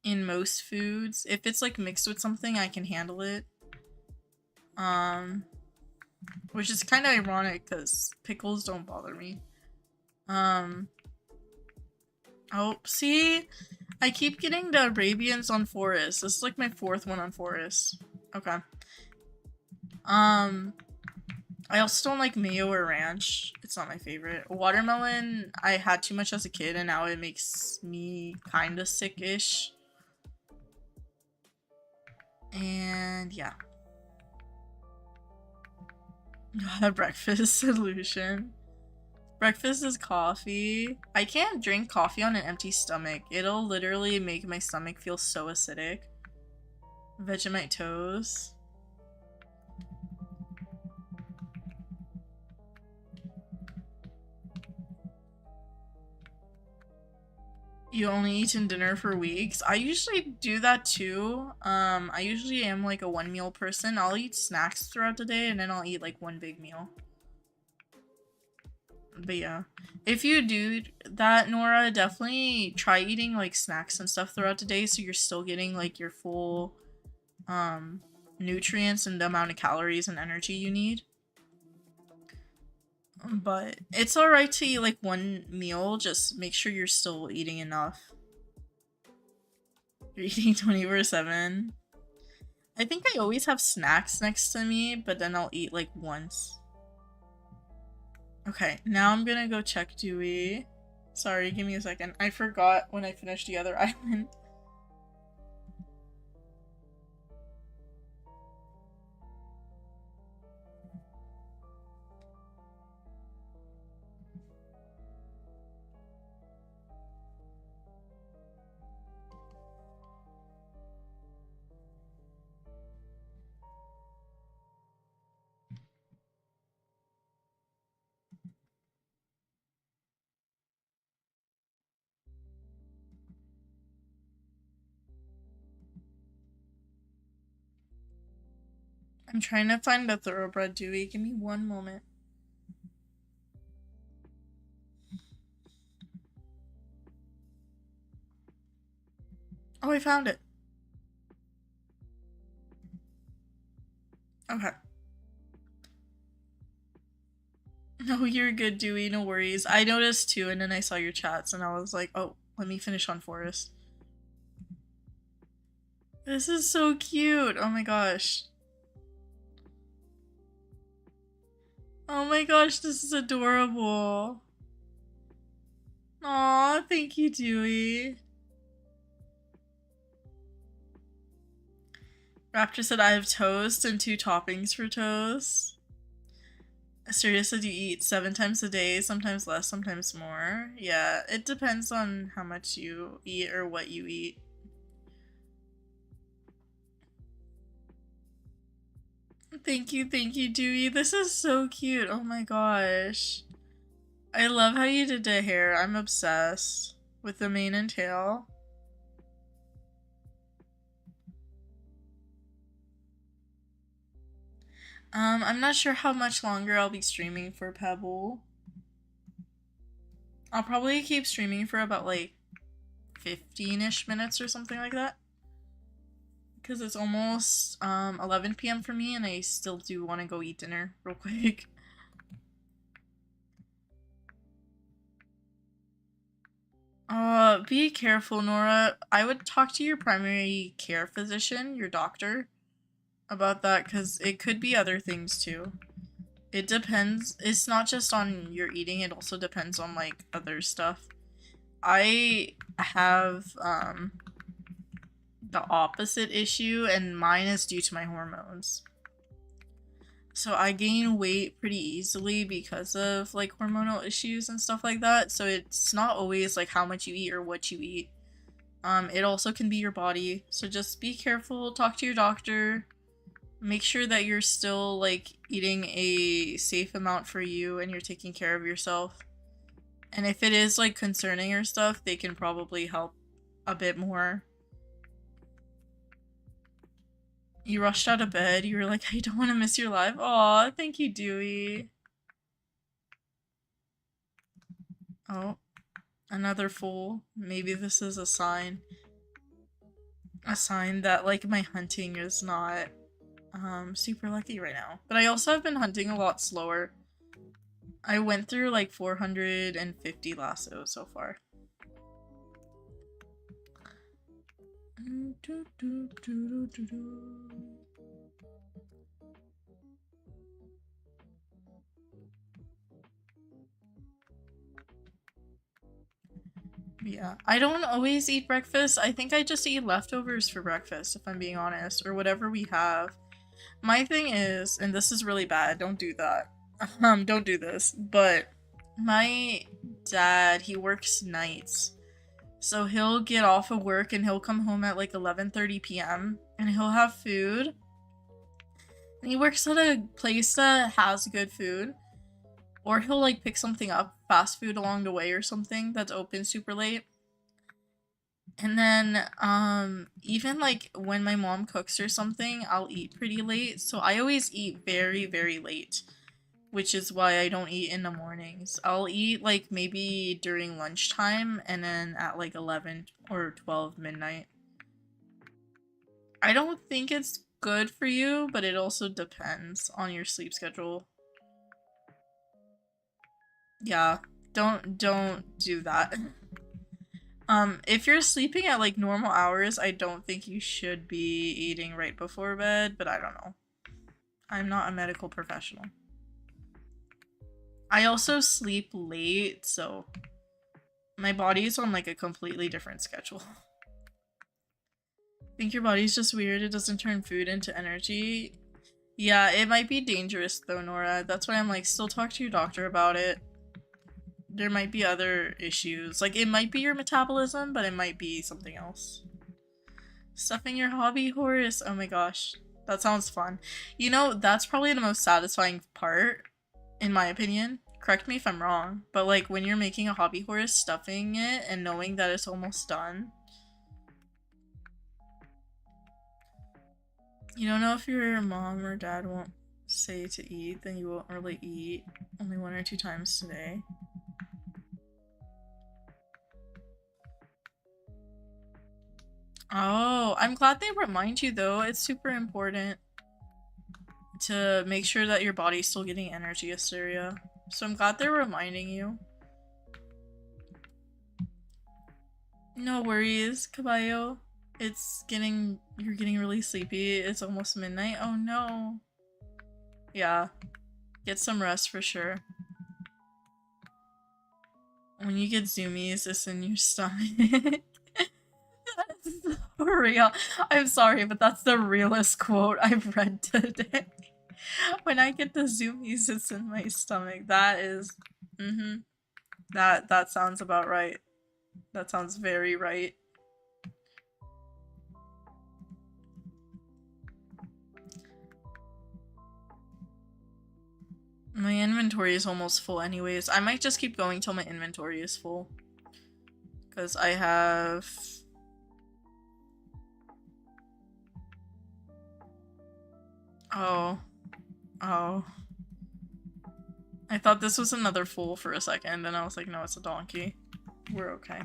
in most foods. If it's like mixed with something, I can handle it. Which is kind of ironic because pickles don't bother me. Oh, see? I keep getting the Arabians on Forest. This is like my 4th one on Forest. Okay. I also don't like mayo or ranch. It's not my favorite. Watermelon, I had too much as a kid and now it makes me kind of sick-ish. And yeah. Breakfast solution. Breakfast is coffee. I can't drink coffee on an empty stomach. It'll literally make my stomach feel so acidic. Vegemite toast. You only eat in dinner for weeks. I usually do that too. I usually am like a 1 meal person. I'll eat snacks throughout the day and then I'll eat like 1 big meal. But yeah, if you do that, Nora, definitely try eating like snacks and stuff throughout the day so you're still getting like your full nutrients and the amount of calories and energy you need. But it's alright to eat like one meal, just make sure you're still eating enough. You're eating 24/7. I think I always have snacks next to me, but then I'll eat like once. Okay, now I'm gonna go check Dewey. Sorry, give me a second. I forgot when I finished the other island. I'm trying to find the thoroughbred Dewey. Give me one moment. Oh, I found it. Okay. No, you're good, Dewey. No worries. I noticed too, and then I saw your chats, and I was like, oh, let me finish on Forest. This is so cute. Oh my gosh. Oh my gosh, this is adorable. Aw, thank you, Dewey. Raptor said I have toast and 2 toppings for toast. Assyria said you eat 7 times a day, sometimes less, sometimes more. Yeah, it depends on how much you eat or what you eat. Thank you, Dewey. This is so cute. Oh my gosh. I love how you did the hair. I'm obsessed with the mane and tail. I'm not sure how much longer I'll be streaming for Pebble. I'll probably keep streaming for about like 15-ish minutes or something like that. Because it's almost 11 p.m. for me and I still do want to go eat dinner real quick. Be careful, Nora. I would talk to your primary care physician, your doctor, about that because it could be other things too. It depends. It's not just on your eating, it also depends on like other stuff. I have the opposite issue and mine is due to my hormones. So I gain weight pretty easily because of like hormonal issues and stuff like that. So it's not always like how much you eat or what you eat. It also can be your body. So just be careful, talk to your doctor. Make sure that you're still like eating a safe amount for you and you're taking care of yourself. And if it is like concerning or stuff, they can probably help a bit more. You rushed out of bed. You were like, I don't want to miss your live. Aw, thank you, Dewey. Oh, another fool. Maybe this is a sign. A sign that like my hunting is not super lucky right now. But I also have been hunting a lot slower. I went through like 450 lassos so far. Yeah, I don't always eat breakfast. I think I just eat leftovers for breakfast, if I'm being honest, or whatever we have. My thing is, and this is really bad, don't do that. Don't do this, but my dad, he works nights. So he'll get off of work and he'll come home at like 11:30 p.m. and he'll have food. And he works at a place that has good food. Or he'll like pick something up, fast food along the way or something that's open super late. And then even like when my mom cooks or something, I'll eat pretty late. So I always eat very, very late, which is why I don't eat in the mornings. I'll eat like maybe during lunchtime and then at like 11 or 12 midnight. I don't think it's good for you, but it also depends on your sleep schedule. Yeah, don't do that. If you're sleeping at like normal hours, I don't think you should be eating right before bed, but I don't know. I'm not a medical professional. I also sleep late, so my body is on like a completely different schedule. Think your body's just weird, it doesn't turn food into energy? Yeah, it might be dangerous though, Nora. That's why I'm like, still talk to your doctor about it. There might be other issues. Like, it might be your metabolism, but it might be something else. Stuffing your hobby horse? Oh my gosh. That sounds fun. You know, that's probably the most satisfying part, in my opinion. Correct me if I'm wrong, but like when you're making a hobby horse, stuffing it and knowing that it's almost done. You don't know if your mom or dad won't say to eat, then you won't really eat only 1 or 2 times today. Oh, I'm glad they remind you though. It's super important to make sure that your body's still getting energy, Asteria. So I'm glad they're reminding you. No worries, Caballo. You're getting really sleepy. It's almost midnight. Oh no. Yeah. Get some rest for sure. When you get zoomies, it's in your stomach. That's for real. I'm sorry, but that's the realest quote I've read today. When I get the zoomies, it's in my stomach. That is, that sounds about right. That sounds very right. My inventory is almost full anyways. I might just keep going till my inventory is full. Because I have... Oh. Oh. I thought this was another fool for a second, and I was like, no, it's a donkey. We're okay.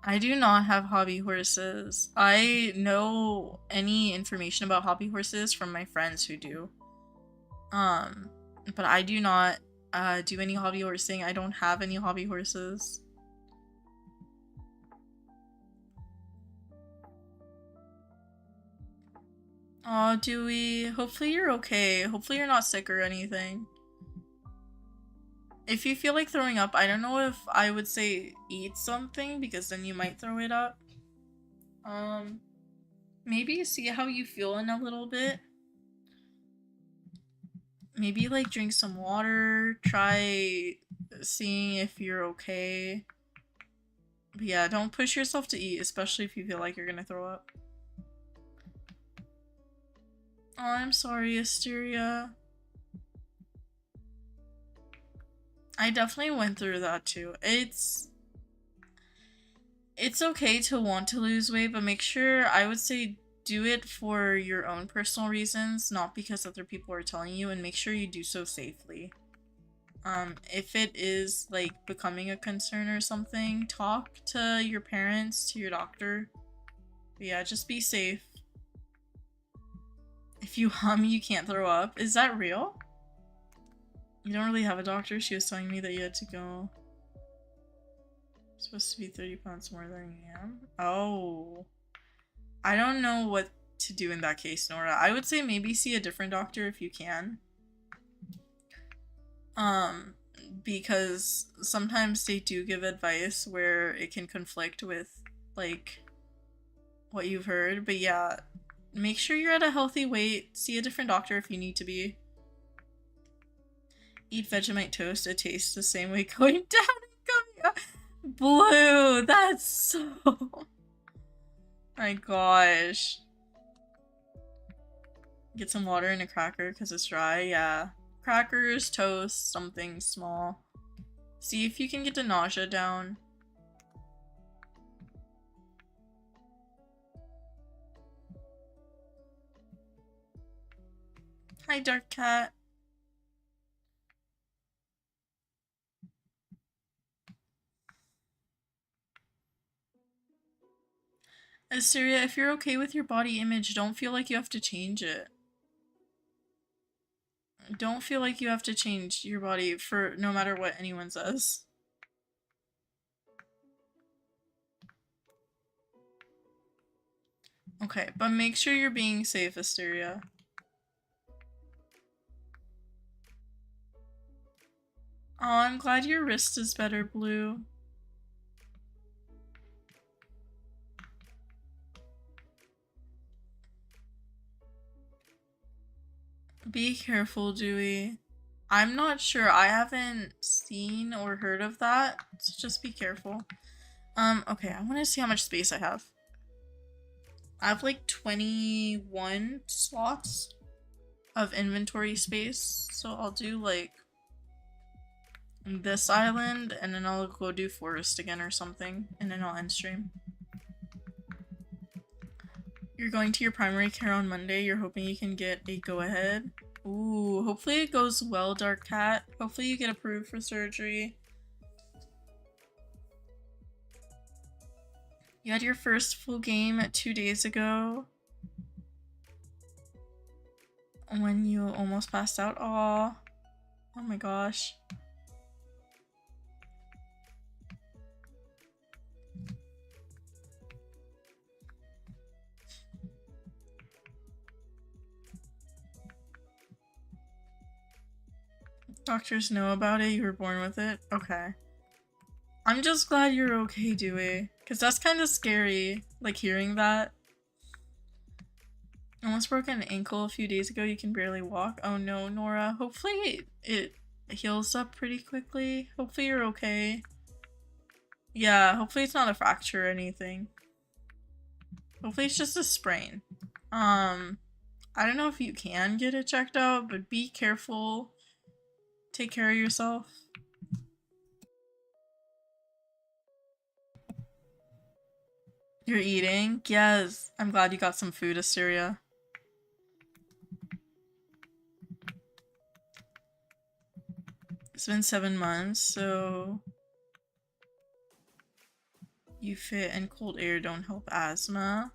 I do not have hobby horses. I know any information about hobby horses from my friends who do. But I do not do any hobby horsing. I don't have any hobby horses. Aw, Dewey. Hopefully you're okay. Hopefully you're not sick or anything. If you feel like throwing up, I don't know if I would say eat something because then you might throw it up. Maybe see how you feel in a little bit. Maybe like drink some water, try seeing if you're okay. But yeah, don't push yourself to eat, especially if you feel like you're gonna throw up. Oh, I'm sorry, Asteria. I definitely went through that too. It's okay to want to lose weight, but make sure, I would say, do it for your own personal reasons, not because other people are telling you, and make sure you do so safely. If it is like becoming a concern or something, talk to your parents, to your doctor. But yeah, just be safe. If you hum, you can't throw up. Is that real? You don't really have a doctor? She was telling me that you had to go. Supposed to be 30 pounds more than I am? Oh. I don't know what to do in that case, Nora. I would say maybe see a different doctor if you can. Because sometimes they do give advice where it can conflict with, like, what you've heard. But yeah, make sure you're at a healthy weight. See a different doctor if you need to be. Eat Vegemite toast. It tastes the same way going down and coming up. Blue, that's so... My gosh. Get some water and a cracker because it's dry. Yeah. Crackers, toast, something small. See if you can get the nausea down. Hi, Dark Cat. Asteria, if you're okay with your body image, don't feel like you have to change it. Don't feel like you have to change your body for no matter what anyone says. Okay, but make sure you're being safe, Asteria. Oh, I'm glad your wrist is better, Blue. Be careful, Dewey. I'm not sure. I haven't seen or heard of that, so just be careful. Okay, I want to see how much space I have. I have like 21 slots of inventory space, so I'll do like this island, and then I'll go do forest again or something, and then I'll end stream. You're going to your primary care on Monday. You're hoping you can get a go-ahead. Ooh, hopefully it goes well, Dark Cat. Hopefully you get approved for surgery. You had your first full game 2 days ago. When you almost passed out. Aw. Oh my gosh. Doctors know about it, you were born with it? Okay. I'm just glad you're okay, Dewey. Because that's kind of scary, like hearing that. Almost broke an ankle a few days ago, you can barely walk. Oh no, Nora. Hopefully it heals up pretty quickly. Hopefully you're okay. Yeah, hopefully it's not a fracture or anything. Hopefully it's just a sprain. I don't know if you can get it checked out, but be careful. Take care of yourself. You're eating? Yes. I'm glad you got some food, Asteria. It's been 7 months, so you fit and cold air don't help asthma.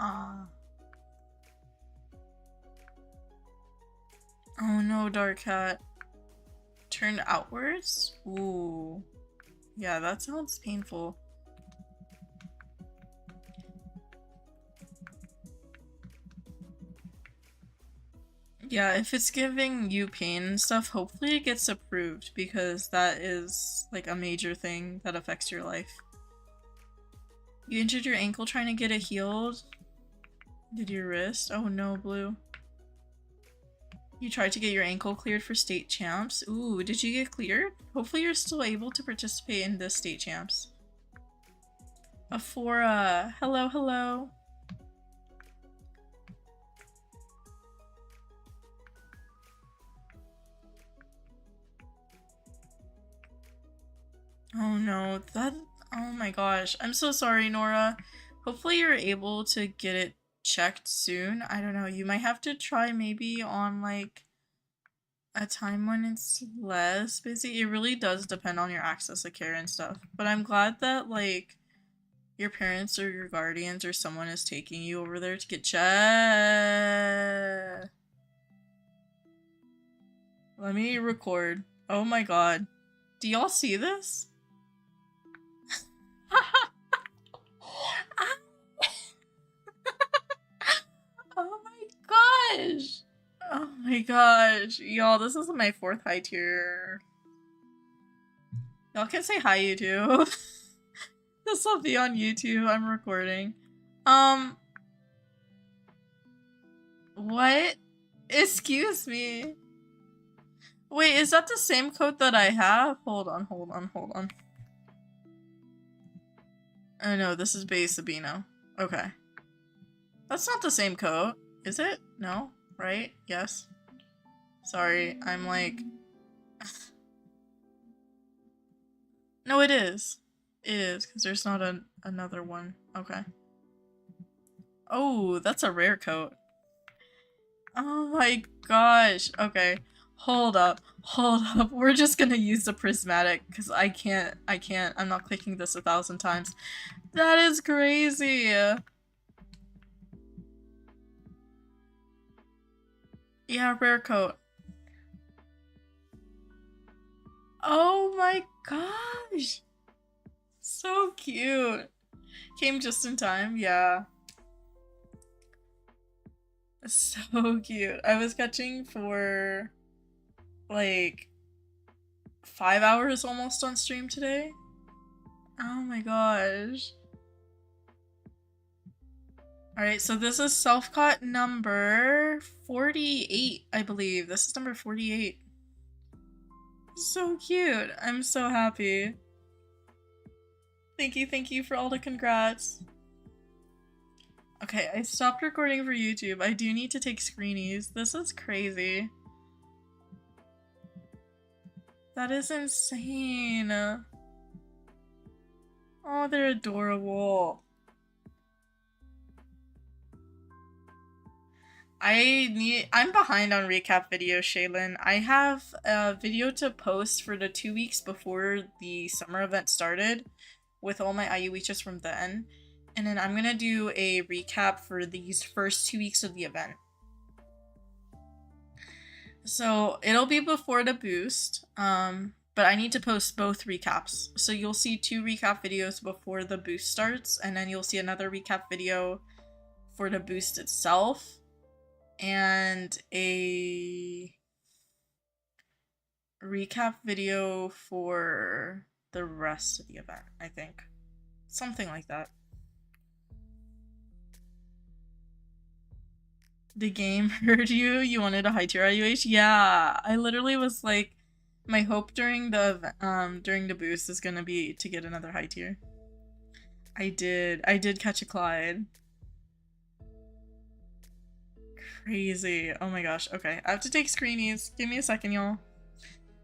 Ah. Oh no, Dark Cat. Turned outwards? Ooh. Yeah, that sounds painful. Yeah, if it's giving you pain and stuff, hopefully it gets approved because that is like a major thing that affects your life. You injured your ankle trying to get it healed? Did your wrist? Oh no, Blue. You tried to get your ankle cleared for state champs? Ooh, did you get cleared? Hopefully you're still able to participate in the state champs. Aphora, hello, hello. Oh no, oh my gosh. I'm so sorry, Nora. Hopefully you're able to get it checked soon. I don't know, you might have to try maybe on like a time when it's less busy. It really does depend on your access to care and stuff. But I'm glad that like your parents or your guardians or someone is taking you over there to get checked. Let me record. Oh my god. Do y'all see this? Oh my gosh. Oh my gosh. Y'all, this is my 4th high tier. Y'all can say hi, YouTube. This will be on YouTube. I'm recording. What? Excuse me. Wait, is that the same coat that I have? Hold on. Oh no, this is Bay Sabino. Okay. That's not the same coat, is it? No? Right? Yes. Sorry, I'm like... No, it is. It is, because there's not another one. Okay. Oh, that's a rare coat. Oh my gosh. Okay. Hold up. We're just gonna use the prismatic, because I can't. I'm not clicking this 1,000 times. That is crazy. Yeah, rare coat. Oh my gosh! So cute. Came just in time, yeah. So cute. I was catching for like 5 hours almost on stream today. Oh my gosh. Alright, so this is self-caught number 48, I believe. This is number 48. So cute. I'm so happy. Thank you for all the congrats. Okay, I stopped recording for YouTube. I do need to take screenies. This is crazy. That is insane. Oh, they're adorable. I'm behind on recap videos, Shaylin. I have a video to post for the 2 weeks before the summer event started with all my IUHs from then. And then I'm gonna do a recap for these first 2 weeks of the event. So it'll be before the boost, but I need to post both recaps. So you'll see 2 recap videos before the boost starts, and then you'll see another recap video for the boost itself, and a recap video for the rest of the event, I think. Something like that. The game heard you? You wanted a high tier IUH? Yeah, I literally was like, my hope during the boost is gonna be to get another high tier. I did catch a Clyde. Crazy. Oh my gosh. Okay, I have to take screenies. Give me a second, y'all.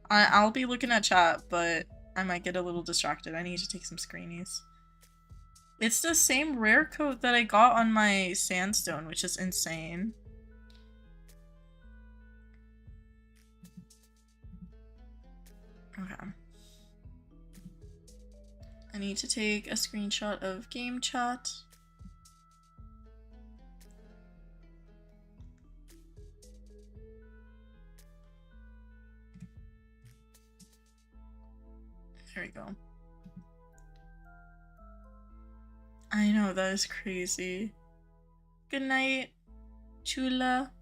I'll be looking at chat, but I might get a little distracted. I need to take some screenies. It's the same rare coat that I got on my sandstone, which is insane. Okay. I need to take a screenshot of game chat. There we go. I know, that is crazy. Good night, Chula.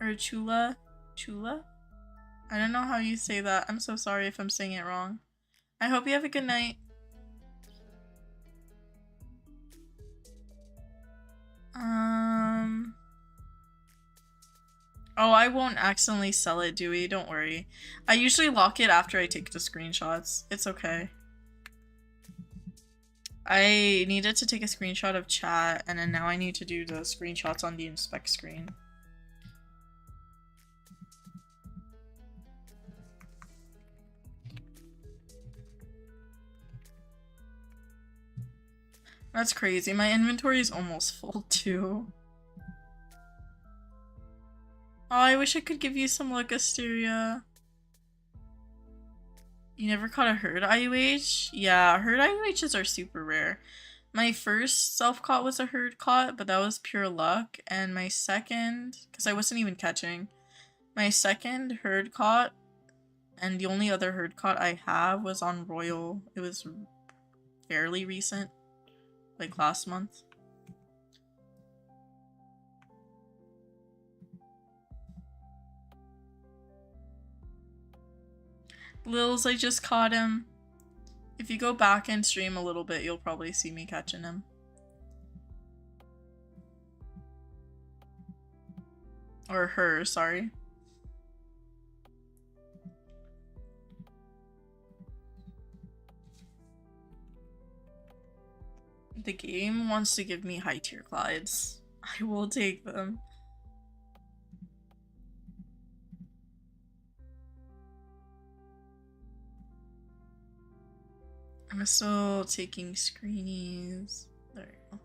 Or Chula? Chula? I don't know how you say that. I'm so sorry if I'm saying it wrong. I hope you have a good night. Oh, I won't accidentally sell it, Dewey. Don't worry. I usually lock it after I take the screenshots. It's okay. I needed to take a screenshot of chat, and then now I need to do the screenshots on the inspect screen. That's crazy. My inventory is almost full too. Oh, I wish I could give you some luck, Asteria. You never caught a herd IUH? Yeah, herd IUHs are super rare. My first self-caught was a herd caught, but that was pure luck. And my second, because I wasn't even catching, my second herd caught, and the only other herd caught I have was on Royal. It was fairly recent, like last month. Lils, I just caught him. If you go back and stream a little bit, you'll probably see me catching him. Or her, sorry. The game wants to give me high tier Clydes. I will take them. I'm still taking screenies. There you go.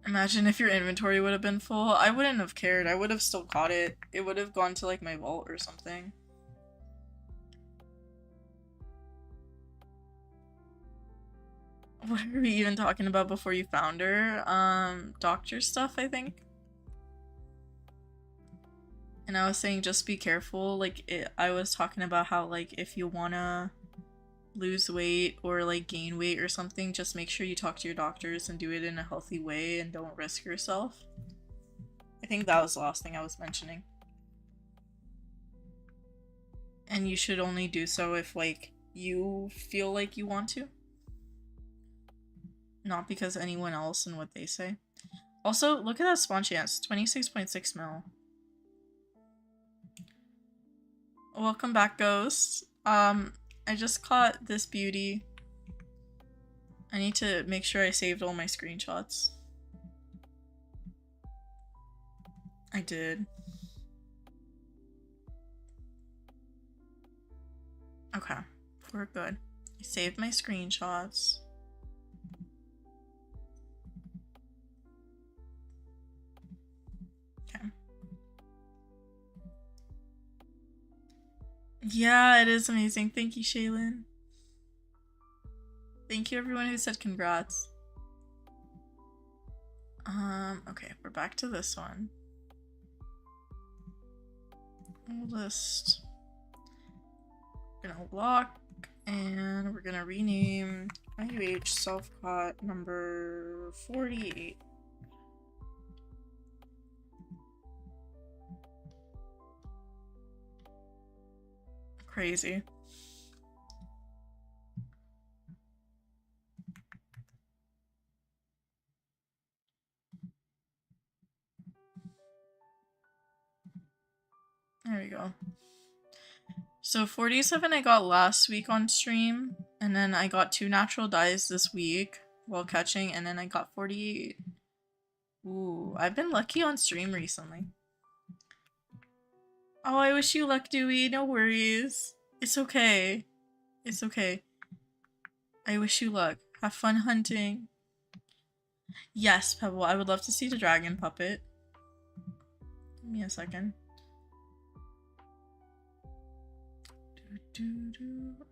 Imagine if your inventory would have been full. I wouldn't have cared. I would have still caught it. It would have gone to like my vault or something. What are we even talking about before you found her? Doctor stuff, I think. And I was saying just be careful. Like I was talking about how like if you wanna lose weight or like gain weight or something, just make sure you talk to your doctors and do it in a healthy way and don't risk yourself. I think that was the last thing I was mentioning. And you should only do so if like you feel like you want to. Not because anyone else and what they say. Also, look at that spawn chance. 26.6 mil. Welcome back, Ghost. I just caught this beauty. I need to make sure I saved all my screenshots. I did. Okay, we're good. I saved my screenshots. Okay. Yeah, it is amazing. Thank you, Shaylin. Thank you everyone who said congrats. Okay, we're back to this one. List. We're gonna lock and we're gonna rename IUH self-caught number 48. Crazy. There we go. So 47 I got last week on stream, and then I got 2 natural dyes this week while catching, and then I got 48. Ooh, I've been lucky on stream recently. Oh, I wish you luck, Dewey. No worries. It's okay. It's okay. I wish you luck. Have fun hunting. Yes, Pebble, I would love to see the dragon puppet. Give me a second.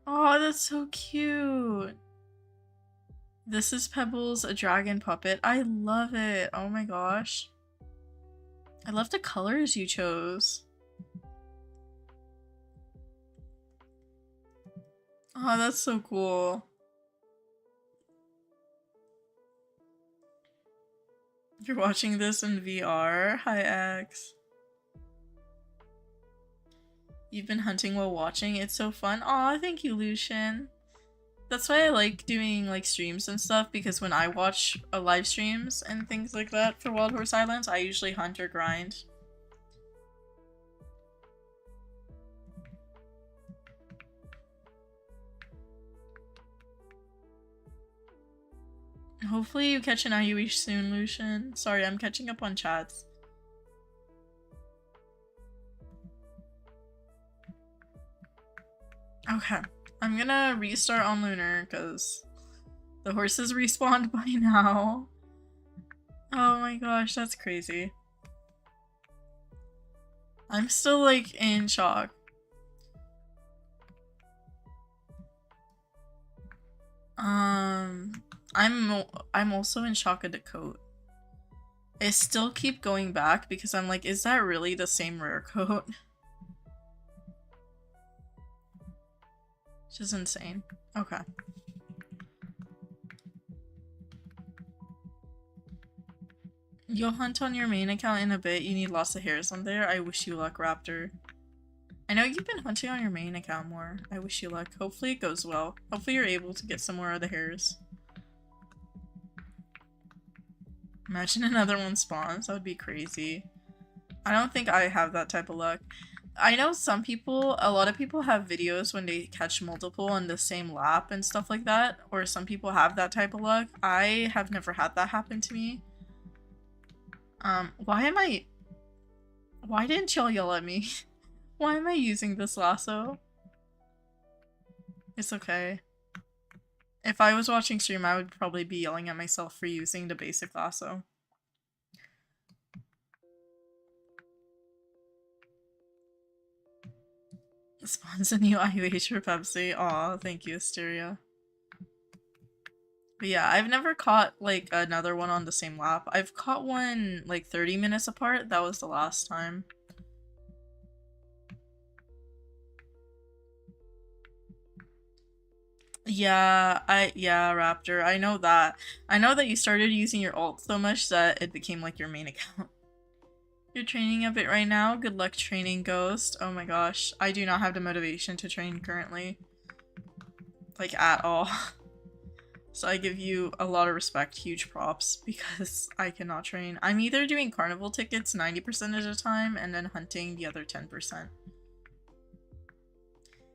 Oh, that's so cute. This is Pebbles, a dragon puppet. I love it. Oh my gosh. I love the colors you chose. Oh, that's so cool. You're watching this in VR? Hi, X. You've been hunting while watching? It's so fun. Aw, thank you, Lucian. That's why I like doing like streams and stuff, because when I watch live streams and things like that for Wild Horse Islands, I usually hunt or grind. Hopefully you catch an IUH soon, Lucian. Sorry, I'm catching up on chats. Okay, I'm gonna restart on Lunar because the horses respawned by now. Oh my gosh, that's crazy. I'm still like in shock. I'm also in shock at the coat. I still keep going back because I'm like, is that really the same rare coat? Which is insane. Okay. You'll hunt on your main account in a bit. You need lots of hairs on there. I wish you luck, Raptor. I know you've been hunting on your main account more. I wish you luck. Hopefully it goes well. Hopefully you're able to get some more of the hairs. Imagine another one spawns. That would be crazy. I don't think I have that type of luck. I know some people, a lot of people have videos when they catch multiple on the same lap and stuff like that. Or some people have that type of luck. I have never had that happen to me. Why didn't y'all yell at me? Why am I using this lasso? It's okay. If I was watching stream, I would probably be yelling at myself for using the basic lasso. Spawns a new IUH for Pepsi. Aw, thank you, Asteria. But yeah, I've never caught like another one on the same lap. I've caught one like 30 minutes apart. That was the last time. Yeah, Raptor, I know that. I know that you started using your alt so much that it became like your main account. You're training a bit right now? Good luck training, Ghost. Oh my gosh, I do not have the motivation to train currently. Like, at all. So I give you a lot of respect, huge props, because I cannot train. I'm either doing carnival tickets 90% of the time and then hunting the other 10%.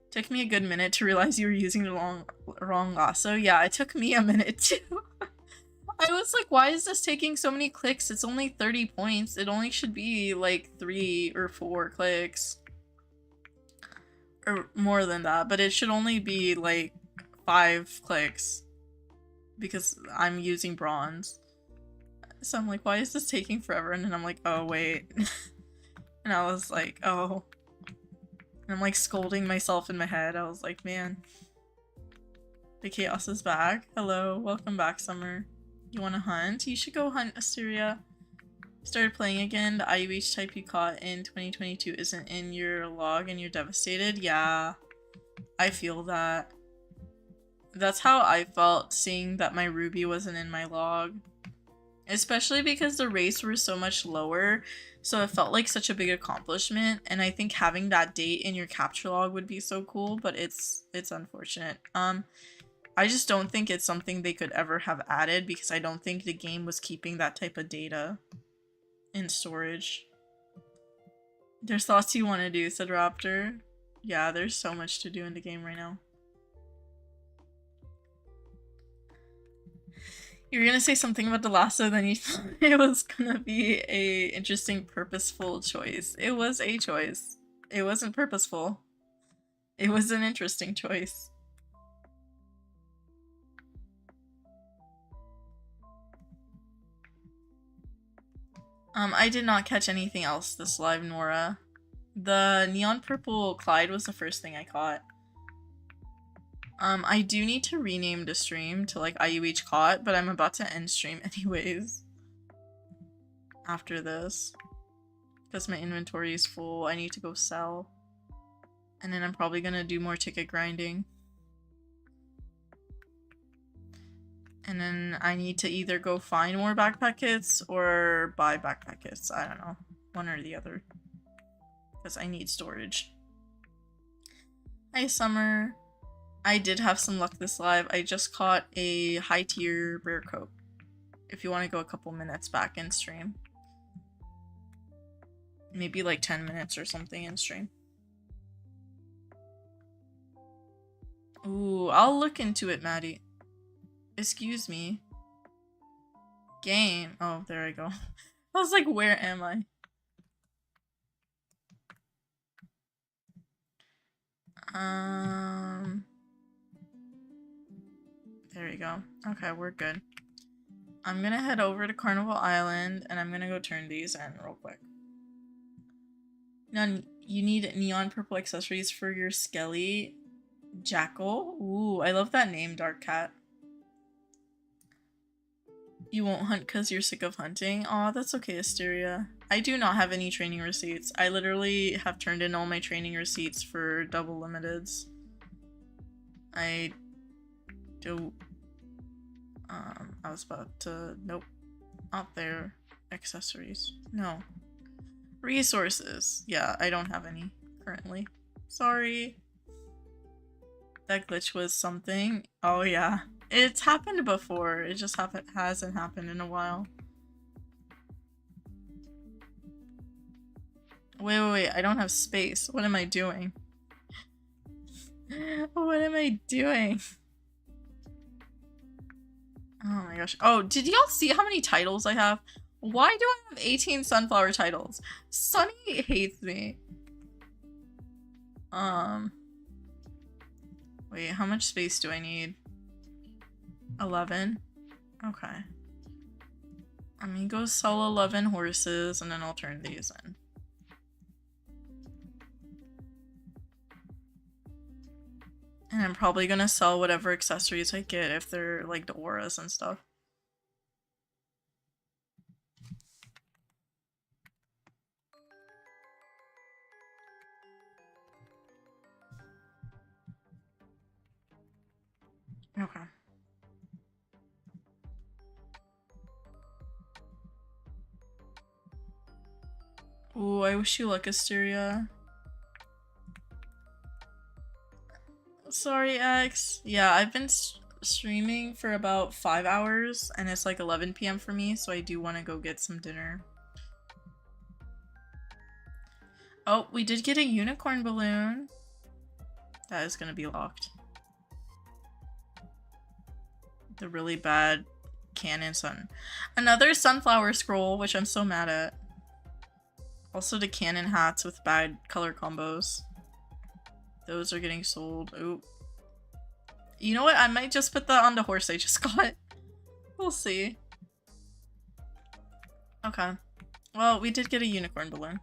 Took me a good minute to realize you were using the wrong lasso. Yeah, it took me a minute too. I was like, why is this taking so many clicks? It's only 30 points. It only should be like 3 or 4 clicks. Or more than that, but it should only be like 5 clicks. Because I'm using bronze. So I'm like, why is this taking forever? And then I'm like, oh wait. And I was like, oh. And I'm like scolding myself in my head. I was like, man. The chaos is back. Hello, welcome back, Summer. You wanna hunt? You should go hunt, Asteria. Started playing again. The IUH type you caught in 2022 isn't in your log and you're devastated. Yeah, I feel that. That's how I felt seeing that my ruby wasn't in my log. Especially because the rates were so much lower, so it felt like such a big accomplishment, and I think having that date in your capture log would be so cool, but it's unfortunate. I just don't think it's something they could ever have added because I don't think the game was keeping that type of data in storage. There's lots you want to do, said Raptor. Yeah, there's so much to do in the game right now. You were gonna say something about the lasso, then you thought it was gonna be a interesting, purposeful choice. It was a choice. It wasn't purposeful. It was an interesting choice. I did not catch anything else this live, Nora. The neon purple Clyde was the first thing I caught. I do need to rename the stream to like IUH caught, but I'm about to end stream anyways. After this. Because my inventory is full, I need to go sell. And then I'm probably gonna do more ticket grinding. And then I need to either go find more backpack kits or buy backpack kits. I don't know. One or the other. Because I need storage. Hi, Summer. I did have some luck this live. I just caught a high tier rare coat. If you want to go a couple minutes back in stream. Maybe like 10 minutes or something in stream. Ooh, I'll look into it, Maddie. Excuse me. Game. Oh, there I go. I was like, where am I? There you go. Okay, we're good. I'm gonna head over to Carnival Island and I'm gonna go turn these in real quick. Now, you need neon purple accessories for your Skelly Jackal. Ooh, I love that name, Dark Cat. You won't hunt because you're sick of hunting? Aw, that's okay, Asteria. I do not have any training receipts. I literally have turned in all my training receipts for double limiteds. I do... I was about to... Nope. Not there. Accessories. No. Resources. Yeah, I don't have any currently. Sorry. That glitch was something. Oh yeah. It's happened before. It just hasn't happened in a while. Wait. I don't have space. What am I doing? What am I doing? Oh my gosh. Oh, did y'all see how many titles I have? Why do I have 18 sunflower titles? Sunny hates me. Wait, how much space do I need? 11? Okay. I'm gonna go sell 11 horses and then I'll turn these in. And I'm probably gonna sell whatever accessories I get if they're like the auras and stuff. Okay. Ooh, I wish you luck, Asteria. Sorry, X. Yeah, I've been streaming for about 5 hours, and it's like 11 p.m. for me, so I do want to go get some dinner. Oh, we did get a unicorn balloon. That is gonna be locked. The really bad cannon sun. Another sunflower scroll, which I'm so mad at. Also the cannon hats with bad color combos. Those are getting sold. Ooh. You know what? I might just put that on the horse I just got. We'll see. Okay. Well, we did get a unicorn balloon.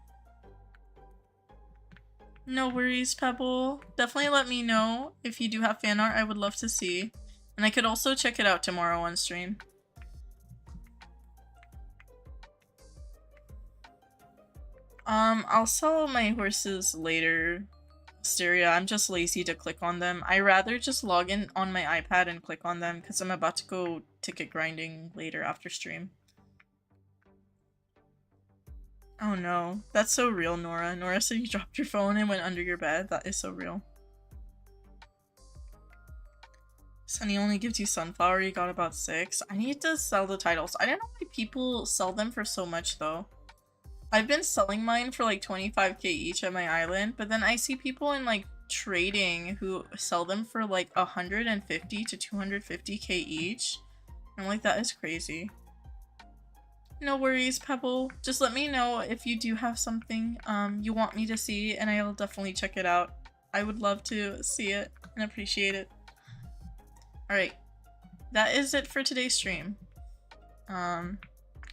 No worries, Pebble. Definitely let me know if you do have fan art. I would love to see. And I could also check it out tomorrow on stream. I'll sell my horses later, Asteria. I'm just lazy to click on them. I rather just log in on my iPad and click on them because I'm about to go ticket grinding later after stream. Oh no, that's so real, Nora. Nora said you dropped your phone and went under your bed. That is so real. Sunny only gives you sunflower, you got about 6. I need to sell the titles. I don't know why people sell them for so much though. I've been selling mine for like 25k each at my island, but then I see people in like trading who sell them for like 150 to 250k each. I'm like, that is crazy. No worries, Pebble. Just let me know if you do have something you want me to see, and I'll definitely check it out. I would love to see it and appreciate it. Alright, that is it for today's stream.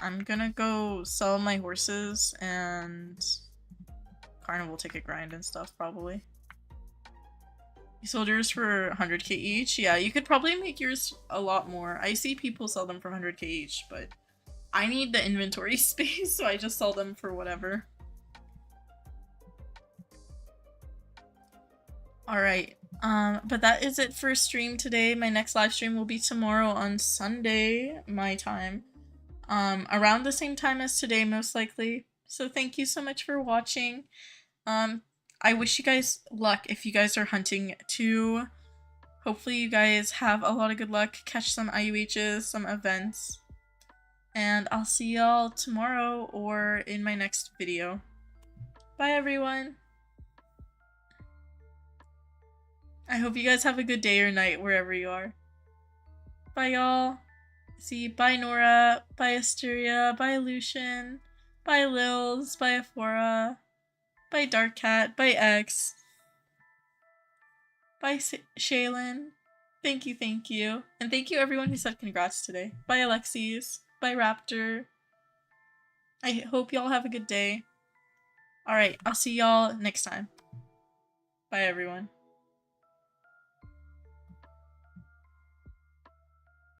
I'm gonna go sell my horses and carnival ticket grind and stuff, probably. You sold yours for 100k each? Yeah, you could probably make yours a lot more. I see people sell them for 100k each, but I need the inventory space, so I just sell them for whatever. Alright, but that is it for stream today. My next live stream will be tomorrow on Sunday, my time. Around the same time as today, most likely. So thank you so much for watching. I wish you guys luck if you guys are hunting too. Hopefully you guys have a lot of good luck, catch some IUHs, some events. And I'll see y'all tomorrow or in my next video. Bye everyone! I hope you guys have a good day or night wherever you are. Bye y'all! See, bye Nora, bye Asteria, bye Lucian, bye Lils, bye Aphora, bye Dark Cat, bye X, bye Shaylin. Thank you. And thank you everyone who said congrats today. Bye Alexis, bye Raptor. I hope y'all have a good day. Alright, I'll see y'all next time. Bye everyone.